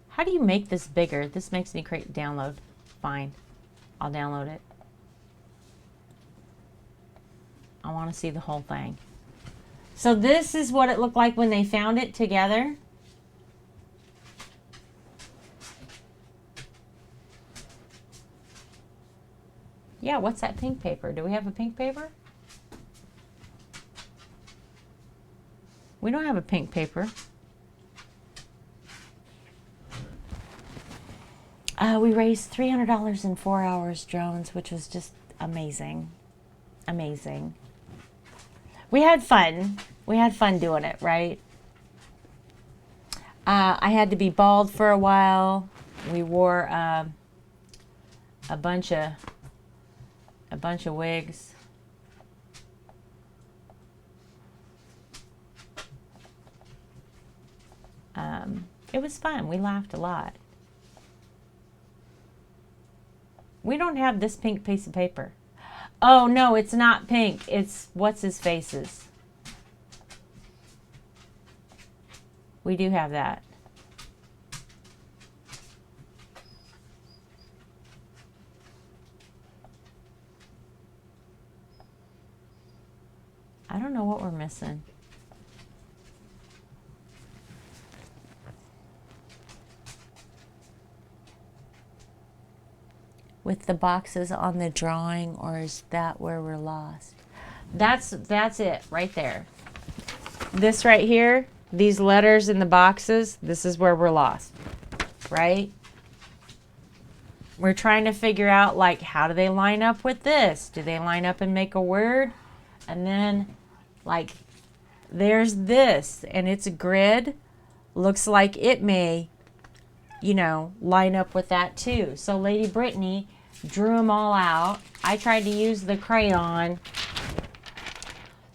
How do you make this bigger? This makes me create download. Fine. I'll download it. I want to see the whole thing. So this is what it looked like when they found it together. Yeah, what's that pink paper? Do we have a pink paper? We don't have a pink paper. We raised $300 in 4 hours, Drones, which was just amazing. Amazing. We had fun. We had fun doing it, right? I had to be bald for a while. We wore a bunch of wigs. It was fun. We laughed a lot. We don't have this pink piece of paper. Oh, no, it's not pink. It's what's his face's. We do have that. I don't know what we're missing. With the boxes on the drawing, or is that where we're lost? That's it right there. this right here, these letters in the boxes, this is where we're lost, right? We're trying to figure out, like, how do they line up with this? Do they line up and make a word? And then, like, there's this, and it's a grid. Looks like it may, you know, line up with that too. So Lady Brittany drew them all out. I tried to use the crayon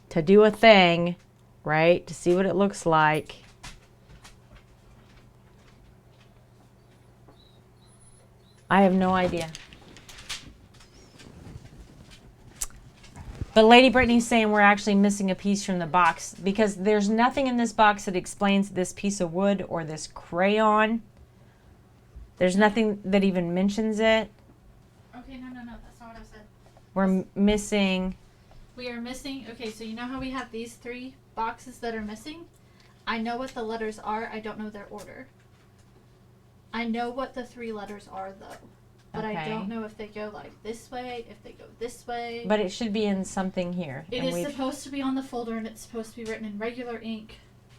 to do a thing, right? To see what it looks like. I have no idea. But Lady Brittany's saying we're actually missing a piece from the box because there's nothing in this box that explains this piece of wood or this crayon. There's nothing that even mentions it. Okay, no, that's not what I said. We're missing. We are missing, okay, so you know how we have these 3 boxes that are missing? I know what the letters are, I don't know their order. I know what the 3 letters are though. But I Okay. don't know if they go like this way, if they go this way. But it should be in something here. It and is we've- supposed to be on the folder and it's supposed to be written in regular ink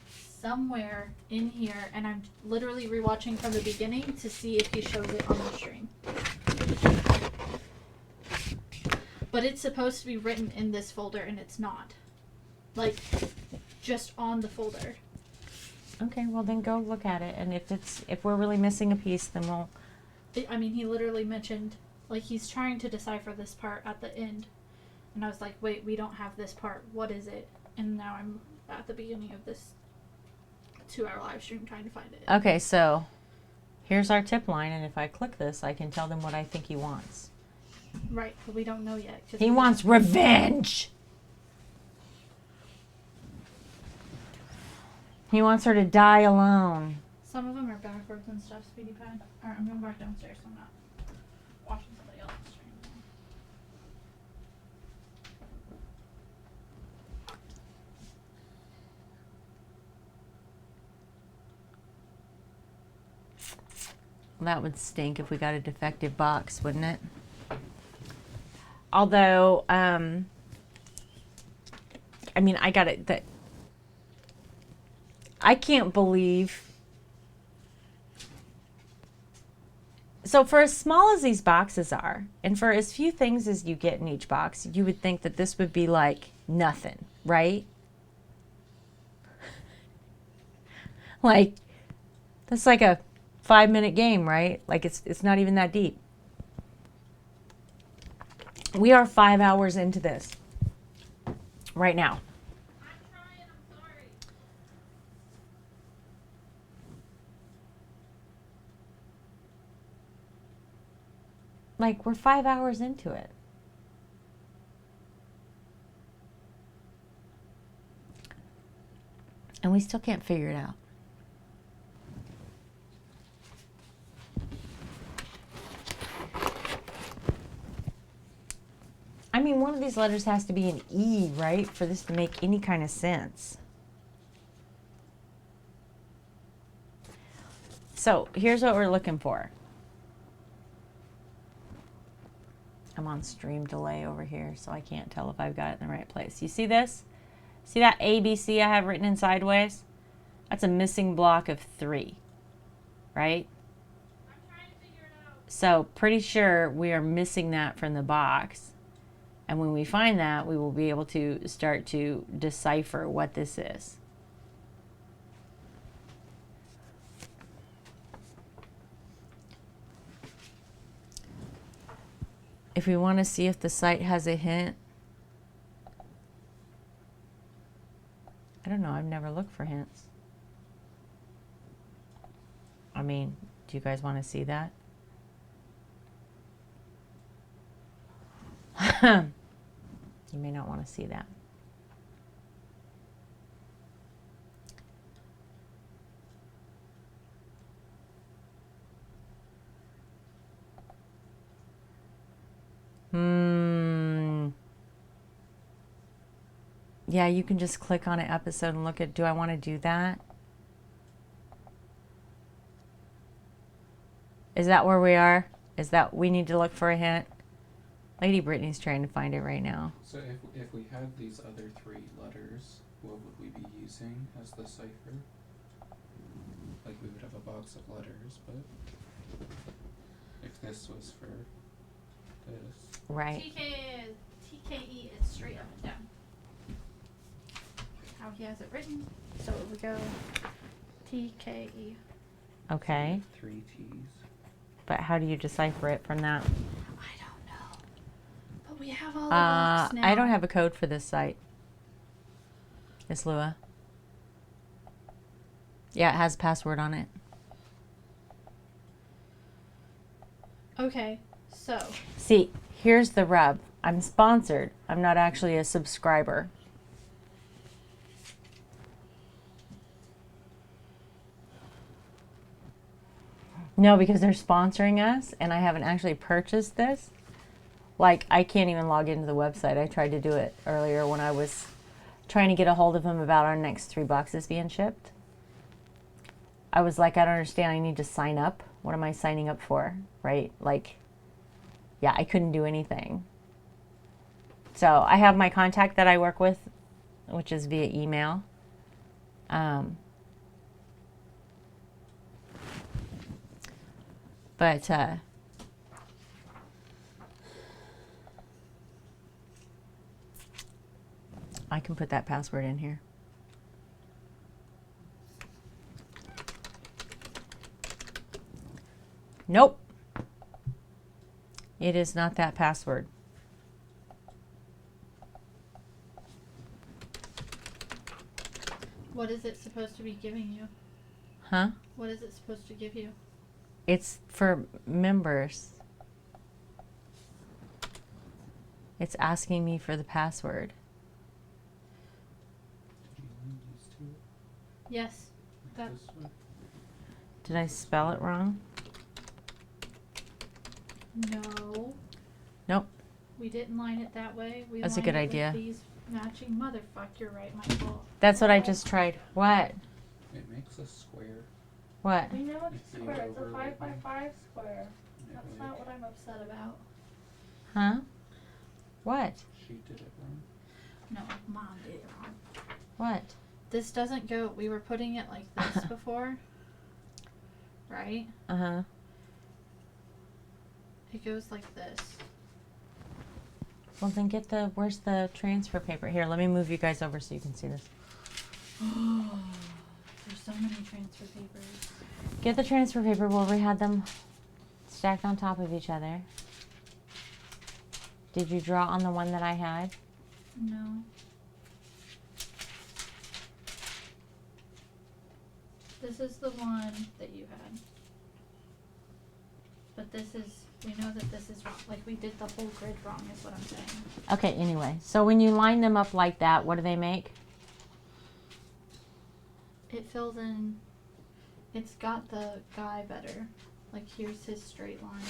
somewhere in here, and I'm literally rewatching from the beginning to see if he shows it on the stream. But it's supposed to be written in this folder and it's not. Like, just on the folder. Okay, well then go look at it, and if we're really missing a piece, then we'll. I mean, he literally mentioned, like, he's trying to decipher this part at the end. And I was like, wait, we don't have this part. What is it? And now I'm at the beginning of this 2-hour live stream trying to find it. Okay, so here's our tip line, and if I click this, I can tell them what I think he wants. Right, but we don't know yet. 'cause He we wants don't- revenge. He wants her to die alone. Some of them are backwards and stuff, Speedy Pie. Alright, I'm going back downstairs so I'm not watching somebody else's stream. That would stink if we got a defective box, wouldn't it? Although, I mean, I got it. That I can't believe. So, for as small as these boxes are, and for as few things as you get in each box, you would think that this would be like nothing, right? Like, that's like a 5-minute game, right? Like it's not even that deep. We are 5 hours into this right now. I'm trying, I'm sorry. Like, we're 5 hours into it. And we still can't figure it out. I mean, one of these letters has to be an E, right? For this to make any kind of sense. So, here's what we're looking for. I'm on stream delay over here, so I can't tell if I've got it in the right place. You see this? See that ABC I have written in sideways? That's a missing block of 3, right? I'm trying to figure it out. So pretty sure we are missing that from the box. And when we find that, we will be able to start to decipher what this is. If we want to see if the site has a hint, I don't know, I've never looked for hints. I mean, do you guys want to see that? You may not want to see that. Yeah, you can just click on an episode and look at, do I want to do that? Is that where we are? Is that we need to look for a hint? Lady Brittany's trying to find it right now. So if we had these other 3 letters, what would we be using as the cipher? Like we would have a box of letters, but if this was for this, Right. TKE is straight up and down. How he has it written. So it would go TKE. Okay. 3 T's. But how do you decipher it from that? I don't know. But we have all the books now. I don't have a code for this site. It's Lua. Yeah, it has a password on it. Okay, so See, here's the rub. I'm sponsored. I'm not actually a subscriber. No, because they're sponsoring us and I haven't actually purchased this. Like, I can't even log into the website. I tried to do it earlier when I was trying to get a hold of him about our next 3 boxes being shipped. I was like, I don't understand. I need to sign up. What am I signing up for? Right? Like, yeah, I couldn't do anything. So I have my contact that I work with, which is via email. But I can put that password in here. Nope. It is not that password. what is it supposed to be giving you? Huh? What is it supposed to give you? It's for members. It's asking me for the password. Did you line these 2 Yes. like That- this way? Did I spell it wrong? No. Nope. We didn't line it that way. We That's a lined good it with idea. These matching motherfuck. You're right, my fault. That's what I just tried. What? It makes a square. What? We know it's If a you square. It's a overlay 5 by them. 5 square. and it, That's like, not what I'm upset about. Huh? What? She did it wrong. No, Mom did it wrong. What? This doesn't go. We were putting it like this before, right? Uh-huh. It goes like this. Well, then get the, where's the transfer paper? Here, let me move you guys over so you can see this. There's so many transfer papers. Get the transfer paper where we had them stacked on top of each other. Did you draw on the one that I had? No. This is the one that you had. But this is, we know that this is wrong. Like, we did the whole grid wrong, is what I'm saying. Okay, anyway. So when you line them up like that, what do they make? It fills in, it's got the guy better. Like, here's his straight line.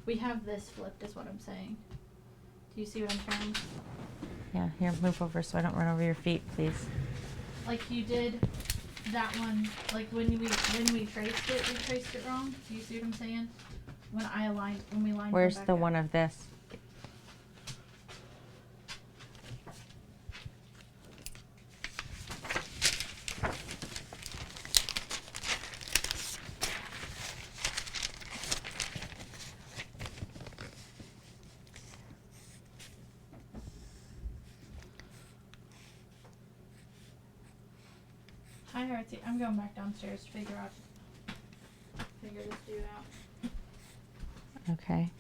We have this flipped, is what I'm saying. Do you see what I'm saying? Yeah, here, move over so I don't run over your feet, please. Like, you did that one, like, when we traced it wrong. Do you see what I'm saying? When we lined them Where's back the up. one of this? Hi, Artsy. I'm going back downstairs to figure this dude out. Okay.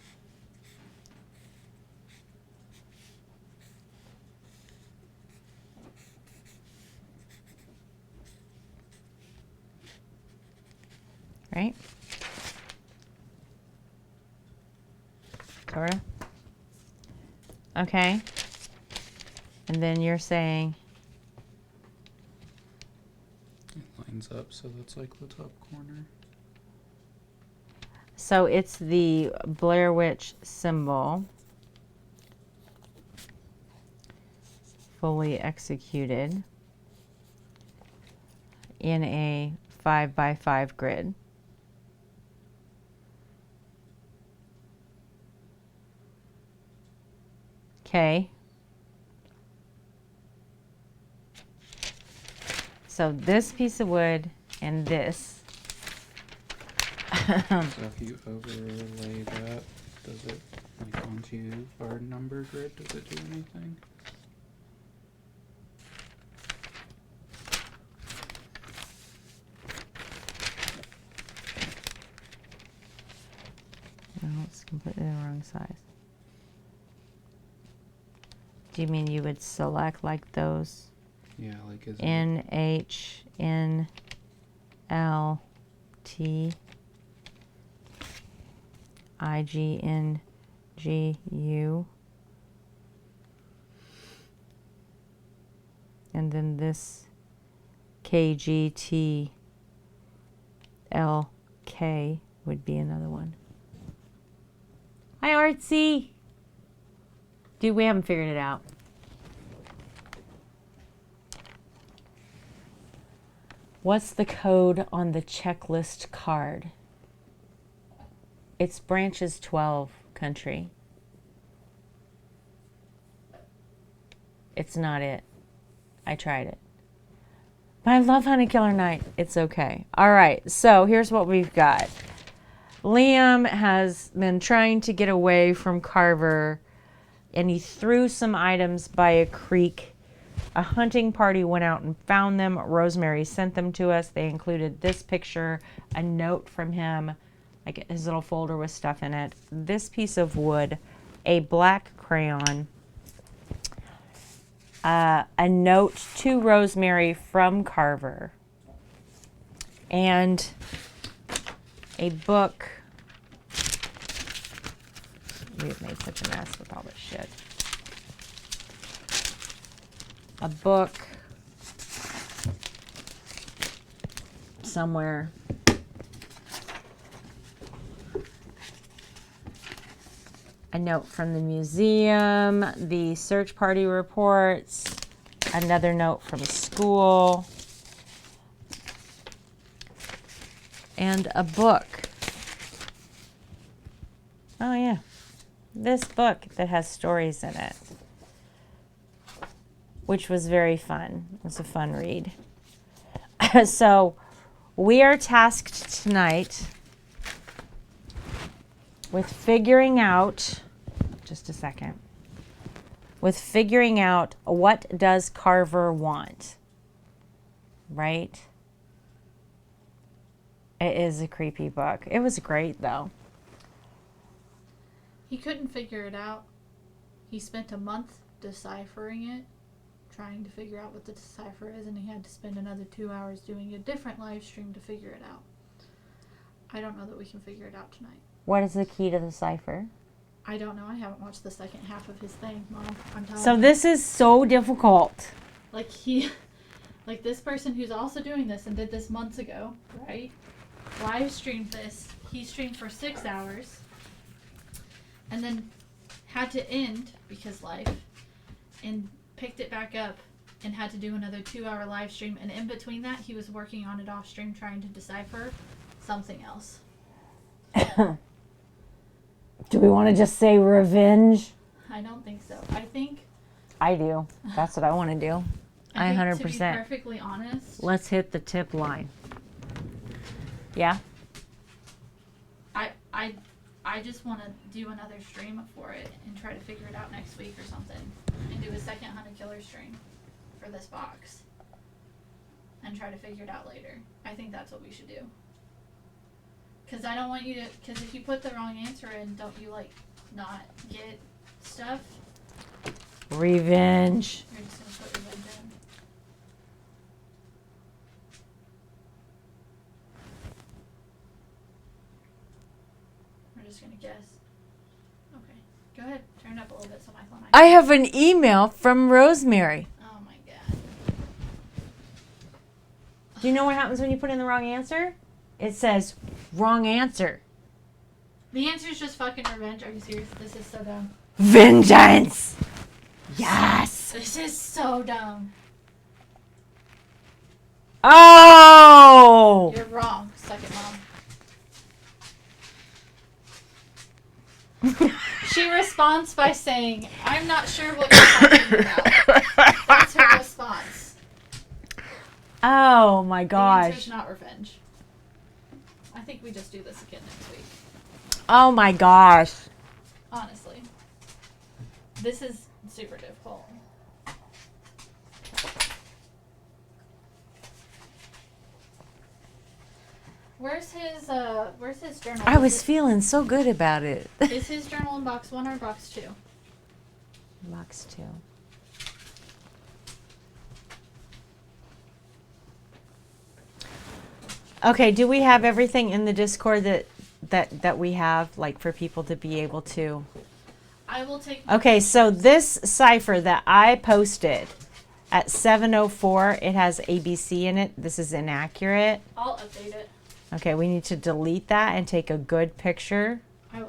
Right? Sorta. Okay. And then you're saying, It lines up, so that's like the top corner. so it's the Blair Witch symbol fully executed in a 5 by 5 grid. Okay. So this piece of wood and this. So if you overlay that, does it, like, onto our number grid, does it do anything? No, it's completely the wrong size. Do you mean you would select like those? Yeah, like, is it, N H N L T I G N G U, and then this K G T L K would be another one. Hi, Artsy. Dude, we haven't figured it out. What's the code on the checklist card? It's branches 12, country. It's not it. I tried it. But I love Honey Killer Night. It's okay. All right, so here's what we've got. Liam has been trying to get away from Carver, and he threw some items by a creek. A hunting party went out and found them. Rosemary sent them to us. They included this picture, a note from him, like his little folder with stuff in it, this piece of wood, a black crayon, a note to Rosemary from Carver, and a book. We've made such a mess with all this shit. A book somewhere. A note from the museum, the search party reports, another note from school, and a book. Oh yeah, this book that has stories in it, which was very fun. It was a fun read. So we are tasked tonight with figuring out, just a second, with figuring out what does Carver want, right? It is a creepy book. It was great though. He couldn't figure it out. He spent a month deciphering it, trying to figure out what the decipher is, and he had to spend another 2 hours doing a different live stream to figure it out. I don't know that we can figure it out tonight. What is the key to the cipher? I don't know. I haven't watched the second half of his thing, Mom. I'm telling So you. this is so difficult. Like like this person who's also doing this and did this months ago, right? Live streamed this. He streamed for 6 hours. And then had to end, because life, and picked it back up and had to do another 2 hour live stream. And in between that, he was working on it off stream trying to decipher something else. Do we want to just say revenge? I don't think so. I think I do. That's what I want to do. I think, 100%. To be perfectly honest, Let's hit the tip line. Yeah? I just want to do another stream for it and try to figure it out next week or something, and do a second Hunted Killer stream for this box and try to figure it out later. I think that's what we should do. Because I don't want you to, because if you put the wrong answer in, don't you like not get stuff? Revenge. You're just going to put revenge in. We're just going to guess. Okay. Go ahead. Turn it up a little bit so Michael and I have an email from Rosemary. Oh my god. Do you know what happens when you put in the wrong answer? It says wrong answer. The answer is just fucking revenge. Are you serious? This is so dumb. Vengeance. Yes. This is so dumb. Oh. You're wrong. Suck it, Mom. She response by saying, "I'm not sure what you're talking about." That's her response. Oh my The answer's gosh. not revenge. I think we just do this again next week. Oh my gosh. Honestly, this is super difficult. Where's his journal? I was feeling so good about it. Is his journal in box 1 or box 2? Box 2. Okay, do we have everything in the Discord that we have, like, for people to be able to? I will take. Okay, so this cipher that I posted at 7:04, it has ABC in it. This is inaccurate. I'll update it. Okay, we need to delete that and take a good picture. I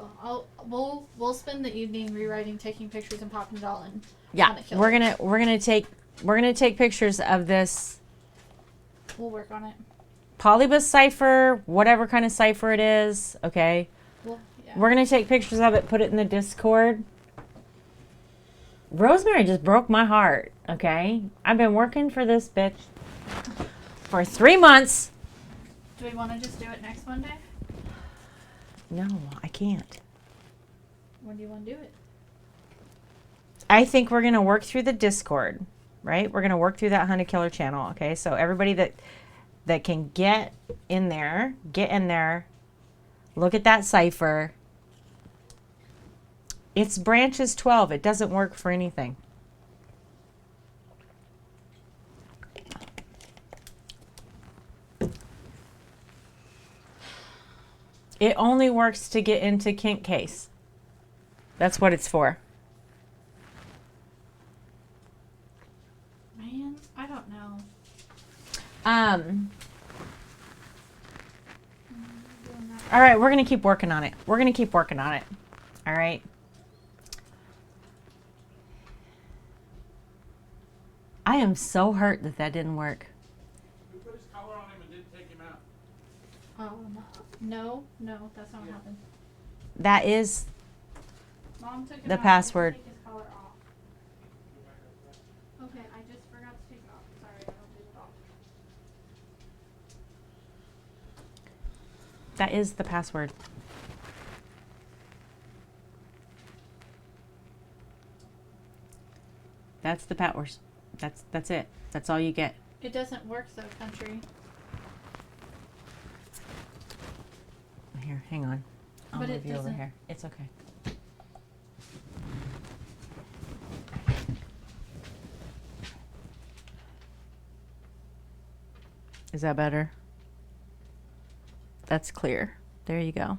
will. We'll spend the evening rewriting, taking pictures, and popping it all in. Yeah, on the killer. we're gonna take pictures of this We'll work on it. Polybus cipher, whatever kind of cipher it is. Okay, Yeah. we're gonna take pictures of it, put it in the Discord. Rosemary just broke my heart. Okay, I've been working for this bitch for 3 months. Do we want to just do it next Monday? No, I can't. When do you want to do it? I think we're gonna work through the Discord, right? We're gonna work through that Hunted Killer channel. Okay, so everybody that can get in there, look at that cipher. It's branches 12. It doesn't work for anything. It only works to get into Kink Case. That's what it's for. Man, I don't know. All right, we're going to keep working on it. All right. I am so hurt that didn't work. Who put his collar on him and didn't take him out? No, that's not what happened. That is Mom took him the out. password. Take his collar off. Okay, I just forgot to take it off. Sorry, I don't do it off. That is the password. That's the password. That's it. That's all you get. It doesn't work though, country. Here, hang on. I'll But it move you over doesn't- here. It's okay. Is that better? That's clear. There you go.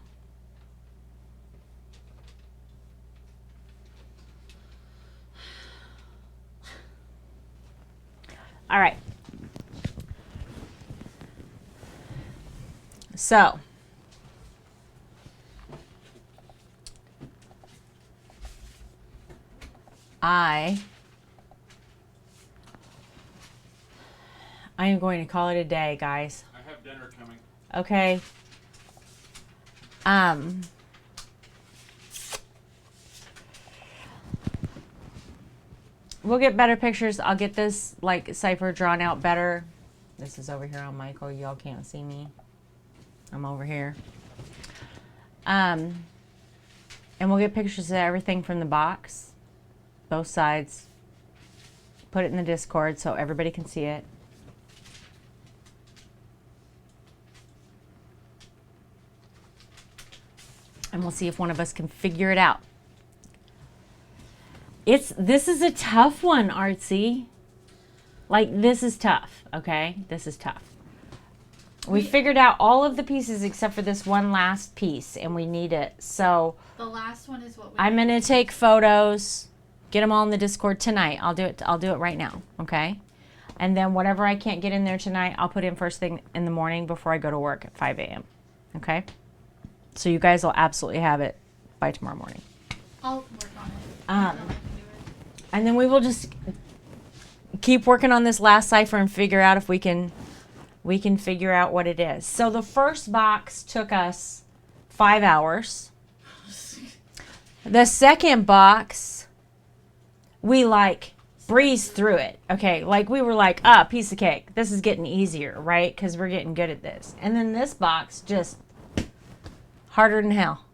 All right. So, I am going to call it a day, guys. I have dinner coming. Okay. We'll get better pictures. I'll get this like cipher drawn out better. This is over here on Michael. Y'all can't see me. I'm over here. And we'll get pictures of everything from the box, both sides. Put it in the Discord so everybody can see it. And we'll see if one of us can figure it out. This is a tough one, Artsy. Like, this is tough, okay? This is tough. We figured out all of the pieces except for this one last piece, and we need it. So The last one is what we. I'm gonna take photos, get them all in the Discord tonight. I'll do it right now, okay? And then whatever I can't get in there tonight, I'll put in first thing in the morning before I go to work at 5 a.m. Okay? So you guys will absolutely have it by tomorrow morning. I'll work on it. Um, I can do it. And then we will just keep working on this last cipher and figure out if we can figure out what it is. So the first box took us 5 hours. The second box, we like breezed through it. Okay, like we were like, piece of cake. This is getting easier, right? Because we're getting good at this. And then this box, just harder than hell.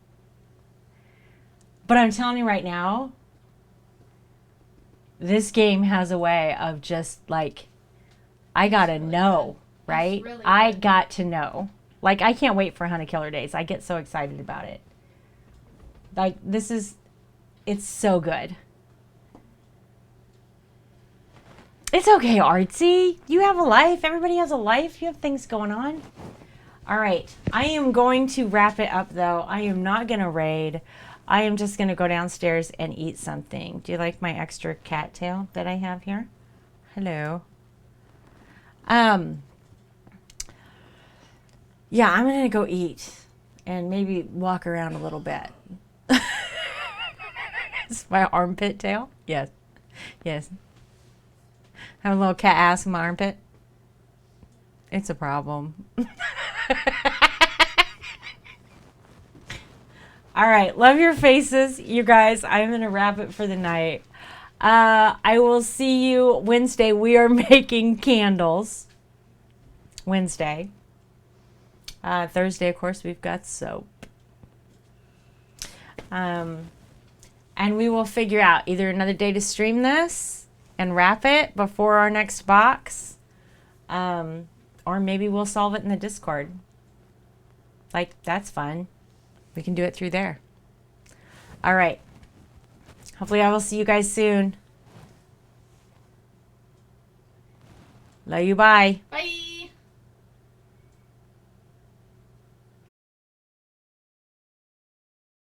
But I'm telling you right now, this game has a way of just like, I gotta know, right? really I good. got to know. Like, I can't wait for Hunter Killer Days. I get so excited about it. Like, it's so good. It's okay, Artsy. You have a life. Everybody has a life. You have things going on. All right. I am going to wrap it up, though. I am not going to raid. I am just going to go downstairs and eat something. Do you like my extra cattail that I have here? Hello. Yeah, I'm going to go eat and maybe walk around a little bit. It's my armpit tail? Yes. Yes. Have a little cat ass in my armpit. It's a problem. All right. Love your faces, you guys. I'm going to wrap it for the night. I will see you Wednesday. We are making candles. Wednesday. Thursday, of course, we've got soap. And we will figure out either another day to stream this and wrap it before our next box. Or maybe we'll solve it in the Discord. Like, that's fun. We can do it through there. All right. Hopefully I will see you guys soon. Love you. Bye.